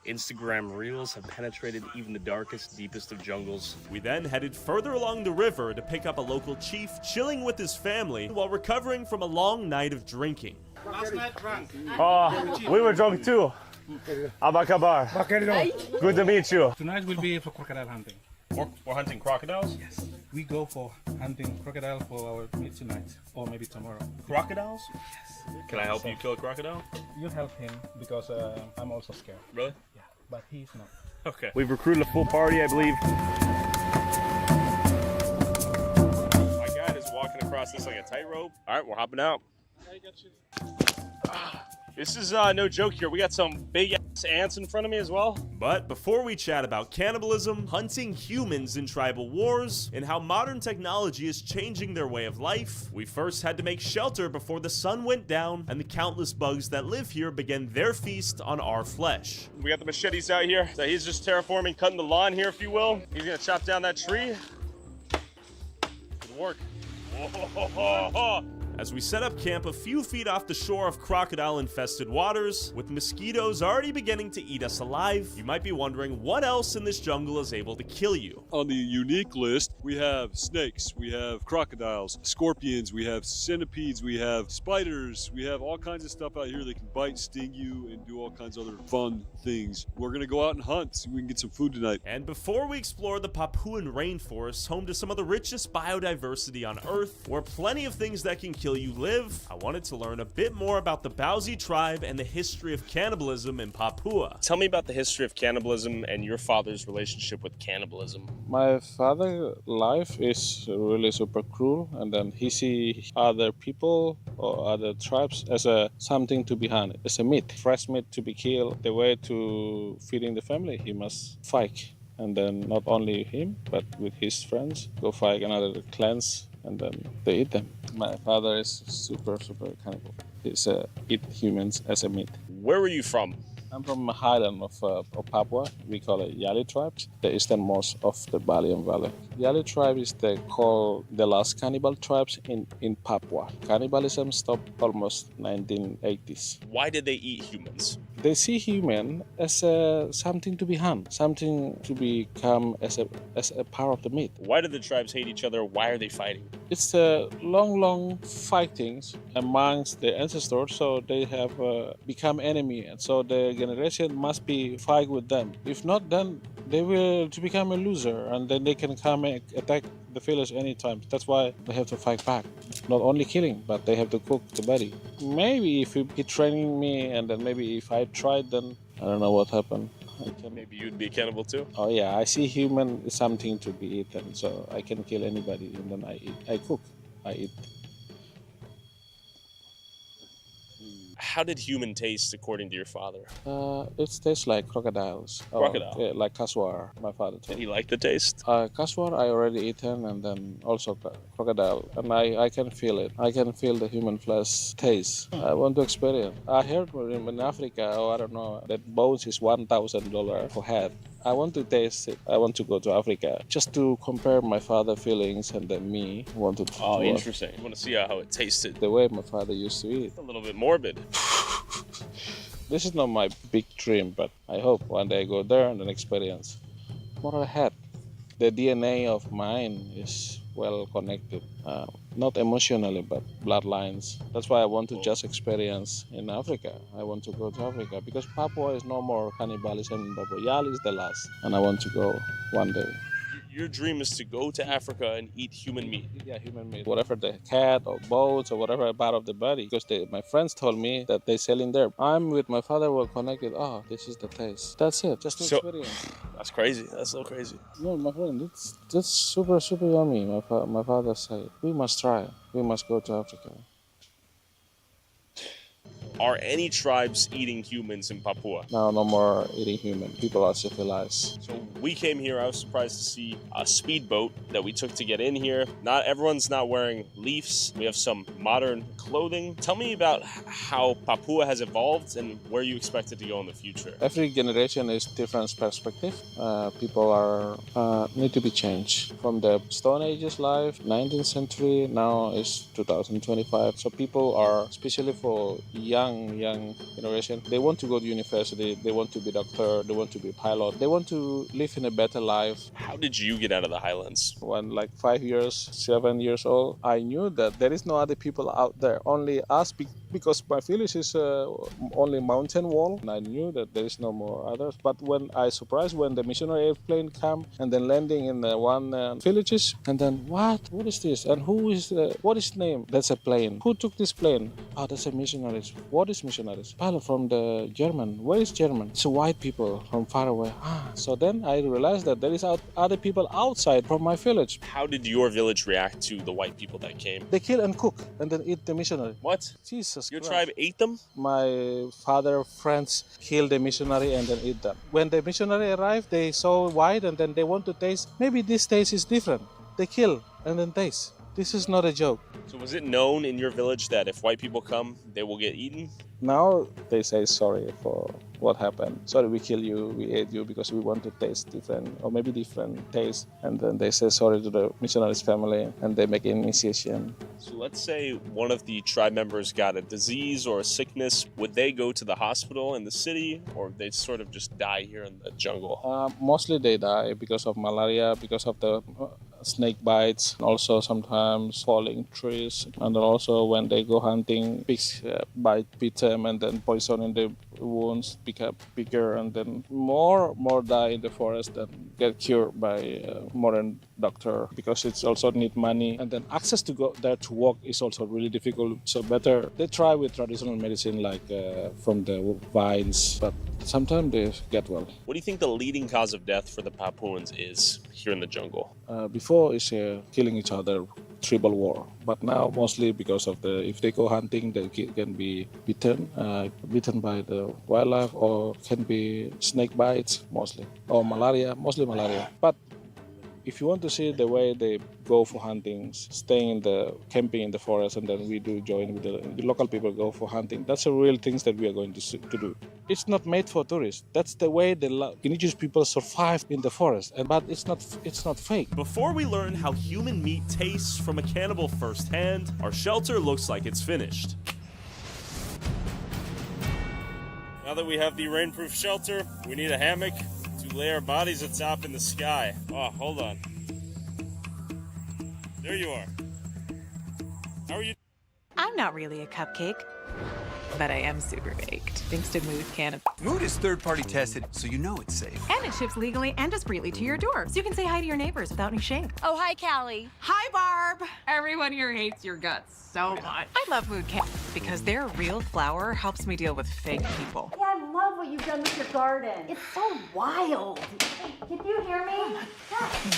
Instagram Reels have penetrated even the darkest, deepest of jungles. We then headed further along the river to pick up a local chief chilling with his family while recovering from a long night of drinking. Last night drunk. We were drunk too. Abakabar. Good to meet you. Tonight will be for crocodile hunting. We're hunting crocodiles? Yes. We go for hunting crocodile for our meat tonight, or maybe tomorrow. Crocodiles? Yes. Can I help you kill a crocodile? You help him because I'm also scared. Really? Yeah, but he's not. Okay. We've recruited a full party, I believe. My guide is walking across this like a tightrope. All right, we're hopping out. I got you. This is no joke here. We got some big ass ants in front of me as well. But before we chat about cannibalism, hunting humans in tribal wars, and how modern technology is changing their way of life, we first had to make shelter before the sun went down and the countless bugs that live here began their feast on our flesh. We got the machetes out here. So he's just terraforming, cutting the lawn here, if you will. He's gonna chop down that tree. Good work. Whoa. As we set up camp a few feet off the shore of crocodile-infested waters, with mosquitoes already beginning to eat us alive, you might be wondering what else in this jungle is able to kill you. On the unique list, we have snakes, we have crocodiles, scorpions, we have centipedes, we have spiders, we have all kinds of stuff out here that can bite, sting you, and do all kinds of other fun things. We're gonna go out and hunt, see if we can get some food tonight. And before we explore the Papuan rainforest, home to some of the richest biodiversity on Earth, where plenty of things that can kill Kill You Live, I wanted to learn a bit more about the Bauzi tribe and the history of cannibalism in Papua. Tell me about the history of cannibalism and your father's relationship with cannibalism. My father's life is really super cruel, and then he sees other people or other tribes as something to be hunted, as a meat, fresh meat to be killed. The way to feeding the family, he must fight. And then not only him, but with his friends, go fight another clans, and then they eat them. My father is super cannibal. He's eat humans as a meat. Where were you from? I'm from the highland of Papua. We call it Yali tribes, the easternmost of the Balian Valley. Yali tribe is called the last cannibal tribes in Papua. Cannibalism stopped almost 1980s. Why did they eat humans? They see human as something to be hunted, something to become as a part of the meat. Why do the tribes hate each other? Why are they fighting? It's long fightings amongst the ancestors, so they have become enemy, and so the generation must be fight with them. If not, then they will become a loser, and then they can come and attack the village anytime. That's why they have to fight back. Not only killing, but they have to cook the body. Maybe if he training me, and then maybe if I tried, then I don't know what happened. Maybe you'd be a cannibal too? Oh yeah, I see human is something to be eaten, so I can kill anybody, and then I eat. I cook, I eat. How did human taste according to your father? It tastes like crocodiles. Crocodile? Yeah, like kaswar, my father told me. Did he like the taste? Kaswar I already eaten, and then also crocodile. And I can feel it. I can feel the human flesh taste. I want to experience. I heard in Africa, I don't know, that bones is $1,000 for head. I want to taste it. I want to go to Africa just to compare my father's feelings and then me. I want to. Oh, interesting. You want to see how it tasted? The way my father used to eat. A little bit morbid. This is not my big dream, but I hope one day I go there and then experience. What I had, the DNA of mine is well connected, not emotionally, but bloodlines. That's why I want to just experience in Africa. I want to go to Africa because Papua is no more cannibalism in Papua. Yali is the last, and I want to go one day. Your dream is to go to Africa and eat human meat. Yeah, human meat. Whatever the cat or boats or whatever part of the body. Because my friends told me that they sell in there. I'm with my father were connected. Oh, this is the taste. That's it. Just to experience. That's crazy. That's so crazy. No, my friend, that's super yummy. My father said, we must try. We must go to Africa. Are any tribes eating humans in Papua? No more eating human. People are civilized. So we came here, I was surprised to see a speedboat that we took to get in here. Not everyone's not wearing leafs. We have some modern clothing. Tell me about how Papua has evolved and where you expect it to go in the future. Every generation is different perspective. People need to be changed. From the Stone Age's life, 19th century, now is 2025. So people are, especially for young generation, they want to go to university, they want to be doctor, they want to be pilot, they want to live in a better life. How did you get out of the highlands? When like 5 years, 7 years old, I knew that there is no other people out there, only us, because my village is only mountain wall, and I knew that there is no more others. But when I surprised when the missionary airplane come and then landing in one villages, and then what is this, and who is what is name? That's a plane. Who took this plane? Oh, that's a missionaries. What is missionaries? Pilot from the German. Where is German? It's white people from far away. So then I realized that there is other people outside from my village. How did your village react to the white people that came? They kill and cook and then eat the missionary. What? Jesus Your Christ. tribe ate them? My father friends killed the missionary and then eat them. When the missionary arrived, they saw white and then they want to taste. Maybe this taste is different. They kill and then taste. This is not a joke. So was it known in your village that if white people come, they will get eaten? Now they say sorry for what happened. Sorry, we killed you, we ate you because we want to taste different, or maybe different taste. And then they say sorry to the missionaries' family and they make initiation. So let's say one of the tribe members got a disease or a sickness. Would they go to the hospital in the city, or they sort of just die here in the jungle? Mostly they die because of malaria, because of the snake bites, and also sometimes falling trees. And then also when they go hunting, pigs bite them and then poison in the wounds become bigger, and then more die in the forest than get cured by modern doctor, because it's also need money, and then access to go there to walk is also really difficult. So better they try with traditional medicine like from the vines, but sometimes they get well. What do you think the leading cause of death for the Papuans is here in the jungle? Before is killing each other, tribal war, but now mostly because of if they go hunting, they can be bitten by the wildlife, or can be snake bites mostly, or malaria, mostly malaria. But if you want to see the way they go for hunting, staying in the camping in the forest, and then we do join with the local people go for hunting, that's the real things that we are going to do. It's not made for tourists. That's the way the indigenous people survive in the forest, but it's not fake. Before we learn how human meat tastes from a cannibal firsthand, our shelter looks like it's finished. Now that we have the rainproof shelter, we need a hammock to lay our bodies atop in the sky. Oh, hold on. There you are. How are you? I'm not really a cupcake, but I am super baked, thanks to Mood Canopy. Mood is third-party tested, so you know it's safe. And it ships legally and discreetly to your door, so you can say hi to your neighbors without any shame. Oh, hi, Callie. Hi, Barb! Everyone here hates your guts so much. I love Mood Canopy because their real flour helps me deal with fake people. Yeah, I love what you've done with your garden. It's so wild. Hey, can you hear me?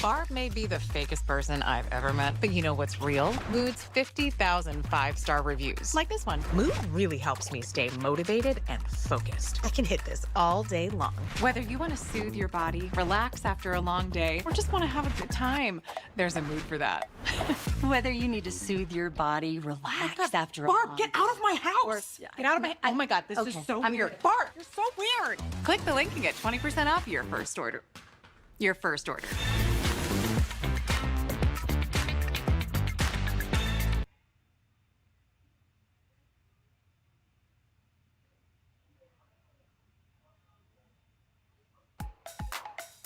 Barb may be the fakest person I've ever met, but you know what's real? Mood's 50,000 5-star reviews. Like this one. Mood really helps me stay motivated and focused. I can hit this all day long. Whether you want to soothe your body, relax after a long day, or just want to have a good time, there's a Mood for that. Whether you need to soothe your body, relax after Barb, get out of my house! Get out of my... Oh my God, this is so weird. Barb, you're so weird! Click the link and get 20% off your first order. Your first order.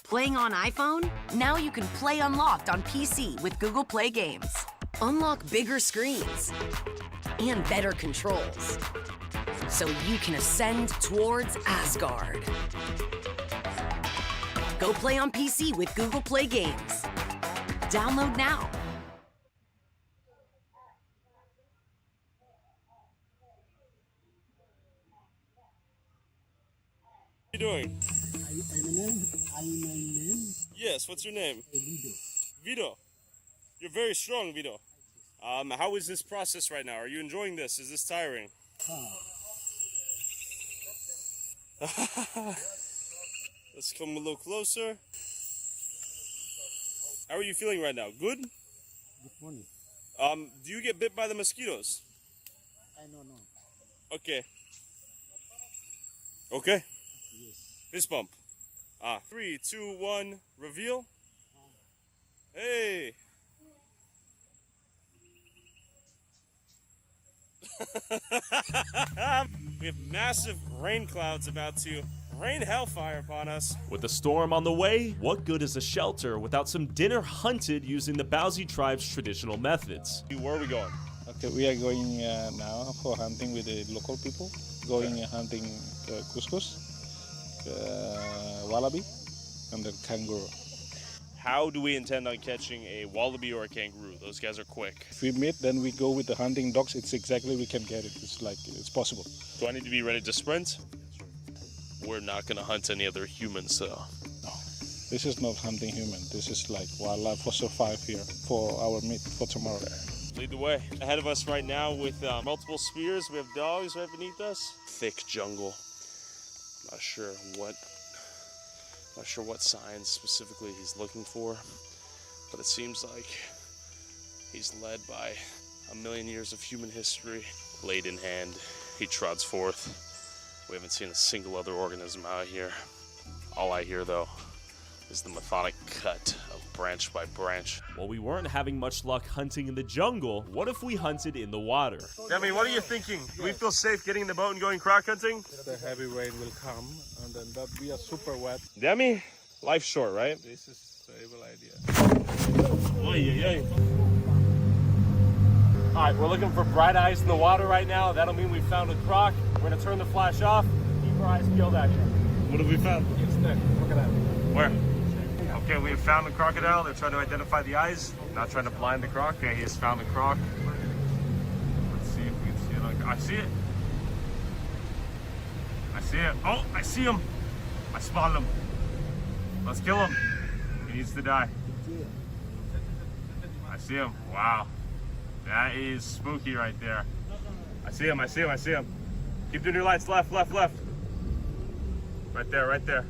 Playing on iPhone? Now you can play Unlocked on PC with Google Play Games. Unlock bigger screens and better controls, so you can ascend towards Asgard. Go play on PC with Google Play Games. Download now. What are you doing? Yes, what's your name? Vito. You're very strong, Vito. How is this process right now? Are you enjoying this? Is this tiring? Let's come a little closer. How are you feeling right now? Good? Good morning. Do you get bit by the mosquitoes? I don't know. Okay. Okay. Yes. Fist bump. 3, 2, 1, reveal. Hey. We have massive rain clouds about to rain hellfire upon us. With a storm on the way, what good is a shelter without some dinner hunted using the Bauzi tribe's traditional methods? Where are we going? Okay, we are going now for hunting with the local people. Going hunting cuscus, wallaby, and then kangaroo. How do we intend on catching a wallaby or a kangaroo? Those guys are quick. If we meet, then we go with the hunting dogs. It's exactly we can get it. It's possible. Do I need to be ready to sprint? We're not going to hunt any other humans, though. No, this is not hunting human. This is like wildlife for survive here for our meat for tomorrow. Lead the way. Ahead of us right now with multiple spears. We have dogs right beneath us. Thick jungle. Not sure what signs specifically he's looking for, but it seems like he's led by a million years of human history. Blade in hand, he trots forth. We haven't seen a single other organism out here. All I hear, though, is the methodic cut of branch by branch. While we weren't having much luck hunting in the jungle, what if we hunted in the water? Demi, what are you thinking? Do we feel safe getting in the boat and going croc hunting? The heavy rain will come, and then that we are super wet. Demi, life's short, right? This is a terrible idea. Oy, oy, oy. All right, we're looking for bright eyes in the water right now. That'll mean we found a croc. We're gonna turn the flash off, keep eyes peeled action. What have we found? It's the crocodile. Where? Okay, we have found the crocodile. They're trying to identify the eyes. Not trying to blind the croc. Okay, he has found the croc. Let's see if we can see it. I see it. I see it. Oh, I see him. I spotted him. Let's kill him. He needs to die. I see him. Wow. That is spooky right there. I see him. I see him. I see him. Keep doing your lights. Left, left, left. Right there, right there.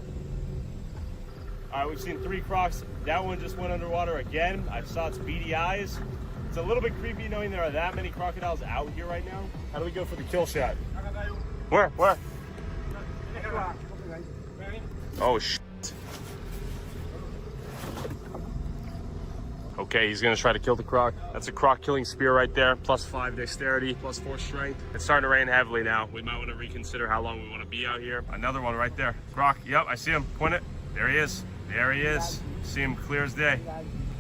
All right, we've seen 3 crocs. That one just went underwater again. I saw its beady eyes. It's a little bit creepy knowing there are that many crocodiles out here right now. How do we go for the kill shot? Where? Where? Oh, shit. Okay, he's gonna try to kill the croc. That's a croc killing spear right there. +5 dexterity, +4 strength. It's starting to rain heavily now. We might want to reconsider how long we want to be out here. Another one right there. Croc, yep, I see him. Point it. There he is. There he is. See him clear as day.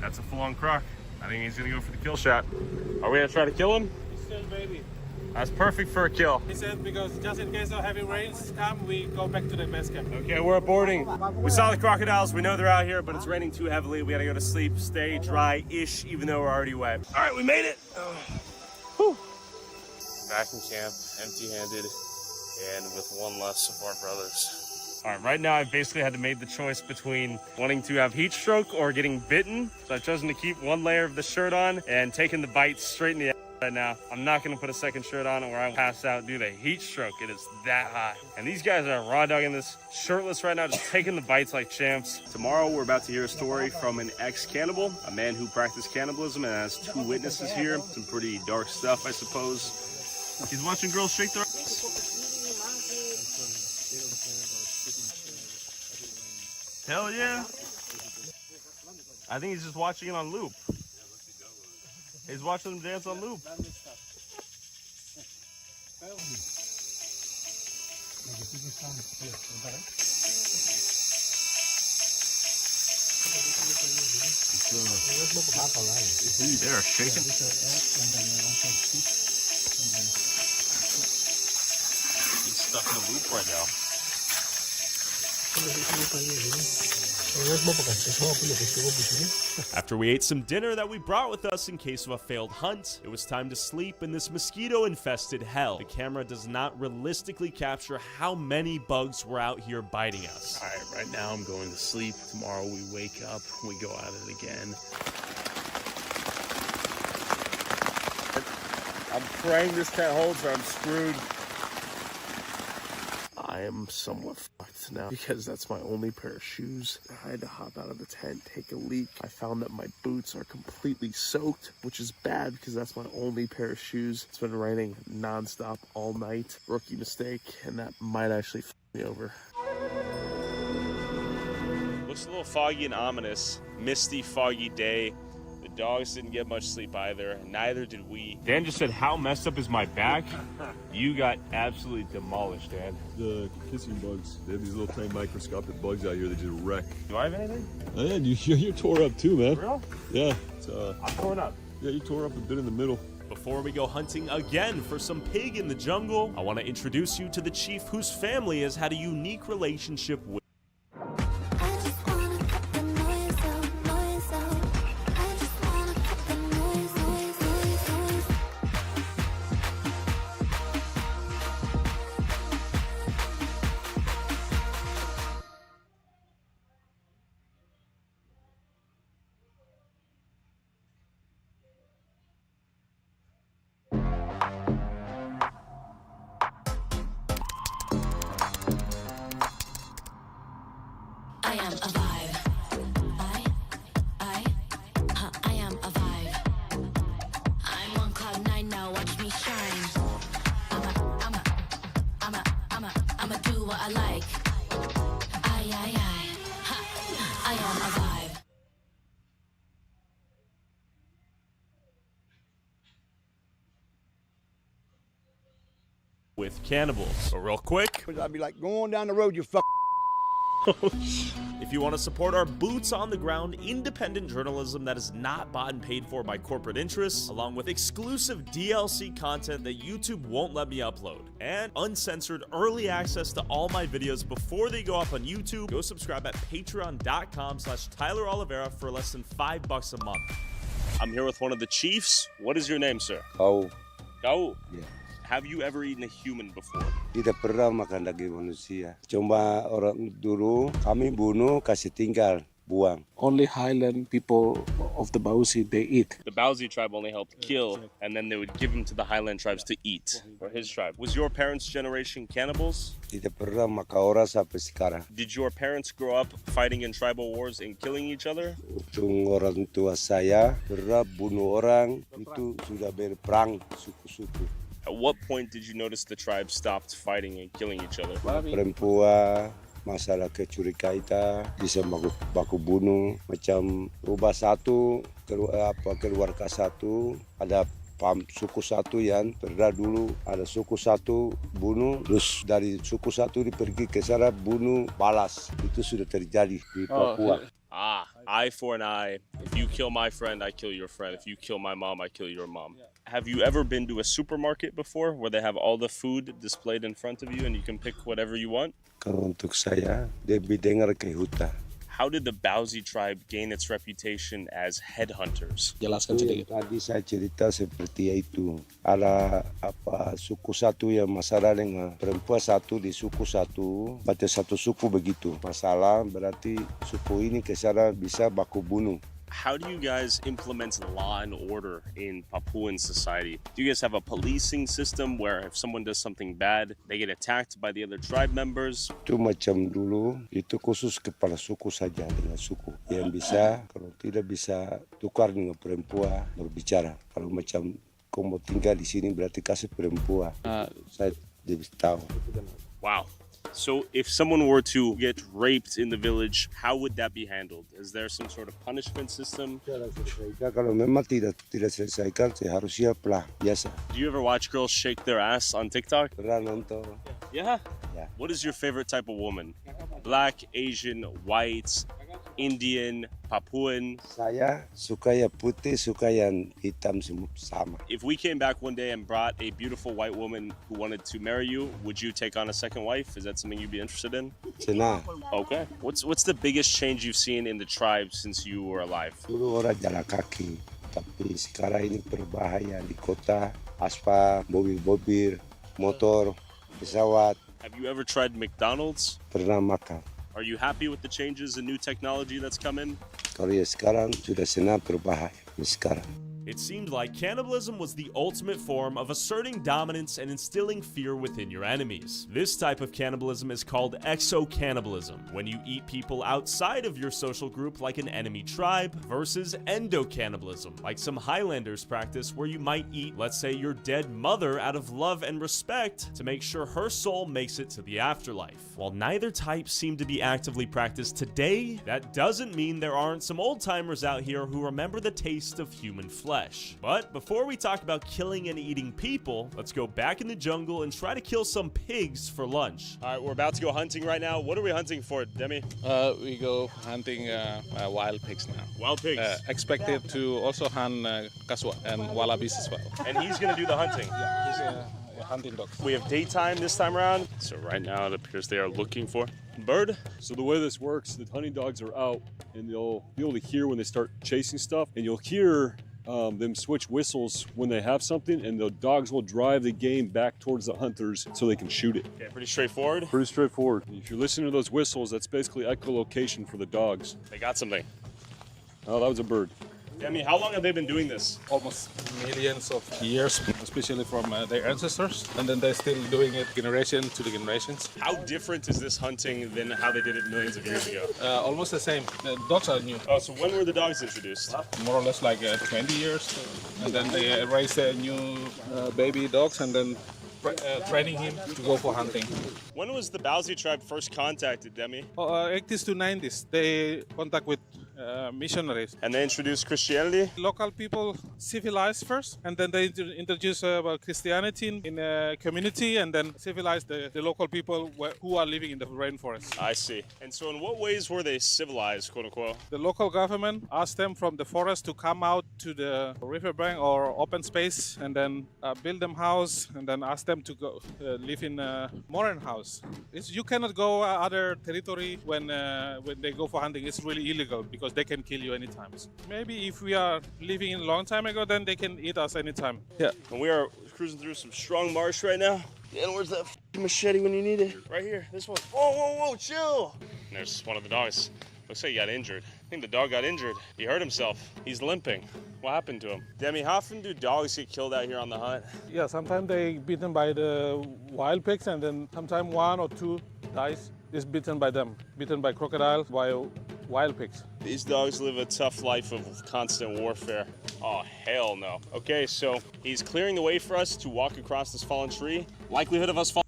That's a full-on croc. I think he's gonna go for the kill shot. Are we gonna try to kill him? He's still baby. That's perfect for a kill. He said because just in case of heavy rains come, we go back to the base camp. Okay, we're boarding. We saw the crocodiles. We know they're out here, but it's raining too heavily. We gotta go to sleep, stay dry-ish, even though we're already wet. All right, we made it. Whew. Back in camp, empty-handed, and with one less of our brothers. All right, right now I've basically had to make the choice between wanting to have heat stroke or getting bitten. So I've chosen to keep one layer of the shirt on and taking the bite straight in the ass right now. I'm not gonna put a second shirt on or I'll pass out due to heat stroke. It is that hot. And these guys are raw dogging this shirtless right now, just taking the bites like champs. Tomorrow we're about to hear a story from an ex-cannibal, a man who practiced cannibalism and has 2 witnesses here. Some pretty dark stuff, I suppose. He's watching girls shake their Hell yeah. I think he's just watching it on loop. He's watching them dance on loop. They're shaking. He's stuck in a loop right now. After we ate some dinner that we brought with us in case of a failed hunt, it was time to sleep in this mosquito-infested hell. The camera does not realistically capture how many bugs were out here biting us. All right, right now I'm going to sleep. Tomorrow we wake up, we go at it again. I'm praying this tent holds or I'm screwed. I am somewhat fucked now because that's my only pair of shoes. I had to hop out of the tent, take a leak. I found that my boots are completely soaked, which is bad because that's my only pair of shoes. It's been raining nonstop all night. Rookie mistake, and that might actually fuck me over. Looks a little foggy and ominous. Misty, foggy day. The dogs didn't get much sleep either. Neither did we. Dan just said, how messed up is my back? You got absolutely demolished, Dan. The kissing bugs. They have these little tiny microscopic bugs out here that just wreck. Do I have anything? Oh, yeah, you're tore up too, man. For real? Yeah. I'm torn up. Yeah, you tore up a bit in the middle. Before we go hunting again for some pig in the jungle, I want to introduce you to the chief whose family has had a unique relationship with. I am a vibe. I am a vibe. I'm on cloud 9 now, watch me shine. I'ma do what I like. I am a vibe. With cannibals. But real quick, I'd be like, go on down the road, you fuck. If you want to support our boots on the ground independent journalism that is not bought and paid for by corporate interests, along with exclusive DLC content that YouTube won't let me upload, and uncensored early access to all my videos before they go up on YouTube, go subscribe at patreon.com/Tyler Oliveira for less than $5 a month. I'm here with one of the chiefs. What is your name, sir? Kau. Kau? Yeah. Have you ever eaten a human before? Tidak pernah makan daging manusia. Cuma orang dulu kami bunuh, kasih tinggal, buang. Only highland people of the Bauzi, they eat. The Bauzi tribe only helped kill, and then they would give him to the highland tribes to eat, or his tribe. Was your parents' generation cannibals? Tidak pernah makan orang sampai sekarang. Did your parents grow up fighting in tribal wars and killing each other? Ujung orang tua saya pernah bunuh orang, itu sudah berperang suku-suku. At what point did you notice the tribe stopped fighting and killing each other? Perempuan, masalah kecurigaan, bisa baku bunuh, macam rubah satu, keluarga satu, ada suku satu yang pernah dulu ada suku satu bunuh, terus dari suku satu pergi ke sana bunuh balas. Itu sudah terjadi di Papua. Eye for an eye. If you kill my friend, I kill your friend. If you kill my mom, I kill your mom. Have you ever been to a supermarket before where they have all the food displayed in front of you and you can pick whatever you want? Kalau untuk saya, lebih dengar ke hutan. How did the Bauzi tribe gain its reputation as headhunters? Jelaskan sedikit. Tadi saya cerita seperti itu. Ada suku satu yang masalah dengan perempuan satu di suku satu, berarti satu suku begitu. Masalah berarti suku ini ke sana bisa baku bunuh. How do you guys implement law and order in Papuan society? Do you guys have a policing system where if someone does something bad, they get attacked by the other tribe members? Itu macam dulu, itu khusus kepala suku saja dengan suku. Yang bisa, kalau tidak bisa tukar dengan perempuan berbicara. Kalau macam kau mau tinggal di sini berarti kasih perempuan. Saya tidak tahu. Wow. So if someone were to get raped in the village, how would that be handled? Is there some sort of punishment system? Kalau memang tidak selesaikan, harus siaplah biasa. Do you ever watch girls shake their ass on TikTok? Pernah nonton. Yeah? Yeah. What is your favorite type of woman? Black, Asian, white, Indian, Papuan? Saya suka yang putih, suka yang hitam sama. If we came back one day and brought a beautiful white woman who wanted to marry you, would you take on a second wife? Is that something you'd be interested in? Senang. Okay. What's the biggest change you've seen in the tribe since you were alive? Dulu orang jalan kaki, tapi sekarang ini berbahaya di kota, aspal, mobil-mobil, motor, pesawat. Have you ever tried McDonald's? Pernah makan. Are you happy with the changes and new technology that's come in? Kalau sekarang sudah senang berbahaya sekarang. It seemed like cannibalism was the ultimate form of asserting dominance and instilling fear within your enemies. This type of cannibalism is called exocannibalism, when you eat people outside of your social group like an enemy tribe, versus endocannibalism, like some Highlanders practice where you might eat, let's say, your dead mother out of love and respect to make sure her soul makes it to the afterlife. While neither type seem to be actively practiced today, that doesn't mean there aren't some old-timers out here who remember the taste of human flesh. But before we talk about killing and eating people, let's go back in the jungle and try to kill some pigs for lunch. All right, we're about to go hunting right now. What are we hunting for, Demi? We go hunting wild pigs now. Wild pigs? Expected to also hunt kaswa and wallabies as well. And he's going to do the hunting? Yeah, he's a hunting dog. We have daytime this time around. So right now it appears they are looking for bird. So the way this works, the hunting dogs are out and they'll be able to hear when they start chasing stuff, and you'll hear them switch whistles when they have something, and the dogs will drive the game back towards the hunters so they can shoot it. Okay, pretty straightforward? Pretty straightforward. If you're listening to those whistles, that's basically echolocation for the dogs. They got something. Oh, that was a bird. Demi, how long have they been doing this? Almost millions of years, especially from their ancestors, and then they're still doing it generation to the generations. How different is this hunting than how they did it millions of years ago? Almost the same. The dogs are new. Oh, so when were the dogs introduced? More or less like 20 years, and then they raise new baby dogs and then training him to go for hunting. When was the Bauzi tribe first contacted, Demi? 80s to 90s. They contact with missionaries. And they introduced Christianity? Local people civilized first, and then they introduce Christianity in a community, and then civilize the local people who are living in the rainforest. I see. And so in what ways were they civilized, quote unquote? The local government asked them from the forest to come out to the riverbank or open space, and then build them house, and then ask them to go live in a modern house. You cannot go other territory when they go for hunting. It's really illegal because they can kill you anytime. Maybe if we are living in a long time ago, then they can eat us anytime. Yeah. And we are cruising through some strong marsh right now. And where's that machete when you need it? Right here, this one. Whoa, whoa, whoa, chill. And there's one of the dogs. Looks like he got injured. I think the dog got injured. He hurt himself. He's limping. What happened to him? Demi, how often do dogs get killed out here on the hunt? Yeah, sometimes they beaten by the wild pigs, and then sometimes 1 or 2 dies is bitten by them, bitten by crocodiles, by wild pigs. These dogs live a tough life of constant warfare. Oh, hell no. Okay, so he's clearing the way for us to walk across this fallen tree. Likelihood of us falling.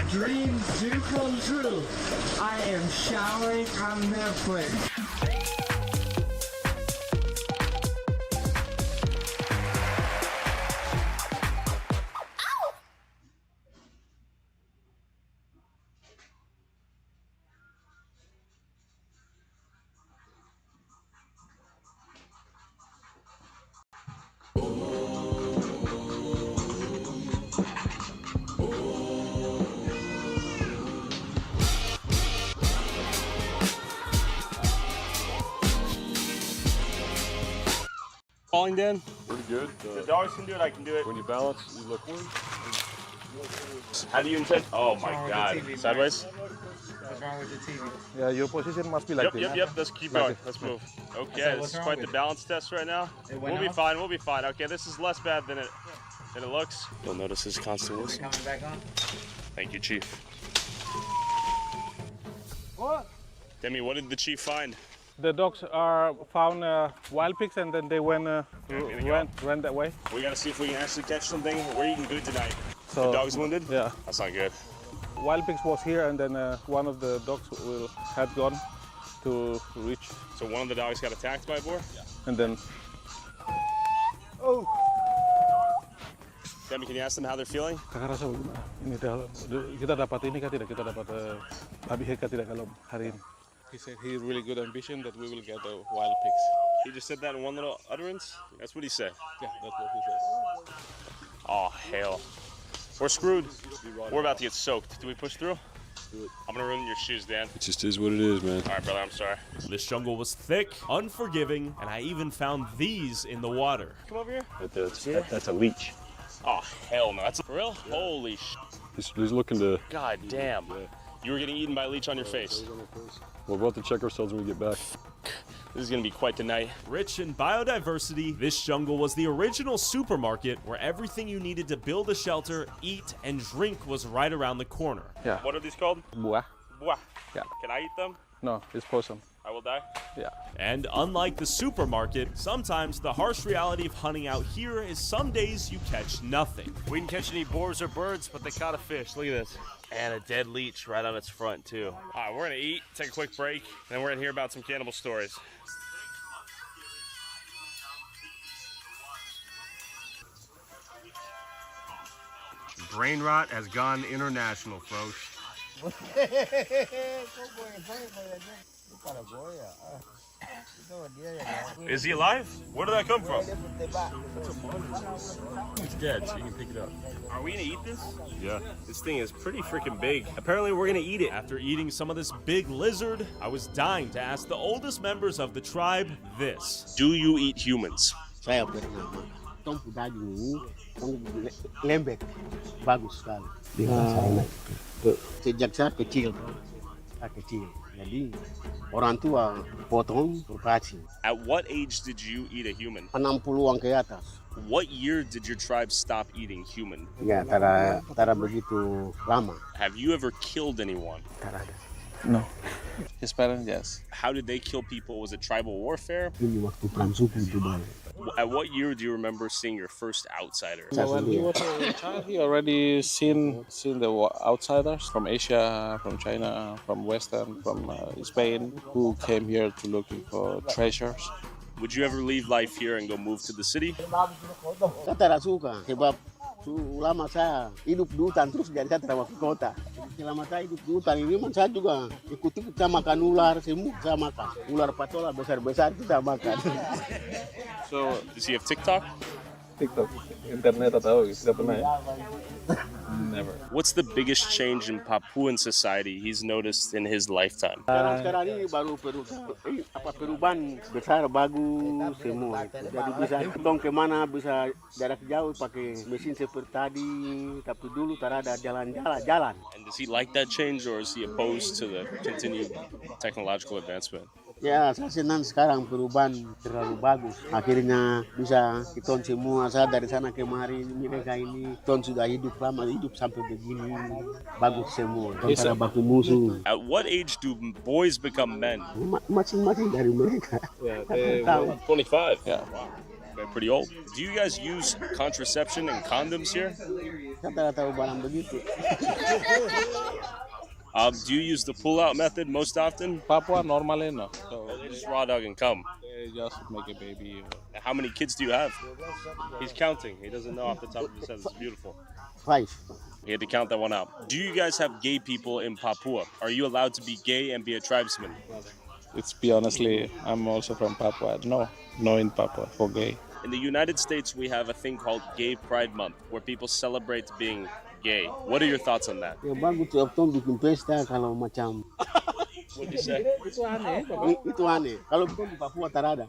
Dreams do come true. I am showering on Netflix. Falling, Dan? Pretty good. The dogs can do it, I can do it. When you balance, you look one. How do you intend? Oh my God. Sideways? What's wrong with the TV? Yeah, your position must be like this. Yep. Let's keep going. Let's move. Okay, this is quite the balance test right now. We'll be fine. We'll be fine. Okay, this is less bad than it looks. You'll notice his constant whistle. Coming back on? Thank you, Chief. What? Demi, what did the Chief find? The dogs are found wild pigs, and then they ran that way. We gotta see if we can actually catch something. We're eating good tonight. So, the dog's wounded? Yeah. That's not good. Wild pigs was here, and then one of the dogs had gone to reach. So one of the dogs got attacked by a boar? Yeah. And then... Oh! Demi, can you ask them how they're feeling? Kakak rasa bagaimana? Ini kita dapat ini kah tidak? Kita dapat babi kah tidak kalau hari ini? He said he really good ambition that we will get the wild pigs. He just said that in one little utterance? That's what he said? Yeah, that's what he says. Oh, hell. We're screwed. We're about to get soaked. Do we push through? I'm gonna ruin your shoes, Dan. It just is what it is, man. All right, brother, I'm sorry. This jungle was thick, unforgiving, and I even found these in the water. Come over here. That's a leech. Oh, hell no. That's for real? Yeah. Holy sh... He's looking to... God damn. Yeah. You were getting eaten by a leech on your face. We're about to check ourselves when we get back. This is gonna be quite the night. Rich in biodiversity, this jungle was the original supermarket where everything you needed to build a shelter, eat, and drink was right around the corner. Yeah. What are these called? Buah. Buah. Yeah. Can I eat them? No, it's poison. I will die? Yeah. And unlike the supermarket, sometimes the harsh reality of hunting out here is some days you catch nothing. We didn't catch any boars or birds, but they caught a fish. Look at this. And a dead leech right on its front, too. All right, we're gonna eat, take a quick break, and then we're gonna hear about some cannibal stories. Brain rot has gone international, folks. Is he alive? Where did that come from? It's dead, so you can pick it up. Are we gonna eat this? Yeah. This thing is pretty freaking big. Apparently we're gonna eat it. After eating some of this big lizard, I was dying to ask the oldest members of the tribe this. Do you eat humans? tompu daging ini lembek, bagus sekali. Saya sejak saya kecil, jadi orang tua potong berpaci. At what age did you eat a human? 60-an ke atas. What year did your tribe stop eating human? Ya, tara begitu lama. Have you ever killed anyone? No. His parents, yes. How did they kill people? Was it tribal warfare? Ini waktu perang suku itu bang. At what year do you remember seeing your first outsider? When he was a child, he already seen the outsiders from Asia, from China, from Western, from Spain, who came here to looking for treasures. Would you ever leave life here and go move to the city? Saya tidak suka, sebab selama saya hidup di hutan terus jadi saya tidak mau ke kota. Selama saya hidup di hutan ini, saya juga ikut-ikut saya makan ular, semut saya makan. Ular patola besar-besar itu saya makan. So, does he have TikTok? TikTok, internet atau tidak pernah ya? Never. What's the biggest change in Papuan society he's noticed in his lifetime? Sekarang ini baru perubahan besar, bagus semua. Jadi bisa tong kemana, bisa jarak jauh pakai mesin seperti tadi. Tapi dulu tak ada jalan. And does he like that change, or is he opposed to the continued technological advancement? Ya, saya senang sekarang perubahan terlalu bagus. Akhirnya bisa kita semua, saya dari sana kemari, mereka ini ton sudah hidup lama, hidup sampai begini. Bagus semua, tanpa baku musuh. At what age do boys become men? Masing-masing dari mereka. Yeah, 25. Yeah. Wow. They're pretty old. Do you guys use contraception and condoms here? Saya tidak tahu barang begitu. Do you use the pull-out method most often? Papua normally no. So they just raw dog and come. They just make a baby. How many kids do you have? He's counting. He doesn't know off the top of his head. It's beautiful. 5. He had to count that one out. Do you guys have gay people in Papua? Are you allowed to be gay and be a tribesman? It's be honestly, I'm also from Papua. No in Papua for gay. In the United States, we have a thing called Gay Pride Month, where people celebrate being gay. What are your thoughts on that? Ya bagus, tiap tahun bikin pesta kalau macam. What do you say? Itu aneh. Itu aneh. Kalau di Papua tak ada.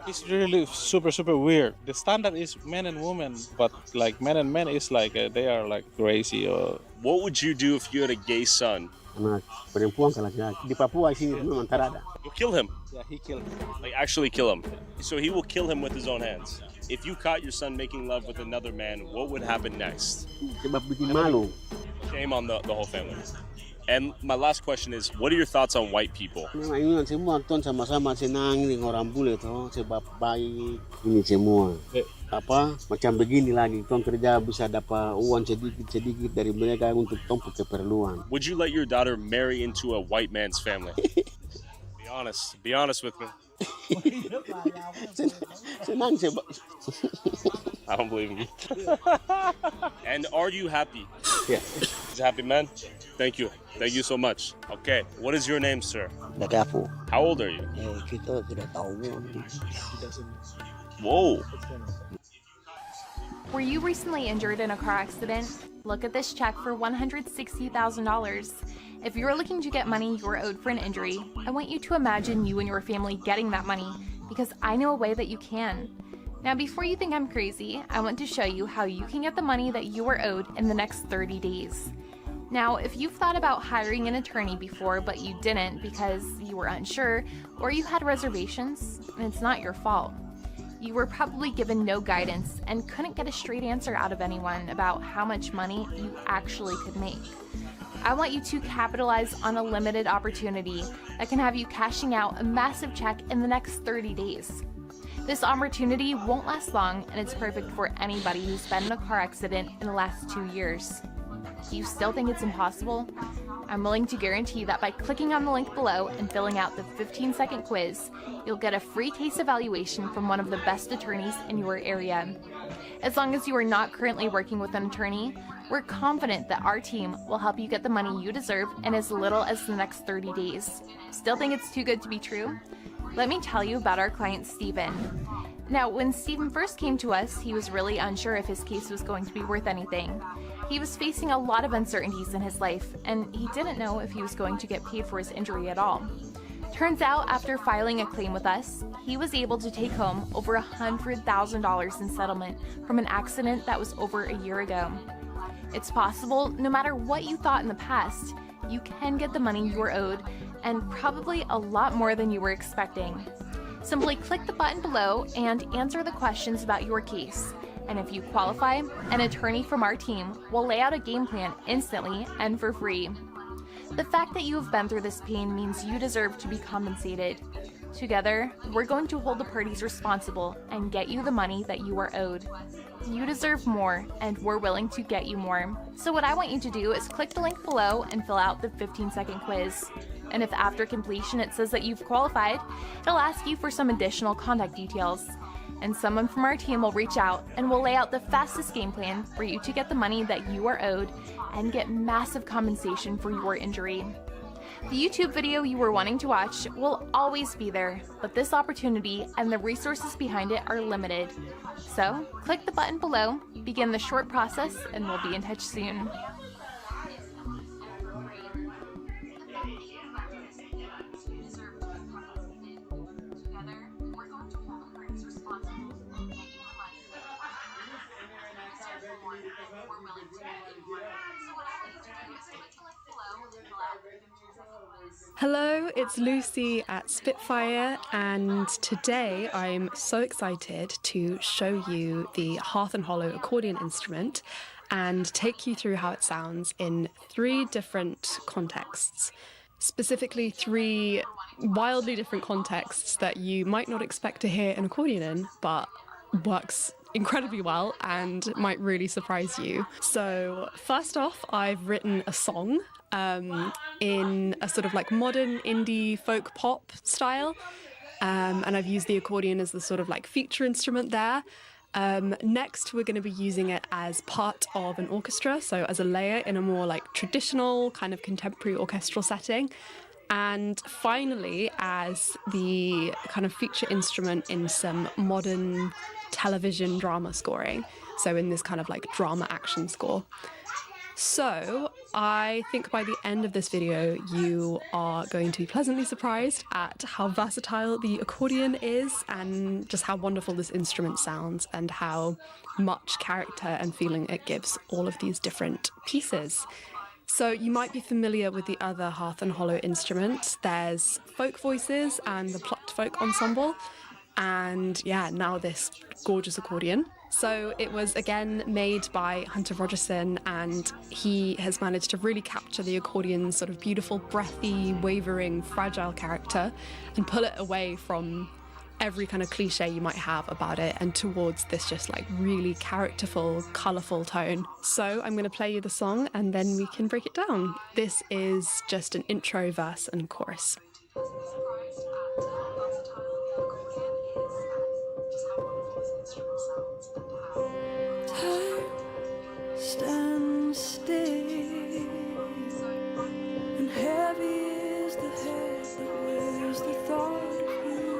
It's really super weird. The standard is men and women, but like men and men is like they are like crazy or. What would you do if you had a gay son? Anak perempuan ke laki-laki. Di Papua sini memang tak ada. You'll kill him. Yeah, he killed him. Like actually kill him. So he will kill him with his own hands. If you caught your son making love with another man, what would happen next? Sebab bikin malu. Shame on the whole family. And my last question is, what are your thoughts on white people? Ini semua ton sama-sama senang dengan orang bule toh, sebab baik ini semua. Apa macam begini lagi, ton kerja bisa dapat uang sedikit dari mereka untuk ton keperluan. Would you let your daughter marry into a white man's family? Be honest with me. Senang sebab. I don't believe him. And are you happy? Yeah. He's a happy man? Thank you so much. Okay, what is your name, sir? Nagapo. How old are you? Kita tidak tahu. Whoa. Were you recently injured in a car accident? Look at this check for $160,000. If you're looking to get money you're owed for an injury, I want you to imagine you and your family getting that money, because I know a way that you can. Now, before you think I'm crazy, I want to show you how you can get the money that you are owed in the next 30 days. Now, if you've thought about hiring an attorney before, but you didn't because you were unsure, or you had reservations, it's not your fault. You were probably given no guidance and couldn't get a straight answer out of anyone about how much money you actually could make. I want you to capitalize on a limited opportunity that can have you cashing out a massive check in the next 30 days. This opportunity won't last long, and it's perfect for anybody who's been in a car accident in the last 2 years. Do you still think it's impossible? I'm willing to guarantee that by clicking on the link below and filling out the 15-second quiz, you'll get a free case evaluation from one of the best attorneys in your area. As long as you are not currently working with an attorney, we're confident that our team will help you get the money you deserve in as little as the next 30 days. Still think it's too good to be true? Let me tell you about our client, Steven. Now, when Steven first came to us, he was really unsure if his case was going to be worth anything. He was facing a lot of uncertainties in his life, and he didn't know if he was going to get paid for his injury at all. Turns out, after filing a claim with us, he was able to take home over $100,000 in settlement from an accident that was over a year ago. It's possible, no matter what you thought in the past, you can get the money you are owed, and probably a lot more than you were expecting. Simply click the button below and answer the questions about your case. And if you qualify, an attorney from our team will lay out a game plan instantly and for free. The fact that you have been through this pain means you deserve to be compensated. Together, we're going to hold the parties responsible and get you the money that you are owed. You deserve more, and we're willing to get you more. So what I want you to do is click the link below and fill out the 15-second quiz. And if after completion it says that you've qualified, it'll ask you for some additional contact details. And someone from our team will reach out and will lay out the fastest game plan for you to get the money that you are owed and get massive compensation for your injury. The YouTube video you were wanting to watch will always be there, but this opportunity and the resources behind it are limited. So, click the button below, begin the short process, and we'll be in touch soon. Hello, it's Lucy at Spitfire, and today I'm so excited to show you the Hearth and Hollow accordion instrument and take you through how it sounds in 3 different contexts. Specifically 3 wildly different contexts that you might not expect to hear an accordion in, but works incredibly well and might really surprise you. So first off, I've written a song in a sort of like modern indie folk pop style, and I've used the accordion as the sort of like feature instrument there. Next, we're going to be using it as part of an orchestra, so as a layer in a more like traditional kind of contemporary orchestral setting. And finally, as the kind of feature instrument in some modern television drama scoring, so in this kind of like drama action score. So I think by the end of this video, you are going to be pleasantly surprised at how versatile the accordion is and just how wonderful this instrument sounds and how much character and feeling it gives all of these different pieces. So you might be familiar with the other Hearth and Hollow instruments. There's folk voices and the plucked folk ensemble. And yeah, now this gorgeous accordion. So it was again made by Hunter Rogerson, and he has managed to really capture the accordion's sort of beautiful, breathy, wavering, fragile character and pull it away from every kind of cliche you might have about it and towards this just like really characterful, colourful tone. So I'm going to play you the song and then we can break it down. This is just an intro, verse and chorus. Stand still, and heavy is the head that wears the thought of you.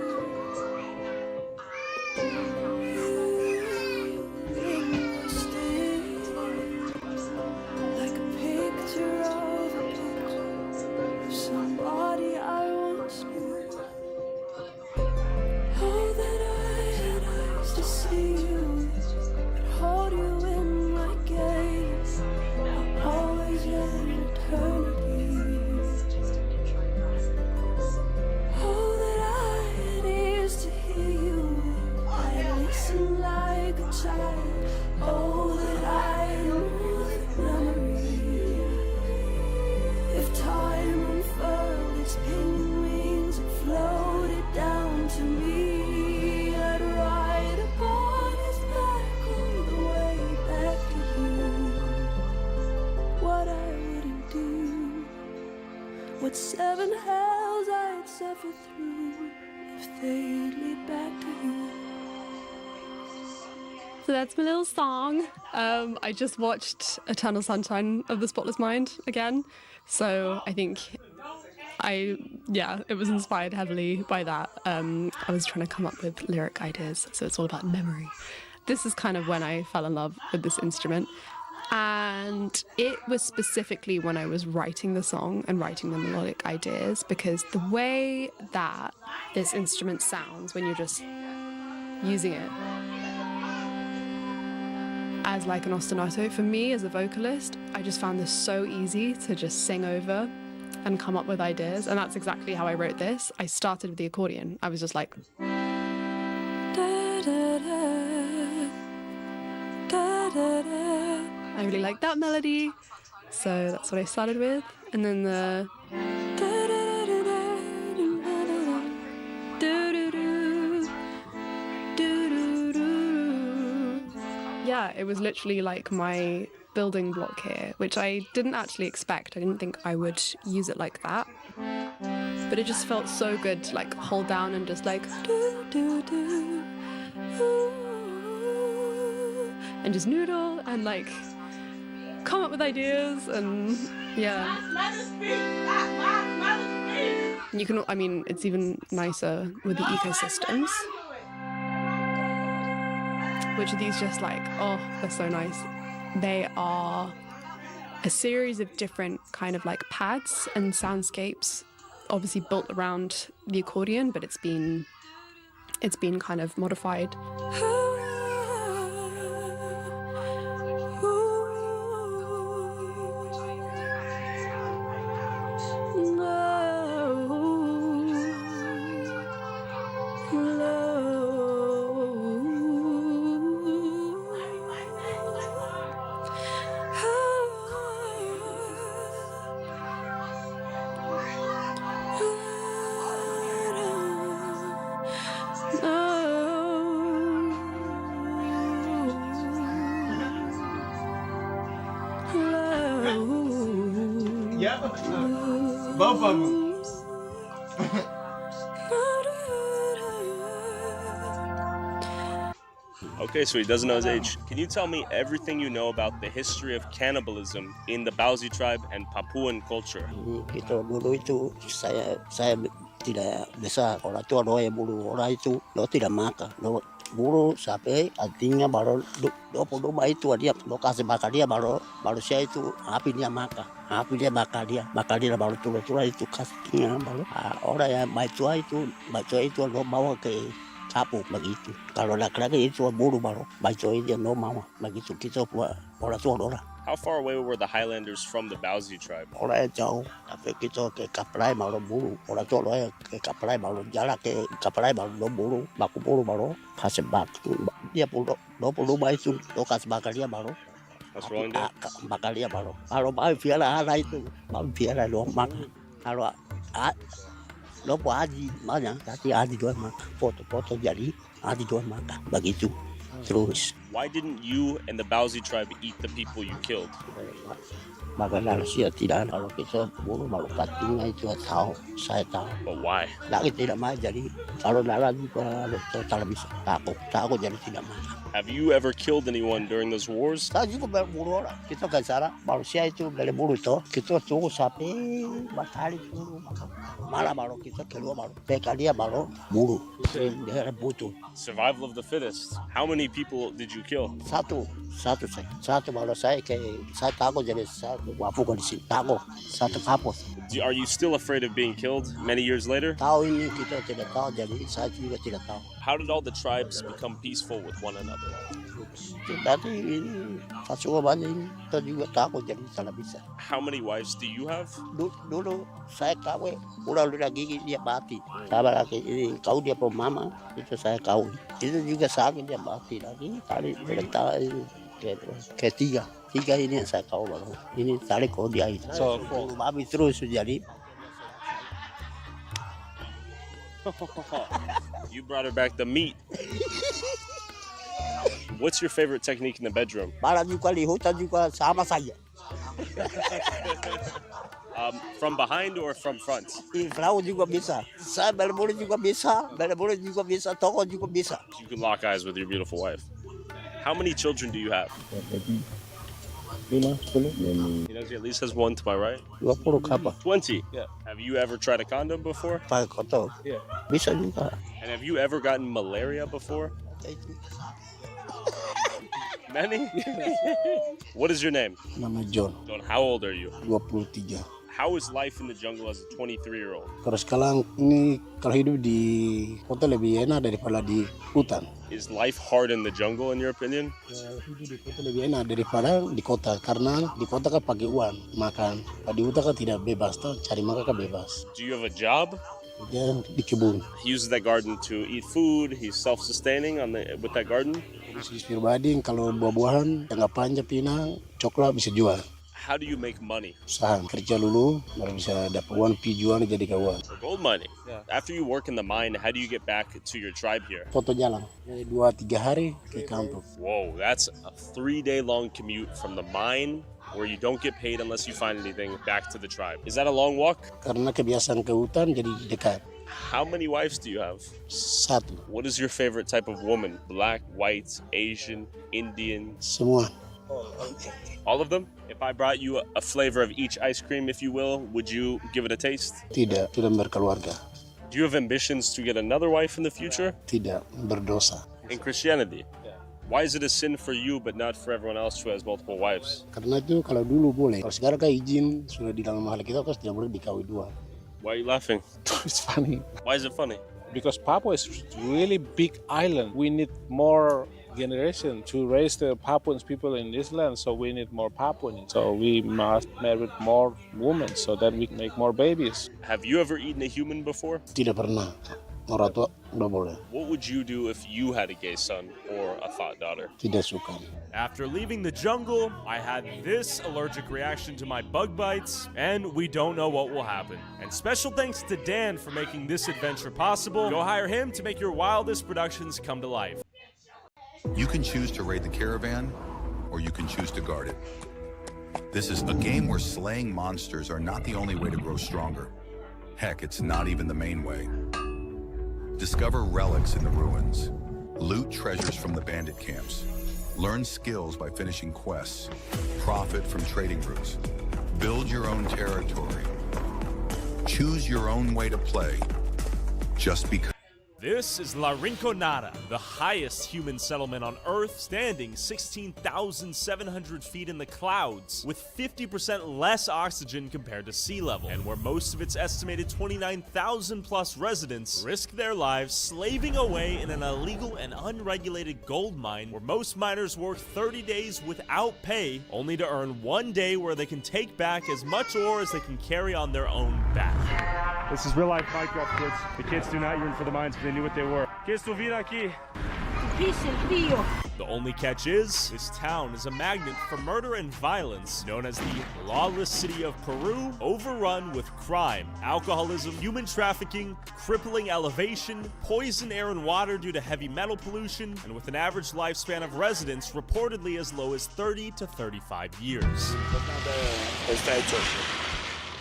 You linger still, like a picture of somebody I once knew. Oh, that I had eyes to see you, and hold you in. Always in eternity. Oh, that I had ears to hear you. I listened like a child. Oh, that I knew the memory. If time unfurled its pinion wings and floated down to me, I'd ride upon his back all the way back to you. What I wouldn't do, what 7 hells I'd suffer through if they'd lead back to you. So that's my little song. I just watched Eternal Sunshine of the Spotless Mind again, so I think it was inspired heavily by that. I was trying to come up with lyric ideas, so it's all about memory. This is kind of when I fell in love with this instrument. And it was specifically when I was writing the song and writing the melodic ideas, because the way that this instrument sounds when you're just using it as like an ostinato, for me as a vocalist, I just found this so easy to just sing over and come up with ideas. And that's exactly how I wrote this. I started with the accordion. I was just like, I really like that melody, so that's what I started with. And then the yeah, it was literally like my building block here, which I didn't actually expect. I didn't think I would use it like that, but it just felt so good to like hold down and just like and just noodle and like come up with ideas. And yeah, you can, I mean, it's even nicer with the ecosystems, which are these just like, oh, they're so nice. They are a series of different kind of like pads and soundscapes, obviously built around the accordion, but it's been kind of modified. Both of them. Okay, so he doesn't know his age. Can you tell me everything you know about the history of cannibalism in the Bauzi tribe and Papuan culture? Itu dulu itu saya tidak bisa orang tua doa bulu orang itu lo tidak makan lo bulu sampai artinya baru 22 itu dia lo kasih makan dia baru saya itu api dia makan bakar dia baru turun itu kasihnya baru orang yang baik tua itu lo bawa ke kapuk begitu. Kalau laki-laki itu bulu baru baik tua dia lo mau begitu kita orang tua orang. How far away were the Highlanders from the Bauzi tribe? Orang jauh, tapi kita ke kapal baru bulu. Orang tua orang ke kapal baru jalan ke kapal baru bulu, baku bulu baru kasih bakar. Dia puluh itu lo kasih bakar dia baru. What's wrong there? Bakar dia baru. Kalau mau piala itu, mau piala lo makan. Kalau lo buat haji mana? Tapi haji doang makan. Foto jadi haji doang makan. Begitu. Terus. Why didn't you and the Bauzi tribe eat the people you killed? Makanan sih tidak. Kalau kita bulu malu katingnya itu tahu, saya tahu. But why? Lagi tidak mau jadi. Kalau nara juga total bisa takut jadi tidak mau. Have you ever killed anyone during those wars? Saya juga berburu orang. Kita kan salah. Manusia itu beli bulu itu. Kita tunggu sampai matahari turun. Malam baru kita keluar baru. Mereka dia baru bulu. Dia butuh. Survival of the fittest. How many people did you kill? Satu saya. Satu baru saya takut jadi saya wafukan di sini. Takut. Satu kapus. Are you still afraid of being killed many years later? Tahu ini kita tidak tahu, jadi saya juga tidak tahu. How did all the tribes become peaceful with one another? Tadi ini pasukan ini kita juga takut jadi tidak bisa. How many wives do you have? Dulu saya kawin, udah gigi dia mati. Sama lagi ini kau dia pemama itu saya kawin. Itu juga sakit dia mati lagi. Tadi berita ini ketiga ini yang saya kawin baru. Ini tadi kau dia itu. So habis terus jadi. You brought her back the meat. What's your favorite technique in the bedroom? Malah juga di hutan juga sama saya. From behind or from front? Di belakang juga bisa. Saya berburu juga bisa. Toko juga bisa. You can lock eyes with your beautiful wife. How many children do you have? 5, 10. He knows he at least has one to my right. 20 kapal. 20? Yeah. Have you ever tried a condom before? Pakai kotor. Yeah. Bisa juga. And have you ever gotten malaria before? Many? What is your name? Nama John, John, how old are you? 23. How is life in the jungle as a 23-year-old? Kalau sekarang ini kalau hidup di kota lebih enak daripada di hutan. Is life hard in the jungle, in your opinion? Hidup di kota lebih enak daripada di kota karena di kota kan pakai uang makan. Kalau di hutan kan tidak bebas, tuh cari makan kan bebas. Do you have a job? Dia di kebun. He uses that garden to eat food. He's self-sustaining with that garden. Bisnis pribadi kalau buah-buahan, jangka panjang pinang, coklat bisa jual. How do you make money? Usaha kerja dulu, baru bisa dapat uang, jual jadi kawan. Gold mining. Yeah. After you work in the mine, how do you get back to your tribe here? Foto jalan, 2-3 hari ke kampung. Whoa, that's a 3-day-long commute from the mine, where you don't get paid unless you find anything, back to the tribe. Is that a long walk? Karena kebiasaan ke hutan jadi dekat. How many wives do you have? 1. What is your favorite type of woman? Black, white, Asian, Indian? Semua. All of them? If I brought you a flavor of each ice cream, if you will, would you give it a taste? Tidak berkeluarga. Do you have ambitions to get another wife in the future? Tidak, berdosa. In Christianity? Why is it a sin for you but not for everyone else who has multiple wives? Karena itu kalau dulu boleh. Kalau sekarang kan izin sudah di dalam mahal kita kan tidak boleh dikawin 2. Why are you laughing? It's funny. Why is it funny? Because Papua is really big island. We need more generation to raise the Papuan people in this land, so we need more Papuan. So we must marry more women so that we can make more babies. Have you ever eaten a human before? Tidak pernah. Orang tua udah boleh. What would you do if you had a gay son or a thought daughter? Tidak suka. After leaving the jungle, I had this allergic reaction to my bug bites, and we don't know what will happen. And special thanks to Dan for making this adventure possible. Go hire him to make your wildest productions come to life. You can choose to raid the caravan, or you can choose to guard it. This is a game where slaying monsters are not the only way to grow stronger. Heck, it's not even the main way. Discover relics in the ruins. Loot treasures from the bandit camps. Learn skills by finishing quests. Profit from trading routes. Build your own territory. Choose your own way to play. Just because. This is La Rinconada, the highest human settlement on Earth, standing 16,700 feet in the clouds, with 50% less oxygen compared to sea level, and where most of its estimated 29,000 plus residents risk their lives slaving away in an illegal and unregulated gold mine where most miners work 30 days without pay, only to earn 1 day where they can take back as much ore as they can carry on their own back. This is real life Minecraft, kids. The kids do not yearn for the mines, but they knew what they were. ¿Qué estuviera aquí? The only catch is, this town is a magnet for murder and violence, known as the lawless city of Peru, overrun with crime, alcoholism, human trafficking, crippling elevation, poison air and water due to heavy metal pollution, and with an average lifespan of residents reportedly as low as 30 to 35 years. Está hecho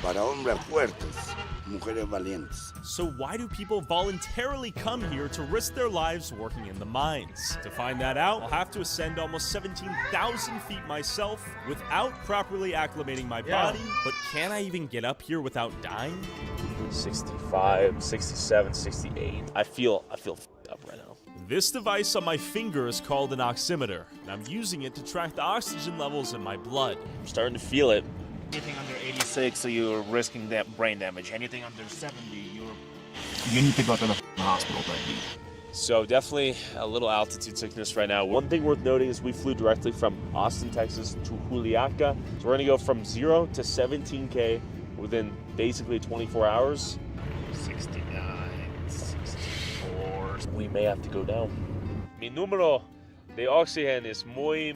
para hombres fuertes, mujeres valientes. So why do people voluntarily come here to risk their lives working in the mines? To find that out, I'll have to ascend almost 17,000 feet myself without properly acclimating my body. But can I even get up here without dying? 65, 67, 68. I feel f***ed up right now. This device on my finger is called an oximeter, and I'm using it to track the oxygen levels in my blood. I'm starting to feel it. Anything under 86, so you're risking that brain damage. Anything under 70, you need to go to the hospital, baby. So definitely a little altitude sickness right now. One thing worth noting is we flew directly from Austin, Texas to Juliaca. So we're gonna go from 0 to 17K within basically 24 hours. 69, 64. We may have to go down. Mi número de oxygen is muy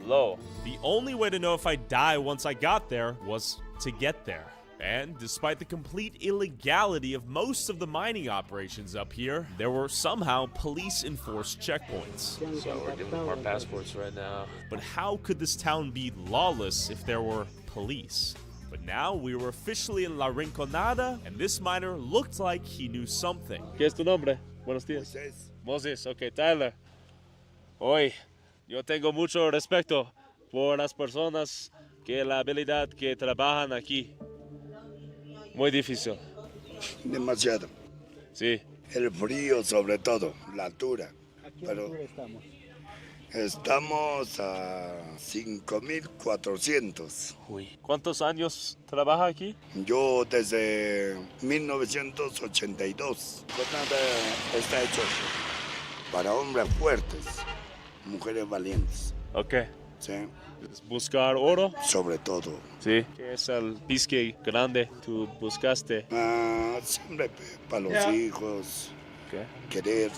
low. The only way to know if I die once I got there was to get there. And despite the complete illegality of most of the mining operations up here, there were somehow police-enforced checkpoints. So we're giving them our passports right now. But how could this town be lawless if there were police? But now we were officially in La Rinconada, and this miner looked like he knew something. ¿Qué es tu nombre? Buenos días. Moses. Okay, Tyler. Hoy, yo tengo mucho respeto por las personas que la habilidad que trabajan aquí. Muy difícil. Demasiado. Sí. El frío sobre todo, la altura. Pero Estamos a 5.400. Uy. ¿Cuántos años trabaja aquí? Yo desde 1982. Pues nada está hecho para hombres fuertes, mujeres valientes. Ok. Sí. ¿Buscar oro? Sobre todo. Sí. ¿Qué es el pisque grande tú buscaste? Siempre para los hijos. Okay. Querer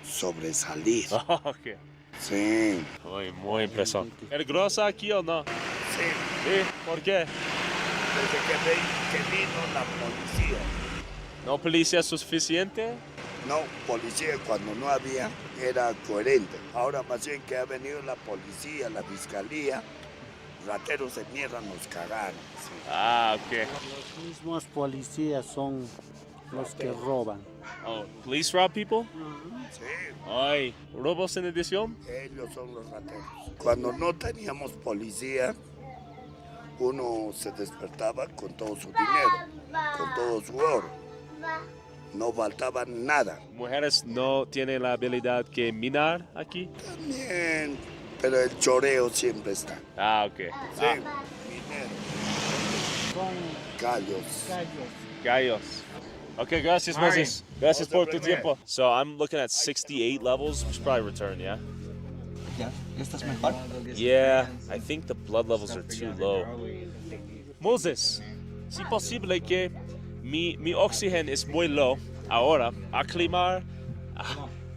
sobresalir. Ok. Sí. Muy impresionante. ¿Es grosa aquí o no? Sí. ¿Sí? ¿Por qué? Desde que vino la policía. ¿No policía suficiente? No, policía cuando no había era coherente. Ahora más bien que ha venido la policía, la fiscalía, rateros de mierda nos cagaron. Sí. Ah, ok. Los mismos policías son los que roban. Oh, police rob people? Sí. Ay, ¿robos en edición? Ellos son los rateros. Cuando no teníamos policía, uno se despertaba con todo su dinero, con todo su oro. No faltaba nada. ¿Mujeres no tienen la habilidad que minar aquí? También, pero el choreo siempre está. Ah, ok. Sí, minero. Gallos. Gallos. Okay, gracias, Moses. Gracias por tu tiempo. So I'm looking at 68 levels. We should probably return, yeah? ¿Ya estás mejor? Yeah, I think the blood levels are too low. Moses, si posible que mi oxígeno es muy low ahora, aclimar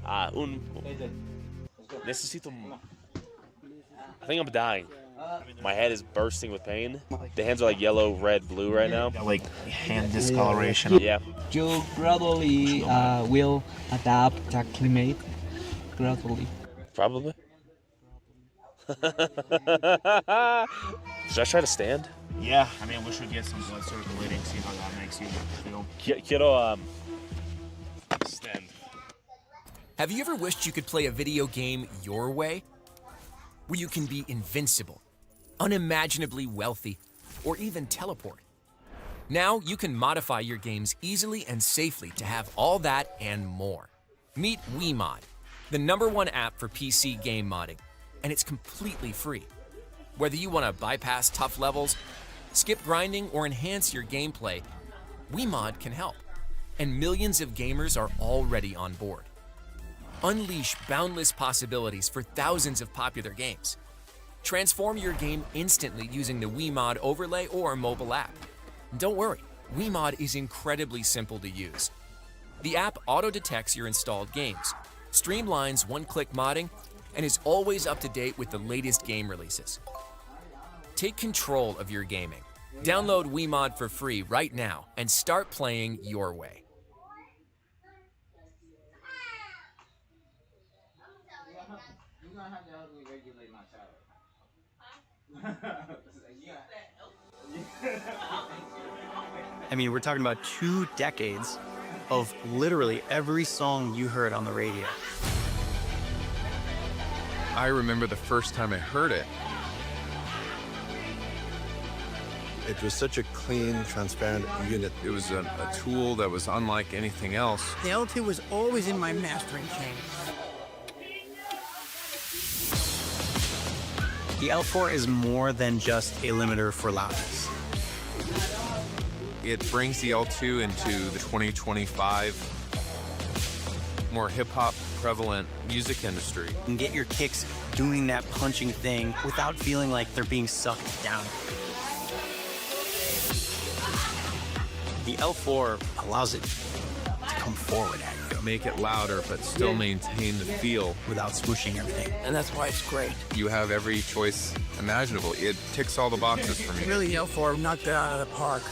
a un... Necesito... I think I'm dying. My head is bursting with pain. The hands are like yellow, red, blue right now. Like hand discoloration. Yeah. You gradually will adapt, acclimate, gradually. Probably. Should I try to stand? Yeah, I mean, we should get some blood circulating, see how that makes you feel. Quiero stand. Have you ever wished you could play a video game your way? Where you can be invincible, unimaginably wealthy, or even teleport? Now you can modify your games easily and safely to have all that and more. Meet WeMod, the #1 app for PC game modding, and it's completely free. Whether you want to bypass tough levels, skip grinding, or enhance your gameplay, WeMod can help, and millions of gamers are already on board. Unleash boundless possibilities for thousands of popular games. Transform your game instantly using the WeMod overlay or mobile app. Don't worry, WeMod is incredibly simple to use. The app auto-detects your installed games, streamlines one-click modding, and is always up to date with the latest game releases. Take control of your gaming. Download WeMod for free right now and start playing your way. I mean, we're talking about 2 decades of literally every song you heard on the radio. I remember the first time I heard it. It was such a clean, transparent unit. It was a tool that was unlike anything else. The L2 was always in my mastering chain. The L4 is more than just a limiter for loudness. It brings the L2 into the 2025 more hip-hop prevalent music industry. You can get your kicks doing that punching thing without feeling like they're being sucked down. The L4 allows it to come forward at you. Make it louder, but still maintain the feel. Without smooshing everything. And that's why it's great. You have every choice imaginable. It ticks all the boxes for me. Really, the L4 knocked that out of the park.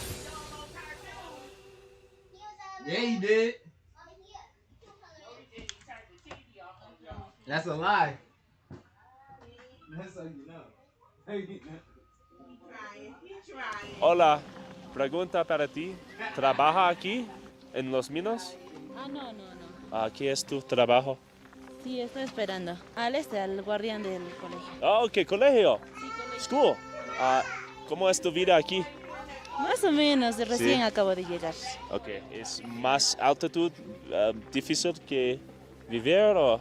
Yeah, he did. That's a lie. That's how you know. Hola, pregunta para ti. ¿Trabaja aquí en Los Minos? Ah, no, no, no. ¿Qué es tu trabajo? Sí, estoy esperando. Al al guardián del colegio. Oh, ¿qué colegio? Sí, colegio. School. ¿Cómo es tu vida aquí? Más o menos, recién Sí. acabo de llegar. Ok, ¿es más altitud difícil que vivir o?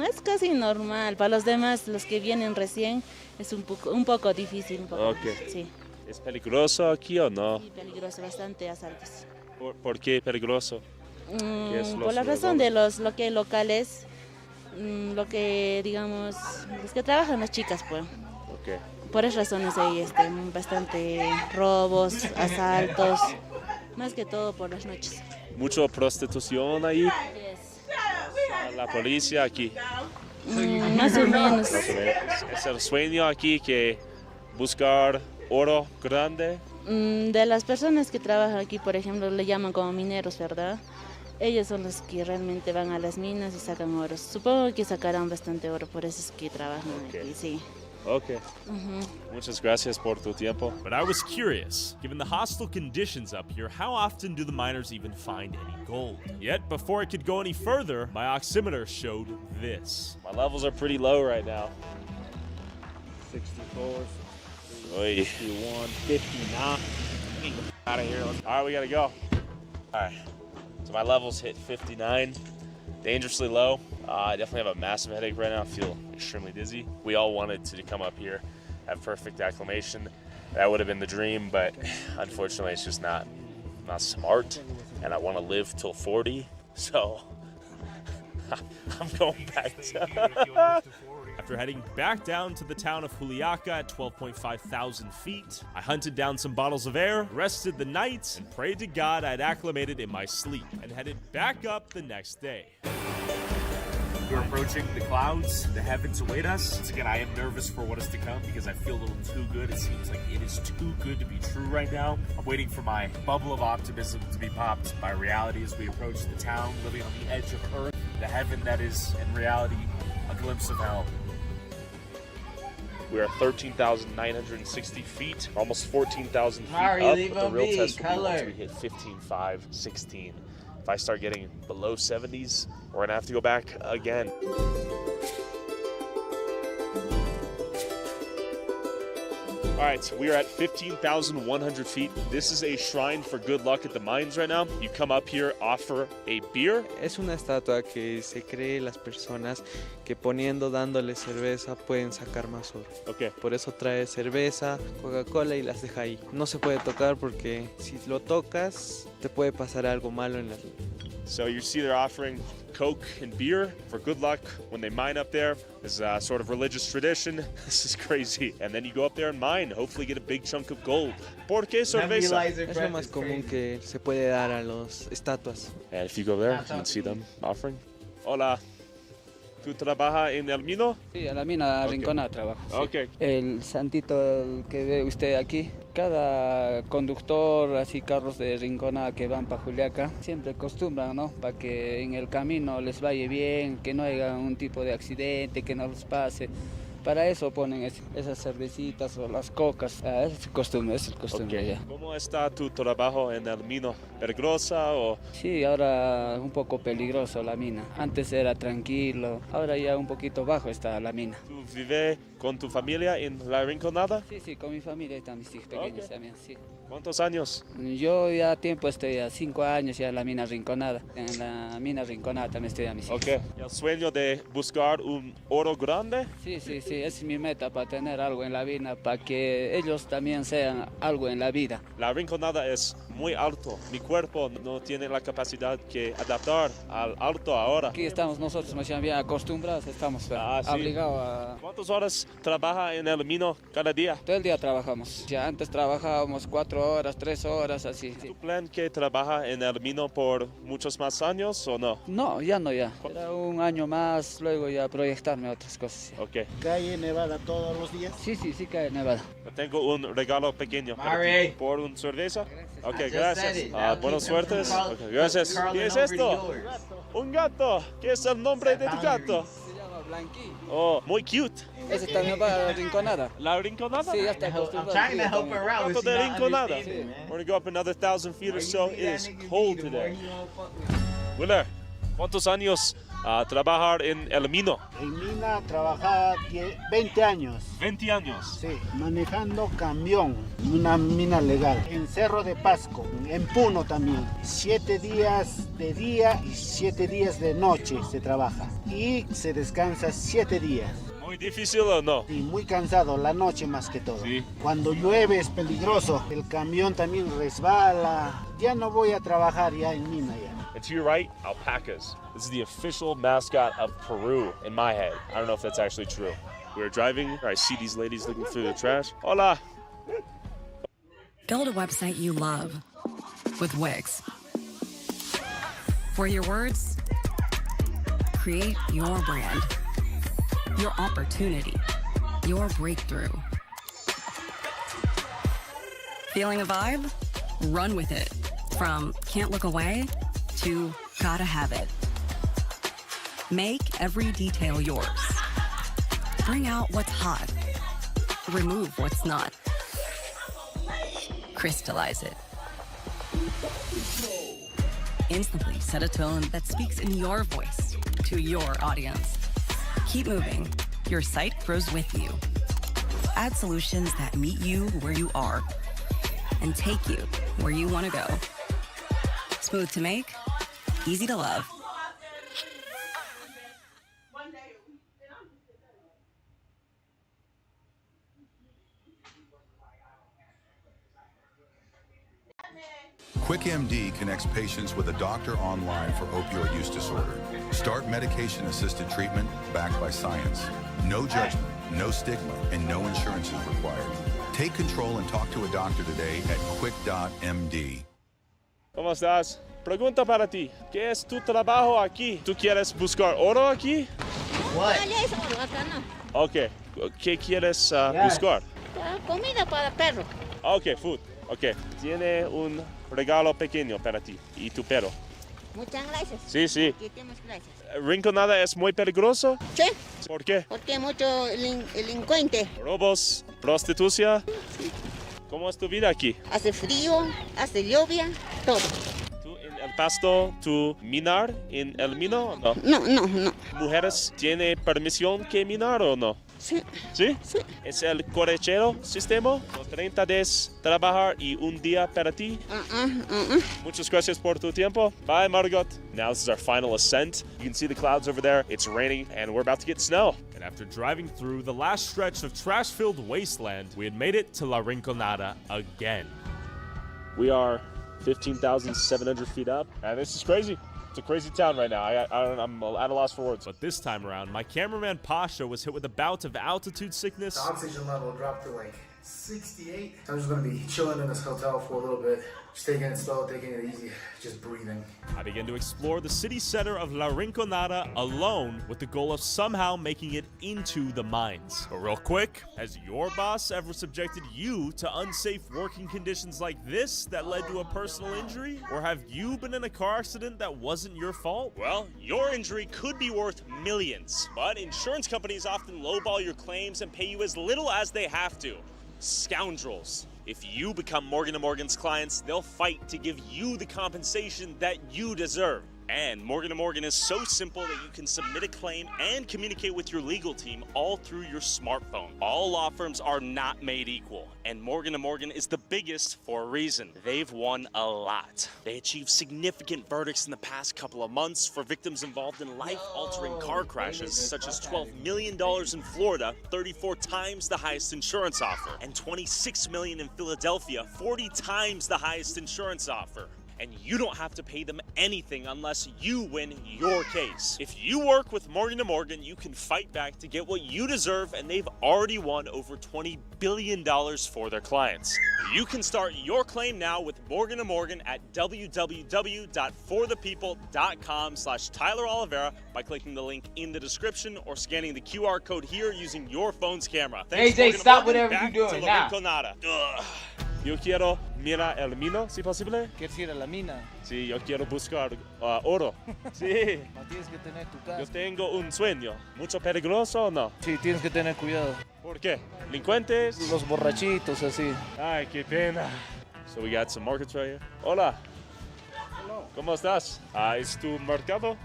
Es casi normal. Para los demás, los que vienen recién, es un poco difícil. Sí. ¿Es peligroso aquí o no? Sí, peligroso, bastante asaltos. ¿Por qué peligroso? ¿Qué es Por la razón de los locales, lo que digamos, los que trabajan las chicas, pues. Por esas razones hay bastante robos, asaltos, más que todo por las noches. ¿Mucha prostitución ahí? La policía aquí. Más o menos. ¿Es el sueño aquí que buscar oro grande? De las personas que trabajan aquí, por ejemplo, le llaman como mineros, ¿verdad? Ellos son los que realmente van a las minas y sacan oro. Supongo que sacarán bastante oro, por eso es que trabajan aquí, sí. Okay. Muchas gracias por tu tiempo. But I was curious, given the hostile conditions up here, how often do the miners even find any gold? Yet, before I could go any further, my oximeter showed this. My levels are pretty low right now. 64, 61, 59. Get out of here. All right, we gotta go. All right, so my levels hit 59, dangerously low. I definitely have a massive headache right now. I feel extremely dizzy. We all wanted to come up here, have perfect acclimation. That would have been the dream, but unfortunately, it's just not smart. And I want to live till 40, so I'm going back to. After heading back down to the town of Juliaca at 12.5 thousand feet, I hunted down some bottles of air, rested the night, and prayed to God I'd acclimated in my sleep, and headed back up the next day. We're approaching the clouds. The heavens await us. Once again, I am nervous for what is to come because I feel a little too good. It seems like it is too good to be true right now. I'm waiting for my bubble of optimism to be popped by reality as we approach the town, living on the edge of Earth, the heaven that is, in reality, a glimpse of hell. We are 13,960 feet, almost 14,000 feet Mari, up. leave But the a real V, test will be once color. we hit 15.5, 16. If I start getting below 70s, we're gonna have to go back again. All right, so we are at 15,100 feet. This is a shrine for good luck at the mines right now. You come up here, offer a beer. Es una estatua que se cree las personas que dándole cerveza pueden sacar más oro. Okay. Por eso trae cerveza, Coca-Cola y las deja ahí. No se puede tocar porque si lo tocas te puede pasar algo malo en la vida. So you see they're offering Coke and beer for good luck when they mine up there. It's a sort of religious tradition. This is crazy. And then you go up there and mine, hopefully get a big chunk of gold. ¿Por qué cerveza? Es lo más común que se puede dar a los estatuas. And if you go there, you can see them offering. Hola. ¿Tú trabajas en el mino? Sí, en la mina Rinconada trabajo. Sí. Okay. El santito que ve usted aquí, cada conductor, así carros de Rinconada que van para Juliaca, siempre acostumbran, ¿no? Para que en el camino les vaya bien, que no haya un tipo de accidente, que no los pase. Para eso ponen esas cervecitas o las cocas. Es el costumbre Okay. ya. ¿Cómo está tu trabajo en el mino? ¿Peligrosa o...? Sí, ahora un poco peligroso la mina. Antes era tranquilo, ahora ya un poquito bajo está la mina. ¿Tú vives con tu familia en la Rinconada? Sí, con mi familia están mis hijos pequeños también, sí. ¿Cuántos años? Yo ya tiempo estoy a 5 años ya en la mina Rinconada. En la mina Rinconada también estoy a mis hijos. Okay. ¿El sueño de buscar un oro grande? Sí, es mi meta para tener algo en la vida, para que ellos también sean algo en la vida. La Rinconada es muy alto. Mi cuerpo no tiene la capacidad que adaptar al alto ahora. Aquí estamos nosotros más bien acostumbrados, estamos obligados a... ¿Cuántas horas trabaja en el mino cada día? Todo el día trabajamos. Ya antes trabajábamos 4 horas, 3 horas, así. ¿Tu plan que trabaja en el mino por muchos más años o no? No, ya. Era un año más, luego ya proyectarme a otras cosas. Ok. ¿Cae nevada todos los días? Sí, cae nevada. Tengo un regalo pequeño Mari. por un cerveza. Ok, I just gracias. said it. Now Buenas keep them suertes. from Okay, gracias. curling ¿Qué es over esto? to yours. Un gato. ¿Qué es el nombre de tu gato? Se llama Blanqui. Oh, muy cute. Ese también va a la Rinconada. ¿La Rinconada? Sí, ya está acostumbrado. I'm trying to help her out. Gato She's de not Rinconada. understanding, man. We're gonna go up another 1,000 feet or so. It is cold today. The more you gonna fuck with. Willer, ¿cuántos años trabajar en el mino? En mina trabajaba 20 años. 20 años. Sí, manejando camión, una mina legal. En Cerro de Pasco, en Puno también. 7 días de día y 7 días de noche se trabaja. Y se descansa 7 días. ¿Muy difícil o no? Sí, muy cansado, la noche más que todo. Sí. Cuando llueve es peligroso, el camión también resbala. Ya no voy a trabajar ya en mina ya. And to your right, alpacas. This is the official mascot of Peru in my head. I don't know if that's actually true. We were driving, I see these ladies looking through the trash. Hola! Build a website you love with Wix. For your words, create your brand, your opportunity, your breakthrough. Feeling a vibe? Run with it. From can't look away to gotta have it. Make every detail yours. Bring out what's hot. Remove what's not. Crystallize it. Instantly set a tone that speaks in your voice to your audience. Keep moving. Your site grows with you. Add solutions that meet you where you are and take you where you want to go. Smooth to make, easy to love. QuickMD connects patients with a doctor online for opioid use disorder. Start medication-assisted treatment backed by science. No judgment, no stigma, and no insurance is required. Take control and talk to a doctor today at quick.md. ¿Cómo estás? Pregunta para ti. ¿Qué es tu trabajo aquí? ¿Tú quieres buscar oro aquí? Ok. ¿Qué quieres buscar? Comida para perro. Ok, food. Ok. Tiene un regalo pequeño para ti y tu perro. Muchas gracias. Sí, sí. Muchísimas gracias. ¿Rinconada es muy peligroso? Sí. ¿Por qué? Porque mucho delincuente. Robos, prostitución. ¿Cómo es tu vida aquí? Hace frío, hace lluvia, todo. ¿Tú en el Pasto, tú minar en el mino o no? No. ¿Mujeres tienen permisión que minar o no? Sí. ¿Sí? Sí. ¿Es el correchero sistema? 30 días trabajar y un día para ti. Muchas gracias por tu tiempo. Bye, Margot. Now this is our final ascent. You can see the clouds over there. It's raining and we're about to get snow. And after driving through the last stretch of trash-filled wasteland, we had made it to La Rinconada again. We are 15,700 feet up, and this is crazy. It's a crazy town right now. I'm at a loss for words. But this time around, my cameraman Pasha was hit with a bout of altitude sickness. The oxygen level dropped to like 68. I'm just gonna be chilling in this hotel for a little bit. Just taking it slow, taking it easy, just breathing. I began to explore the city center of La Rinconada alone with the goal of somehow making it into the mines. But real quick, has your boss ever subjected you to unsafe working conditions like this that led to a personal injury? Or have you been in a car accident that wasn't your fault? Well, your injury could be worth millions, but insurance companies often lowball your claims and pay you as little as they have to. Scoundrels. If you become Morgan & Morgan's clients, they'll fight to give you the compensation that you deserve. And Morgan & Morgan is so simple that you can submit a claim and communicate with your legal team all through your smartphone. All law firms are not made equal, and Morgan & Morgan is the biggest for a reason. They've won a lot. They achieved significant verdicts in the past couple of months for victims involved in life-altering car crashes, such as $12 million in Florida, 34 times the highest insurance offer, and $26 million in Philadelphia, 40 times the highest insurance offer. And you don't have to pay them anything unless you win your case. If you work with Morgan & Morgan, you can fight back to get what you deserve, and they've already won over $20 billion for their clients. You can start your claim now with Morgan & Morgan at www.forthepeople.com/Tyler Oliveira by clicking the link in the description or scanning the QR code here using your phone's camera. Thanks, AJ, stop Morgan. whatever Back you're doing to now. Rinconada. Yo quiero mirar el mino, si posible. ¿Quieres ir a la mina? Sí, yo quiero buscar oro. Sí. No tienes que tener tu casa. Yo tengo un sueño. ¿Mucho peligroso o no? Sí, tienes que tener cuidado. ¿Por qué? ¿Delincuentes? Los borrachitos, así. Ay, qué pena. So we got some markets right here. Hola. Hello. ¿Cómo estás? ¿Es tu mercado?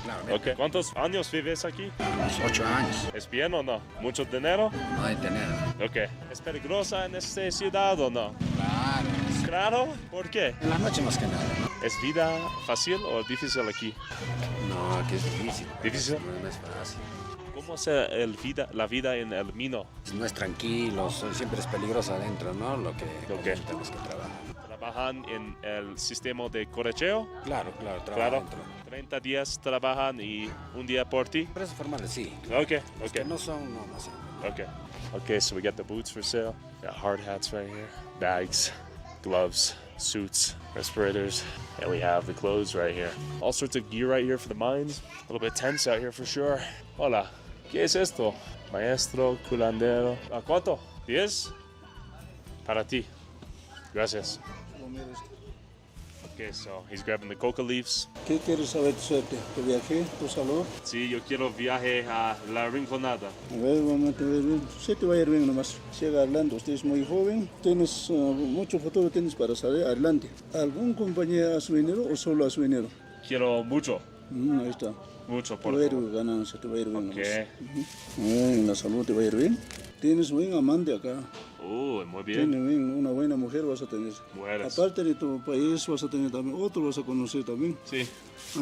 Claro. Okay. ¿Cuántos años vives aquí? Unos 8 años. ¿Es bien o no? ¿Mucho dinero? No hay dinero. Ok. ¿Es peligrosa en esta ciudad o no? Claro. ¿Claro? ¿Por qué? En la noche más que nada. ¿Es vida fácil o difícil aquí? No, aquí es difícil. ¿Difícil? No es fácil. ¿Cómo es la vida en el Mino? No es tranquilo, siempre es peligroso adentro, ¿no? Lo que tenemos que trabajar. ¿Trabajan en el sistema de correcheo? Claro, trabajan dentro. 30 días trabajan y un día por ti? Empresas formales, sí. Okay. Que no son, no sé. Okay, so we got the boots for sale. Got hard hats right here. Bags, gloves, suits, respirators. And we have the clothes right here. All sorts of gear right here for the mines. A little bit tense out here for sure. Hola, ¿qué es esto? Maestro, culandero. ¿A cuánto? ¿10? Para ti. Gracias. Okay, so he's grabbing the coca leaves. ¿Qué quieres saber de suerte? ¿Tu viaje? ¿Tu salud? Sí, yo quiero viaje a La Rinconada. A ver, vamos a ver bien. Sí, te va a ir bien nomás. Siga adelante. Usted es muy joven. Tienes mucho futuro tienes para salir adelante. ¿Algún compañía a su dinero o solo a su dinero? Quiero mucho. Ahí está. Mucho, te por va a ir favor. ganancia, te va a ir bien. Okay. En la salud te va a ir bien. Tienes buen amante acá. Muy bien. Tienes bien, una buena mujer vas a tener. Mueres. Aparte de tu país vas a tener también, otro vas a conocer también. Sí.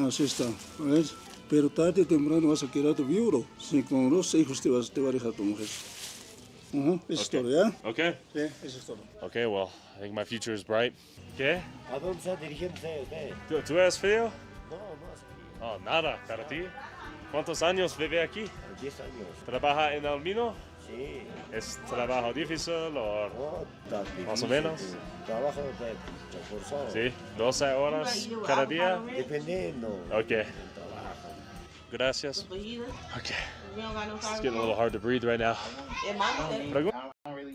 Así está. A ver. Pero tarde o temprano vas a quedar tu viudo. Si con 2 hijos te va a dejar tu mujer. Eso es todo, ¿ya? Okay. Sí, eso es todo. Okay, well, I think my future is bright. ¿Qué? ¿A dónde está dirigiendo usted? ¿Tú eres feo? No, no es frío. Oh, nada, para ti. ¿Cuántos años vive aquí? 10 años. ¿Trabaja en el Mino? Sí. ¿Es trabajo difícil o No, tan difícil. más o menos? Trabajo de forzado. Sí, 12 horas cada día. Dependiendo. Okay. Gracias. Okay. It's getting a little hard to breathe right now.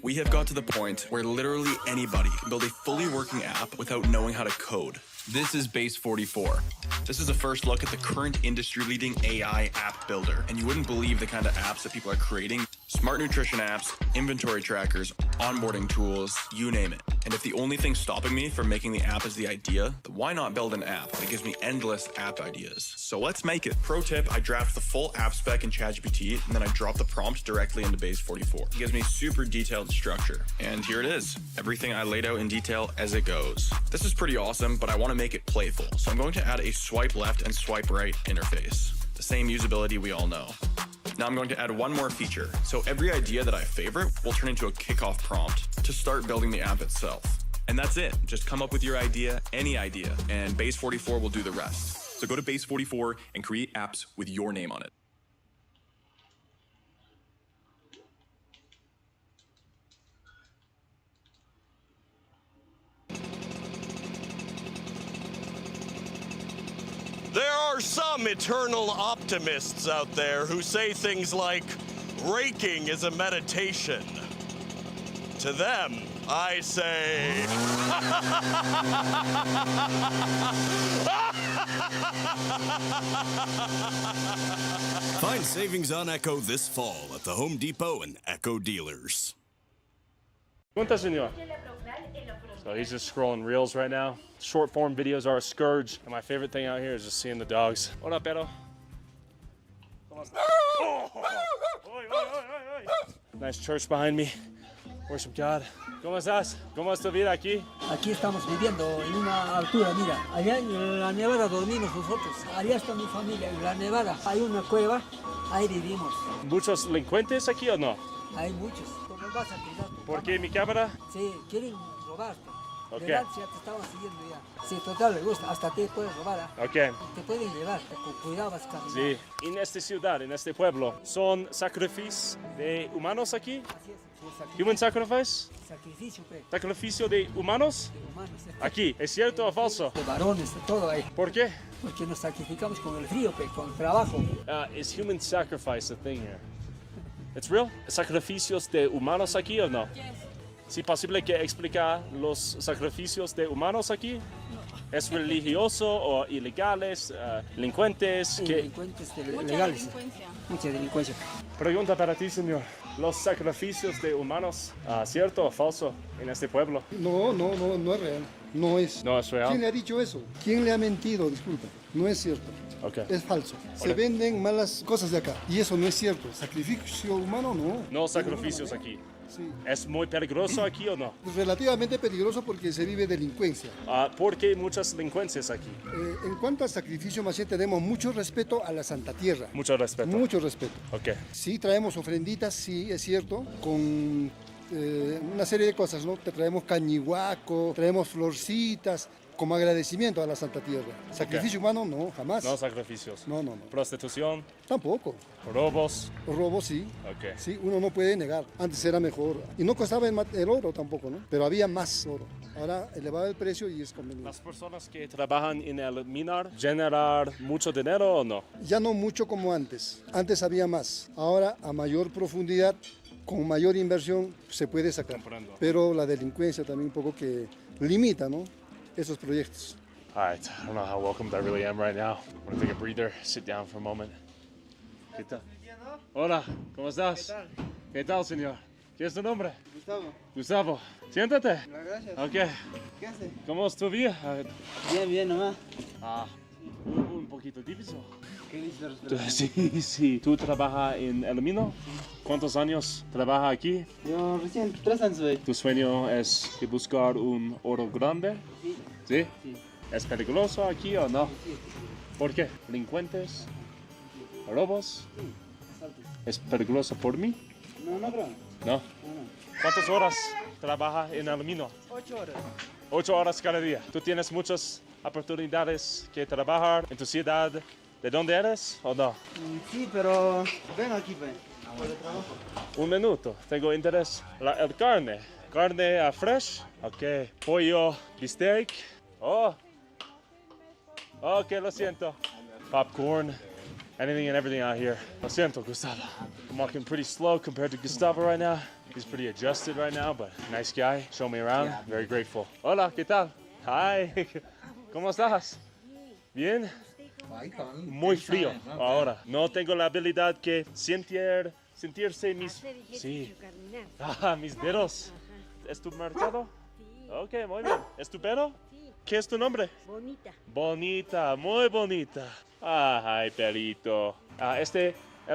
We have got to the point where literally anybody can build a fully working app without knowing how to code. This is Base 44. This is a first look at the current industry-leading AI app builder, and you wouldn't believe the kind of apps that people are creating. Smart nutrition apps, inventory trackers, onboarding tools, you name it. And if the only thing stopping me from making the app is the idea, then why not build an app that gives me endless app ideas? So let's make it. Pro tip, I draft the full app spec in ChatGPT, and then I drop the prompt directly into Base 44. It gives me super detailed structure. And here it is. Everything I laid out in detail as it goes. This is pretty awesome, but I want to make it playful. So I'm going to add a swipe left and swipe right interface. The same usability we all know. Now I'm going to add one more feature. So every idea that I favorite will turn into a kickoff prompt to start building the app itself. And that's it. Just come up with your idea, any idea, and Base 44 will do the rest. So go to Base 44 and create apps with your name on it. There are some eternal optimists out there who say things like, raking is a meditation. To them, I say... Find savings on Echo this fall at the Home Depot and Echo dealers. Cuenta, señor. So he's just scrolling reels right now. Short form videos are a scourge, and my favorite thing out here is just seeing the dogs. Hola, perro. Nice church behind me. Worship God. ¿Cómo estás? ¿Cómo es tu vida aquí? Aquí estamos viviendo en una altura, mira, allá en la nevada dormimos nosotros, allá está mi familia, en la nevada hay una cueva, ahí vivimos. ¿Muchos delincuentes aquí o no? Hay muchos. ¿Cómo vas a tirar tu ¿Por qué mi cámara? Sí, quieren robarte. Ok. De antes ya te estaban siguiendo ya. Sí, total, le gusta, hasta te puedes robar. Ok. Te pueden llevar, con cuidado vas caminando. Sí. En esta ciudad, en este pueblo, ¿son sacrificios de humanos aquí? Así es. Human sacrifice? Sacrificio, pe. ¿Sacrificio de humanos? De humanos. Aquí, ¿es cierto o falso? De varones, de todo ahí. ¿Por qué? Porque nos sacrificamos con el frío, pe, con el trabajo. Is human sacrifice a thing here? It's real? ¿Sacrificios de humanos aquí o no? ¿Sí posible que explicar los sacrificios de humanos aquí? ¿Es religioso o ilegales, delincuentes? Delincuentes legales. Mucha delincuencia. Pregunta para ti, señor. ¿Los sacrificios de humanos, cierto o falso en este pueblo? No es real. No es. No es real. ¿Quién le ha dicho eso? ¿Quién le ha mentido? Disculpa. No es cierto. Okay. Es falso. Se venden malas cosas de acá. Y eso no es cierto. Sacrificio humano, no. No sacrificios aquí. Sí. ¿Es muy peligroso aquí o no? Relativamente peligroso porque se vive delincuencia. ¿Por qué muchas delincuencias aquí? En cuanto al sacrificio, más bien tenemos mucho respeto a la Santa Tierra. Mucho respeto. Mucho respeto. Ok. Sí, traemos ofrenditas, sí, es cierto, con una serie de cosas, ¿no? Te traemos cañihuaco, traemos florcitas, como agradecimiento a la Santa Tierra. Sacrificio humano, no, jamás. No sacrificios. No. Prostitución. Tampoco. Robos. Robos, sí. Ok. Sí, uno no puede negar. Antes era mejor. Y no costaba el oro tampoco, ¿no? Pero había más oro. Ahora elevaba el precio y es conveniente. ¿Las personas que trabajan en el minar generan mucho dinero o no? Ya no mucho como antes. Antes había más. Ahora, a mayor profundidad, con mayor inversión, se puede sacar. Comprendo. Pero la delincuencia también un poco que limita, ¿no? Esos proyectos. All right, I don't know how welcomed I really am right now. I'm gonna take a breather, sit down for a moment. ¿Qué tal? Hola, ¿cómo estás? ¿Qué tal, señor? ¿Qué es tu nombre? Gustavo. Gustavo. Siéntate. Gracias. Ok. ¿Qué haces? ¿Cómo es tu vida? Bien nomás. Un poquito difícil. ¿Qué dices? Sí. ¿Tú trabajas en el mino? ¿Cuántos años trabajas aquí? Yo recién 3 años. ¿Tu sueño es de buscar un oro grande? Sí. ¿Sí? ¿Es peligroso aquí o no? Sí. ¿Por qué? ¿Delincuentes? ¿Robos? ¿Es peligroso por mí? No creo. No. ¿Cuántas horas trabajas en el mino? 8 horas. 8 horas cada día. ¿Tú tienes muchas oportunidades que trabajar en tu ciudad? ¿De dónde eres o no? Sí, pero ven aquí, ven. Por el trabajo. Un minuto, tengo interés. El carne. Carne fresh. Ok. Pollo, bistec. Ok, lo siento. Popcorn. Anything and everything out here. Lo siento, Gustavo. I'm walking pretty slow compared to Gustavo right now. He's pretty adjusted right now, but nice guy. Show me around. Very grateful. Hola, ¿qué tal? Hi. ¿Cómo estás? Bien. Muy frío ahora. No tengo la habilidad que sentirse mis mis dedos. ¿Es tu mercado? Ok, muy bien. ¿Es tu pelo? ¿Qué es tu nombre? Bonita. Bonita, muy bonita. Ay, pelito. ¿La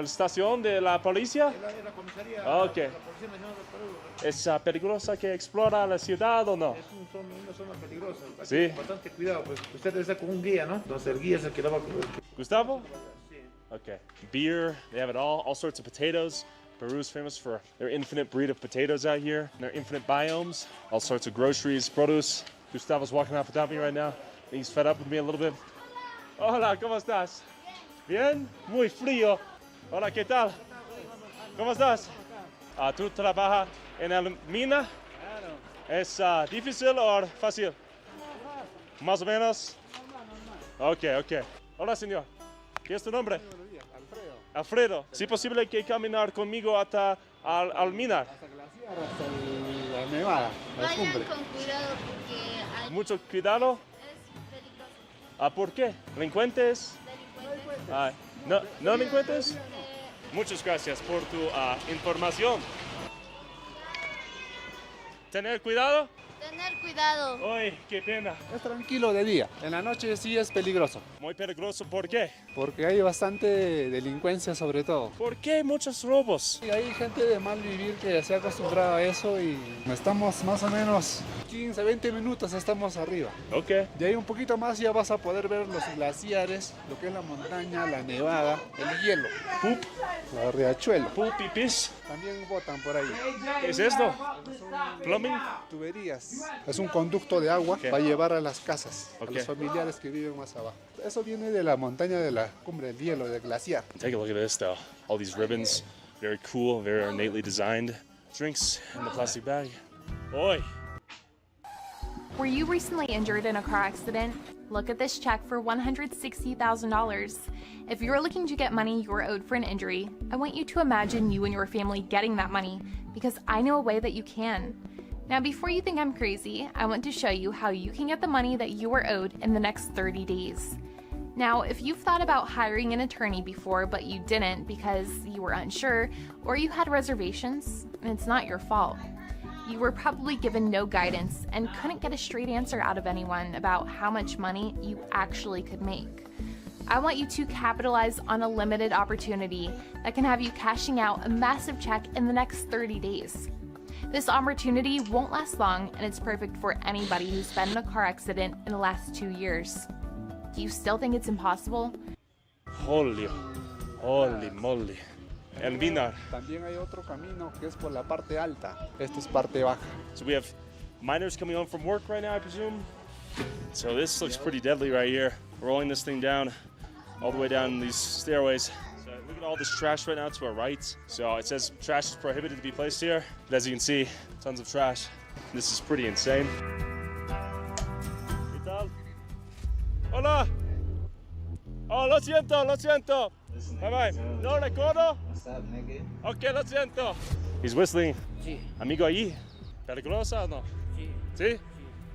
estación de la policía? La comisaría. Ok. La Policía Nacional del Perú. ¿Es peligrosa que explora la ciudad o no? Es una zona peligrosa. Sí. Bastante cuidado, pues usted debe estar con un guía, ¿no? Entonces el guía es el que lo va a... Gustavo? Okay. Beer, they have it all sorts of potatoes. Peru's famous for their infinite breed of potatoes out here, and their infinite biomes, all sorts of groceries, produce. Gustavo's walking out without me right now. He's fed up with me a little bit. Hola, ¿cómo estás? Bien? Muy frío. Hola, ¿qué tal? ¿Cómo estás? ¿Tú trabajas en la mina? Claro. ¿Es difícil o fácil? Más o menos. Ok. Hola, señor. ¿Qué es tu nombre? Alfredo. ¿Sí es posible que caminar conmigo hasta al minar? Hasta la nevada, la cumbre. Con cuidado porque hay... Mucho cuidado. Es peligroso. ¿Por qué? ¿Delincuentes? ¿No delincuentes? Muchas gracias por tu información. ¿Tener cuidado? Tener cuidado. Ay, qué pena. Es tranquilo de día, en la noche sí es peligroso. Muy peligroso, ¿por qué? Porque hay bastante delincuencia sobre todo. ¿Por qué muchos robos? Y hay gente de mal vivir que se ha acostumbrado a eso y estamos más o menos 15, 20 minutos estamos arriba. Ok. De ahí un poquito más ya vas a poder ver los glaciares, lo que es la montaña, la nevada, el hielo. Pup. El riachuelo. Pup y pis. También botan por ahí. ¿Qué es esto? Plumbing. Tuberías. Es un conducto de agua para llevar a las casas, a los familiares que viven más abajo. Eso viene de la montaña de la cumbre del hielo, del glaciar. Take a look at this though. All these ribbons, very cool, very ornately designed. Drinks in the plastic bag. Oi. Were you recently injured in a car accident? Look at this check for $160,000. If you're looking to get money you're owed for an injury, I want you to imagine you and your family getting that money, because I know a way that you can. Now, before you think I'm crazy, I want to show you how you can get the money that you are owed in the next 30 days. Now, if you've thought about hiring an attorney before, but you didn't because you were unsure, or you had reservations, it's not your fault. You were probably given no guidance and couldn't get a straight answer out of anyone about how much money you actually could make. I want you to capitalize on a limited opportunity that can have you cashing out a massive check in the next 30 days. This opportunity won't last long, and it's perfect for anybody who's been in a car accident in the last 2 years. Do you still think it's impossible? Holy moly. El Vinar. También hay otro camino que es por la parte alta. Esto es parte baja. So we have miners coming home from work right now, I presume. So this looks pretty deadly right here. Rolling this thing down, all the way down these stairways. So look at all this trash right now to our right. So it says trash is prohibited to be placed here. But as you can see, tons of trash. This is pretty insane. ¿Qué tal? Hola. Oh, lo siento, lo siento. Bye-bye. No recuerdo. Ok, lo siento. He's whistling. Sí. Amigo allí. ¿Peligrosa o no? Sí. ¿Sí?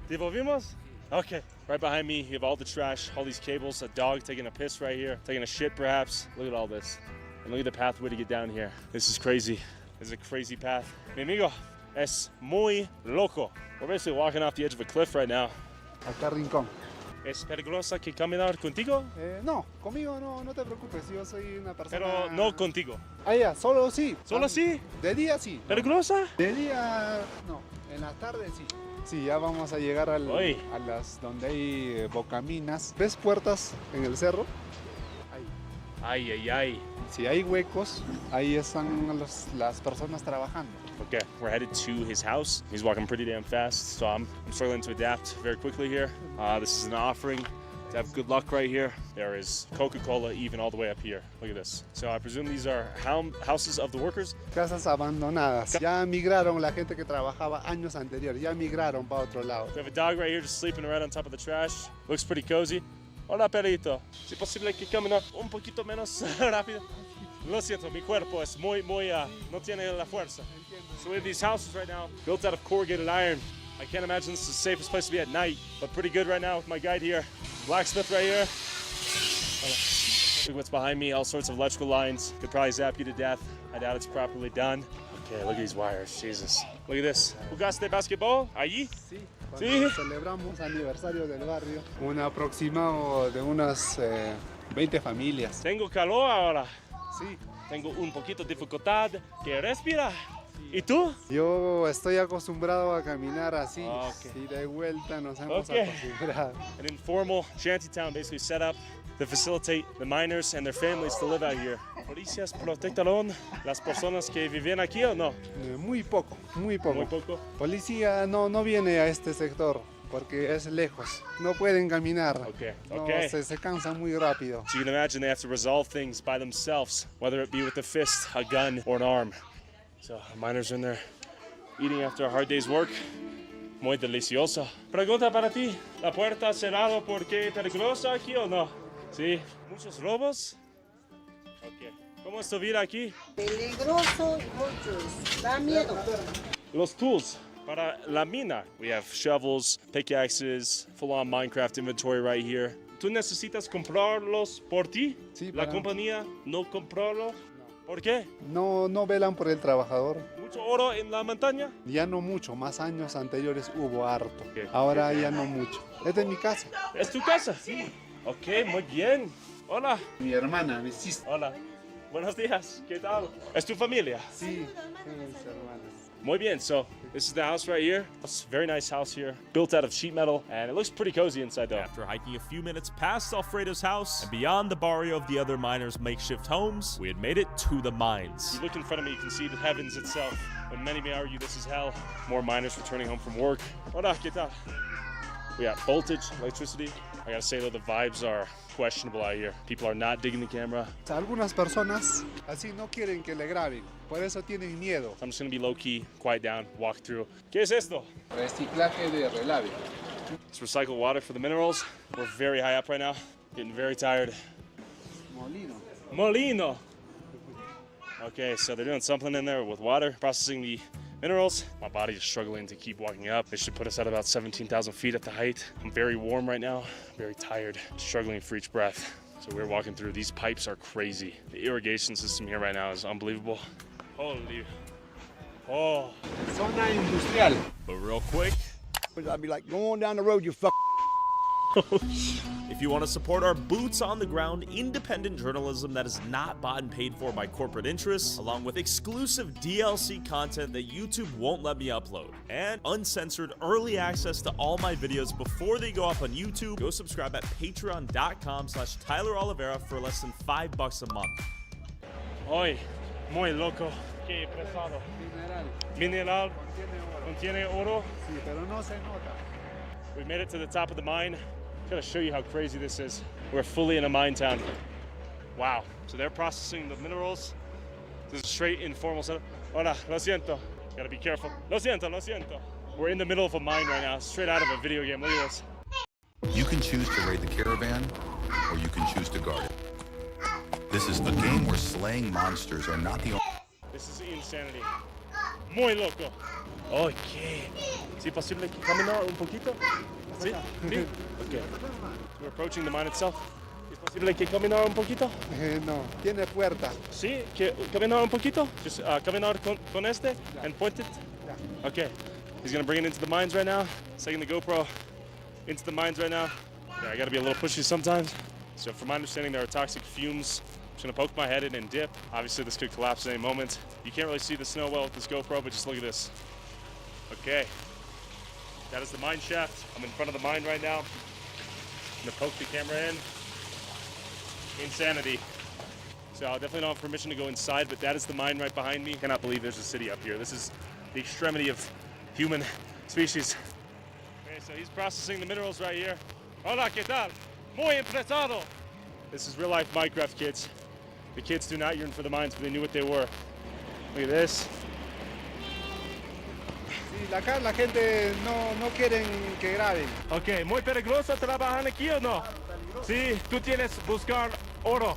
¿Devolvimos? Okay. Right behind me, you have all the trash, all these cables, a dog taking a piss right here, taking a shit perhaps. Look at all this. And look at the pathway to get down here. This is crazy. This is a crazy path. Mi amigo, es muy loco. We're basically walking off the edge of a cliff right now. Acá Rincón. ¿Es peligrosa que caminar contigo? No, conmigo no te preocupes, yo soy una persona... Pero no contigo. Ah, ya, solo sí. ¿Solo sí? De día sí. ¿Peligrosa? De día no, en la tarde sí. Sí, ya vamos a llegar a las donde hay bocaminas. ¿Ves puertas en el cerro? Ay, ay, ay. Si hay huecos, ahí están las personas trabajando. Okay, we're headed to his house. He's walking pretty damn fast, so I'm struggling to adapt very quickly here. This is an offering to have good luck right here. There is Coca-Cola even all the way up here. Look at this. So I presume these are houses of the workers? Casas abandonadas. Ya migraron la gente que trabajaba años anteriores. Ya migraron para otro lado. We have a dog right here just sleeping right on top of the trash. Looks pretty cozy. Hola, perrito. ¿Es posible que camine un poquito menos rápido? Lo siento, mi cuerpo es muy, no tiene la fuerza. So we have these houses right now built out of corrugated iron. I can't imagine this is the safest place to be at night, but pretty good right now with my guide here. Blacksmith right here. Look what's behind me, all sorts of electrical lines. Could probably zap you to death. I doubt it's properly done. Okay, look at these wires, Jesus. Look at this. ¿Jugaste basketball allí? Sí. Cuando celebramos aniversario del barrio, un aproximado de unas 20 familias. Tengo calor ahora. Sí. Tengo un poquito de dificultad que respira. ¿Y tú? Yo estoy acostumbrado a caminar así. Okay. Y de vuelta nos hemos acostumbrado. An informal shantytown basically set up to facilitate the miners and their families to live out here. ¿Policías protectaron las personas que viven aquí o no? Muy poco, muy poco. Muy poco. Policía no viene a este sector porque es lejos. No pueden caminar. Okay. No, se cansan muy rápido. So you can imagine they have to resolve things by themselves, whether it be with a fist, a gun, or an arm. So miners are in there eating after a hard day's work. Muy delicioso. Pregunta para ti. ¿La puerta cerrada porque peligrosa aquí o no? Sí. ¿Muchos robos? Okay. ¿Cómo es tu vida aquí? Peligroso, muchos. Da miedo. Los tools para la mina. We have shovels, pickaxes, full-on Minecraft inventory right here. ¿Tú necesitas comprarlos por ti? Sí, ¿La compañía no comprarlo? ¿Por qué? No velan por el trabajador. ¿Mucho oro en la montaña? Ya no mucho, más años anteriores hubo harto. Okay. Ahora ya no mucho. Esta es mi casa. ¿Es tu casa? Sí. Ok, muy bien. Hola. Mi hermana, mi sister. Hola. Buenos días. ¿Qué tal? ¿Es tu familia? Sí, mis hermanas. Muy bien, so this is the house right here. It's a very nice house here, built out of sheet metal, and it looks pretty cozy inside though. After hiking a few minutes past Alfredo's house and beyond the barrio of the other miners' makeshift homes, we had made it to the mines. You look in front of me, you can see the heavens itself. When many may argue this is hell, more miners returning home from work. Hola, ¿qué tal? We got voltage, electricity. I gotta say though, the vibes are questionable out here. People are not digging the camera. Algunas personas así no quieren que le graben, por eso tienen miedo. I'm just gonna be low-key, quiet down, walk through. ¿Qué es esto? Reciclaje de relave. It's recycled water for the minerals. We're very high up right now, getting very tired. Molino. Okay, so they're doing something in there with water, processing the minerals. My body is struggling to keep walking up. They should put us at about 17,000 feet at the height. I'm very warm right now, very tired, struggling for each breath. So we're walking through. These pipes are crazy. The irrigation system here right now is unbelievable. Oh. Zona industrial. But real quick, I'd be like, go on down the road, you fuck. if you want to support our boots on the ground independent journalism that is not bought and paid for by corporate interests, along with exclusive DLC content that YouTube won't let me upload, and uncensored early access to all my videos before they go up on YouTube, go subscribe at patreon.com/Tyler Oliveira for less than $5 a month. Hoy, muy loco. Qué pesado. Mineral. Contiene oro. Sí, pero no se nota. We made it to the top of the mine. I'm gonna show you how crazy this is. We're fully in a mine town. Wow. So they're processing the minerals. This is straight informal setup. Hola, lo siento. Gotta be careful. Lo siento, lo siento. We're in the middle of a mine right now, straight out of a video game. Look at this. You can choose to raid the caravan, or you can choose to guard it. This is a game where slaying monsters are not the only... This is insanity. Muy loco. Okay. ¿Sí posible caminar un poquito? ¿Sí? ¿Sí? Okay. We're approaching the mine itself. ¿Es posible que caminar un poquito? No, tiene puerta. ¿Sí? ¿Que caminar un poquito? Just caminar con este and point it? Yeah. Okay. He's gonna bring it into the mines right now. Taking the GoPro into the mines right now. Yeah, I gotta be a little pushy sometimes. So from my understanding, there are toxic fumes. I'm just gonna poke my head in and dip. Obviously, this could collapse at any moment. You can't really see the snow well with this GoPro, but just look at this. Okay. That is the mine shaft. I'm in front of the mine right now. I'm gonna poke the camera in. Insanity. So I definitely don't have permission to go inside, but that is the mine right behind me. Cannot believe there's a city up here. This is the extremity of human species. Okay, so he's processing the minerals right here. Hola, ¿qué tal? Muy impresado. This is real life Minecraft, kids. The kids do not yearn for the mines, but they knew what they were. Look at this. Sí, acá la gente no quieren que graben. Ok, muy peligroso trabajar aquí o no? Sí, tú tienes que buscar oro.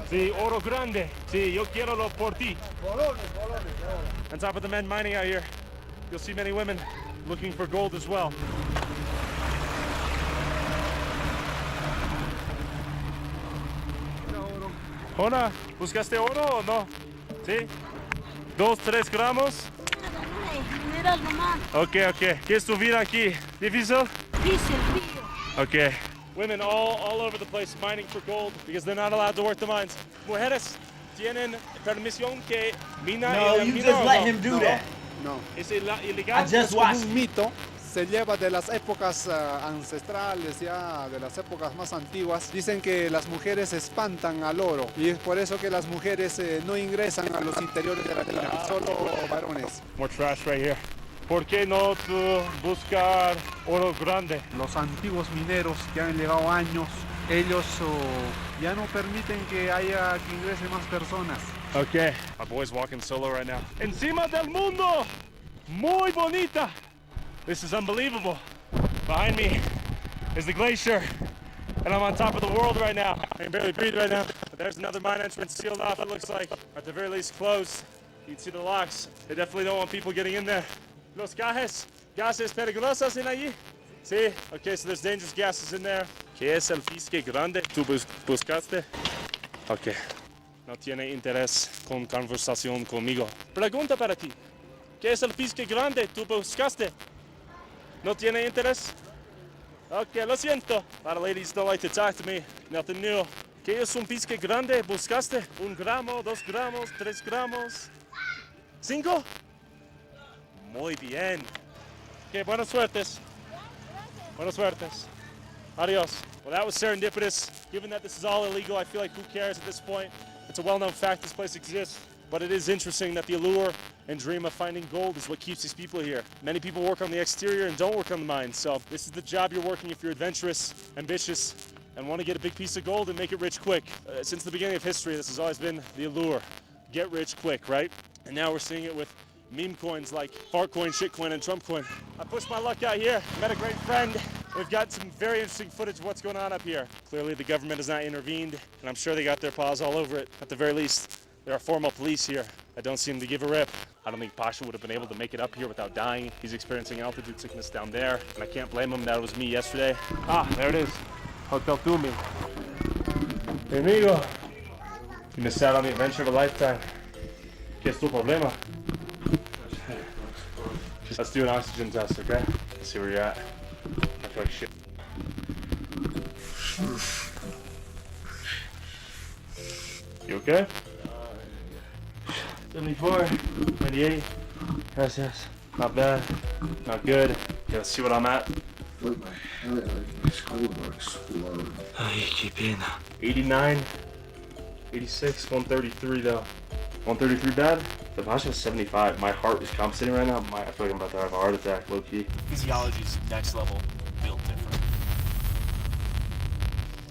Sí, oro grande. Sí, yo quiero lo por ti. On top of the men mining out here, you'll see many women looking for gold as well. Hola, ¿buscaste oro o no? Sí. 2, 3 gramos. Mineral nomás. Ok. ¿Qué es tu vida aquí? ¿Difícil? Difícil. Okay. Women all over the place mining for gold because they're not allowed to work the mines. Mujeres tienen permisión que mina. No, you just let him do that. No. Es ilegal. I just watched. Un mito se lleva de las épocas ancestrales, ya de las épocas más antiguas. Dicen que las mujeres espantan al oro y es por eso que las mujeres no ingresan a los interiores de la mina, solo varones. More trash right here. ¿Por qué no buscar oro grande? Los antiguos mineros que han llegado años, ellos ya no permiten que ingresen más personas. Okay. My boy's walking solo right now. Encima del mundo. Muy bonita. This is unbelievable. Behind me is the glacier, and I'm on top of the world right now. I can barely breathe right now. But there's another mine entrance sealed off, it looks like. At the very least closed. You can see the locks. They definitely don't want people getting in there. Los gases peligrosos en allí? Sí. Okay, so there's dangerous gases in there. ¿Qué es el fisque grande? ¿Tú buscaste? Okay. No tiene interés con conversación conmigo. Pregunta para ti. ¿Qué es el fisque grande? ¿Tú buscaste? ¿No tiene interés? Okay, lo siento. A lot of ladies don't like to talk to me. Nothing new. ¿Qué es un fisque grande? ¿Buscaste? 1 gramo, 2 gramos, 3 gramos, 5? Muy bien. Okay, buenas suertes. Buenas suertes. Adios. Well, that was serendipitous. Given that this is all illegal, I feel like who cares at this point? It's a well-known fact this place exists. But it is interesting that the allure and dream of finding gold is what keeps these people here. Many people work on the exterior and don't work on the mines. So this is the job you're working if you're adventurous, ambitious, and want to get a big piece of gold and make it rich quick. Since the beginning of history, this has always been the allure. Get rich quick, right? And now we're seeing it with meme coins like Fartcoin, Shitcoin, and Trumpcoin. I pushed my luck out here, met a great friend. We've got some very interesting footage of what's going on up here. Clearly the government has not intervened, and I'm sure they got their paws all over it. At the very least, there are formal police here that don't seem to give a rip. I don't think Pasha would have been able to make it up here without dying. He's experiencing altitude sickness down there, and I can't blame him. That was me yesterday. Ah, there it is. Hotel Tumi. Hey, amigo. You missed out on the adventure of a lifetime. ¿Qué es tu problema? Let's do an oxygen test, okay? Let's see where you're at. I feel like shit. You okay? 74, 98. Yes. Not bad. Not good. Yeah, let's see what I'm at. Look, my head, my skull works low. Ay, qué pena. 89, 86, 133 though. 133 bad? The Pasha's 75. My heart is compensating right now. I feel like I'm about to have a heart attack, low key. Physiology's next level, built different.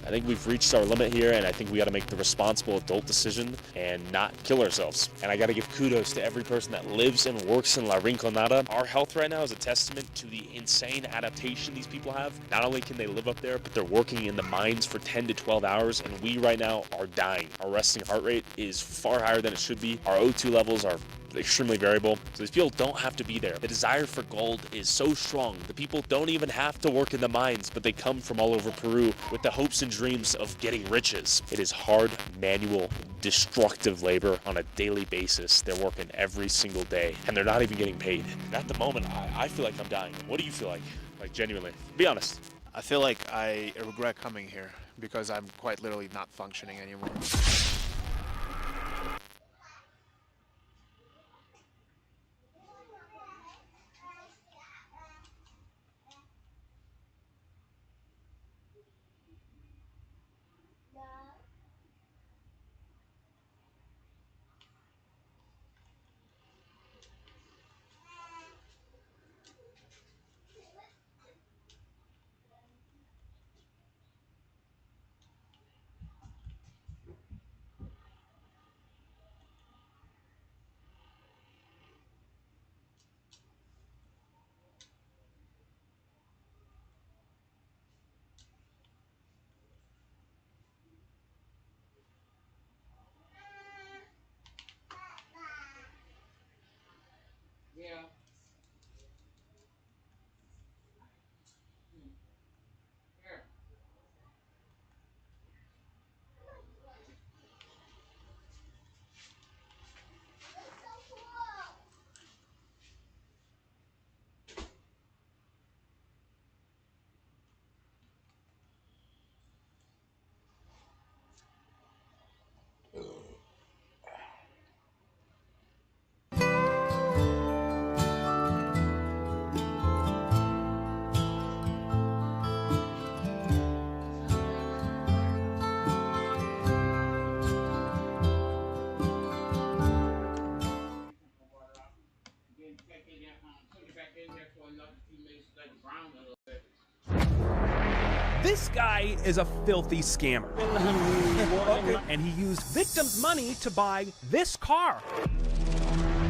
I think we've reached our limit here, and I think we got to make the responsible adult decision and not kill ourselves. And I got to give kudos to every person that lives and works in La Rinconada. Our health right now is a testament to the insane adaptation these people have. Not only can they live up there, but they're working in the mines for 10 to 12 hours, and we right now are dying. Our resting heart rate is far higher than it should be. Our O2 levels are extremely variable, so these people don't have to be there. The desire for gold is so strong. The people don't even have to work in the mines, but they come from all over Peru with the hopes and dreams of getting riches. It is hard, manual, destructive labor on a daily basis. They're working every single day, and they're not even getting paid. And at the moment, I feel like I'm dying. What do you feel like? Like, genuinely, be honest. I feel like I regret coming here because I'm quite literally not functioning anymore. This guy is a filthy scammer. And he used victims' money to buy this car.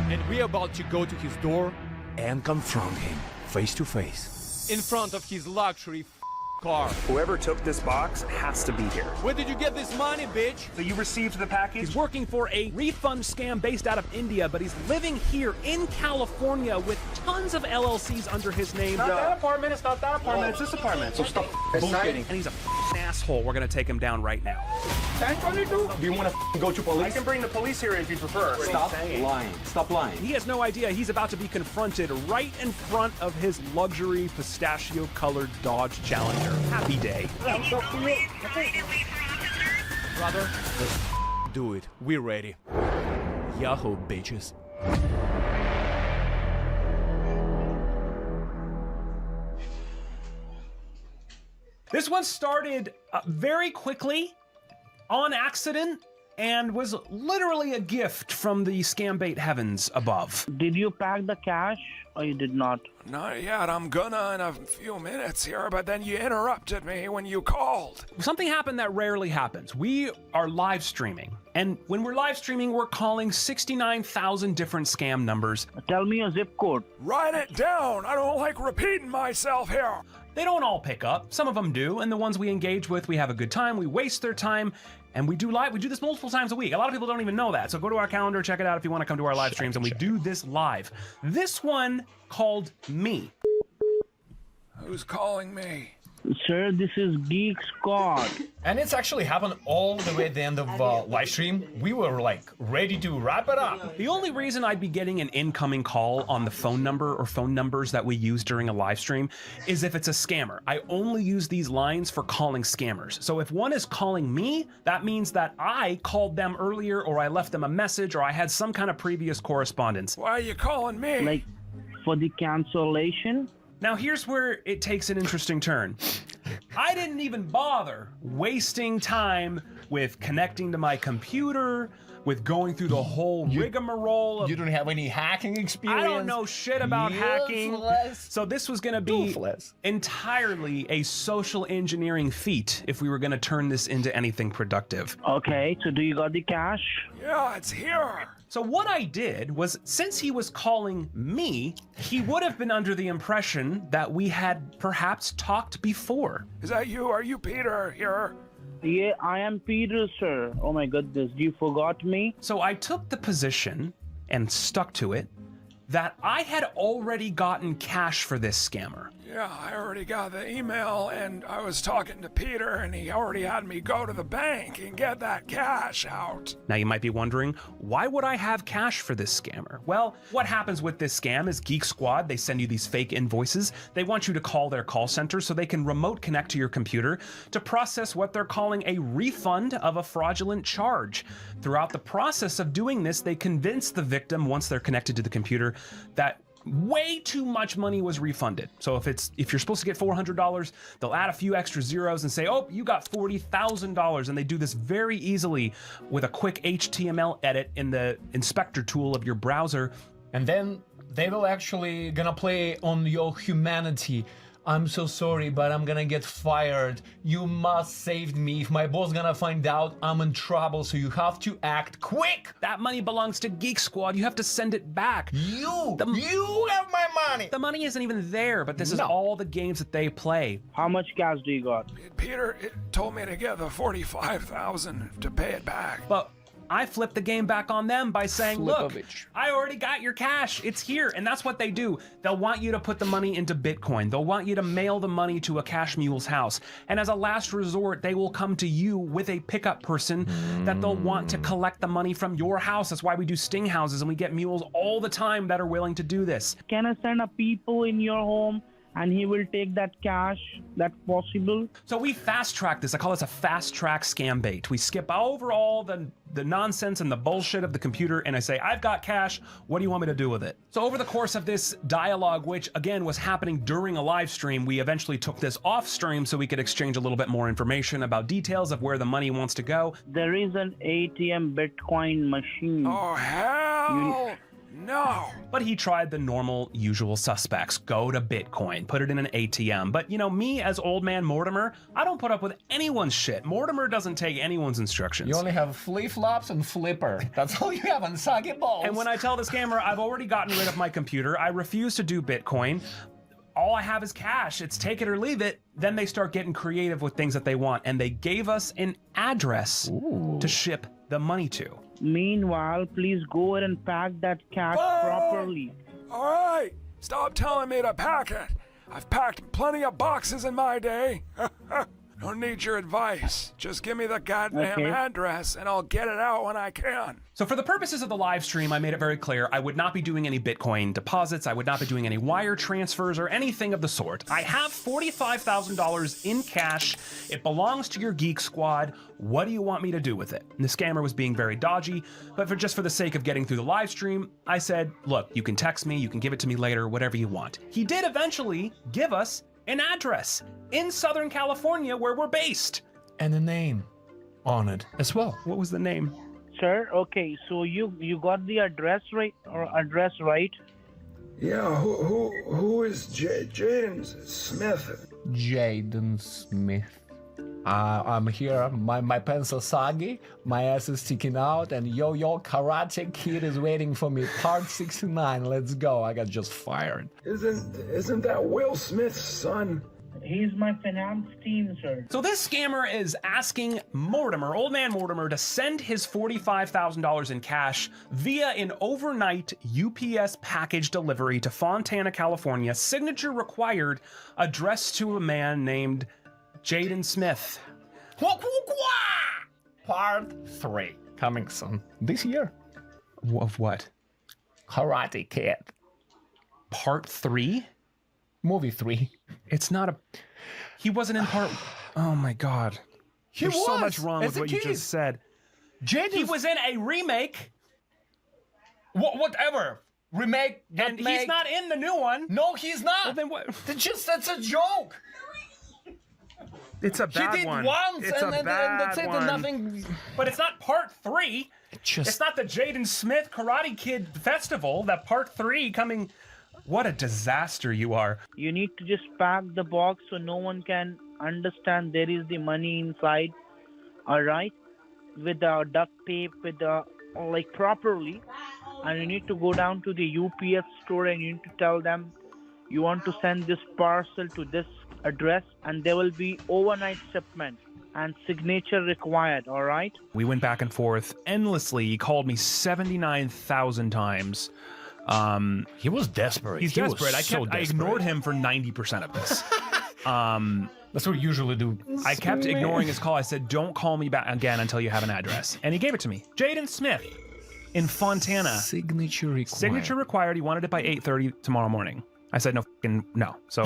And we're about to go to his door and confront him face to face. In front of his luxury car. Whoever took this box has to be here. Where did you get this money, bitch? So you received the package? He's working for a refund scam based out of India, but he's living here in California with tons of LLCs under his name. Not that apartment, it's not that apartment, it's this apartment. So stop bullshitting. And he's a asshole. We're gonna take him down right now. 1022? Do you want to go to police? I can bring the police here if you prefer. Stop lying. Stop lying. He has no idea he's about to be confronted right in front of his luxury pistachio-colored Dodge Challenger. Happy day. Brother, let's do it. We're ready. Yahoo, bitches. This one started very quickly, on accident, and was literally a gift from the scam bait heavens above. Did you pack the cash or you did not? Not yet. I'm gonna in a few minutes here, but then you interrupted me when you called. Something happened that rarely happens. We are live streaming, and when we're live streaming, we're calling 69,000 different scam numbers. Tell me a zip code. Write it down. I don't like repeating myself here. They don't all pick up. Some of them do, and the ones we engage with, we have a good time, we waste their time, and we do this multiple times a week. A lot of people don't even know that, so go to our calendar, check it out if you want to come to our live streams, and we do this live. This one called me. Who's calling me? Sir, this is Geek Squad. And it's actually happened all the way at the end of live stream. We were like ready to wrap it up. The only reason I'd be getting an incoming call on the phone number or phone numbers that we use during a live stream is if it's a scammer. I only use these lines for calling scammers. So if one is calling me, that means that I called them earlier, or I left them a message, or I had some kind of previous correspondence. Why are you calling me? Like, for the cancellation? Now here's where it takes an interesting turn. I didn't even bother wasting time with connecting to my computer, with going through the whole rigmarole of... You don't have any hacking experience? I don't know shit about hacking. So this was gonna be entirely a social engineering feat if we were gonna turn this into anything productive. Okay, so do you got the cash? Yeah, it's here. So what I did was, since he was calling me, he would have been under the impression that we had perhaps talked before. Is that you? Are you Peter here? Yeah, I am Peter, sir. Oh my goodness, you forgot me? So I took the position, and stuck to it, that I had already gotten cash for this scammer. Yeah, I already got the email, and I was talking to Peter, and he already had me go to the bank and get that cash out. Now you might be wondering, why would I have cash for this scammer? Well, what happens with this scam is Geek Squad, they send you these fake invoices. They want you to call their call center so they can remote connect to your computer to process what they're calling a refund of a fraudulent charge. Throughout the process of doing this, they convince the victim, once they're connected to the computer, that way too much money was refunded. So if you're supposed to get $400, they'll add a few extra zeros and say, oh, you got $40,000. And they do this very easily with a quick HTML edit in the inspector tool of your browser. And then they will actually gonna play on your humanity. I'm so sorry, but I'm gonna get fired. You must save me. If my boss gonna find out, I'm in trouble, so you have to act quick. That money belongs to Geek Squad. You have to send it back. You have my money. The money isn't even there, but this is all the games that they play. How much cash do you got? Peter told me to get the $45,000 to pay it back. But I flipped the game back on them by saying, look, I already got your cash. It's here. And that's what they do. They'll want you to put the money into Bitcoin. They'll want you to mail the money to a cash mule's house. And as a last resort, they will come to you with a pickup person that they'll want to collect the money from your house. That's why we do sting houses, and we get mules all the time that are willing to do this. Can I send a people in your home and he will take that cash? That's possible? So we fast track this. I call this a fast track scam bait. We skip over all the nonsense and the bullshit of the computer, and I say, I've got cash, what do you want me to do with it? So over the course of this dialogue, which again was happening during a live stream, we eventually took this off stream so we could exchange a little bit more information about details of where the money wants to go. There is an ATM Bitcoin machine. Oh, hell no. But he tried the normal, usual suspects. Go to Bitcoin, put it in an ATM. But you know, me as old man Mortimer, I don't put up with anyone's shit. Mortimer doesn't take anyone's instructions. You only have flip-flops and flipper. That's all you have on soggy balls. And when I tell the scammer I've already gotten rid of my computer, I refuse to do Bitcoin, all I have is cash, it's take it or leave it, then they start getting creative with things that they want. And they gave us an address to ship the money to. Meanwhile, please go ahead and pack that cash properly. All right, stop telling me to pack it. I've packed plenty of boxes in my day. Don't need your advice. Just give me the goddamn address and I'll get it out when I can. So for the purposes of the live stream, I made it very clear I would not be doing any Bitcoin deposits. I would not be doing any wire transfers or anything of the sort. I have $45,000 in cash. It belongs to your Geek Squad. What do you want me to do with it? And the scammer was being very dodgy, but just for the sake of getting through the live stream, I said, look, you can text me, you can give it to me later, whatever you want. He did eventually give us an address in Southern California where we're based. And a name on it as well. What was the name? Sir, okay, so you got the address right? Yeah, who is Jaden Smith? Jaden Smith. I'm here, my pencil soggy, my ass is sticking out, and yo Karate Kid is waiting for me. Part 69, let's go. I got just fired. Isn't that Will Smith's son? He's my finance team, sir. So this scammer is asking Mortimer, old man Mortimer, to send his $45,000 in cash via an overnight UPS package delivery to Fontana, California, signature required, addressed to a man named Jaden Smith. Part 3 coming soon this year. Of what? Karate Kid. Part 3? Movie 3. It's not a... He wasn't in part... Oh my god. There's so much wrong with what you just said. He was in a remake. Whatever. Remake. And he's not in the new one. No, he's not. Well, then what? That's a joke. It's a bad one. He did once, It's and a bad that's it, one. and nothing. But it's not part 3. It's not the Jaden Smith Karate Kid Festival. That part 3 coming. What a disaster you are. You need to just pack the box so no one can understand there is the money inside. All right, with the duct tape, with the like properly, and you need to go down to the UPS store and you need to tell them you want to send this parcel to this address, and there will be overnight shipment and signature required. All right. We went back and forth endlessly. He called me 79,000 times. He was desperate. He's desperate. I ignored him for 90% of this. That's what we usually do. I kept ignoring his call. I said, don't call me back again until you have an address. And he gave it to me. Jaden Smith in Fontana. Signature required. Signature required. He wanted it by 8:30 tomorrow morning. I said, no. So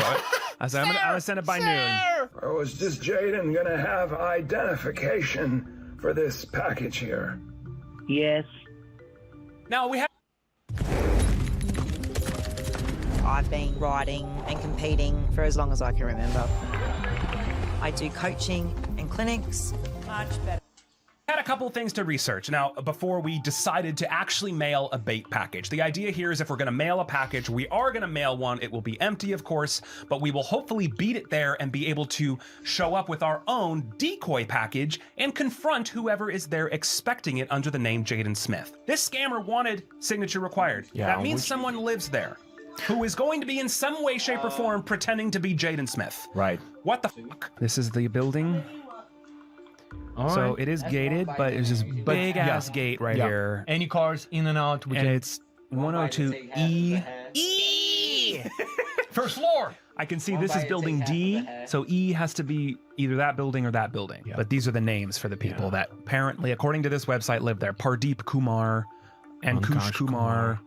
I said, I'm going to send it by noon. Or was this Jaden gonna have identification for this package here? Yes. Now we have... I've been riding and competing for as long as I can remember. I do coaching and clinics. Much better. Had a couple of things to research now before we decided to actually mail a bait package. The idea here is if we're going to mail a package, we are going to mail one. It will be empty, of course, but we will hopefully beat it there and be able to show up with our own decoy package and confront whoever is there expecting it under the name Jaden Smith. This scammer wanted signature required. Yeah, that means someone lives there who is going to be in some way, shape, or form pretending to be Jaden Smith. Right. What the fuck? This is the building. So it is gated, but it's this big ass gate right here. Any cars in and out. And it's 102 E. First floor. I can see this is building D, so E has to be either that building or that building. But these are the names for the people that apparently, according to this website, live there. Pardeep Kumar, Ankush Kumar,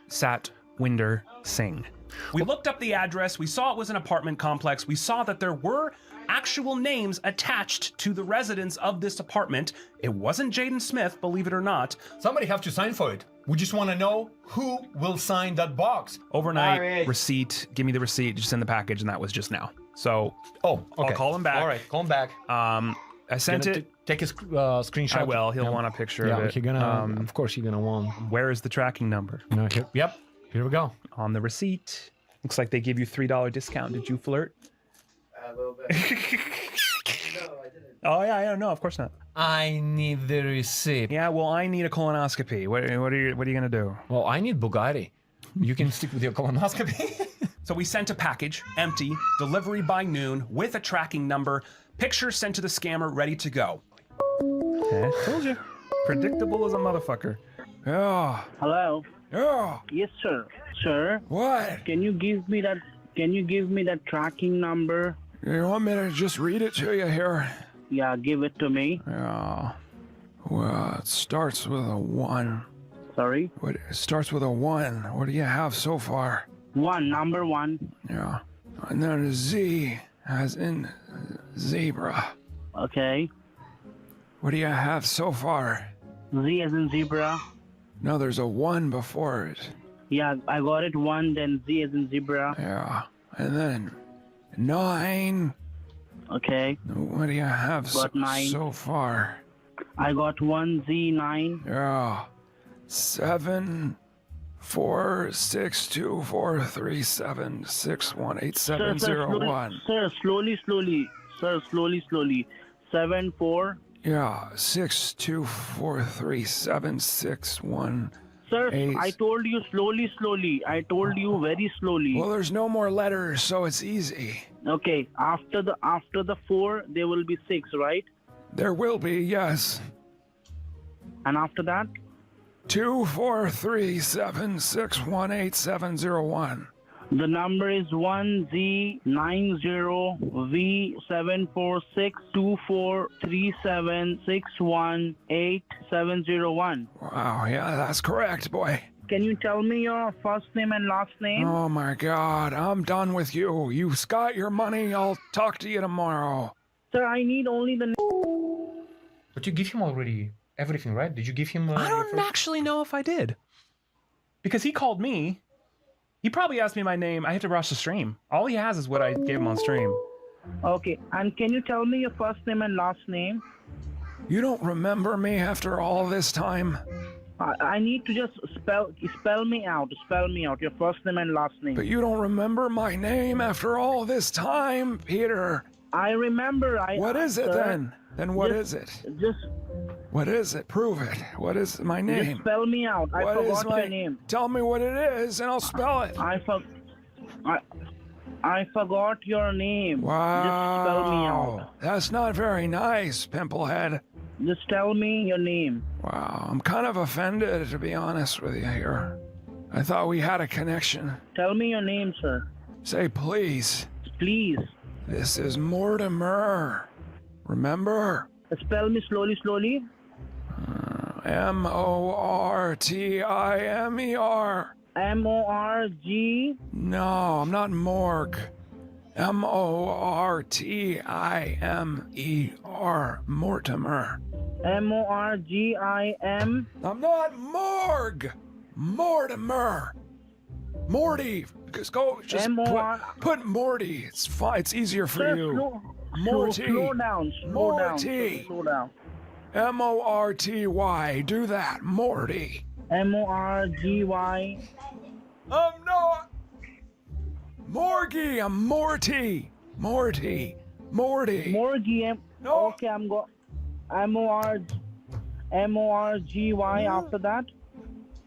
Satwinder Singh. We looked up the address. We saw it was an apartment complex. We saw that there were actual names attached to the residents of this apartment. It wasn't Jaden Smith, believe it or not. Somebody have to sign for it. We just want to know who will sign that box. Overnight receipt. Give me the receipt. Just send the package, and that was just now. So, okay. I'll call him back. All right, call him back. I sent it. Take a screenshot. I will. He'll want a picture of it. You're gonna, of course, you're gonna want. Where is the tracking number? Yep. Here we go. On the receipt. Looks like they give you $3 discount. Did you flirt? A little bit. No, I didn't. Oh yeah, no, of course not. I need the receipt. Yeah, well, I need a colonoscopy. What are you gonna do? Well, I need Bugatti. You can stick with your colonoscopy. So we sent a package, empty, delivery by noon, with a tracking number, pictures sent to the scammer, ready to go. Okay, told you. Predictable as a motherfucker. Yeah. Hello. Yeah. Yes, sir. Sir. What? Can you give me that tracking number? You want me to just read it to you here? Yeah, give it to me. Yeah. Well, it starts with a 1. Sorry? It starts with a 1. What do you have so far? 1, number 1. Yeah. And then a Z, as in zebra. Okay. What do you have so far? Z as in zebra. No, there's a 1 before it. Yeah, I got it. 1, then Z as in zebra. Yeah. And then 9. Okay. What do you have so far? I got 1 Z9. Yeah. 7, 4, 6, 2, 4, 3, 7, 6, 1, 8, 7, 0, 1. Sir, slowly. Sir, slowly. 7, 4. Yeah. 6, 2, 4, 3, 7, 6, 1. Sir, 8. I told you slowly. I told you very slowly. Well, there's no more letters, so it's easy. Okay. After the 4, there will be 6, right? There will be, yes. And after that? 2, 4, 3, 7, 6, 1, 8, 7, 0, 1. The number is 1Z90V7462437618701. Wow, yeah, that's correct, boy. Can you tell me your first name and last name? Oh my God, I'm done with you. You've got your money. I'll talk to you tomorrow. Sir, I need only the name. But you give him already everything, right? Did you give him? I don't actually know if I did, because he called me. He probably asked me my name. I have to rush the stream. All he has is what I gave him on stream. Okay, and can you tell me your first name and last name? You don't remember me after all this time? I need to just spell me out. Spell me out your first name and last name. But you don't remember my name after all this time, Peter. I remember. What is it then? Then what is it? What is it? Prove it. What is my name? Just spell me out. I forgot your name. Tell me what it is, and I'll spell it. I forgot your name. Wow. Just spell me out. That's not very nice, Pimplehead. Just tell me your name. Wow, I'm kind of offended, to be honest with you here. I thought we had a connection. Tell me your name, sir. Say please. Please. This is Mortimer. Remember? Spell me slowly. M-O-R-T-I-M-E-R. M-O-R-G? No, I'm not Morg. M-O-R-T-I-M-E-R. Mortimer. M-O-R-G-I-M? I'm not Morg. Mortimer. Morty. Just go. Just put Morty. It's fine. It's easier for you. Morty. Slow down. Morty. Slow down. M-O-R-T-Y. Do that. Morty. M-O-R-G-Y. I'm not. Morgy. I'm Morty. Morty. Morgy. No. Okay, I'm going. M-O-R-G-Y after that.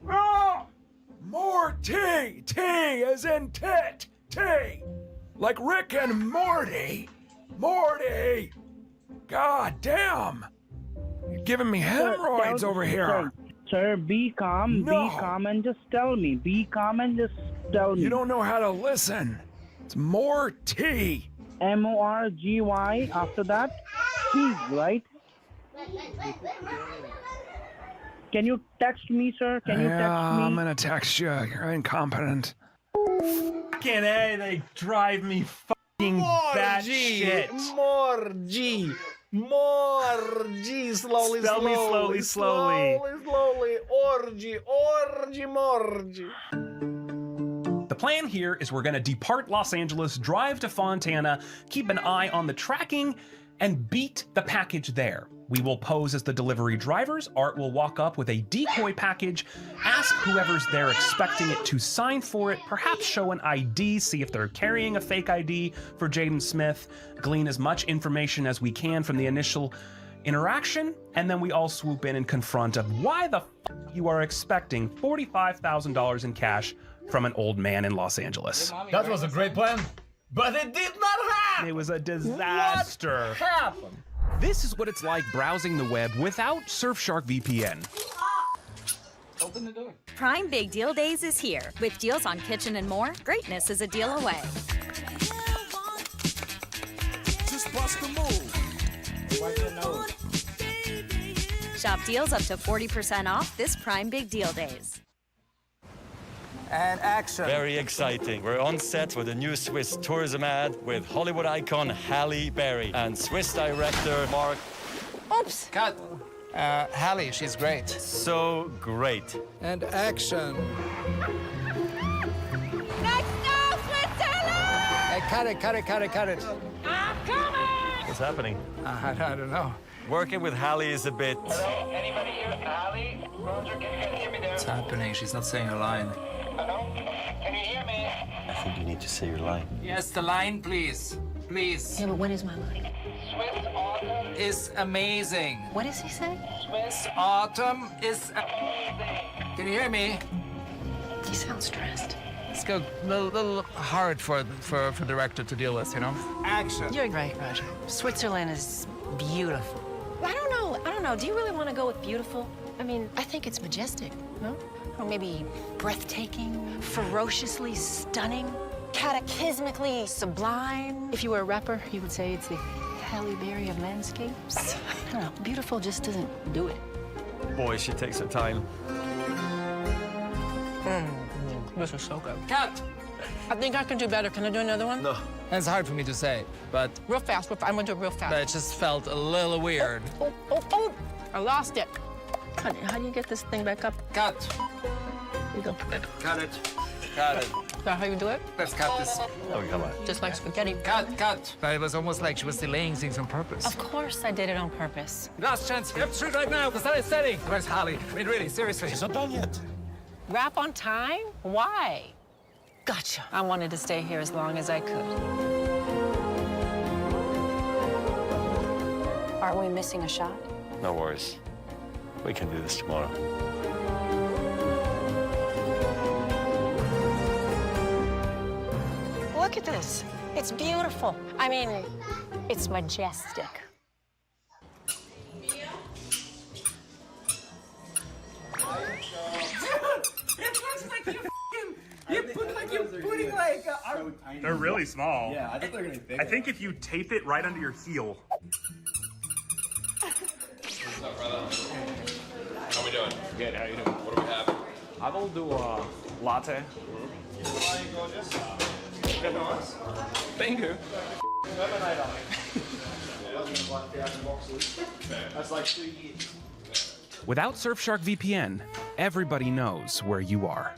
Ah! Morty. T as in tit. T. Like Rick and Morty. Morty. God damn. You're giving me hemorrhoids over here. Sir, be calm. No. Be calm and just tell me. Be calm and just tell me. You don't know how to listen. It's Morty. M-O-R-G-Y after that. T, right? Can you text me, sir? Can you text me? I'm gonna text you. You're incompetent. Fucking A, they drive me fucking batshit. Morgy. Slowly. Spell me slowly. Morgy. The plan here is we're gonna depart Los Angeles, drive to Fontana, keep an eye on the tracking, and beat the package there. We will pose as the delivery drivers. Art will walk up with a decoy package, ask whoever's there expecting it to sign for it, perhaps show an ID, see if they're carrying a fake ID for Jaden Smith, glean as much information as we can from the initial interaction, and then we all swoop in and confront of why the f you are expecting $45,000 in cash from an old man in Los Angeles. That was a great plan, but it did not happen! It was a disaster. What happened? This is what it's like browsing the web without Surfshark VPN. Open the door. Prime Big Deal Days is here. With deals on kitchen and more, greatness is a deal away. Just bust the move. Wipe your nose. Shop deals up to 40% off this Prime Big Deal Days. And action. Very exciting. We're on set for the new Swiss tourism ad with Hollywood icon Halle Berry and Swiss director Mark. Oops. Cut. Halle, she's great. So great. And action. Next stop, Switzerland! Hey, cut it. I'm coming! What's happening? I don't know. Working with Halle is a bit... Hello? Anybody here? Halle? Roger, can you hear me there? What's happening? She's not saying a line. Hello? Can you hear me? I think you need to say your line. Yes, the line, please. Please. Yeah, but when is my line? Swiss autumn Is amazing. What does he say? Swiss autumn is... Can you hear me? He sounds stressed. It's a little hard for the director to deal with, you know? Action. You're right, Roger. Switzerland is beautiful. I don't know. Do you really want to go with beautiful? I mean, I think it's majestic, no? Or maybe breathtaking, ferociously stunning. cataclysmically sublime. If you were a rapper, you would say it's the Halle Berry of landscapes. I don't know, beautiful just doesn't do it. Boy, she takes her time. This is so good. Cut! I think I can do better. Can I do another one? No. It's hard for me to say, but Real fast. I'm gonna do it real fast. it just felt a little weird. Oh! I lost it. Honey, how do you get this thing back up? Cut! Here you go. Cut it. Cut it. Is that how you do it? Let's cut this. Oh, come on. Just like spaghetti. Cut! But it was almost like she was delaying things on purpose. Of course I did it on purpose. Last chance. You have to shoot right now. The sun is setting. Where's Holly? I mean, really, seriously. She's not done yet. Wrap on time? Why? Gotcha. I wanted to stay here as long as I could. Aren't we missing a shot? No worries. We can do this tomorrow. Look at this. It's beautiful. I mean, it's majestic. They're really small. Yeah, I think they're gonna be big. I think if you tape it right under your heel. What's up, brother? How we doing? Good, how you doing? What do we have? I will do a latte. Thank you. That's like 2 years. Without Surfshark VPN, everybody knows where you are.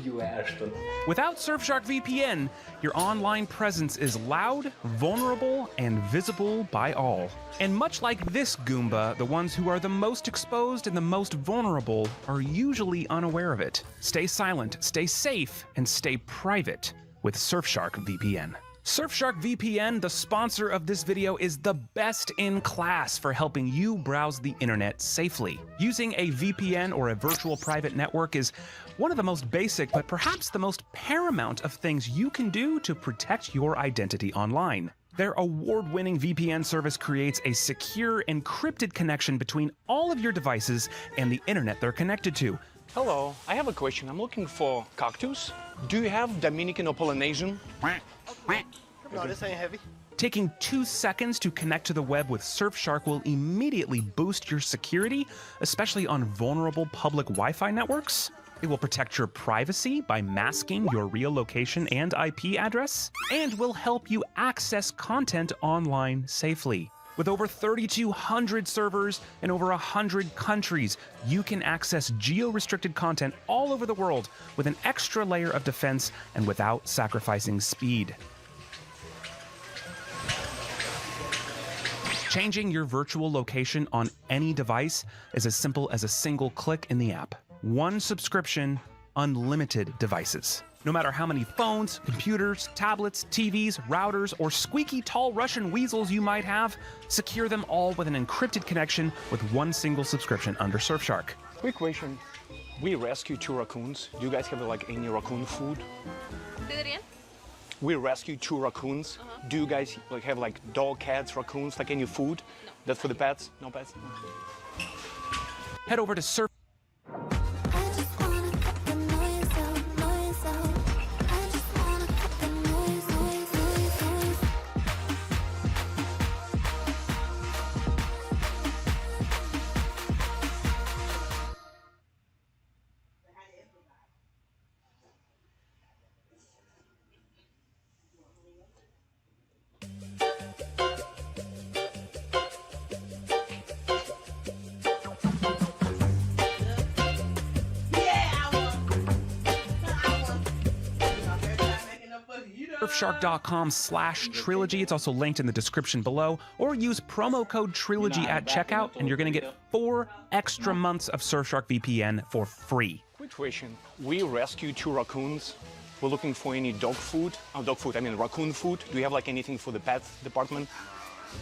You Ashton. Without Surfshark VPN, your online presence is loud, vulnerable, and visible by all. And much like this Goomba, the ones who are the most exposed and the most vulnerable are usually unaware of it. Stay silent, stay safe, and stay private with Surfshark VPN. Surfshark VPN, the sponsor of this video, is the best in class for helping you browse the internet safely. Using a VPN or a virtual private network is one of the most basic, but perhaps the most paramount of things you can do to protect your identity online. Their award-winning VPN service creates a secure, encrypted connection between all of your devices and the internet they're connected to. Hello, I have a question. I'm looking for cactus. Do you have Dominican or Polynesian? No, this ain't heavy. Taking 2 seconds to connect to the web with Surfshark will immediately boost your security, especially on vulnerable public Wi-Fi networks. It will protect your privacy by masking your real location and IP address, and will help you access content online safely. With over 3,200 servers in over 100 countries, you can access geo-restricted content all over the world with an extra layer of defense and without sacrificing speed. Changing your virtual location on any device is as simple as a single click in the app. One subscription, unlimited devices. No matter how many phones, computers, tablets, TVs, routers, or squeaky tall Russian weasels you might have, secure them all with an encrypted connection with one single subscription under Surfshark. Quick question. We rescue 2 raccoons. Do you guys have like any raccoon food? Say that again? We rescue 2 raccoons. Do you guys like have like dog, cats, raccoons, like any food? No. That's for the pets? No pets? No. Head over to Surf. Surfshark.com/trilogy. It's also linked in the description below. Or use promo code Trilogy at checkout, and you're going to get 4 extra months of Surfshark VPN for free. Quick question. We rescue 2 raccoons. We're looking for any dog food. Oh, dog food, I mean raccoon food. Do you have like anything for the pets department?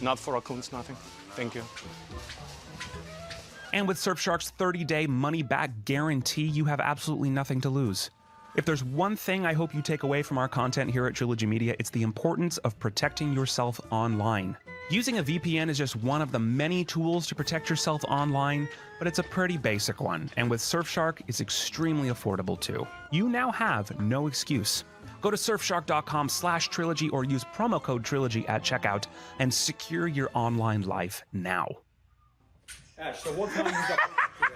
Not for raccoons, nothing. Thank you. And with Surfshark's 30-day money-back guarantee, you have absolutely nothing to lose. If there's one thing I hope you take away from our content here at Trilogy Media, it's the importance of protecting yourself online. Using a VPN is just one of the many tools to protect yourself online, but it's a pretty basic one, and with Surfshark, it's extremely affordable too. You now have no excuse. Go to surfshark.com/trilogy or use promo code trilogy at checkout and secure your online life now. Ash, so what time is that today?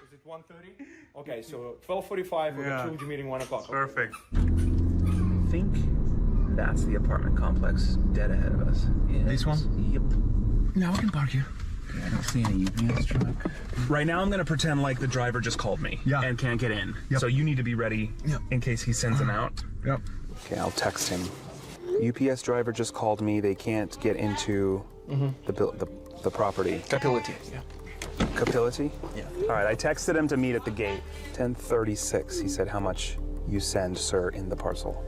Is it 1:30? Okay, so 12:45 for the trilogy meeting, 1 o'clock. Perfect. I think that's the apartment complex dead ahead of us. This one? Yep. Now we can park here. I don't see any UPS truck. Right now, I'm going to pretend like the driver just called me and can't get in. So you need to be ready in case he sends him out. Yep. Okay, I'll text him. UPS driver just called me. They can't get into the property. Capility. Yeah. Capility? Yeah. All right, I texted him to meet at the gate. 10:36. He said, "How much you send, sir, in the parcel?"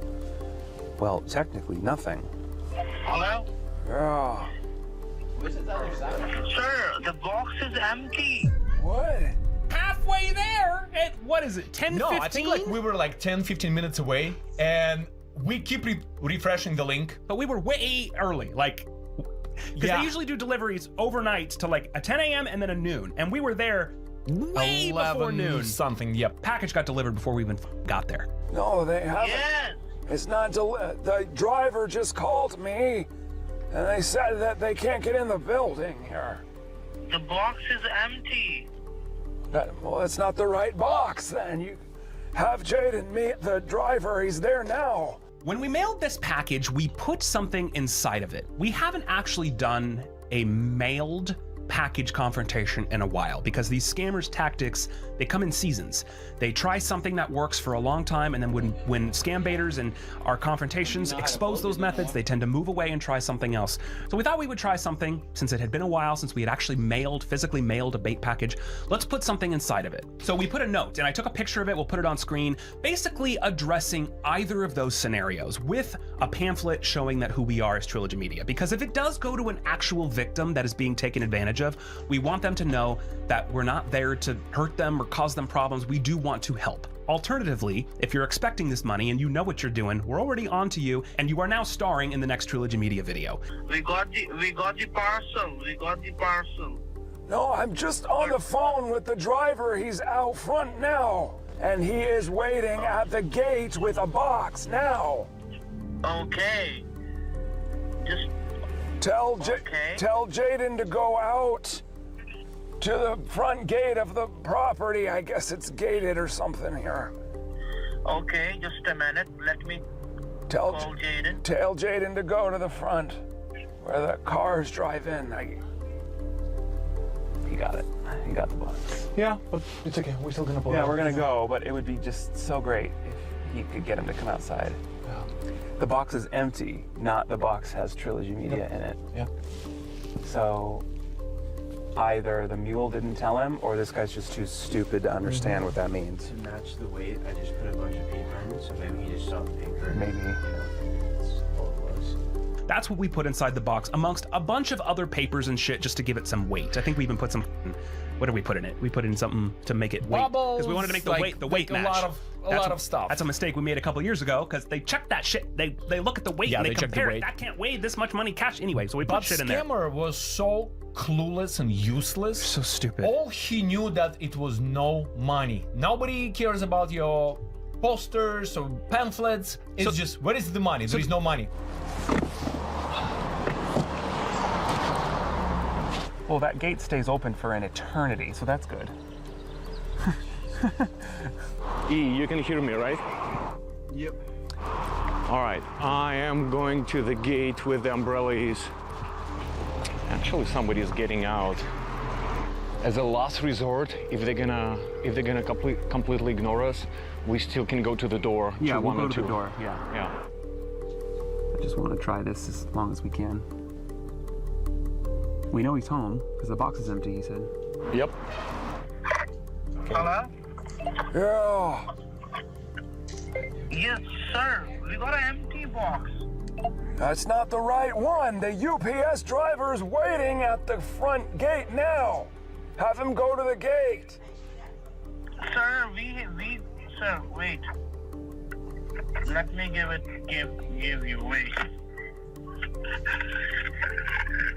Well, technically nothing. Hello? Oh. Sir, the box is empty. What? Halfway there. What is it? 10, No, 15? I think like we were like 10-15 minutes away, and we keep refreshing the link. But we were way early, like, because they usually do deliveries overnight to like a 10 a.m. and then a noon, and we were there way before noon. Something. Yep. Package got delivered before we even got there. No, they haven't. Yes. It's not the driver just called me, and they said that they can't get in the building here. The box is empty. Well, it's not the right box then. You have Jaden meet the driver. He's there now. When we mailed this package, we put something inside of it. We haven't actually done a mailed package confrontation in a while because these scammers' tactics, they come in seasons. They try something that works for a long time, and then when scam baiters and our confrontations expose those methods, they tend to move away and try something else. So we thought we would try something, since it had been a while since we had actually physically mailed a bait package. Let's put something inside of it. So we put a note, and I took a picture of it, we'll put it on screen, basically addressing either of those scenarios with a pamphlet showing that who we are as Trilogy Media. Because if it does go to an actual victim that is being taken advantage of, we want them to know that we're not there to hurt them or cause them problems. We do want to help. Alternatively, if you're expecting this money and you know what you're doing, we're already on to you, and you are now starring in the next Trilogy Media video. We got the parcel. We got the parcel. No, I'm just on the phone with the driver. He's out front now, and he is waiting at the gate with a box now. Okay. Just tell Jaden to go out to the front gate of the property. I guess it's gated or something here. Okay, just a minute. Let me call Jaden. Tell Jaden to go to the front where the cars drive in. He got it. He got the box. Yeah, but it's okay. We're still gonna pull it Yeah, out. we're gonna go, but it would be just so great if you could get him to come outside. Yeah. The box is empty, not the box has Trilogy Media in it. Yeah. So either the mule didn't tell him, or this guy's just too stupid to understand what that means. To match the weight, I just put a bunch of paper in it, so maybe he just saw the paper. Maybe. That's all it was. That's what we put inside the box, amongst a bunch of other papers and shit, just to give it some weight. I think we even put some. What did we put in it? We put in something to make it weight, because we wanted to make the weight match. A lot of stuff. That's a mistake we made a couple years ago, because they check that shit. They look at the weight and they compare it. That can't weigh this much money cash anyway. So we put shit in there. But scammer was so clueless and useless. So stupid. All he knew that it was no money. Nobody cares about your posters or pamphlets. It's just, where is the money? There is no money. Well, that gate stays open for an eternity, so that's good. E, you can hear me, right? Yep. All right, I am going to the gate with the umbrellas. Actually, somebody is getting out. As a last resort, if they're gonna completely ignore us, we still can go to the door. Yeah, we'll go to 102. the door. Yeah. I just want to try this as long as we can. We know he's home because the box is empty, he said. Yep. Hello? Yeah. Yes, sir. We got an empty box. That's not the right one. The UPS driver is waiting at the front gate now. Have him go to the gate. Sir, sir, wait. Let me give you, wait.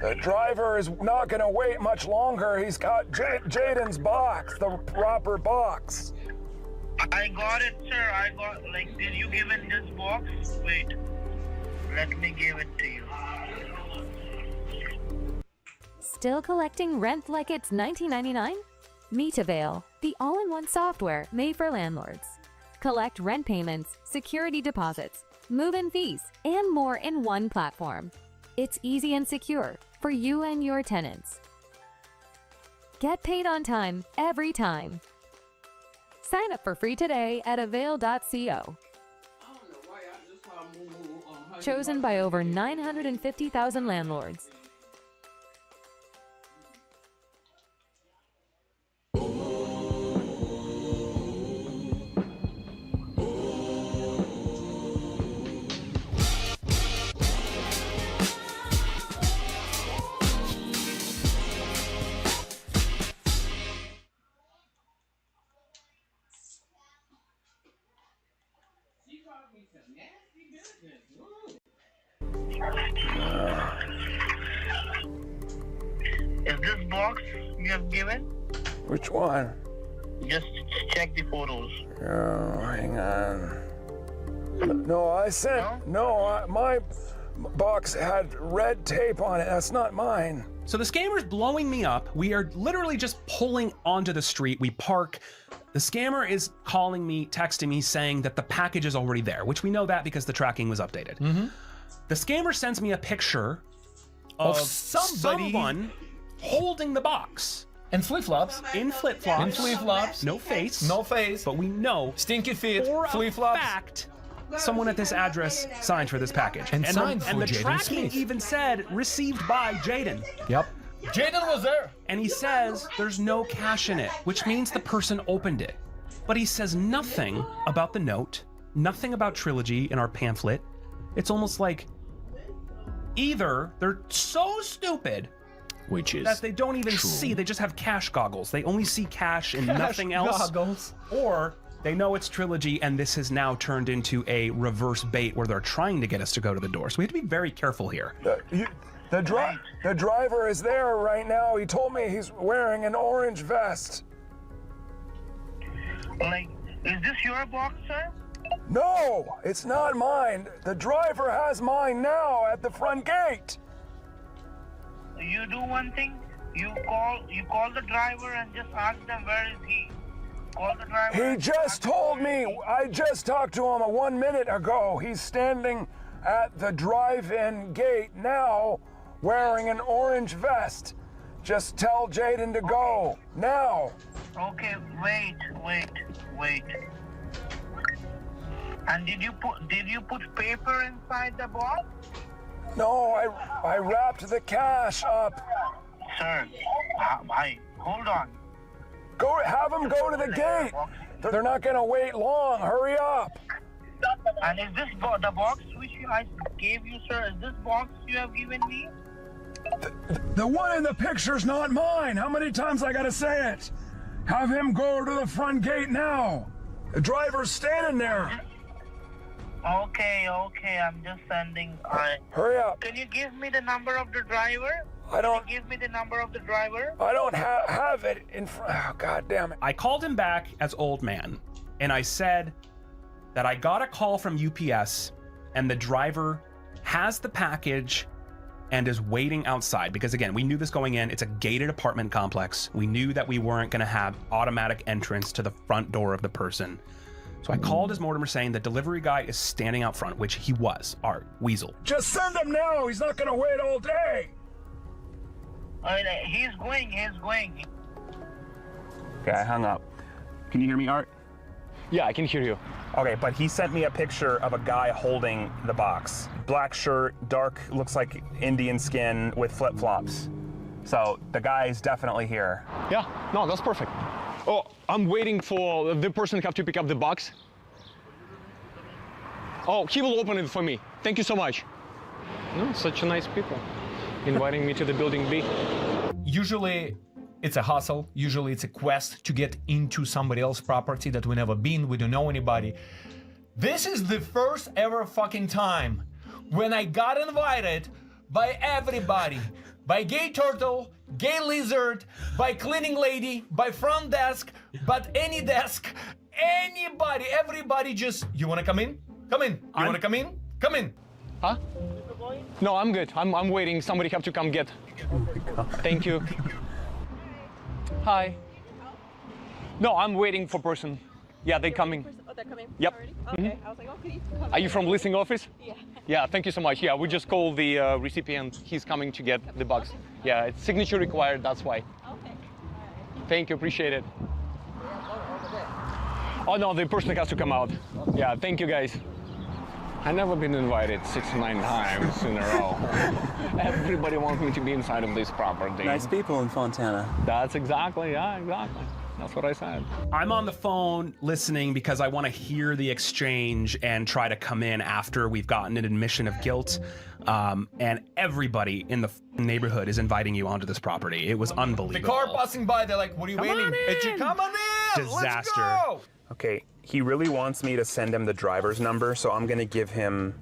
The driver is not gonna wait much longer. He's got Jaden's box, the proper box. I got it, sir. I got, like, did you give in this box? Wait, let me give it to you. Still collecting rent like it's 1999? Meet Avail, the all-in-one software made for landlords. Collect rent payments, security deposits, move-in fees, and more in one platform. It's easy and secure for you and your tenants. Get paid on time, every time. Sign up for free today at avail.co. Chosen by over 950,000 landlords. Is this box you have given? Which one? Just check the photos. Oh, hang on. No, I sent. No, my box had red tape on it. That's not mine. So the scammer's blowing me up. We are literally just pulling onto the street. We park. The scammer is calling me, texting me, saying that the package is already there, which we know that because the tracking was updated. The scammer sends me a picture of someone holding the box. In flip-flops. In flip-flops. In flip-flops. No face. No face. But we know. Stinky feet. For Flip-flops. a fact, someone at this address signed for this package. And signed and for the Jaden tracking Smith. even said received by Jaden. Yep. Jaden was there. And he says there's no cash in it, which means the person opened it. But he says nothing about the note, nothing about Trilogy in our pamphlet. It's almost like either they're so stupid which is that they don't even true. see, they just have cash goggles. They only see cash and nothing else. Goggles. Or they know it's Trilogy and this has now turned into a reverse bait where they're trying to get us to go to the door. So we have to be very careful here. The driver is there right now. He told me he's wearing an orange vest. Like, is this your box, sir? No, it's not mine. The driver has mine now at the front gate. You do one thing. You call the driver and just ask them where is he. Call the driver. He just told me. I just talked to him 1 minute ago. He's standing at the drive-in gate now, wearing an orange vest. Just tell Jaden to go now. Okay, wait. And did you put paper inside the box? No, I wrapped the cash up. Sir, hold on. Go, have them go to the gate. They're not gonna wait long. Hurry up. And is this the box which I gave you, sir? Is this box you have given me? The one in the picture's not mine. How many times I gotta say it? Have him go to the front gate now. The driver's standing there. Okay, I'm just sending. Hurry up. Can you give me the number of the driver? I don't. Can you give me the number of the driver? I don't have it in front. Oh, God damn it. I called him back as old man, and I said that I got a call from UPS, and the driver has the package and is waiting outside. Because again, we knew this going in. It's a gated apartment complex. We knew that we weren't going to have automatic entrance to the front door of the person. So I called as Mortimer saying the delivery guy is standing out front, which he was, Art Weasel. Just send him now. He's not going to wait all day. He's going. Okay, I hung up. Can you hear me, Art? Yeah, I can hear you. Okay, but he sent me a picture of a guy holding the box. Black shirt, dark, looks like Indian skin with flip-flops. So the guy's definitely here. Yeah, no, that's perfect. Oh, I'm waiting for the person to have to pick up the box. Oh, he will open it for me. Thank you so much. No, such a nice people. Inviting me to the building B. Usually it's a hustle. Usually it's a quest to get into somebody else's property that we never been. We don't know anybody. This is the first ever fucking time when I got invited by everybody. By Gay Turtle, Gay Lizard, by Cleaning Lady, by Front Desk, but any desk, anybody, everybody just, you wanna come in? Come in. You wanna come in? Come in. Huh? No, I'm good. I'm waiting. Somebody have to come get. Thank you. Hi. No, I'm waiting for person. Yeah, they're coming. Oh, they're coming Yep. already? Okay. I was like, okay. Are you from leasing office? Yeah. Yeah, thank you so much. Yeah, we just called the recipient. He's coming to get the box. Yeah, it's signature required, that's why. Okay. Thank you, appreciate it. Oh no, the person has to come out. Yeah, thank you guys. I've never been invited 6 or 9 times in a row. Everybody wants me to be inside of this property. Nice people in Fontana. That's exactly. That's what I said. I'm on the phone listening because I want to hear the exchange and try to come in after we've gotten an admission of guilt. And everybody in the neighborhood is inviting you onto this property. It was The unbelievable. car passing by, they're like, what are you waiting? Come on in! Disaster. Let's go! Okay, he really wants me to send him the driver's number, so I'm gonna give him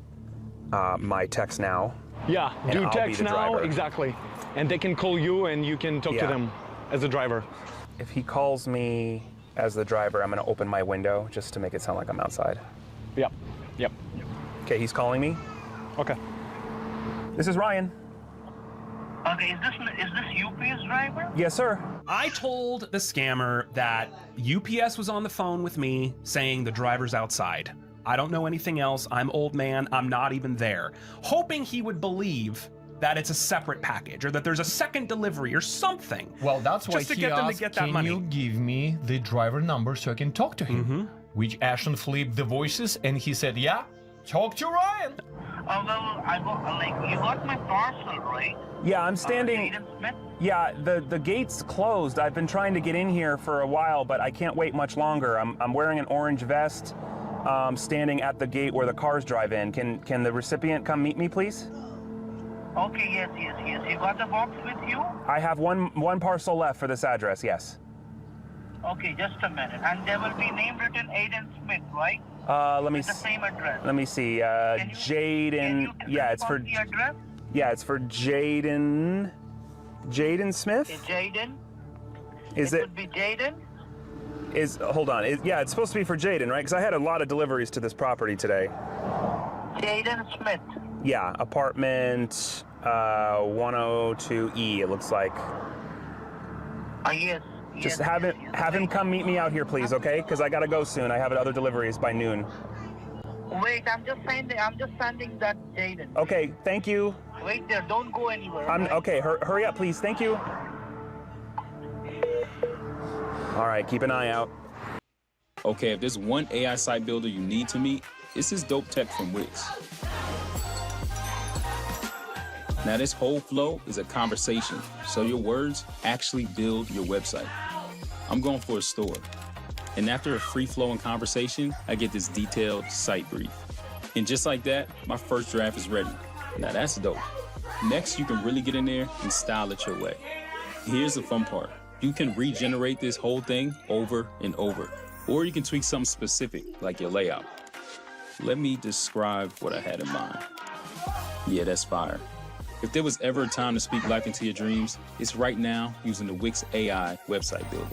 my text now. Yeah, and do I'll text be the now, driver. exactly. And they can call you and you can talk to Yeah. them as a driver. If he calls me as the driver, I'm gonna open my window just to make it sound like I'm outside. Yep. Okay, he's calling me. Okay. This is Ryan. Okay, is this UPS driver? Yes, sir. I told the scammer that UPS was on the phone with me saying the driver's outside. I don't know anything else. I'm old man. I'm not even there. Hoping he would believe that it's a separate package or that there's a second delivery or something. Well, that's why just to he get them to asked, get that can money. you give me the driver number so I can talk to him? Which Ashton flipped the voices and he said, yeah, talk to Ryan. Oh, well, you got my parcel, right? Yeah, I'm standing. Jaden Smith? Yeah, the gate's closed. I've been trying to get in here for a while, but I can't wait much longer. I'm wearing an orange vest, standing at the gate where the cars drive in. Can the recipient come meet me, please? Okay, yes. You got the box with you? I have one parcel left for this address. Yes. Okay, just a minute. And there will be name written Aiden Smith, right? Let me. With the same address. Let me see. Jaden. Yeah, it's for. The address? Yeah, it's for Jaden. Jaden Smith. Jaden. Is it? It Would be Jaden. Hold on. Yeah, it's supposed to be for Jaden, right? Because I had a lot of deliveries to this property today. Jaden Smith. Yeah, apartment 102E. It looks like. Yes. Just have him come meet me out here, please, okay? Because I gotta go soon. I have other deliveries by noon. Wait, I'm just sending that Jaden. Okay, thank you. Wait there, don't go anywhere. Okay, hurry up, please. Thank you. All right, keep an eye out. Okay, if there's one AI site builder you need to meet, it's this dope tech from Wix. Now, this whole flow is a conversation, so your words actually build your website. I'm going for a store, and after a free-flowing conversation, I get this detailed site brief. And just like that, my first draft is ready. Now, that's dope. Next, you can really get in there and style it your way. Here's the fun part. You can regenerate this whole thing over and over, or you can tweak something specific, like your layout. Let me describe what I had in mind. Yeah, that's fire. If there was ever a time to speak life into your dreams, it's right now using the Wix AI website builder.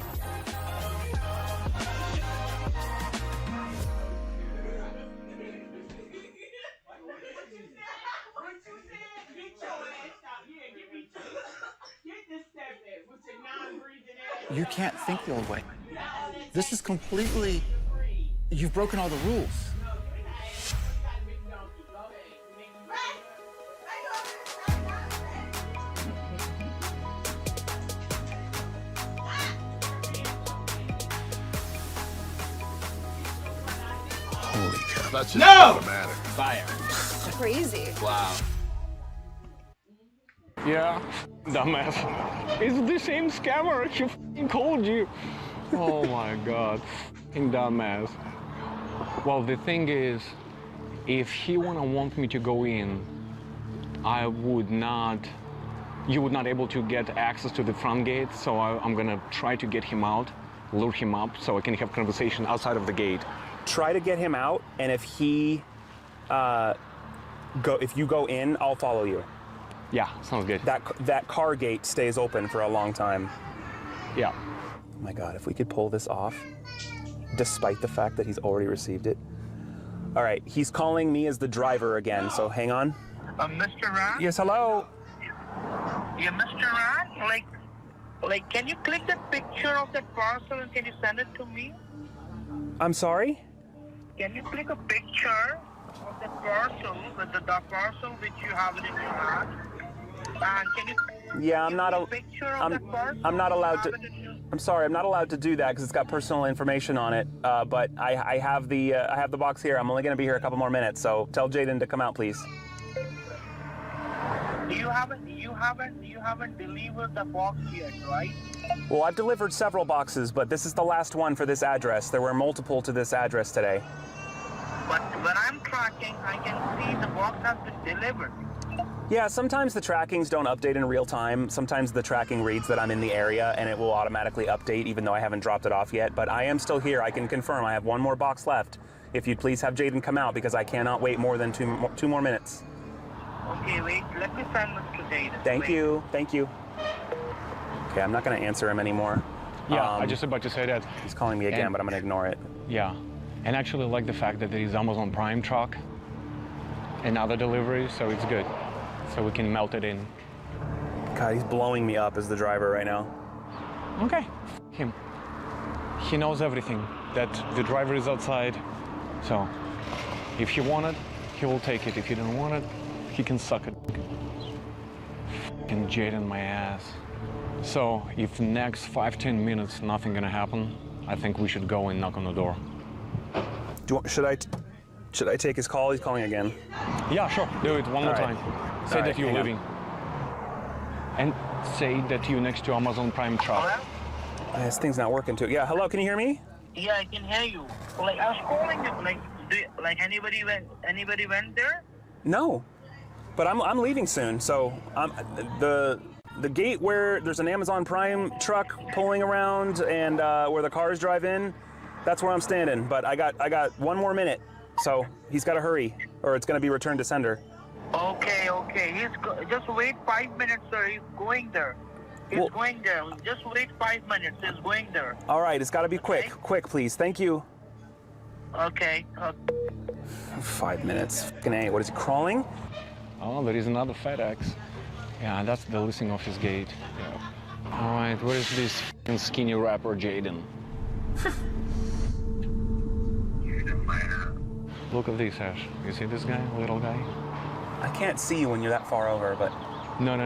You can't think the old way. This is completely, you've broken all the rules. Holy cow. That's just No! automatic. Fire. Crazy. Wow. Yeah, dumbass. It's the same scammer. He f***ing called you. Oh my god. F***ing dumbass. Well, the thing is, if he want me to go in, I would not, you would not able to get access to the front gate, so I'm gonna try to get him out, lure him up, so I can have conversation outside of the gate. Try to get him out, and if he, if you go in, I'll follow you. Yeah, sounds good. That car gate stays open for a long time. Yeah. Oh my God, if we could pull this off. despite the fact that he's already received it. All right, he's calling me as the driver again, so hang on. Mr. Ron? Yes, hello? Yeah, Mr. Ron? Like, can you click the picture of that parcel and can you send it to me? I'm sorry? Can you click a picture of the parcel, with the parcel which you have it in your hand? And can you Yeah, I'm not. I'm not allowed to. I'm sorry, I'm not allowed to do that because it's got personal information on it. But I have the box here. I'm only going to be here a couple more minutes, so tell Jaden to come out, please. You haven't delivered the box yet, right? Well, I've delivered several boxes, but this is the last one for this address. There were multiple to this address today. But when I'm tracking, I can see the box has been delivered. Yeah, sometimes the trackings don't update in real time. Sometimes the tracking reads that I'm in the area and it will automatically update even though I haven't dropped it off yet. But I am still here. I can confirm I have one more box left. If you'd please have Jaden come out because I cannot wait more than two more minutes. Okay, wait. Let me send this to Jaden. Thank you. Thank you. Okay, I'm not going to answer him anymore. Yeah, I just about to say that. He's calling me again, but I'm going to ignore it. Yeah, and actually like the fact that there is Amazon Prime truck and other deliveries, so it's good. So we can melt it in. God, he's blowing me up as the driver right now. Okay, him. He knows everything, that the driver is outside. So if he want it, he will take it. If he don't want it, he can suck it. F***ing Jaden my ass. So if next 5-10 minutes nothing gonna happen, I think we should go and knock on the door. Should I take his call? He's calling again. Yeah, sure. Do it one more time. Say that you're leaving. And say that you're next to Amazon Prime truck. This thing's not working too. Yeah, hello, can you hear me? Yeah, I can hear you. Like, I was calling you. Like anybody went there? No, but I'm leaving soon. So the gate where there's an Amazon Prime truck pulling around and where the cars drive in, that's where I'm standing. But I got 1 more minute, so he's got to hurry, or it's going to be returned to sender. Okay. Just wait 5 minutes, sir. He's going there. He's going there. Just wait 5 minutes. He's going there. All right, it's got to be quick. Quick, please. Thank you. Okay. 5 minutes. Fucking A. What is he crawling? Oh, there is another FedEx. Yeah, that's the listing office gate. Yeah. All right, where is this f***ing skinny rapper Jaden? Look at this, Ash. You see this guy, little guy? I can't see you when you're that far over, but... No.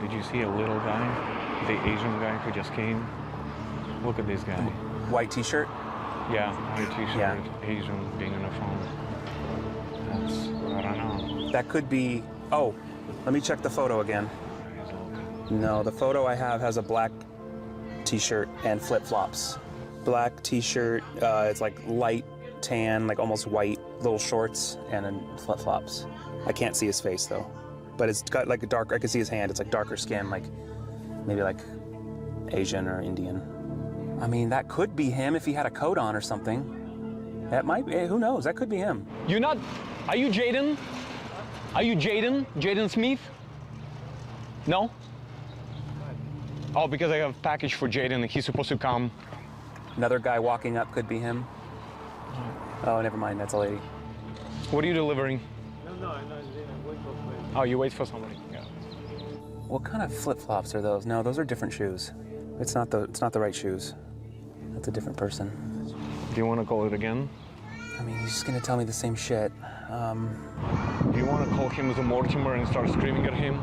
Did you see a little guy? The Asian guy who just came? Look at this guy. White t-shirt? Yeah, white t-shirt, yeah. Asian, being on the phone. That's, I don't know. That could be... Oh, let me check the photo again. No, the photo I have has a black t-shirt and flip-flops. Black t-shirt, it's like light tan, like almost white, little shorts, and then flip-flops. I can't see his face though, but it's got like a dark, I can see his hand, it's like darker skin, like maybe like Asian or Indian. I mean, that could be him if he had a coat on or something. That might be, who knows, that could be him. You're not, are you Jaden? Are you Jaden? Jaden Smith? No? Oh, because I have a package for Jaden, he's supposed to come. Another guy walking up could be him. Oh, never mind, that's a lady. What are you delivering? No, I wait for Oh, you wait for somebody. Yeah. What kind of flip-flops are those? No, those are different shoes. It's not the right shoes. That's a different person. Do you want to call it again? I mean, he's just gonna tell me the same shit. Do you want to call him as a Mortimer and start screaming at him?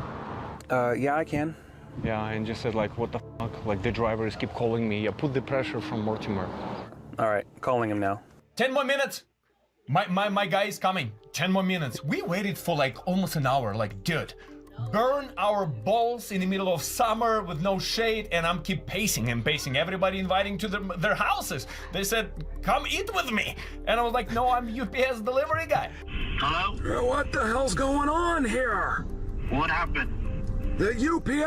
Yeah, I can. Yeah, and just said like, what the fuck? Like the drivers keep calling me. Yeah, put the pressure from Mortimer. All right, calling him now. 10 more minutes. My guy is coming. 10 more minutes. We waited for like almost an hour. Like, dude, burn our balls in the middle of summer with no shade, and I'm keep pacing and pacing. Everybody inviting to their houses. They said, come eat with me. And I was like, no, I'm UPS delivery guy. Hello? What the hell's going on here? What happened? The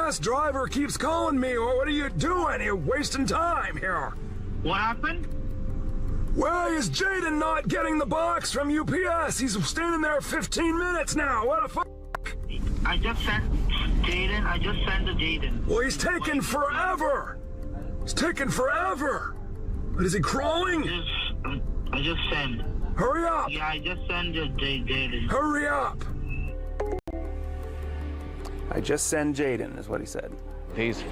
UPS driver keeps calling me. What are you doing? You're wasting time here. What happened? Why is Jaden not getting the box from UPS? He's standing there 15 minutes now. What the fuck? I just sent the Jaden. Well, he's taking forever. He's taking forever. But is he crawling? I just sent. Hurry up! Yeah, I just sent Jaden. Hurry up! I just send Jaden, is what he said. He's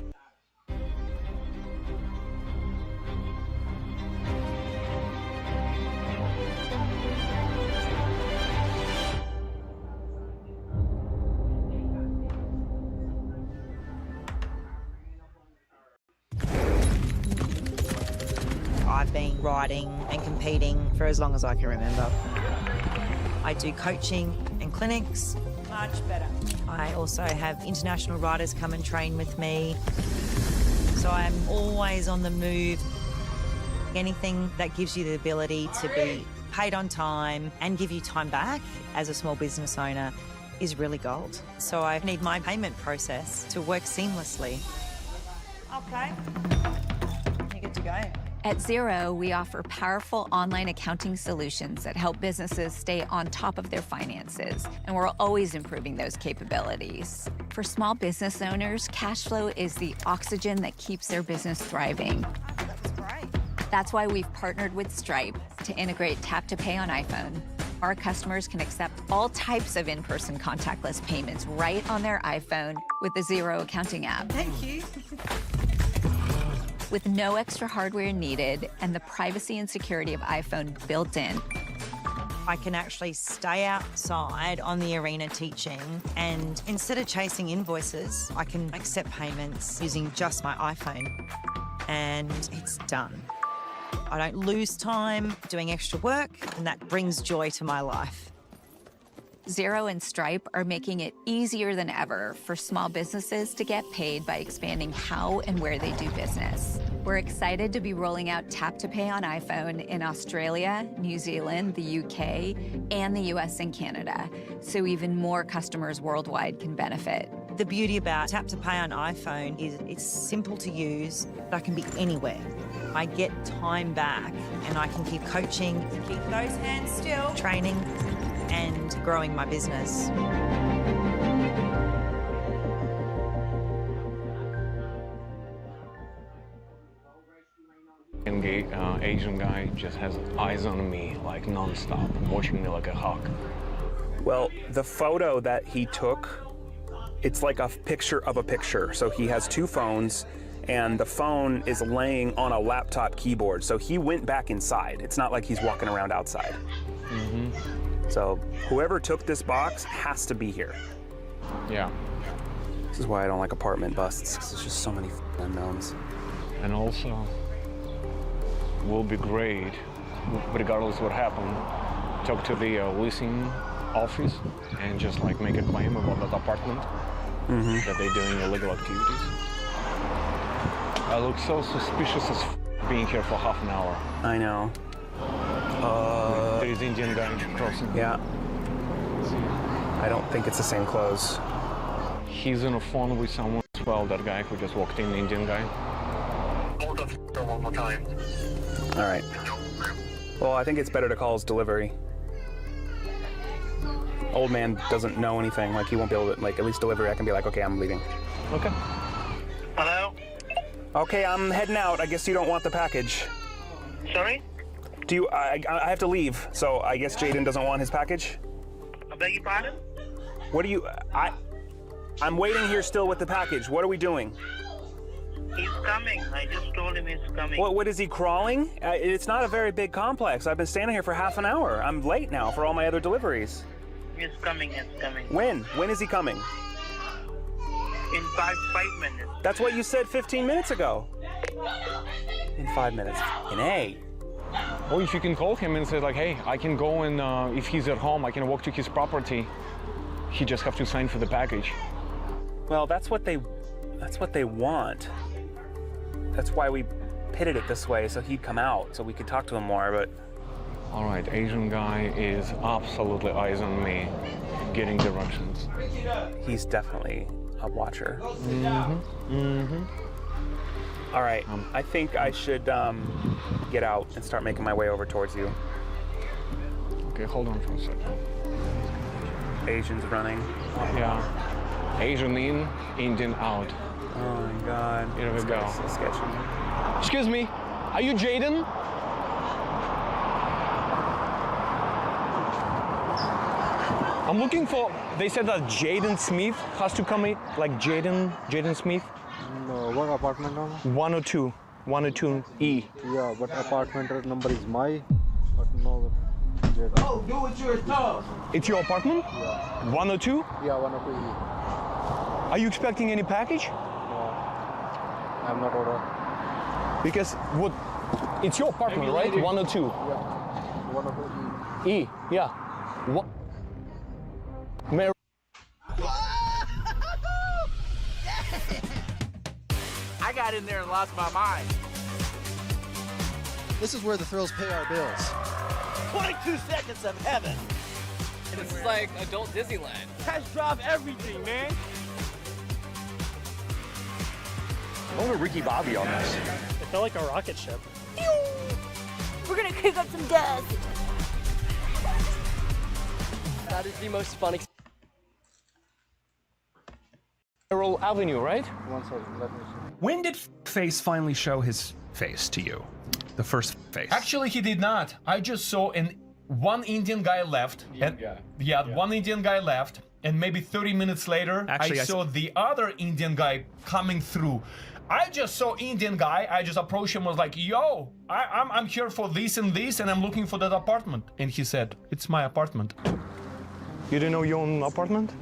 I've been riding and competing for as long as I can remember. I do coaching and clinics. Much better. I also have international riders come and train with me. So I'm always on the move. Anything that gives you the ability to be paid on time and give you time back as a small business owner is really gold. So I need my payment process to work seamlessly. Okay. You're good to go. At Xero, we offer powerful online accounting solutions that help businesses stay on top of their finances, and we're always improving those capabilities. For small business owners, cash flow is the oxygen that keeps their business thriving. That's great. That's why we've partnered with Stripe to integrate Tap to Pay on iPhone. Our customers can accept all types of in-person contactless payments right on their iPhone with the Xero accounting app. Thank you. With no extra hardware needed and the privacy and security of iPhone built in. I can actually stay outside on the arena teaching, and instead of chasing invoices, I can accept payments using just my iPhone, and it's done. I don't lose time doing extra work, and that brings joy to my life. Xero and Stripe are making it easier than ever for small businesses to get paid by expanding how and where they do business. We're excited to be rolling out Tap to Pay on iPhone in Australia, New Zealand, the UK, and the US and Canada, so even more customers worldwide can benefit. The beauty about Tap to Pay on iPhone is it's simple to use, but I can be anywhere. I get time back, and I can keep coaching, keep those hands still, training, and growing my business. Asian guy just has eyes on me like non-stop, watching me like a hawk. Well, the photo that he took, it's like a picture of a picture. So he has two phones, and the phone is laying on a laptop keyboard. So he went back inside. It's not like he's walking around outside. Mm-hmm. So whoever took this box has to be here. Yeah. This is why I don't like apartment busts, because there's just so many unknowns. And also, will be great, regardless what happened, talk to the leasing office and just like make a claim about that apartment, that they're doing illegal activities. I look so suspicious as being here for half an hour. I know. There is Indian guy crossing. Yeah. I don't think it's the same clothes. He's on a phone with someone as well, that guy who just walked in, the Indian guy. Hold the one more time. All right. Well, I think it's better to call his delivery. Old man doesn't know anything. Like, he won't be able to, like, at least delivery, I can be like, okay, I'm leaving. Okay. Hello? Okay, I'm heading out. I guess you don't want the package. Sorry? Do you, I have to leave, so I guess Jaden doesn't want his package? I beg your pardon? What are you, I'm waiting here still with the package. What are we doing? He's coming. I just told him he's coming. What is he crawling? It's not a very big complex. I've been standing here for half an hour. I'm late now for all my other deliveries. He's coming, he's coming. When? When is he coming? In five minutes. That's what you said 15 minutes ago. In 5 minutes. In A. Or if you can call him and say like, hey, I can go and if he's at home, I can walk to his property. He just have to sign for the package. Well, that's what they want. That's why we pitted it this way, so he'd come out, so we could talk to him more, but... All right, Asian guy is absolutely eyes on me, getting directions. He's definitely a watcher. Mm-hmm. Mm-hmm. All right, I think I should get out and start making my way over towards you. Okay, hold on for a second. Asian's running. Yeah. Asian in, Indian out. Oh my God. Here we go. So sketchy. Excuse me, are you Jaden? I'm looking for, they said that Jaden Smith has to come in, like Jaden Smith. No, what apartment number? 102, 102E. Yeah, but apartment number is my, but no. Oh, do what you're told. It's your apartment? Yeah. 102? Yeah, 102E. Are you expecting any package? No, I'm not order. Because what? It's your apartment, right? 102. Yeah, 102E. E, yeah. What? Mary. I got in there and lost my mind. This is where the thrills pay our bills. 22 seconds of heaven. This is like adult Disneyland. Test drive everything, man. I want a Ricky Bobby on this. It felt like a rocket ship. We're gonna kick up some dust. That is the most fun experience. Carroll Avenue, right? One second, let me see. When did Face finally show his face to you? The first face. Actually, he did not. I just saw one Indian guy left. One Indian guy left. And maybe 30 minutes later, Actually, I saw the other Indian guy coming through. I just saw Indian guy. I just approached him, was like, yo, I'm here for this and this, and I'm looking for that apartment. And he said, it's my apartment. You didn't know you own an apartment?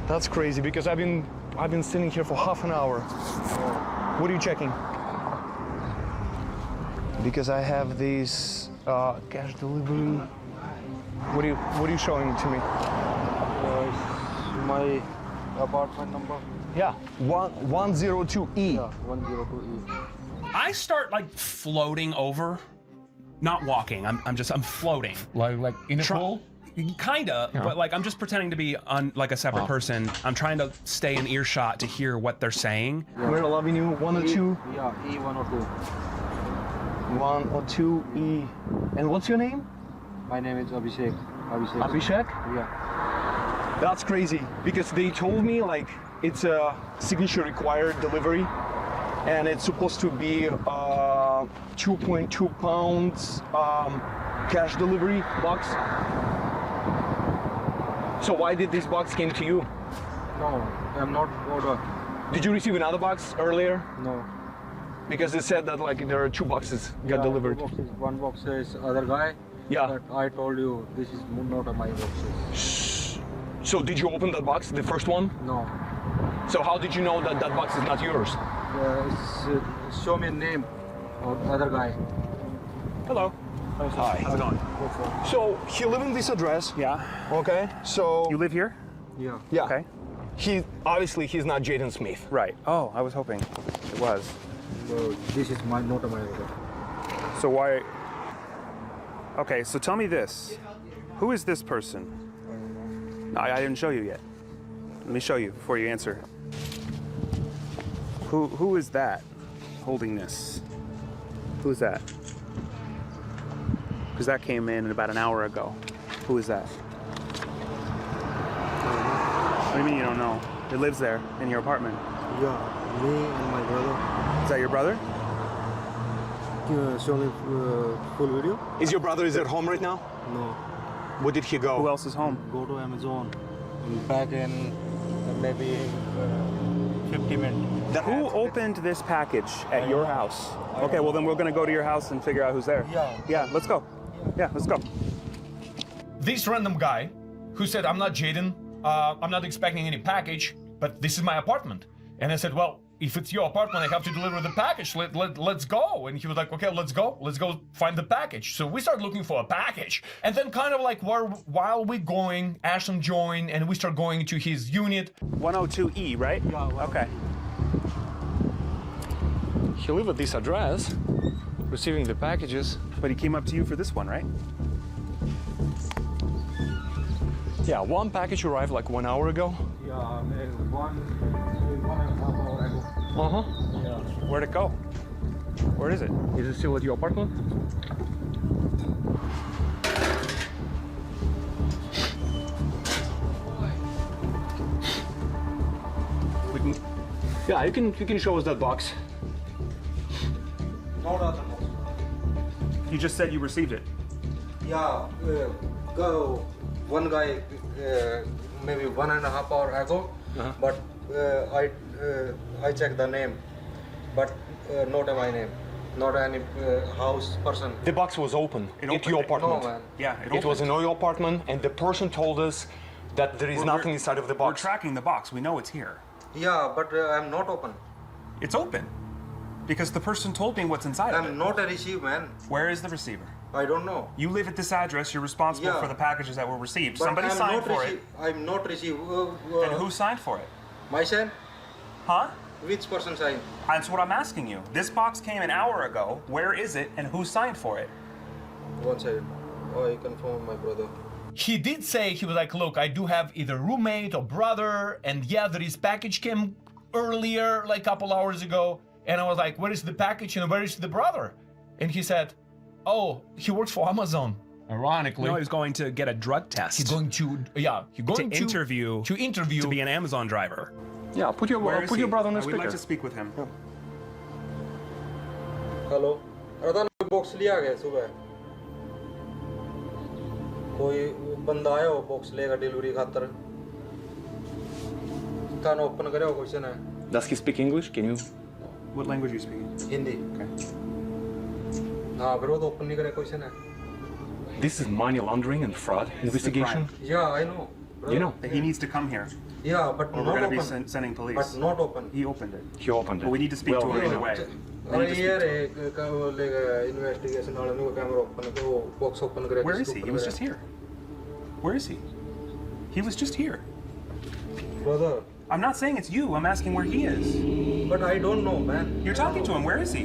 That's crazy, because I've been sitting here for half an hour. What are you checking? Because I have these cash delivery. What are you showing to me? It's my apartment number. Yeah, 102E. Yeah, 102E. I start like floating over, not walking. I'm floating. Like in a pool? Kinda, Yeah. but like I'm just pretending to be like a separate person. I'm trying to stay in earshot to hear what they're saying. Carroll Avenue, 102. Yeah, E102. 102E. And what's your name? My name is Abhishek. Abhishek? Yeah. That's crazy, because they told me like it's a signature required delivery, and it's supposed to be 2.2 pounds cash delivery box. So why did this box came to you? No, I'm not order. Did you receive another box earlier? No. Because it said that like there are 2 boxes got delivered. 2 boxes. One box says other guy. Yeah. But I told you this is not my boxes. So did you open that box, the first one? No. So how did you know that that box is not yours? Show me a name of other guy. Hello. Hi. How's it going? So he live in this address. Yeah. Okay. So you live here? Yeah. Yeah. Okay. He's not Jaden Smith. Right. Oh, I was hoping it was. This is not my order. So why? Okay, so tell me this. Who is this person? No, I didn't show you yet. Let me show you before you answer. Who is that holding this? Who's that? Because that came in about an hour ago. Who is that? What do you mean you don't know? It lives there in your apartment. Yeah, me and my brother. Is that your brother? Show me full video. Is your brother at home right now? No. Where did he go? Who else is home? Go to Amazon. And back in maybe 50 minutes. Who opened this package at your house? Okay, well then we're gonna go to your house and figure out who's there. Yeah. Yeah, let's go. Yeah, let's go. This random guy who said, I'm not Jaden, I'm not expecting any package, but this is my apartment. And I said, well, if it's your apartment, I have to deliver the package. Let's go. And he was like, okay, let's go. Let's go find the package. So we start looking for a package. And then kind of like while we're going, Ashton joined and we start going to his unit. 102E, right? Yeah. Okay. He live at this address, receiving the packages. But he came up to you for this one, right? Yeah, one package arrived like 1 hour ago. Yeah, one and a half hour ago. Uh-huh. Yeah. Where'd it go? Where is it? Is it still at your apartment? Yeah, you can show us that box. No other box. You just said you received it. Yeah, go one guy maybe 1.5 hours ago, but I checked the name, but not my name, not any house person. The box was open at your apartment. No, man. Yeah, it was in your apartment, and the person told us that there is nothing inside of the box. We're tracking the box. We know it's here. Yeah, but I'm not open. It's open. Because the person told me what's inside of it. I'm not a receiver, man. Where is the receiver? I don't know. You live at this address. You're responsible Yeah. for the packages that were received. But Somebody I'm signed not for it. I'm not received. And who signed for it? My son? Huh? Which person signed? That's what I'm asking you. This box came an hour ago. Where is it and who signed for it? One second. I confirm my brother. He did say, he was like, look, I do have either roommate or brother, and yeah, this package came earlier, like a couple hours ago. And I was like, where is the package and where is the brother? And he said, oh, he works for Amazon. Ironically. No, he's going to get a drug test. He's going to, yeah, he's going to interview to be an Amazon driver. Yeah, put your brother on the I would speaker. like to speak with him. Hello. Ratan box लिया गया सुबह कोई बंदा आया हो box लेगा delivery खातर कान open करे हो क्वेश्चन है Does he speak English? Can you? What language are you speaking? Hindi हाँ फिर वो तो ओपन नहीं करे क्वेश्चन है This is money laundering and fraud investigation. Yeah, I know. You know. He needs to come here. Yeah, but Or not we're going to open. be sending police. But not open. He opened it. He opened it. But we need to speak to him either way. अरे यार एक वो लेगा investigation वाले ने वो camera open को box open करे Where is he? He was just here. Where is he? He was just here. Brother. I'm not saying it's you. I'm asking where he is. But I don't know, man. You're talking to him. Where is he?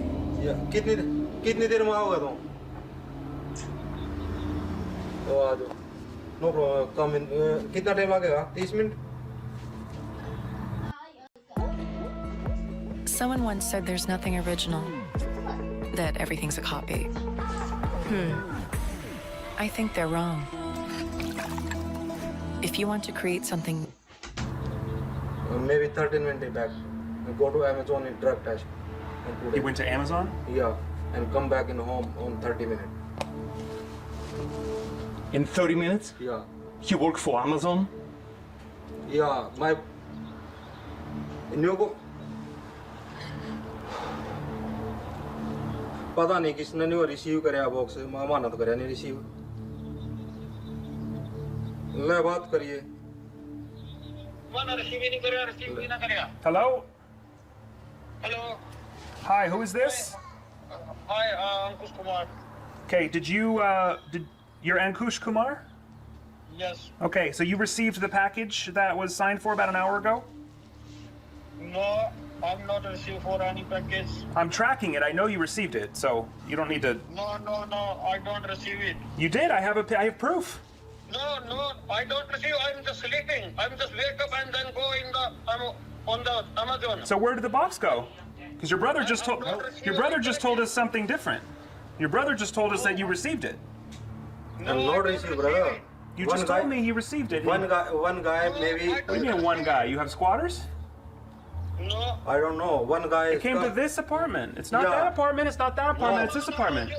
Yeah. कितनी देर में आओगे तुम? तो आ जाओ. No problem. Come in. कितना time लगेगा? 30 minute? Someone once said there's nothing original, that everything's a copy. I think they're wrong. If you want to create something, Maybe 13 minutes back. Go to Amazon and drug test. He went to Amazon? Yeah, and come back in home on 30 minutes. In 30 minutes? Yeah. He worked for Amazon? Yeah, my new पता नहीं किसने नहीं वो receive कराया box माना तो कराया नहीं रिसीव ले बात करिए Hello? Hello. Hi, who is this? Hi, Ankush Kumar. Okay, you're Ankush Kumar? Yes. Okay, so you received the package that was signed for about an hour ago? No, I'm not received for any package. I'm tracking it. I know you received it, so you don't need to. No, I don't receive it. You did. I have proof. No, I don't receive. I'm just sleeping. I'm just wake up and then go on the Amazon. So where did the box go? Because your brother just told us something different. Your brother just told us that you received it. I'm not received, brother. You just told me he received it. One guy maybe. What do you mean one guy? You have squatters? No. I don't know. One guy. It came to this apartment. It's not that apartment. It's not that apartment. It's this apartment.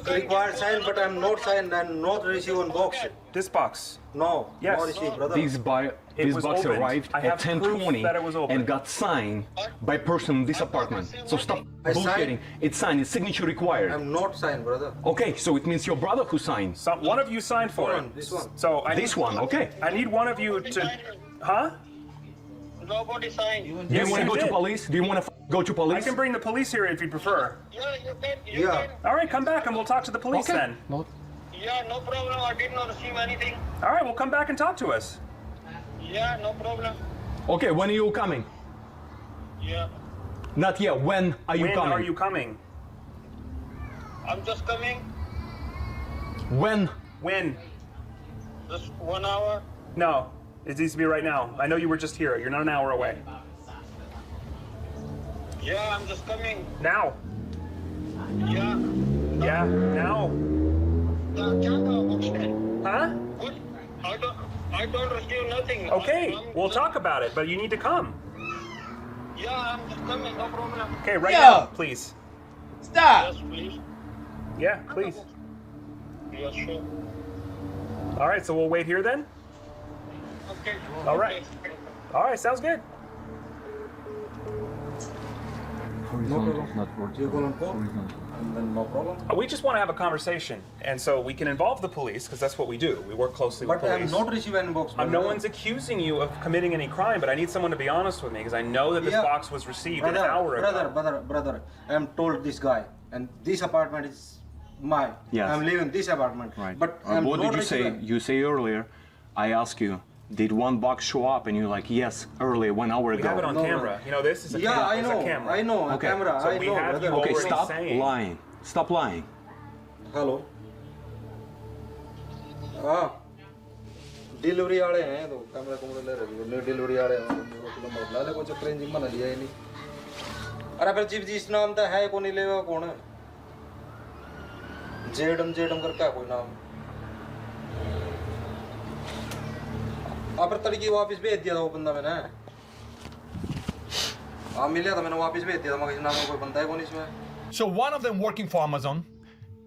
Required sign, but I'm not signed and not receive on box. This box. No. Yes. Not receive, brother. This box arrived at 10:20 and got signed by person in this apartment. So stop bullshitting. It's signed. It's signature required. I'm not signed, brother. Okay, so it means your brother who signed. One of you signed for it. This one. So This one, okay. I need one of you to. Huh? Nobody signed. Do you want to go to police? Do you want to go to police? I can bring the police here if you prefer. Yeah, you can. You can. All right, come back and we'll talk to the police Okay. then. Yeah, no problem. I did not receive anything. All right, well, come back and talk to us. Yeah, no problem. Okay, when are you coming? Yeah. Not yet. When are you coming? When are you coming? I'm just coming. When? When? Just 1 hour. No, it needs to be right now. I know you were just here. You're not an hour away. Yeah, I'm just coming. Now. Yeah. Yeah, now. Huh? What? I don't receive nothing. Okay, we'll talk about it, but you need to come. Yeah, I'm just coming. No problem. Okay, right now, please. Stop. Yes, please. Yeah, please. Yeah, sure. All right, so we'll wait here then? Okay. All right. All right, sounds good. You go on call, and then no problem. We just want to have a conversation, and so we can involve the police, because that's what we do. We work closely with But I police. am not receiving any box. No one's accusing you of committing any crime, but I need someone to be honest with me, because I know that this box was received an hour ago. Brother, I am told this guy, and this apartment is mine. Yes. I'm living this apartment. Right. But I'm what not did you say? receiving. You say earlier, I asked you, did one box show up? And you're like, yes, earlier, 1 hour We ago. have it on camera. You know, this is a Yeah, camera. I know. It's a camera. I know. Okay. Camera. So I we know. have brother. you Okay, already stop saying. lying. Stop lying. Hello. हाँ delivery वाले हैं तो camera कुमरा ले रहे हैं delivery वाले हैं मतलब मसला ले कोई चक्कर इंजन बना लिया ही नहीं अरे फिर जीव जिस नाम था है कौन नहीं लेगा कौन है जेडम करके है कोई नाम आप तड़की वापस भेज दिया था वो बंदा मैंने हाँ मिला था मैंने वापस भेज दिया था मगर इस नाम का कोई बंदा है कौन इसमें So one of them working for Amazon,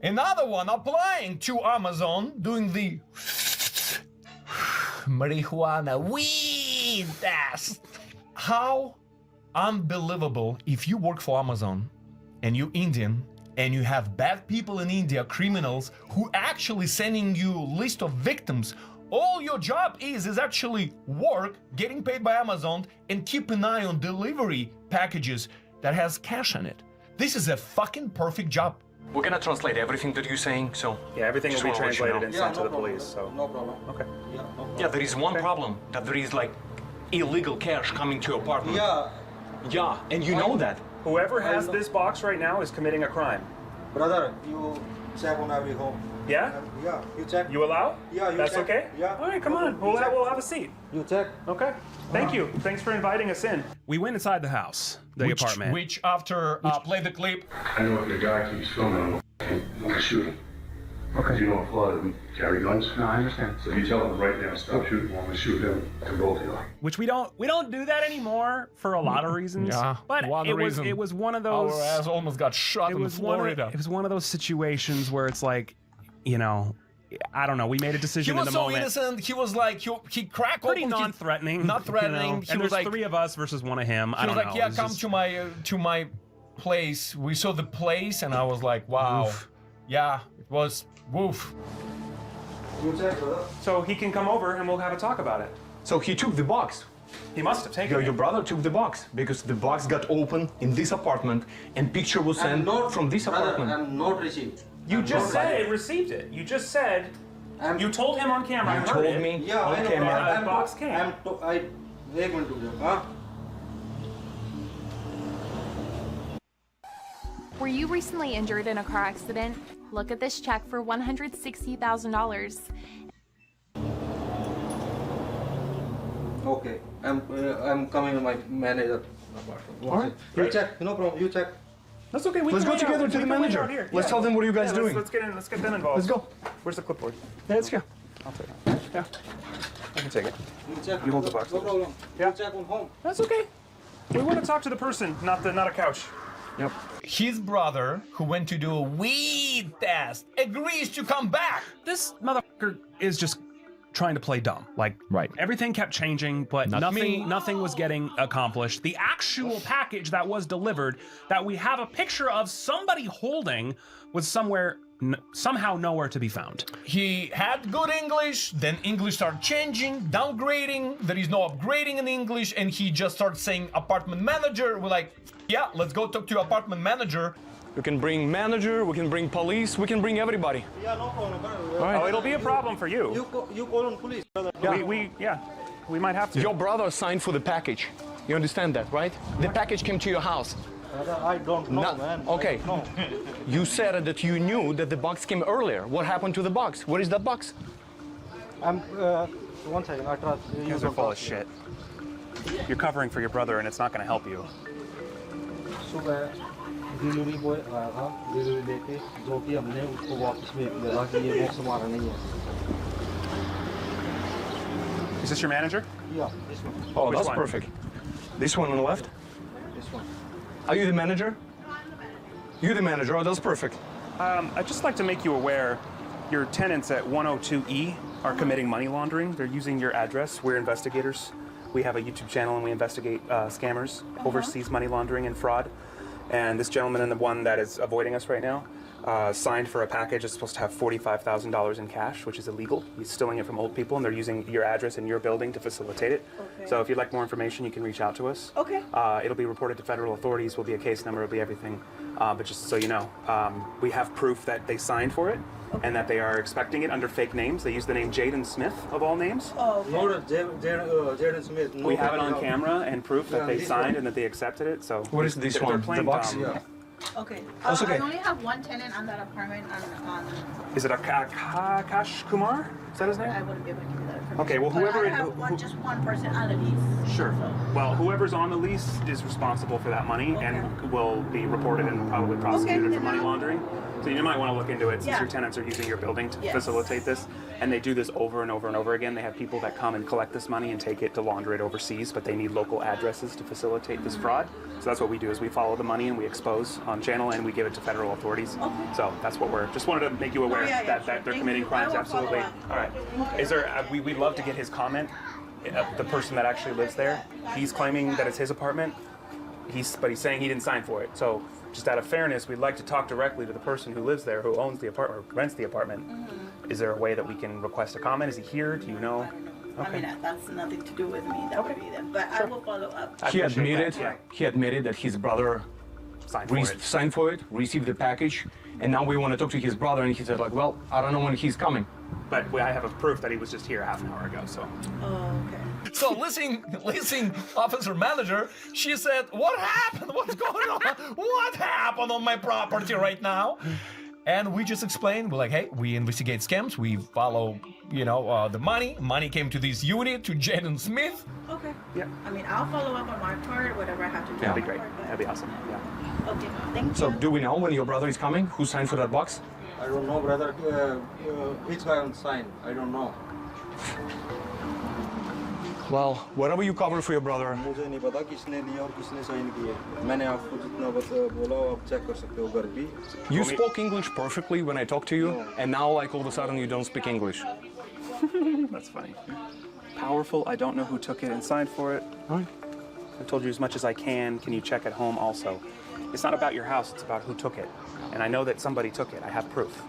another one applying to Amazon, doing the marijuana weed test. How unbelievable if you work for Amazon and you're Indian and you have bad people in India, criminals, who actually sending you list of victims. All your job is actually work, getting paid by Amazon, and keep an eye on delivery packages that has cash in it. This is a fucking perfect job. We're gonna translate everything that you're saying, so... Yeah, everything will be translated and sent to the police, so... No problem. Okay. Yeah, no problem. Yeah, there is one problem, that there is like illegal cash coming to your apartment. Yeah. Yeah, and you know that. Whoever has this box right now is committing a crime. Brother, you check on every home. Yeah? Yeah, you check. You allow? Yeah, you That's check. okay? Yeah. All right, come on. We'll have a seat. You check. Okay. Thank you. Thanks for inviting us in. We went inside the house, the apartment. Which after play the clip. I know if the guy keeps filming, I'm gonna shoot him. Okay. You know, a flood, we carry guns. No, I understand. So you tell him right now, stop shooting, I'm gonna shoot him to both of you. Which we don't do that anymore for a lot of reasons. Yeah, but a lot of reasons. it was one of those. Our ass almost got shot in Florida. It was one of those situations where it's like, you know, I don't know. We made a decision in the moment. He was so innocent. He was like, he cracked pretty open. non-threatening. Not threatening. You know? He And was there's like, three of us versus one of him. I don't know. know. Yeah, come to my place. We saw the place, and I was like, wow. Oof. Yeah, it was woof. So he can come over and we'll have a talk about it. So he took the box. He must have taken it. Your brother took the box because the box got open in this apartment and picture was sent from this apartment. I'm not received. You just said it received it. You just said you told him on camera. You I heard told it. me Yeah, on I know. camera. The box came. They going to do, huh? Were you recently injured in a car accident? Look at this check for $160,000. Okay, I'm coming to my manager apartment. All right. You check. No problem. You check. That's okay. Let's go together to the manager. Let's tell them what are you guys doing. Let's get in. Let's get them involved. Let's go. Where's the clipboard? Yeah, let's go. I'll take it. Yeah. I can take it. You check. You hold the box. No problem. Yeah. You check on home. That's okay. We want to talk to the person, not a couch. Yep. His brother, who went to do a weed test, agrees to come back. This motherfucker is just trying to play dumb. Like, everything kept changing, but nothing was getting accomplished. The actual package that was delivered, that we have a picture of somebody holding, was somehow nowhere to be found. He had good English, then English started changing, downgrading, there is no upgrading in English, and he just started saying apartment manager. We're like, yeah, let's go talk to apartment manager. We can bring manager, we can bring police, we can bring everybody. Yeah, no problem. Oh, it'll be a problem for you. You call on police, brother. Yeah. We might have to. Your brother signed for the package. You understand that, right? The package came to your house. Brother, I don't know, man. Okay. No. You said that you knew that the box came earlier. What happened to the box? Where is that box? One second. I trust You guys are full of shit. You're covering for your brother, and it's not going to help you. सुबह delivery boy आया था delivery लेके जो कि हमने उसको वापस भेज दिया था कि ये बॉक्स हमारा नहीं है Is this your manager? Yeah, this one. Oh, Which that's one? perfect. This one on the left? This one. Are you the manager? You're the manager. Oh, that's perfect. I'd just like to make you aware your tenants at 102E are committing money laundering. They're using your address. We're investigators. We have a YouTube channel and we investigate scammers, overseas money laundering and fraud. And this gentleman and the one that is avoiding us right now signed for a package that's supposed to have $45,000 in cash, which is illegal. He's stealing it from old people, and they're using your address in your building to facilitate it. Okay. So if you'd like more information, you can reach out to us. Okay. It'll be reported to federal authorities. Will be a case number. It'll be everything. But just so you know, we have proof that they signed for it and that they are expecting it under fake names. They use the name Jaden Smith of all names. Oh, okay. Jaden Smith. We have it on camera and proof that they signed and that they accepted it. So what is this one? The box? Okay. That's okay. I only have one tenant on that apartment. Is it Akash Kumar? Is that his name? I wouldn't be able to give you that information. Okay, well, But whoever I have just one person on the lease. Sure. Well, whoever's on the lease is responsible for that money and will be reported and probably prosecuted for money laundering. So you might want to look into it since your tenants are using your building to facilitate this. And they do this over and over and over again. They have people that come and collect this money and take it to launder it overseas, but they need local addresses to facilitate this fraud. So that's what we do is we follow the money and we expose on channel and we give it to federal authorities. So that's what we're, just wanted to make you aware that they're committing crimes. Absolutely. All right. Is there, we'd love to get his comment. The person that actually lives there, he's claiming that it's his apartment. But he's saying he didn't sign for it. So just out of fairness, we'd like to talk directly to the person who lives there, who owns the apartment or rents the apartment. Is there a way that we can request a comment? Is he here? Do you know? I mean, that's nothing to do with me. That would be them. But I will follow up. He admitted that his brother signed for it, received the package, and now we want to talk to his brother, and he said like, well, I don't know when he's coming. But I have a proof that he was just here half an hour ago, so. Oh, okay. So leasing officer manager, she said, what happened? What's going on? What happened on my property right now? And we just explained, we're like, hey, we investigate scams. We follow, the money. Money came to this unit, to Jaden Smith. Okay. Yeah. I mean, I'll follow up on my part, whatever I have to do. That'd be great. That'd be awesome. Yeah. Okay, thank you. So do we know when your brother is coming? Who signed for that box? I don't know, brother. Which guy on sign? I don't know. Well, whatever you cover for your brother. मुझे नहीं पता किसने लिया और किसने sign किया. मैंने आपको जितना बोला आप चेक कर सकते हो घर भी. You spoke English perfectly when I talked to you, and now like all of a sudden you don't speak English. That's funny. Powerful. I don't know who took it and signed for it. All right. I've told you as much as I can. Can you check at home also? It's not about your house. It's about who took it. And I know that somebody took it. I have proof.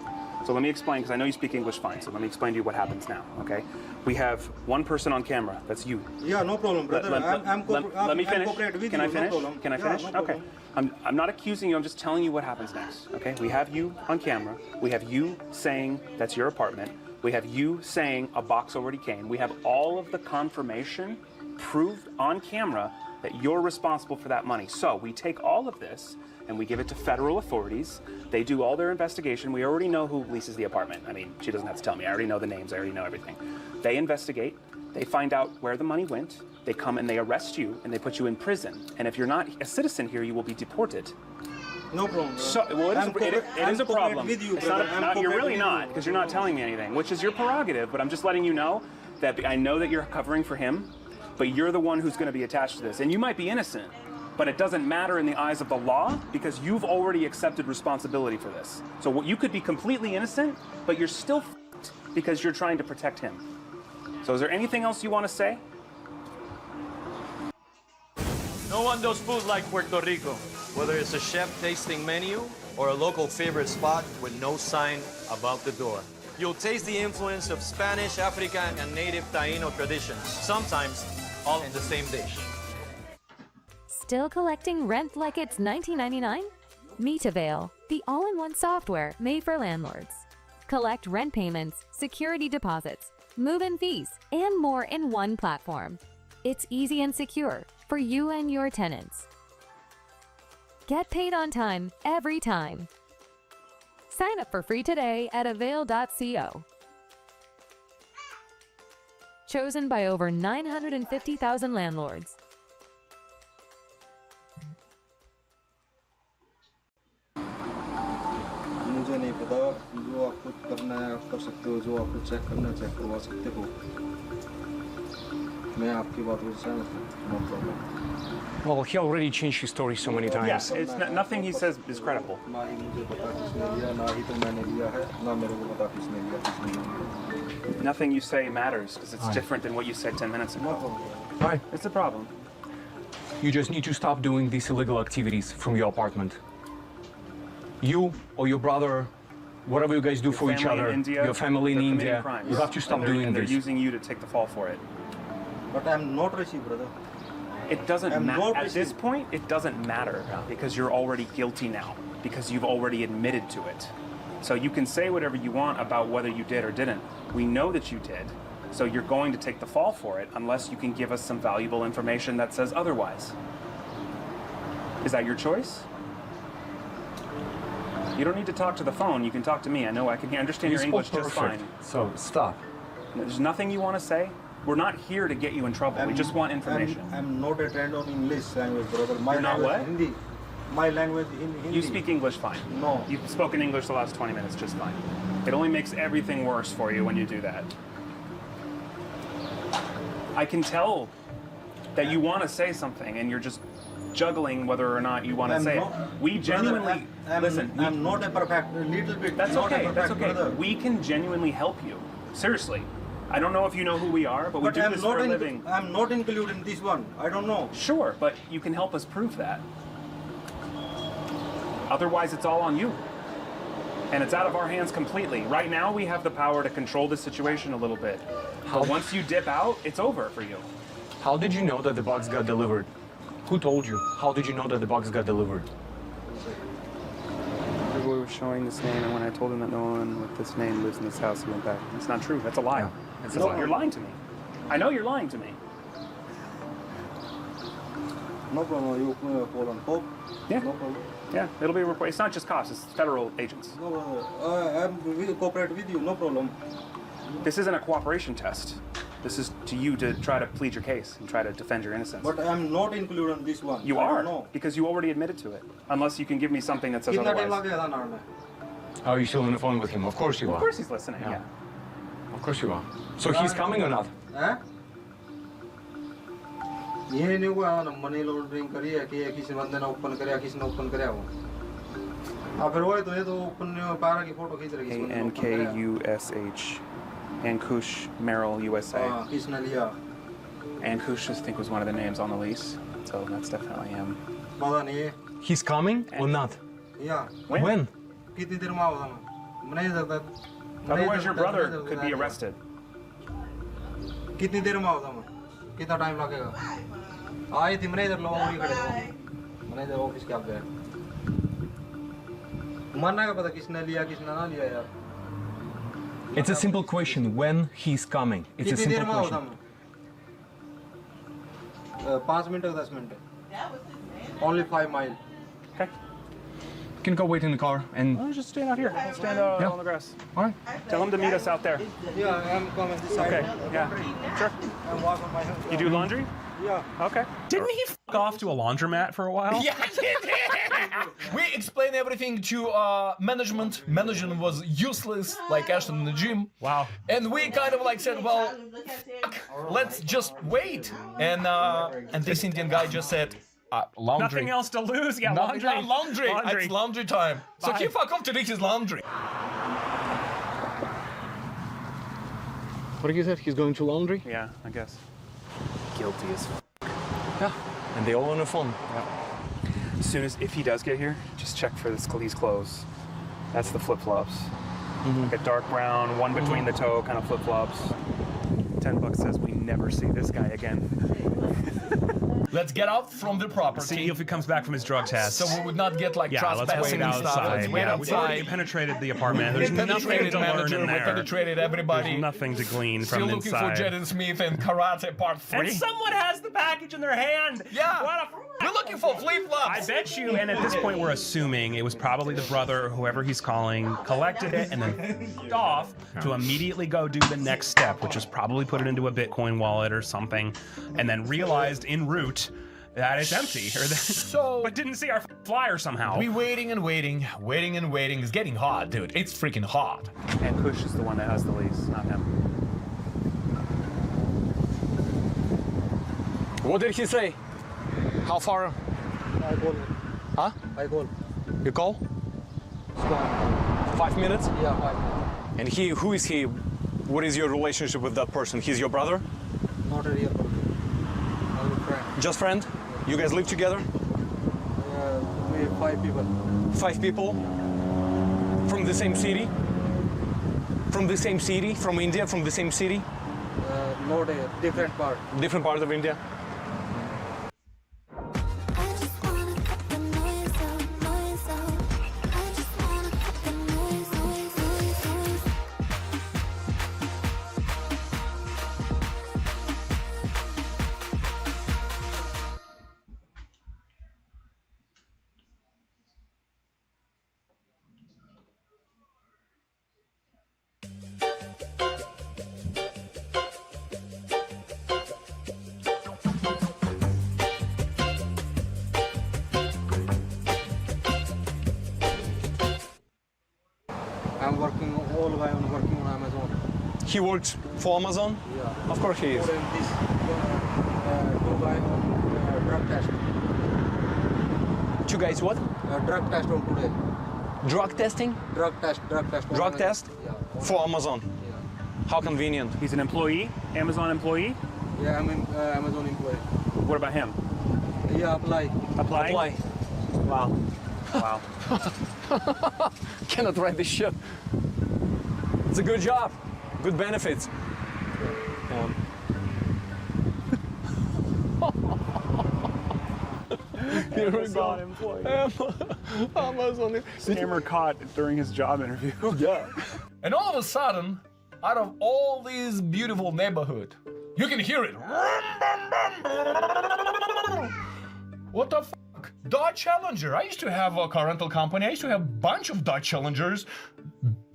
So let me explain, because I know you speak English fine, so let me explain to you what happens now, okay? We have one person on camera, that's you. Yeah, no problem, brother. Let me finish. Can I finish? No Can I finish? No okay. I'm not accusing you, I'm just telling you what happens next, okay? We have you on camera. We have you saying that's your apartment. We have you saying a box already came. We have all of the confirmation proved on camera that you're responsible for that money. So we take all of this and we give it to federal authorities. They do all their investigation. We already know who leases the apartment. I mean, she doesn't have to tell me. I already know the names. I already know everything. They investigate. They find out where the money went. They come and they arrest you and they put you in prison. And if you're not a citizen here, you will be deported. No problem. So, well, it is a problem. It's not you're really not, because you're not telling me anything, which is your prerogative. But I'm just letting you know that I know that you're covering for him, but you're the one who's going to be attached to this. And you might be innocent, but it doesn't matter in the eyes of the law because you've already accepted responsibility for this. So you could be completely innocent, but you're still f***ed because you're trying to protect him. So is there anything else you want to say? No one does food like Puerto Rico, whether it's a chef tasting menu or a local favorite spot with no sign about the door. You'll taste the influence of Spanish, African, and native Taino traditions, sometimes all in the same dish. Still collecting rent like it's 1999? Meet Avail, the all-in-one software made for landlords. Collect rent payments, security deposits, move-in fees, and more in one platform. It's easy and secure for you and your tenants. Get paid on time every time. Sign up for free today at avail.co. Chosen by over 950,000 landlords. मुझे नहीं पता जो आपको करना है आप कर सकते हो जो आपको चेक करना है चेक करवा सकते हो Well, he already changed his story so many times. Yes, it's nothing he says is credible. Nothing you say matters because it's different than what you said 10 minutes ago. Right. It's a problem. You just need to stop doing these illegal activities from your apartment. You or your brother, whatever you guys do for each other, your family in India, you have to stop doing They're this. using you to take the fall for it. But I'm not Rishi, brother. It doesn't matter. At this point, it doesn't matter because you're already guilty now because you've already admitted to it. So you can say whatever you want about whether you did or didn't. We know that you did. So you're going to take the fall for it unless you can give us some valuable information that says otherwise. Is that your choice? You don't need to talk to the phone. You can talk to me. I know I can understand your English just fine. So stop. There's nothing you want to say. We're not here to get you in trouble. We just want information. I'm not a trained on English language, brother. My You're not language what? Hindi. My language in Hindi. You speak English fine. No. You've spoken English the last 20 minutes just fine. It only makes everything worse for you when you do that. I can tell that you want to say something and you're just juggling whether or not you want to say it. We genuinely listen. I'm not a perfect, a little bit. That's not okay. A That's perfect okay. brother. We can genuinely help you. Seriously. I don't know if you know who we are, but we do I'm this not for a living. I'm not included in this one. I don't know. Sure, but you can help us prove that. Otherwise, it's all on you. And it's out of our hands completely. Right now, we have the power to control the situation a little bit. But once you dip out, it's over for you. How did you know that the box got delivered? Who told you? How did you know that the box got delivered? We were showing this name, and when I told him that no one with this name lives in this house, he went back. It's not true. That's a lie. It's a lie. You're lying to me. I know you're lying to me. No problem. You call on Pope. Yeah. No problem. Yeah, it'll be reported. It's not just cops, it's federal agents. No problem. I'm will cooperate with you. No problem. This isn't a cooperation test. This is to you to try to plead your case and try to defend your innocence. But I'm not included in this one. You I are, don't know. because you already admitted to it. Unless you can give me something that says Kitna time otherwise. lagega tha naar mein? Are you still on the phone with him? Of course you are. Of course he's listening, yeah. Of course you are. So he's coming or not? हैं? ये नहीं हुआ ना money laundering करी है कि किसी बंदे ने ओपन कराया किसी ने ओपन कराया वो फिर वो तो ये तो ओपन पारा की फोटो खींच रही है ANKUSH. Ankush Merrill, USA. हाँ किसने लिया Ankush, I think, was one of the names on the lease. So that's definitely him. पता नहीं है He's coming or not? या When? कितनी देर में आओगा मैं नहीं सकता Otherwise, your brother could be arrested. कितनी देर में आओगा मैं कितना टाइम लगेगा आई थी मैनेजर लोग वही खड़े थे मैनेजर ऑफिस के आप गए मरना का पता किसने लिया किसने ना लिया यार It's a simple question. When he's coming? It's a कितनी देर simple में आओगा question. मैं 5 मिनट या 10 minute only 5 miles. Okay. You can go wait in the car and... I'll just stand out here. I'll stand on the grass. All right. Tell him to meet us out there. Yeah, I'm coming this side. Okay, yeah, sure. I'm walking my You do laundry? Yeah. Okay. Didn't he f off to a laundromat for a while? Yeah, he did. We explained everything to management. Management was useless, like Ashton in the gym. Wow. And we kind of like said, well, fuck, let's just wait. And this Indian guy just said, laundry. Nothing else to lose. Yeah, No, laundry. not laundry. It's laundry time. So Bye. he fuck off to do his laundry. What did you say? He's going to laundry? Yeah, I guess. Guilty as f. Yeah. And they all on the phone. Yeah. As soon as, if he does get here, just check for these clothes. That's the flip-flops. Like a dark brown, one between the toe kind of flip-flops. $10 says we never see this guy again. Let's get out from the property. See if he comes back from his drug test. So we would not get like let's wait trespassing and stuff. outside. Let's wait Yeah, we've already outside. penetrated the apartment. There's We nothing penetrated to learn manager, in we there. penetrated everybody. There's nothing to glean Still from looking inside. for Jaden Smith and Karate Part 3. And someone has the package in their hand. Yeah. What We're looking for flip-flops. I bet you, and at this point we're assuming it was probably the brother or whoever he's calling collected it and then f***ed off to immediately go do the next step, which is probably put it into a Bitcoin wallet or something, and then realized en route that it's empty, but didn't see our flyer somehow. We waiting and waiting, waiting and waiting. It's getting hot, dude. It's freaking hot. And Kush is the one that has the lease, not him. What did he say? How far? I call. Huh? I call. You call? 5 minutes? Yeah, 5 minutes. And who is he? What is your relationship with that person? He's your brother? Not a real brother. Only friend. Just friend? You guys live together? We 5 people. 5 people? From the same city? From the same city? From India? From the same city? Not a different part. Different part of India? I'm working on Amazon. He works for Amazon? Yeah. Of course he is. This two guys on drug test. 2 guys what? Drug test on today. Drug testing? Drug test. Drug test? Yeah. For Amazon? Yeah. How convenient. He's an employee? Amazon employee? Yeah, I'm an Amazon employee. What about him? Yeah, apply. Apply? Wow. Wow. Cannot write this shit. It's a good job. Good benefits. Here we go. Amazon. Scammer caught during his job interview. Yeah. And all of a sudden, out of all these beautiful neighborhood, you can hear it. What the fuck? Dodge Challenger. I used to have a car rental company. I used to have a bunch of Dodge Challengers.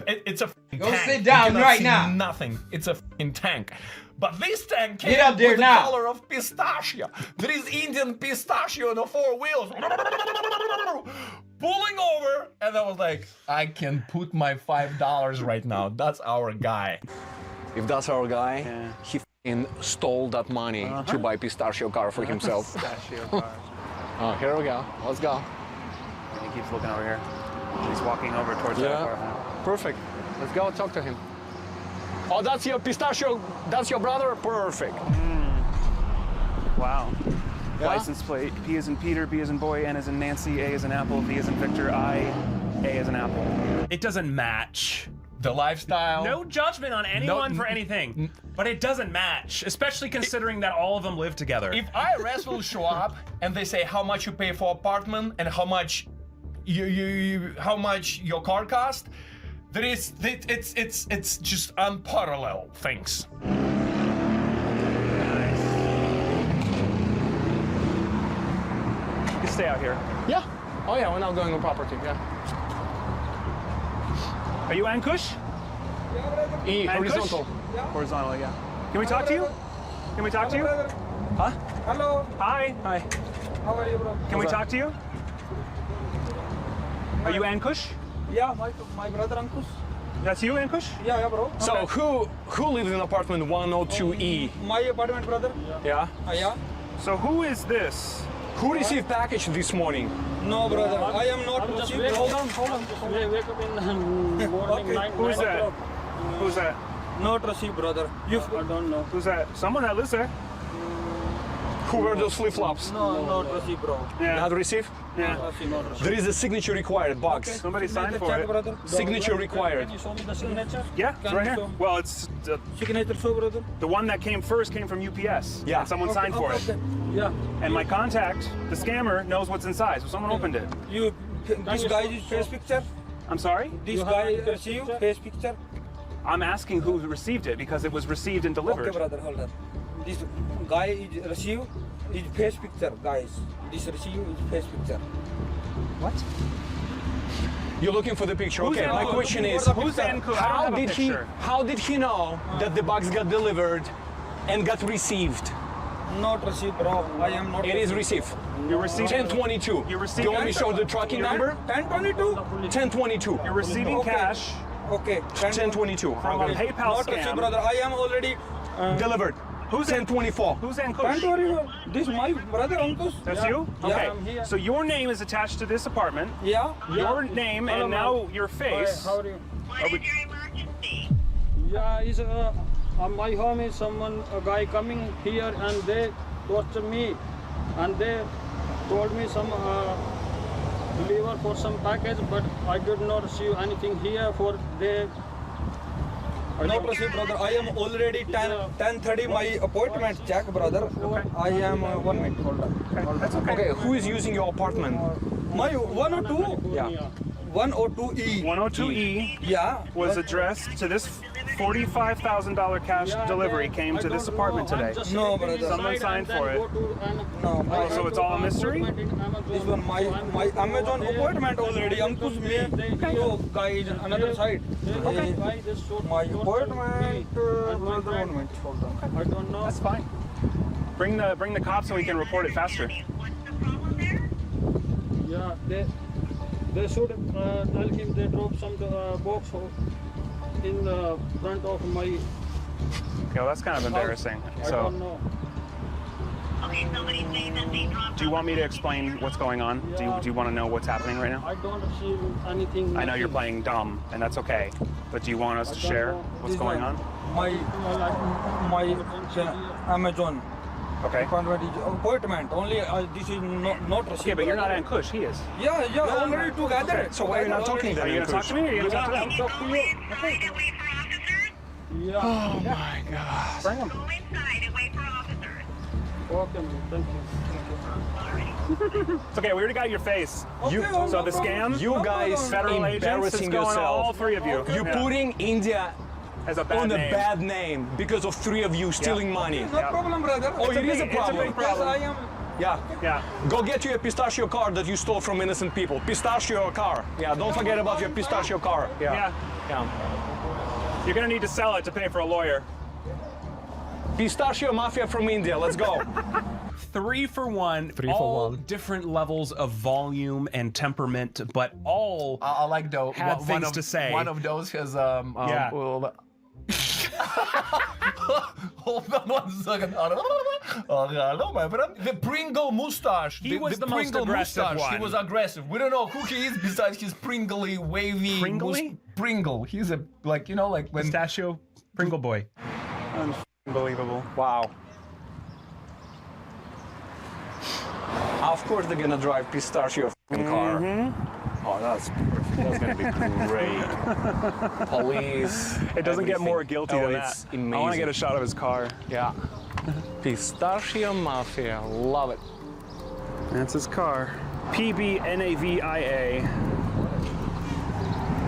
It's a Go tank. sit down You cannot right see now. Nothing. It's a tank. But this tank came Get up there with now. the color of pistachio. There is Indian pistachio on the 4 wheels. Pulling over, and I was like, I can put my $5 right now. That's our guy. If that's our guy, he f***ing stole that money to buy pistachio car for himself. Pistachio car. Oh, here we go. Let's go. And he keeps looking over here. He's walking over towards that car. Perfect. Let's go talk to him. Oh, that's your pistachio. That's your brother? Perfect. Wow. Yeah? License plate. P as in Peter, B as in boy, N as in Nancy, A as in apple, V as in Victor, I, A as in apple. It doesn't match. The lifestyle. No judgment on anyone for anything, but it doesn't match, especially considering that all of them live together. If IRS will show up and they say how much you pay for apartment and how much how much your car cost, there is it's just unparalleled things. You can stay out here. Yeah. Oh yeah, we're not going on property. Yeah. Are you Ankush? E, Ankush? horizontal. Horizontal, yeah. Can we talk to you? Can we talk to you? Huh? Hello. Hi. Hi. How are you, bro? Can we talk to you? Are you Ankush? Yeah, my brother Ankush. That's you, Ankush? Yeah, bro. So who lives in apartment 102E? My apartment, brother. Yeah. Yeah. So who is this? Who received package this morning? No, brother. I am not received. Hold on. Wake up in the morning. Okay. Who's that? Who's that? Not received, brother. I don't know. Who's that? Someone that lives there. Who wear those flip-flops? No, not received, bro. Yeah. Not receive? Yeah. Not received. There is a signature required box. Okay. Somebody signed for check, it. brother. Signature required. Can you show me the signature? Yeah, it's Can right you here. show? Well, it's Signature, show, brother. the one that came first came from UPS. Yeah. And someone signed for it. Okay. Yeah. And my contact, the scammer, knows what's inside, so someone opened it. This guy is face picture. I'm sorry? This guy received face picture. I'm asking who received it because it was received and delivered. Okay, brother, hold on. This guy is received his face picture, guys. This receive his face picture. What? You're looking for the picture. Who's Okay, my Ankush? question is, Who's Ankush? I don't have a picture. how did he know that the box got delivered and got received? Not received, bro. I am not. It is received. You're receiving 1022. You're receiving. Do you want me to show the tracking number? 1022. 1022. You're receiving cash Okay. 1022. from a PayPal Not received, scam. brother. I am already Delivered. Who's 1024. Who's Ankush? This is my brother Ankush. That's Yeah. you? Yeah, Okay. I'm here. So your name is attached to this apartment. Yeah. Your name and now your face. How do you? Yeah, is my home is someone, a guy coming here and they torture me and they told me some deliver for some package, but I did not receive anything here for they. I not receive, brother. I am already 10:30 my appointment check, brother. Okay. I am 1 minute. Hold on. Okay. That's okay. Okay, who is using your apartment? My 102. Yeah. 102E. 102E. Yeah. Was addressed to this $45,000 cash delivery came to this apartment today. No, brother. Someone signed for it. No. Oh, so it's all a mystery? This one, my Amazon appointment already. Ankush me. So guy is another side. Okay. My appointment. Brother, 1 minute. Hold on. I don't know. That's fine. Bring the cops so we can report it faster. Yeah, they should tell him they drop some box in the front of my. Okay, well that's kind of embarrassing. I don't know. Do you want me to explain what's going on? Yeah. Do you want to know what's happening right now? I don't see anything. I know you're playing dumb, and that's okay. But do you want us to share what's going on? My Amazon. Okay. Appointment. Only this is not received. Okay, but you're not Ankush. He is. Yeah, already together. So why are you not talking then? Are you gonna talk to me or are you gonna talk to them? Talk to you. Yeah. Oh my God. Bring him. Okay, thank you. It's okay. We already got your face. So the scam. You guys federal agents. It's embarrassing going on yourself. all three of you. You're putting India as a bad on name. a bad name because of three of you stealing money. No problem, brother. Oh, it is a problem. It's a big problem. Yes, I am. Yeah. Go get you a pistachio car that you stole from innocent people. Pistachio car. Yeah, don't forget about your pistachio car. Yeah. You're gonna need to sell it to pay for a lawyer. Pistachio mafia from India. Let's go. 3 for 1. Three for all one. different levels of volume and temperament, but all I like though. had things to say. One of those has Yeah. well, hold on 1 second. Hello, my friend. The Pringle mustache. He was the most Pringle aggressive mustache. one. He was aggressive. We don't know who he is besides his pringly, wavy. Pringly? Pringle. He's a like like when Pistachio Pringle Boy. Unbelievable. Wow. Of course they're gonna drive pistachio car. Oh, that's perfect. That's gonna be great. Police. It doesn't get everything. more guilty than it's that. Amazing. I want to get a shot of his car. Yeah. Pistachio Mafia. Love it. That's his car. PBNAVIA.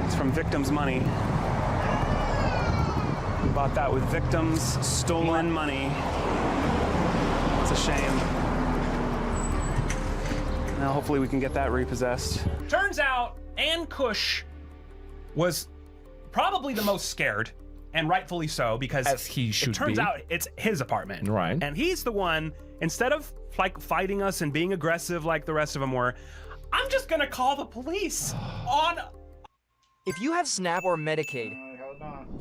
It's from Victims' Money. We bought that with victims' stolen money. It's a shame. Now hopefully we can get that repossessed. Turns out Ankush was probably the most scared, and rightfully so, because As he should it turns be. out it's his apartment. Right. And he's the one, instead of like fighting us and being aggressive like the rest of them were, I'm just gonna call the police on. If you have Snap or Medicaid,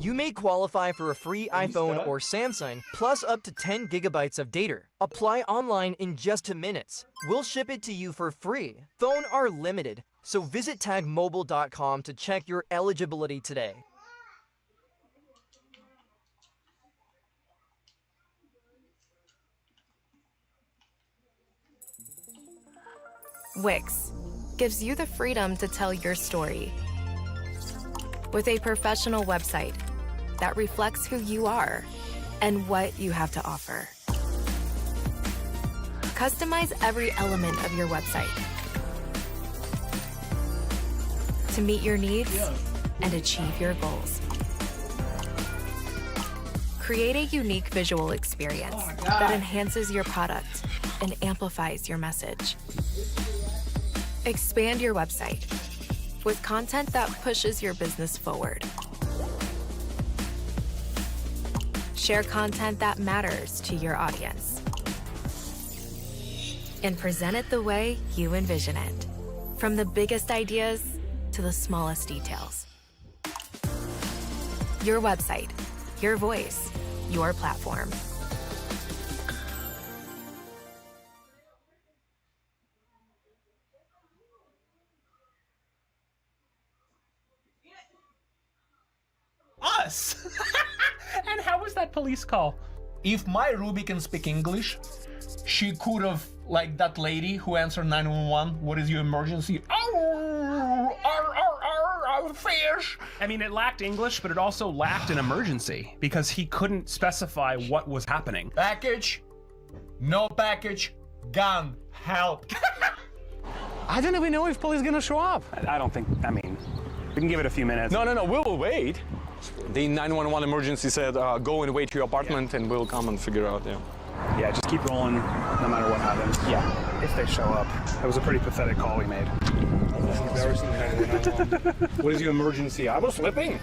you may qualify for a free iPhone or Samsung, plus up to 10 gigabytes of data. Apply online in just 2 minutes. We'll ship it to you for free. Phone are limited, so visit tagmobile.com to check your eligibility today. Wix gives you the freedom to tell your story with a professional website that reflects who you are and what you have to offer. Customize every element of your website to meet your needs and achieve your goals. Create a unique visual experience that enhances your product and amplifies your message. Expand your website with content that pushes your business forward. Share content that matters to your audience. And present it the way you envision it, from the biggest ideas to the smallest details. Your website, your voice, your platform. police call. If my Ruby can speak English, she could have, like that lady who answered 911, what is your emergency? Fish. I mean, it lacked English, but it also lacked an emergency because he couldn't specify what was happening. Package, no package, gun, help. I don't even know if police gonna show up. I don't think, I mean, we can give it a few minutes. No, we will wait. The 911 emergency said, go and wait to your apartment and we'll come and figure out, Yeah, just keep rolling no matter what happens. Yeah. If they show up. That was a pretty pathetic call we made. What is your emergency? I was sleeping.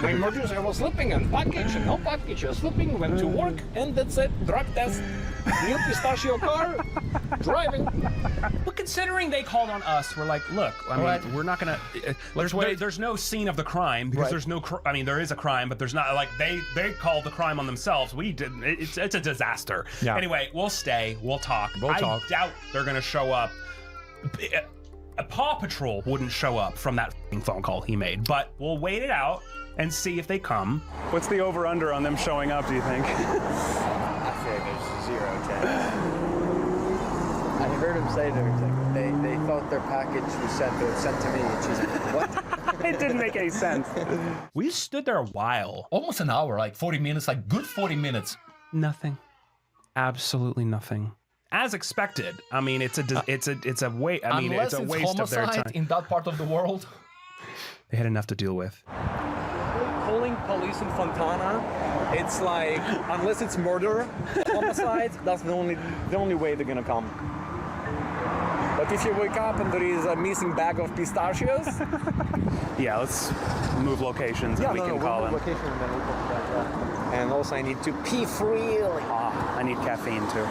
My emergency, I was sleeping and package and no package. I was sleeping, went to work and that's it. Drug test. New pistachio car. Driving. But considering they called on us, we're like, look, I mean, we're not gonna. There's no scene of the crime because there's no. I mean, there is a crime, but there's not like they called the crime on themselves. We didn't. It's a disaster. Yeah. Anyway, we'll stay. We'll talk. I doubt they're gonna show up. A Paw Patrol wouldn't show up from that phone call he made, but we'll wait it out and see if they come. What's the over-under on them showing up, do you think? I feel like there's 0 chance. I heard him say there, they thought their package was sent to me, and she's like, what? It didn't make any sense. We stood there a while. Almost an hour, like 40 minutes, like good 40 minutes. Nothing. Absolutely nothing. As expected. I mean, it's a waste. I mean, it's a waste of their time. In that part of the world, they had enough to deal with. Calling police in Fontana, it's like unless it's murder, homicide, that's the only way they're gonna come. But if you wake up and there is a missing bag of pistachios, yeah, let's move locations and we can call we'll him. Location and then we'll talk about that. And also, I need to pee freely. I need caffeine too.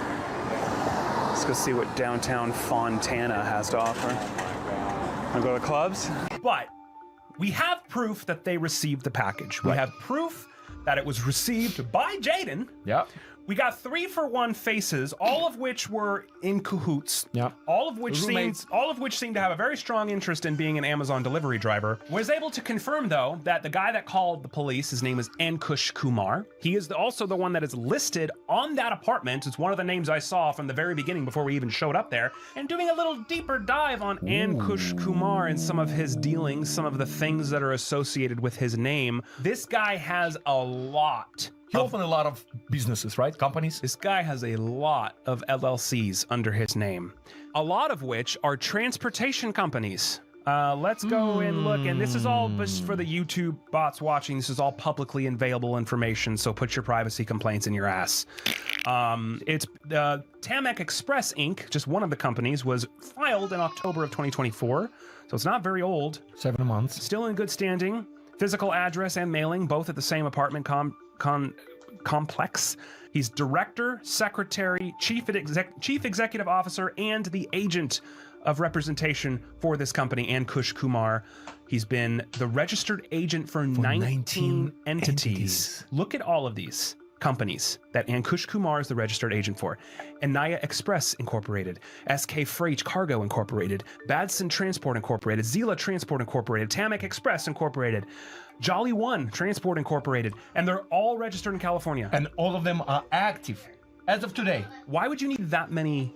Let's go see what downtown Fontana has to offer. Wanna go to clubs? But we have proof that they received the package. We have proof that it was received by Jaden. Yep. We got 3-for-1 faces, all of which were in cahoots. Yeah. All of which seemed to have a very strong interest in being an Amazon delivery driver. Was able to confirm though that the guy that called the police, his name is Ankush Kumar. He is also the one that is listed on that apartment. It's one of the names I saw from the very beginning before we even showed up there. And doing a little deeper dive on Ankush Kumar and some of his dealings, some of the things that are associated with his name. This guy has a lot. He opened a lot of businesses, right? Companies? This guy has a lot of LLCs under his name, a lot of which are transportation companies. Let's go and look, and this is all just for the YouTube bots watching. This is all publicly available information, so put your privacy complaints in your ass. It's Tamek Express Inc., just one of the companies, was filed in October of 2024, so it's not very old. 7 months. Still in good standing. Physical address and mailing, both at the same apartment complex. He's director, secretary, chief executive officer, and the agent of representation for this company, Ankush Kumar. He's been the registered agent for 19 entities. Look at all of these companies that Ankush Kumar is the registered agent for. Anaya Express Incorporated, SK Freight Cargo Incorporated, Badson Transport Incorporated, Zila Transport Incorporated, Tamek Express Incorporated, Jolly One Transport Incorporated, and they're all registered in California. And all of them are active as of today. Why would you need that many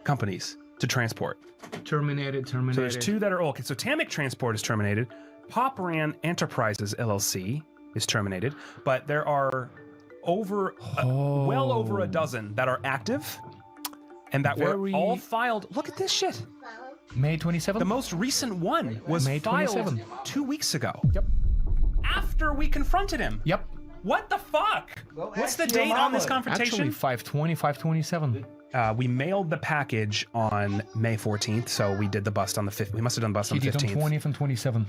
companies to transport? Terminated. So there's 2 that are okay. So Tamek Transport is terminated. Popran Enterprises LLC is terminated, but there are well over a dozen that are active and that were all filed. Look at this shit. May 27th? The most recent one was May filed 27th. 2 weeks ago. Yep. After we confronted him. Yep. What the fuck? What's the date on this confrontation? Actually, 5/20/5/27. We mailed the package on May 14th, so we did the bust on the 5th. We must have done the bust on the 15th. He did on 20th and 27th.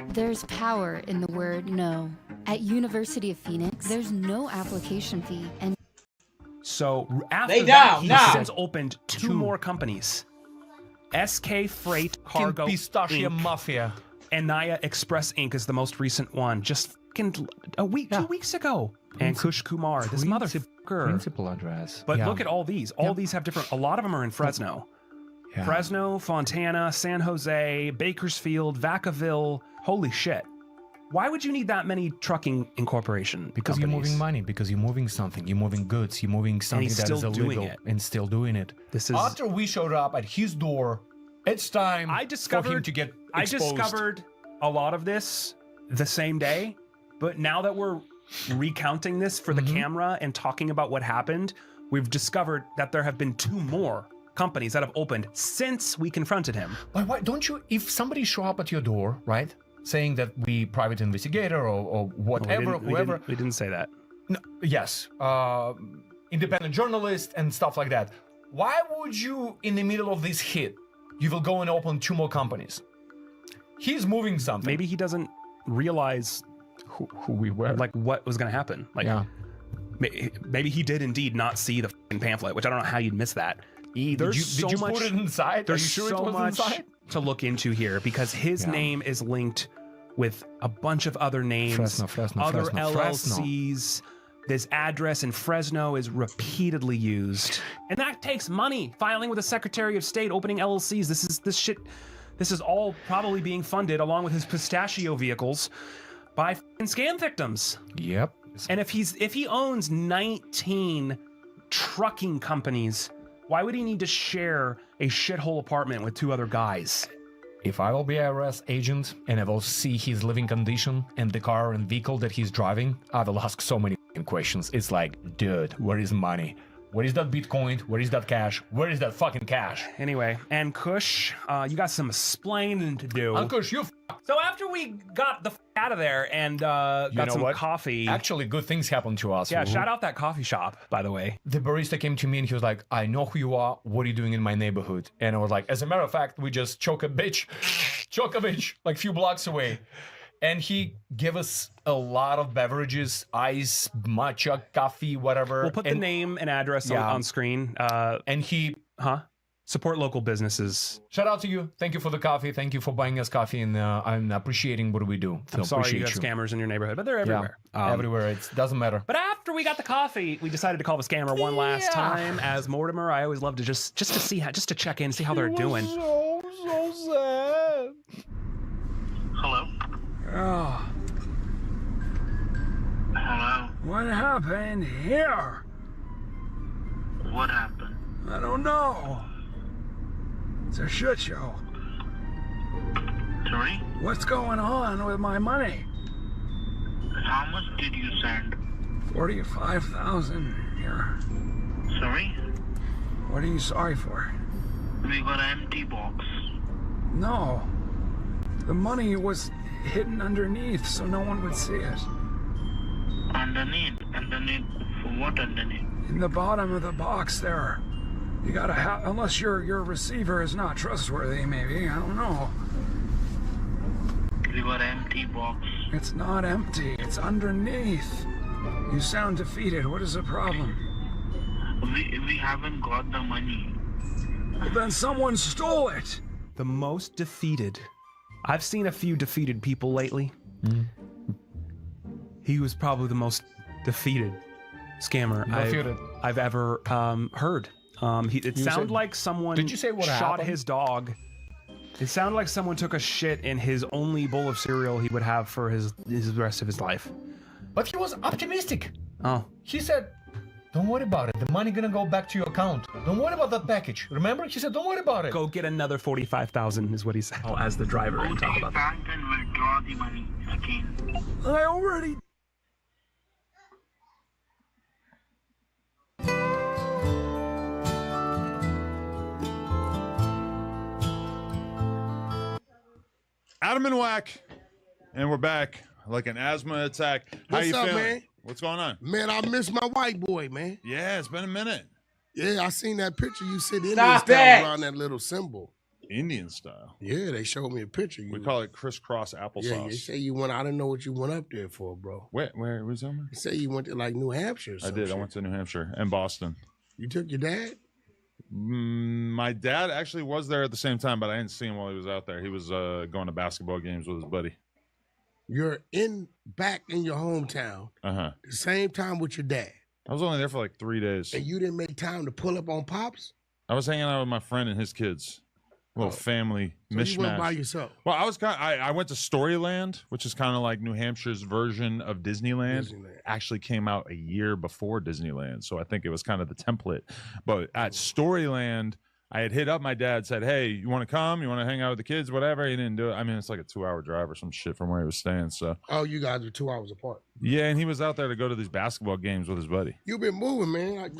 There's power in the word no. At University of Phoenix, there's no application fee. And so after that, he since opened 2 more companies. SK Freight Cargo Pistachio Inc. Mafia. Anaya Express Inc. is the most recent one. Just a week, 2 weeks ago. Ankush Kumar, this motherfucker. Principal address. But look at all these. All these have different, a lot of them are in Fresno. Yeah. Fresno, Fontana, San Jose, Bakersfield, Vacaville. Holy shit. Why would you need that many trucking incorporation? Because you're moving money, because you're moving something, you're moving goods, you're moving something that is illegal and still doing it. This is after we showed up at his door. It's time for him to get exposed. I discovered a lot of this the same day, but now that we're recounting this for the camera and talking about what happened, we've discovered that there have been 2 more companies that have opened since we confronted him. But why don't you, if somebody show up at your door, right, saying that we private investigator or whatever, whoever. We didn't say that. No, yes, independent journalist and stuff like that. Why would you, in the middle of this hit, you will go and open 2 more companies? He's moving something. Maybe he doesn't realize who we were, like what was going to happen. Like, maybe he did indeed not see the pamphlet, which I don't know how you'd miss that. Did you put it inside? There's Are you sure so it was much inside? to look into here because his name is linked with a bunch of other names, other LLCs. This address in Fresno is repeatedly used, and that takes money. Filing with the Secretary of State, opening LLCs. This is all probably being funded along with his pistachio vehicles by scam victims. Yep. And if he owns 19 trucking companies, why would he need to share a shithole apartment with 2 other guys? If I will be an IRS agent and I will see his living condition and the car and vehicle that he's driving, I will ask so many questions. It's like, dude, where is money? Where is that Bitcoin? Where is that cash? Where is that fucking cash? Anyway, and Kush, you got some explaining to do. Kush, you So after we got the out of there and got some coffee. Actually, good things happened to us. Yeah, shout out that coffee shop, by the way. The barista came to me and he was like, I know who you are. What are you doing in my neighborhood? And I was like, as a matter of fact, we just choke a bitch, like a few blocks away. And he gave us a lot of beverages, ice, matcha, coffee, whatever. We'll put the name and address on screen. And he... Support local businesses. Shout out to you. Thank you for the coffee. Thank you for buying us coffee. And I'm appreciating what we do. I'm sorry you have scammers in your neighborhood, but they're everywhere. Everywhere. It doesn't matter. But after we got the coffee, we decided to call the scammer one last time. As Mortimer, I always love to just to see how, just to check in, see how they're doing. So sad. Hello? Oh. Hello? What happened here? What happened? I don't know. It's a shit show. Sorry? What's going on with my money? How much did you send? 45,000 here. Sorry? What are you sorry for? We got an empty box. No. The money was hidden underneath so no one would see it. Underneath? Underneath? For what underneath? In the bottom of the box there. You gotta have, unless your receiver is not trustworthy, maybe. I don't know. We got an empty box. It's not empty. It's underneath. You sound defeated. What is the problem? We haven't got the money. Well, then someone stole it. The most defeated. I've seen a few defeated people lately. He was probably the most defeated scammer I've ever heard. It sounded like someone Did you say what shot happened? his dog. It sounded like someone took a shit in his only bowl of cereal he would have for his rest of his life. But he was optimistic. Oh. He said, don't worry about it. The money gonna go back to your account. Don't worry about that package. Remember? He said, don't worry about it. Go get another 45,000 is what he said. Oh, as the driver and talk about that. Bank and withdraw the money again. I already... Adam and Whack, and we're back like an asthma attack. How What's you up, feeling? man? What's going on? Man, I miss my white boy, man. Yeah, it's been a minute. Yeah, I seen that picture you said Indian Stop style it! around that little symbol. Indian style. Yeah, they showed me a picture. We call it crisscross applesauce. Yeah, they say you went. I didn't know what you went up there for, bro. Where was that? They say you went to like New Hampshire. Or I some did. shit. I went to New Hampshire and Boston. You took your dad? My dad actually was there at the same time, but I didn't see him while he was out there. He was going to basketball games with his buddy. You're back in your hometown. The same time with your dad. I was only there for like 3 days. And you didn't make time to pull up on Pops? I was hanging out with my friend and his kids. little family So mishmash. you went by yourself? Well, I was I went to Storyland, which is kind of like New Hampshire's version of Disneyland. Actually came out a year before Disneyland, so I think it was kind of the template. But at Storyland, I had hit up my dad, said, "Hey, you want to come? You want to hang out with the kids? Whatever." He didn't do it. I mean, it's like a 2-hour drive or some shit from where he was staying. So Oh, you guys were 2 hours apart. yeah, and he was out there to go to these basketball games with his buddy. You've been moving, man. Like,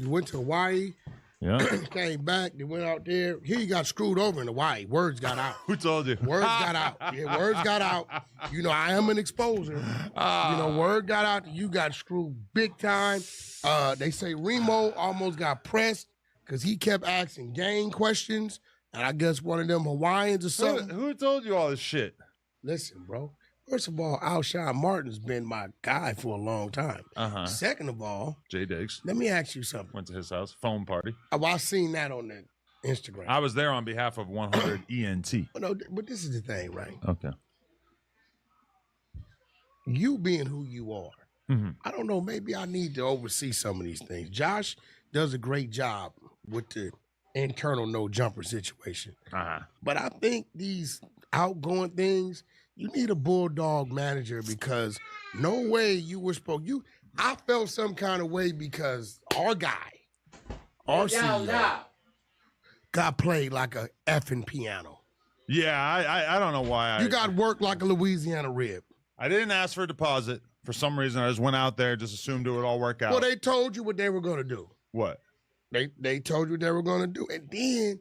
you went to Hawaii, Yeah. came back, they went out there. Here you got screwed over in Hawaii. Words got out. Who told you? Words got out. Yeah, words got out. You know, I am an exposer. You know, word got out. You got screwed big time. They say Remo almost got pressed because he kept asking gang questions. And I guess one of them Hawaiians or something. Who told you all this shit? Listen, bro. First of all, Alshon Martin's been my guy for a long time. Second of all, Jay Diggs. let me ask you something. Went to his house, phone party. I seen that on the Instagram. I was there on behalf of 100 ENT. No, but this is the thing, right? Okay. You being who you are, Mhm. I don't know, maybe I need to oversee some of these things. Josh does a great job with the internal no jumper situation. But I think these outgoing things, you need a bulldog manager because no way you were supposed I felt some kind of way because our guy, our CEO, got played like a effing piano. Yeah, I don't know why. You got worked like a Louisiana rib. I didn't ask for a deposit. For some reason, I just went out there, just assumed it would all work out. Well, they told you what they were going to do. What? They told you what they were going to do. And then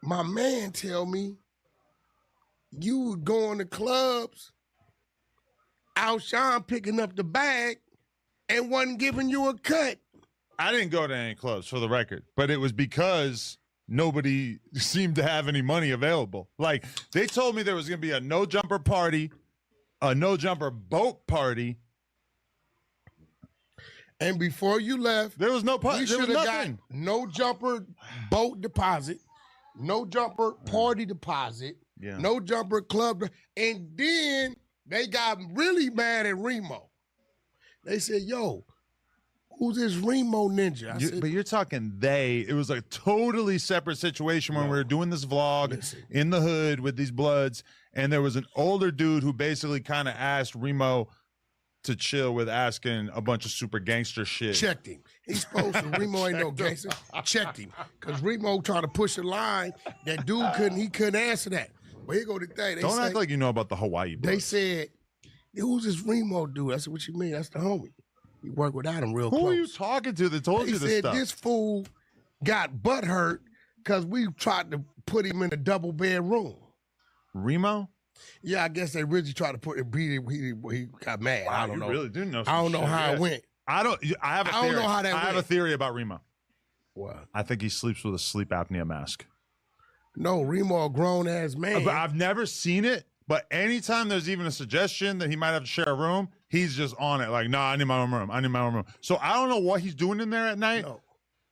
my man tell me you would go in the clubs, Alshon picking up the bag and wasn't giving you a cut. I didn't go to any clubs, for the record, but it was because nobody seemed to have any money available. Like, they told me there was going to be a no-jumper party, a no-jumper boat party. And before you left, there was no party. We There was should have got nothing. no jumper boat deposit, no jumper party deposit, Yeah. no jumper club. And then they got really mad at Remo. They said, yo, who's this Remo ninja? I said, But you're talking they. It was a totally separate situation when we were doing this vlog in the hood with these Bloods, and there was an older dude who basically kind of asked Remo to chill with asking a bunch of super gangster shit. checked him. He's supposed to. Remo ain't no gangster. Checked him. Because Remo tried to push a line. That dude couldn't answer that. But here go the thing. They Don't say, act like you know about the Hawaii They Bloods. said, who's this Remo dude? I said, what you mean? That's the homie. We work with Adam real close. Who are you talking to that told They you this said stuff? this fool got butthurt because we tried to put him in a double bedroom. Remo? Yeah, I guess they really tried to put him. He got mad. Wow, I don't you know. really do know. I don't know some how shit. it went. I don't. I have a I theory. don't know how that I have a went. theory about Remo. What? I think he sleeps with a sleep apnea mask. No, Remo a grown ass man. But I've never seen it. But anytime there's even a suggestion that he might have to share a room, he's just on it. Like, nah, I need my own room. I need my own room. So I don't know what he's doing in there at night. No.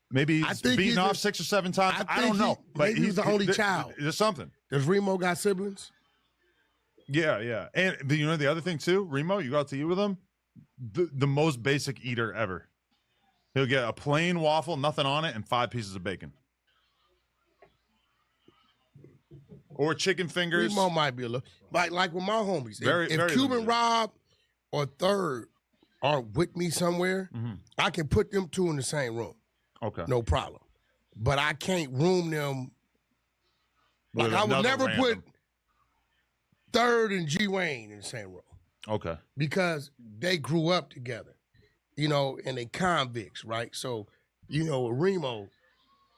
Maybe I he's think beating he's off a- 6 or 7 times. I think don't know. But maybe he's the only child. There's something. Does Remo got siblings? Yeah, yeah. And you know the other thing too, Remo, you go out to eat with him, the most basic eater ever. He'll get a plain waffle, nothing on it, and 5 pieces of bacon. Or chicken fingers. Remo might be a little like with my homies. Very- if very Cuban limited. Rob or Third are with me somewhere, I can put them two in the same room. Okay. No problem. But I can't room them. Like With I would another never random. put Third and G Wayne in the same room Okay. because they grew up together, you know, and they convicts, right? So, you know, with Remo,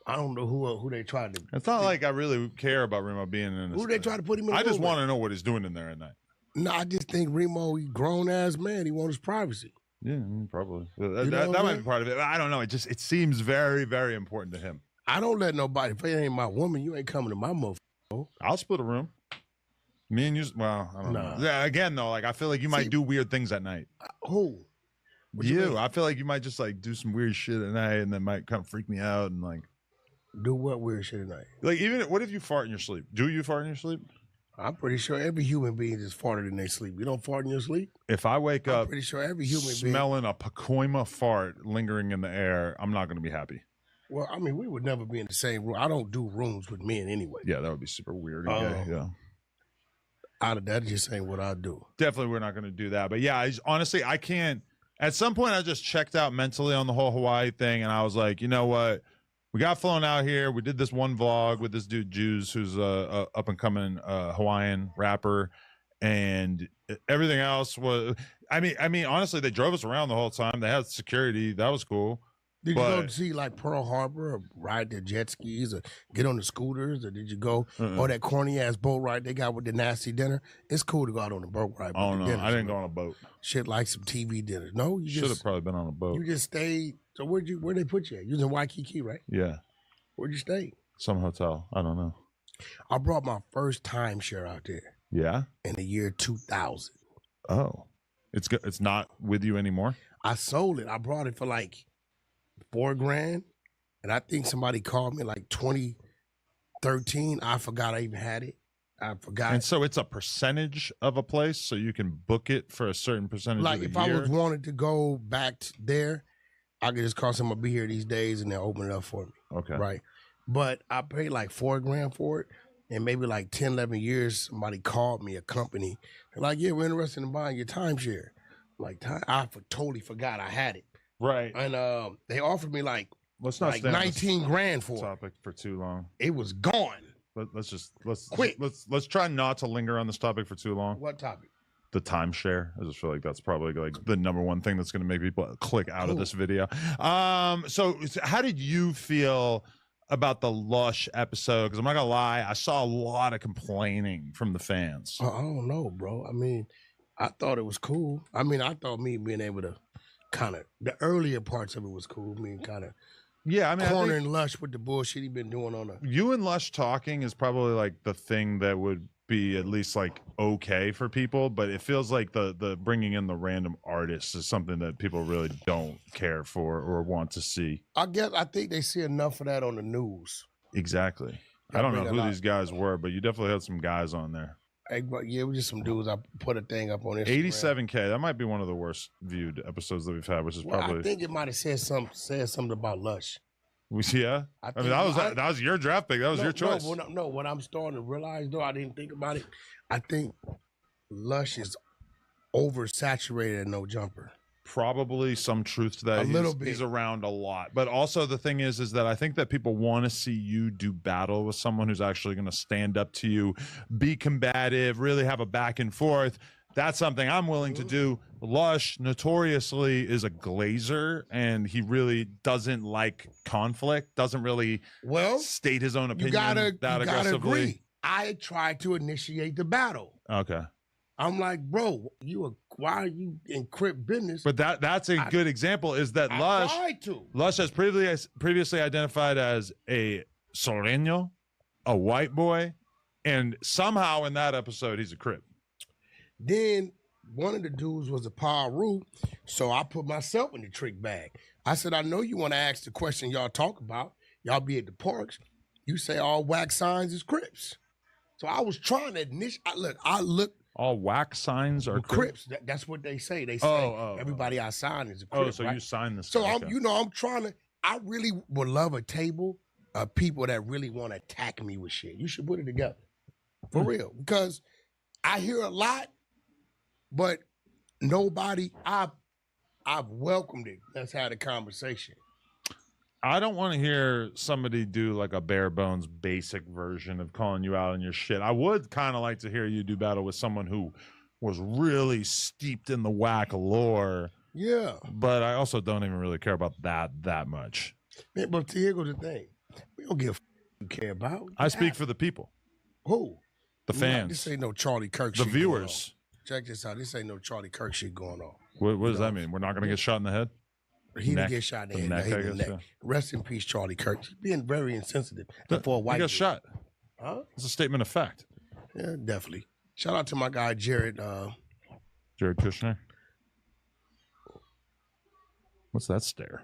I don't know who they tried to. It's not like I really care about Remo being in this. Who they try to put him in? I the just room want with? to know what he's doing in there at night. No, I just think Remo, he grown ass man. He wants his privacy. Yeah, probably. You That, know what that I'm might saying? be part of it. I don't know. It seems very, very important to him. I don't let nobody. If it ain't my woman, you ain't coming to my motherfucker. I'll split a room. Me and you. Well, I don't know. Yeah. Again, though, like I feel like you might do weird things at night. Who? What you mean? I feel like you might just like do some weird shit at night, and that might come freak me out and like. Do what weird shit at night? Like even what if you fart in your sleep? Do you fart in your sleep? I'm pretty sure every human being just farted in their sleep. You don't fart in your sleep? If I wake I'm up pretty sure every human being. smelling a Pacoima fart lingering in the air, I'm not going to be happy. Well, I mean, we would never be in the same room. I don't do rooms with men anyway. Yeah, that would be super weird. And gay, yeah. Out of that just ain't what I do. Definitely, we're not going to do that. But yeah, honestly, I can't. At some point, I just checked out mentally on the whole Hawaii thing, and I was like, you know what? We got flown out here. We did this one vlog with this dude Juice, who's a up and coming Hawaiian rapper, and everything else was. I mean, honestly, they drove us around the whole time. They had security. That was cool. Did you go to see like Pearl Harbor or ride the jet skis or get on the scooters, or did you go or that corny ass boat ride they got with the nasty dinner? It's cool to go out on a boat ride. Oh no, I didn't go on a boat. Shit like some TV dinners. No, you should have probably been on a boat. You just stayed. So where they put you at? You was in Waikiki, right? Yeah. Where'd you stay? Some hotel. I don't know. I brought my first timeshare out there. Yeah. In the year 2000. Oh, it's not with you anymore. I sold it. I brought it for like $4,000, and I think somebody called me like 2013. I forgot I even had it. I forgot. And so it's a percentage of a place, so you can book it for a certain percentage. Like of the if year. I was wanted to go back there, I could just call someone, be here these days, and they'll open it up for me. Okay. Right. But I paid like $4,000 for it, and maybe like 10, 11 years, somebody called me, a company. They're like, yeah, we're interested in buying your timeshare. I'm like, totally forgot I had it. Right. And they offered me like, let's not like $19,000 for topic for too long. It was gone. Let's try not to linger on this topic for too long. What topic? The timeshare. I just feel like that's probably like the number one thing that's going to make people click out of this video. So how did you feel about the Lush episode? Because I'm not gonna lie, I saw a lot of complaining from the fans. I don't know, bro. I mean, I thought it was cool. I mean, I thought me being able to kind of, the earlier parts of it was cool. I mean, kind of, yeah, I mean, cornering Lush with the bullshit he been doing on the. You and Lush talking is probably like the thing that would be at least like okay for people, but it feels like the bringing in the random artists is something that people really don't care for or want to see. I think they see enough of that on the news. Exactly. I don't know who these guys were, but you definitely had some guys on there. Yeah, it was just some dudes. I put a thing up on Instagram. 87K. That might be one of the worst viewed episodes that we've had, which is probably. I think it might have said something about Lush. Yeah, I mean that was your draft pick. That was your choice. No, what I'm starting to realize though, I didn't think about it. I think Lush is oversaturated at No Jumper. Probably some truth to that. A little bit. He's around a lot, but also the thing is that I think that people want to see you do battle with someone who's actually going to stand up to you, be combative, really have a back and forth. That's something I'm willing to do. Lush notoriously is a glazer, and he really doesn't like conflict. Doesn't really state his own opinion that aggressively. Agree. I tried to initiate the battle. Okay. I'm like, bro, why are you in Crip business? But that's a good example. Is that Lush has previously identified as a Soreño, a white boy, and somehow in that episode he's a Crip. Then one of the dudes was a Paru, so I put myself in the trick bag. I said, I know you want to ask the question y'all talk about. Y'all be at the parks. You say all wax signs is Crips. So I was trying to I look. All wax signs are Crips. That's what they say. They say everybody I sign is a Crip. Oh, so right? you signed this. So I'm trying to. I really would love a table of people that really want to attack me with shit. You should put it together for real, because I hear a lot, but nobody. I've welcomed it. Let's have a conversation. I don't want to hear somebody do like a bare bones basic version of calling you out on your shit. I would kind of like to hear you do battle with someone who was really steeped in the whack lore. Yeah. But I also don't even really care about that much. Man, but here goes the thing. We don't give a care about. I speak for the people. Who? The fans. This ain't no Charlie Kirk shit. The viewers. Check this out. This ain't no Charlie Kirk shit going on. What does that mean? We're not going to get shot in the head? He didn't get shot in the head. I guess, yeah. Rest in peace, Charlie Kirk. He's being very insensitive for a white He got dude. shot. Huh? It's a statement of fact. Yeah, definitely. Shout out to my guy, Jared. Jared Kushner. What's that stare?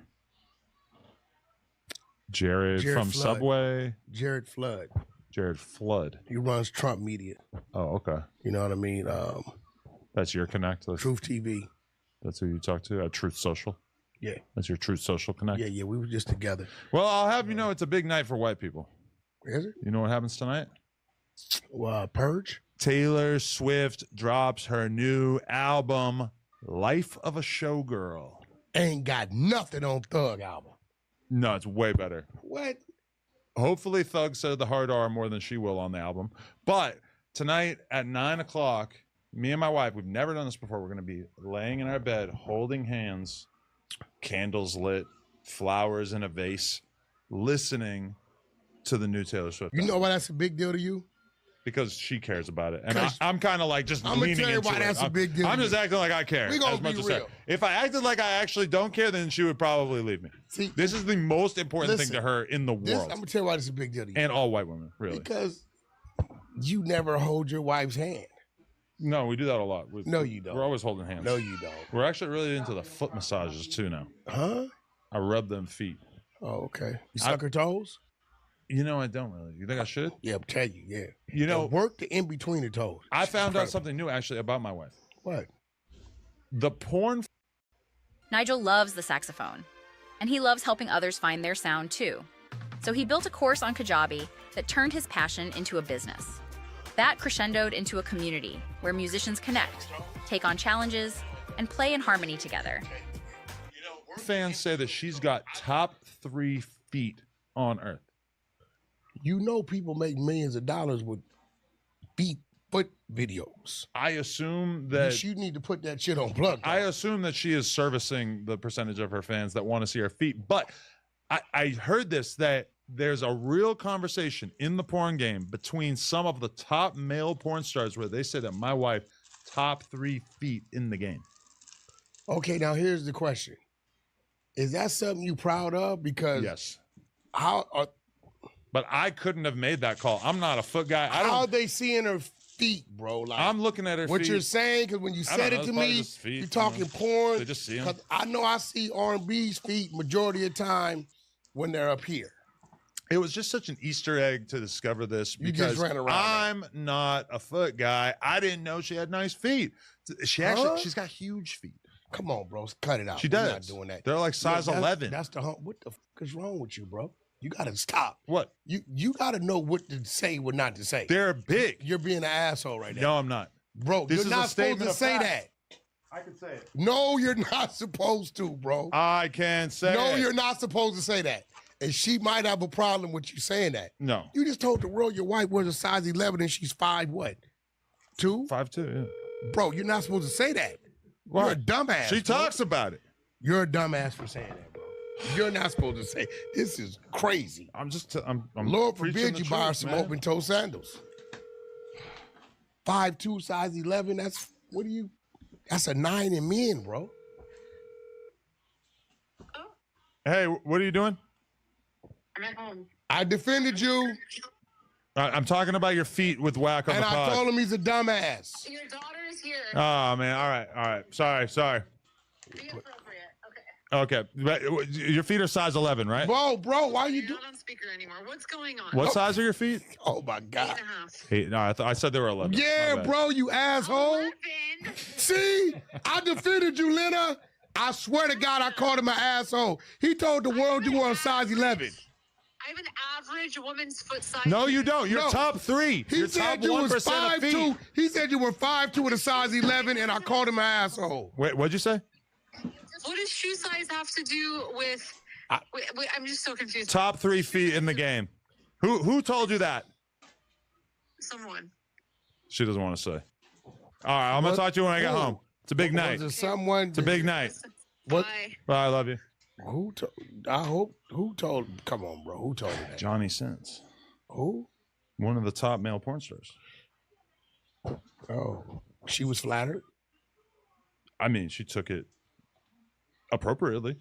Jared from Flood. Subway. Jared Flood. Jared Flood. He runs Trump Media. Oh, okay. You know what I mean? That's your connect. Truth TV. That's who you talk to at Truth Social. Yeah. That's your true social connect. Yeah, we were just together. Well, I'll have you know it's a big night for white people. Is it? You know what happens tonight? Purge? Taylor Swift drops her new album, Life of a Showgirl. Ain't got nothing on Thug album. No, it's way better. What? Hopefully Thug said the hard R more than she will on the album. But tonight at 9 o'clock, me and my wife, we've never done this before. We're going to be laying in our bed, holding hands, candles lit, flowers in a vase, listening to the new Taylor Swift. You know why that's a big deal to you? Because she cares about it. And I'm kind of like just I'm gonna leaning tell you into why it. that's a big deal I'm to just you. acting like I care. We gonna as much be as her. real. If I acted like I actually don't care, then she would probably leave me. See, this is the most important listen, thing to her in the I'm world. gonna tell you why this is a big deal to you. And all white women, really. Because you never hold your wife's hand. No, we do that a lot. No, you don't. We're always holding hands. No, you don't. We're actually really into the foot massages too now. Huh? I rub them feet. Oh, okay. You suck her toes? You know, I don't really. You think I should? Yeah, I'll tell you, yeah. You know, And work the in between the toes. I found out incredible. something new actually about my wife. What? The porn. Nigel loves the saxophone, and he loves helping others find their sound too. So he built a course on Kajabi that turned his passion into a business. That crescendoed into a community where musicians connect, take on challenges, and play in harmony together. Fans say that she's got top 3 feet on earth. You know people make millions of dollars with foot videos. I assume that you need to put that shit on Plug. I assume that she is servicing the percentage of her fans that want to see her feet. But I heard this, that there's a real conversation in the porn game between some of the top male porn stars where they say that my wife top 3 feet in the game. Okay, now here's the question. Is that something you proud of? Because yes. But I couldn't have made that call. I'm not a foot guy. How are they seeing her feet, bro? Like, I'm looking at her what feet. you're saying, because when you I don't said know, it it's to probably me, just feet, you're talking porn. They just see 'em. 'Cause I know I see R&B's feet majority of the time when they're up here. It was just such an Easter egg to discover this You just because ran around I'm not a foot guy. I didn't know she had nice feet. She's got huge feet. Come on, bro. Cut it out. She We're does. not doing that. They're like size 11. That's the hump. What the fuck is wrong with you, bro? You gotta stop. What? You gotta know what to say, what not to say. They're big. You're being an asshole right now. No, I'm not. Bro, This you're is not a supposed statement to of say fact. that. I can say it. No, you're not supposed to, bro. I can say No, it. you're not supposed to say that. And she might have a problem with you saying that. No. You just told the world your wife was a size 11 and she's 5 what? 2? 5'2", yeah. Bro, you're not supposed to say that. You're a dumbass. She bro. talks about it. You're a dumbass for saying that, bro. You're not supposed to say. This is crazy. I'm Lord preaching forbid the you buy her truth, some man. open toe sandals. 5'2", size 11. That's that's a 9 in men, bro. Hey, what are you doing? I'm at home. I defended you. I'm talking about your feet with whack on And the I pod. told him he's a dumbass. Your daughter is here. Oh man, all right. Sorry. Be appropriate. Okay, but your feet are size 11, right? Bro, why you You're not on speaker anymore. What's going on? What size are your feet? Oh my God. 8.5. Hey, no, I said they were 11. Yeah, My bad. bro, you asshole. See, I defended you, Lena. I swear to God, I called him an asshole. He told the world you were a size 11. I have an average woman's foot size. No, you don't. You're No. top 3. He You're said top you 1% was of 5'2". feet. He said you were 5'2" with a size 11, and I called him an asshole. Wait, what'd you say? What does shoe size have to do with? Wait, I'm just so confused. Top 3 feet in the game. Who told you that? Someone. She doesn't want to say. All right, I'm gonna talk to you when I get home. It's a big night. Was it someone? It's a big night. What? Bye, I love you. Who told? Come on, bro. Who told you that? Johnny Sins. Who? One of the top male porn stars. Oh, she was flattered. I mean, she took it appropriately.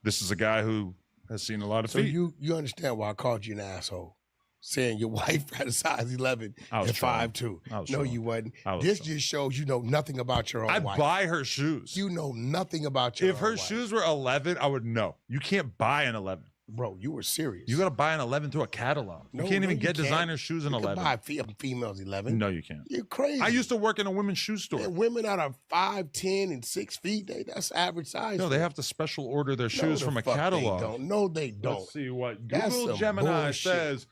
This is a guy who has seen a lot of So feet. you understand why I called you an asshole? Saying your wife had a size 11 I was and trolling. 5'2". I was No, trolling. you wasn't. I was This trolling. just shows you know nothing about your own I wife. buy her shoes. You know nothing about your If own her wife. shoes were 11, I would know. You can't buy an 11. Bro, you were serious. You got to buy an 11 through a catalog. You can't even get designer shoes in you 11. You can buy females 11. No, you can't. You're crazy. I used to work in a women's shoe store. Yeah, women that are 5, 10, and 6 feet, that's average size. No, they have to special order their shoes from a catalog. No, they don't. Let's see what That's Google some Gemini bullshit. says.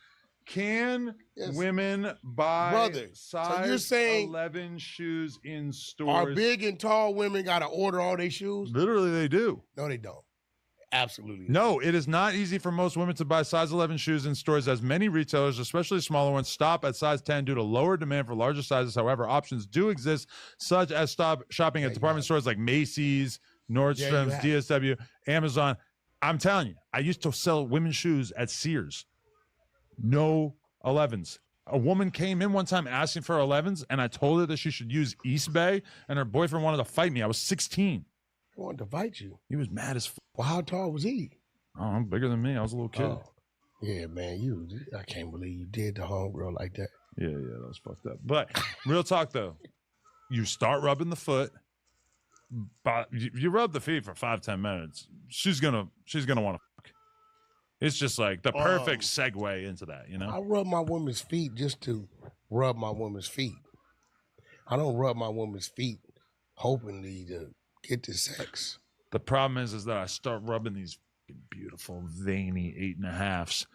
Can women buy size so you're saying 11 shoes in stores? Are big and tall women got to order all their shoes? Literally, they do. No, they don't. Absolutely. No, it is not easy for most women to buy size 11 shoes in stores, as many retailers, especially smaller ones, stop at size 10 due to lower demand for larger sizes. However, options do exist, such as shopping at department stores like Macy's, Nordstrom's, DSW, Amazon. I'm telling you, I used to sell women's shoes at Sears. No 11s. A woman came in one time asking for 11s, and I told her that she should use East Bay, and her boyfriend wanted to fight me. I was 16. He wanted to fight you. He was mad as fuck. Well, how tall was he? Oh, I'm bigger than me. I was a little kid. Oh. Yeah, man, I can't believe you did the homegirl like that. Yeah, that was fucked up. But real talk, though. You start rubbing the foot. But you rub the feet for 5-10 minutes. She's gonna want to fuck. It's just like the perfect segue into that, you know? I rub my woman's feet just to rub my woman's feet. I don't rub my woman's feet hoping to get to sex. The problem is that I start rubbing these beautiful, veiny 8.5s,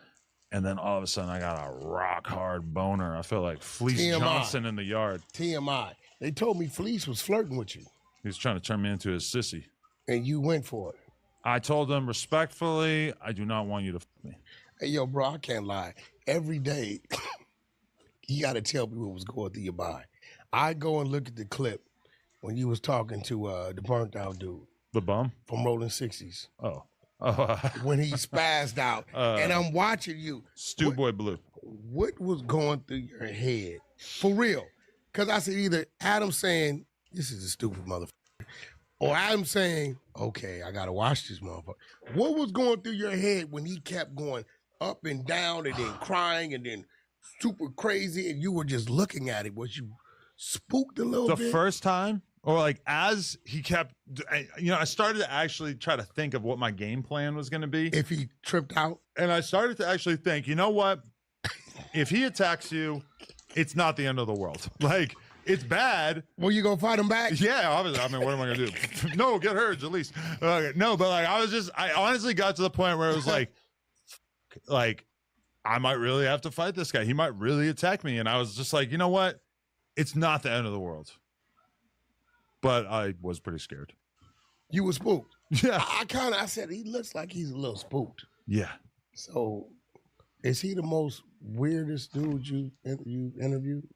and then all of a sudden I got a rock hard boner. I feel like Fleece TMI. Johnson in the yard. TMI. They told me Fleece was flirting with you. He was trying to turn me into his sissy. And you went for it. I told him respectfully, I do not want you to fuck me. Hey, yo, bro, I can't lie. Every day, you got to tell me what was going through your mind. I go and look at the clip when you was talking to the burnt out dude. The bum? From Rolling 60s. Oh. When he spazzed out. And I'm watching you. Stu Boy Blue. What was going through your head? For real. Because I said either Adam saying, this is a stupid motherfucker, or Adam saying, okay, I got to watch this motherfucker. What was going through your head when he kept going up and down and then crying and then super crazy and you were just looking at it? Was you spooked a little bit? The first time? Or like as he kept, I started to actually try to think of what my game plan was going to be. If he tripped out? And I started to actually think, you know what? If he attacks you, it's not the end of the world. Like, it's bad. Well, you gonna fight him back? Yeah, obviously. I mean, what am I gonna do? No, get hurt at least. No, but like I honestly got to the point where it was like I might really have to fight this guy. He might really attack me. And I was just like, you know what? It's not the end of the world. But I was pretty scared. You were spooked? Yeah. I said, he looks like he's a little spooked. Yeah. So, is he the most weirdest dude you interviewed?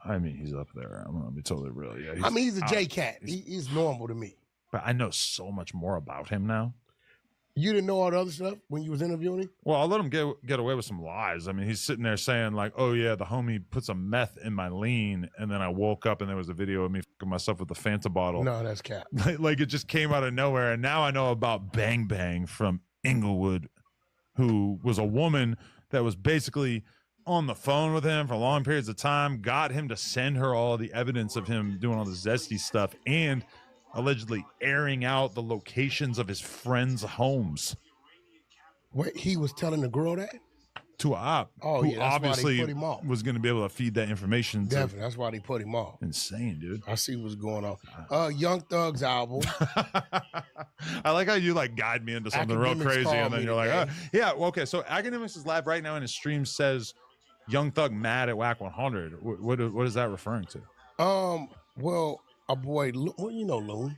I mean, he's up there. I'm gonna be totally real. Yeah. He's a J-Cat. He's normal to me. But I know so much more about him now. You didn't know all the other stuff when you was interviewing him? Well, I'll let him get away with some lies. I mean, he's sitting there saying like, oh yeah, the homie put some meth in my lean, and then I woke up and there was a video of me fucking myself with the Fanta bottle. No, that's cap. Like it just came out of nowhere. And now I know about Bang Bang from Inglewood, who was a woman that was basically on the phone with him for long periods of time, got him to send her all the evidence of him doing all the zesty stuff and allegedly airing out the locations of his friends' homes. What, he was telling the girl that? To a op, who that's obviously why they put him off. Was going to be able to feed that information. Definitely, that's why they put him off. Insane, dude. I see what's going on. Young Thug's album. I like how you like guide me into something real crazy, and then you're like, oh, yeah, well, okay. So Academics is live right now, and his stream says Young Thug mad at Whack 100. What is that referring to? Well, our boy, well, you know Loon.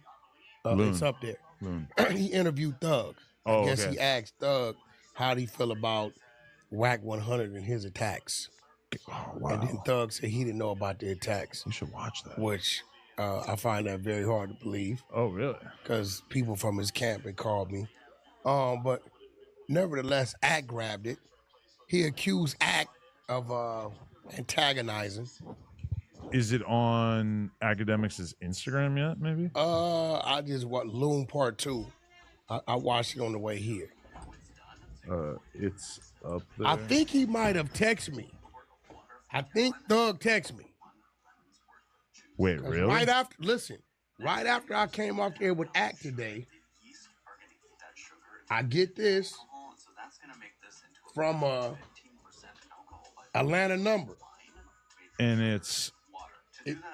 Loon. It's up there. Loon. He interviewed Thug. Oh, I guess okay. he asked Thug how he feel about Whack 100 and his attacks. Oh, wow. And then Thug said he didn't know about the attacks. You should watch that. Which I find that very hard to believe. Oh, really? Because people from his camp had called me. But nevertheless, Act grabbed it. He accused Act of antagonizing. Is it on Academics' Instagram yet, maybe? I just watched Loon Part 2. I watched it on the way here. It's up there. I think he might have texted me. I think Thug texted me. Wait, really? Right after I came off there with Act today, I get this. from Atlanta number. And it's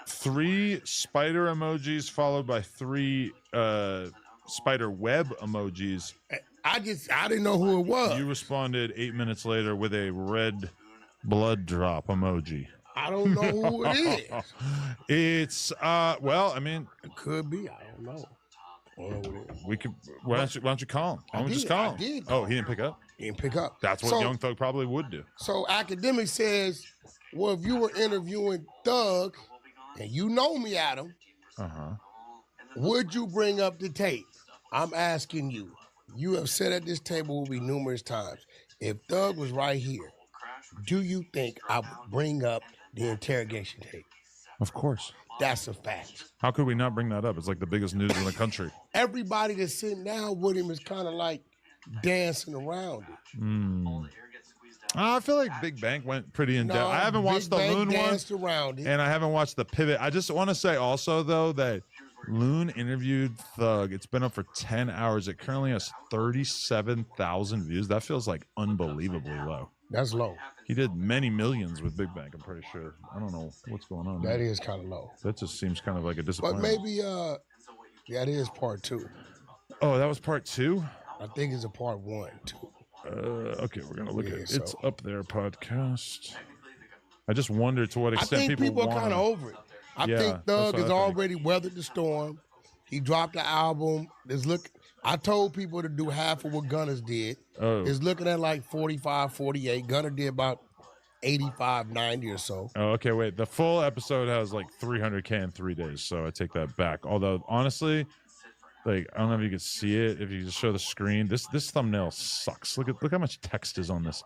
3 spider emojis followed by 3 spider web emojis. I didn't know who it was. You responded 8 minutes later with a red blood drop emoji. I don't know who it is. It's well, I mean, it could be. I don't know. We could. Why don't you call him? Why don't we just call him? Oh, he didn't pick up. He didn't pick up. That's what Young Thug probably would do. So Academic says, well, if you were interviewing Thug, and you know me, Adam, would you bring up the tape? I'm asking you. You have said at this table with me numerous times, if Thug was right here, do you think I would bring up the interrogation tape? Of course. That's a fact. How could we not bring that up? It's like the biggest news in the country. Everybody that's sitting down with him is kind of like dancing around it. I feel like Big Bank went pretty in depth. I haven't watched the Loon one, around it. And I haven't watched the Pivot. I just want to say also, though, that Loon interviewed Thug. It's been up for 10 hours. It currently has 37,000 views. That feels like unbelievably low. That's low. He did many millions with Big Bank, I'm pretty sure. I don't know what's going on. That is kind of low. That just seems kind of like a But disappointment. maybe, that is part 2. Oh, that was part 2? I think it's a part 1, too. Okay, we're gonna look at it. so- It's up there, podcast. I just wonder to what I extent think people are want kind of over it. I Yeah, think that's Thug what I has think. already weathered the storm. He dropped the album. I told people to do half of what Gunna's did. Oh. It's looking at like 45, 48. Gunna did about 85, 90 or so. Oh, okay, wait. The full episode has like 300K in 3 days, so I take that back. Although, honestly, like, I don't know if you can see it. If you just show the screen, this thumbnail sucks. Look how much text is on this.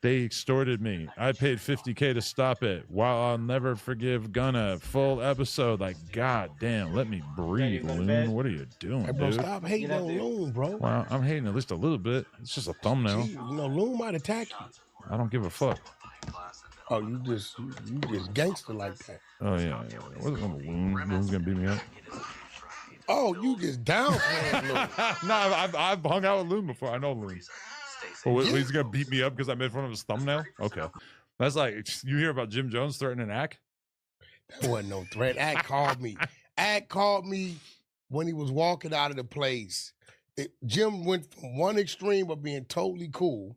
They extorted me. I paid 50K to stop it. While I'll never forgive Gunna. Full episode. Like, god damn, let me breathe, Loon. What are you doing, Hey, bro, dude? stop hating on Loon, bro. Well, I'm hating at least a little bit. It's just a thumbnail. Gee, Loon might attack you. I don't give a fuck. Oh, you just gangster like that. Oh yeah. What's going on, Loon? Loon's gonna beat me up. Oh, you just downplaying Loon. No, I've hung out with Loon before. I know Loon. But he's gonna beat me up because I made fun of his thumbnail. Okay, that's like you hear about Jim Jones threatening Ack. That wasn't no threat. Ack called me. Ack called me when he was walking out of the place. Jim went from one extreme of being totally cool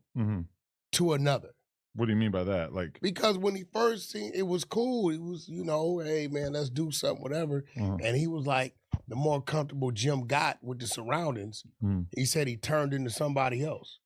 to another. What do you mean by that? Like, Because when he first seen it was cool. He was, hey man, let's do something, whatever. And he was like, the more comfortable Jim got with the surroundings, he said he turned into somebody else.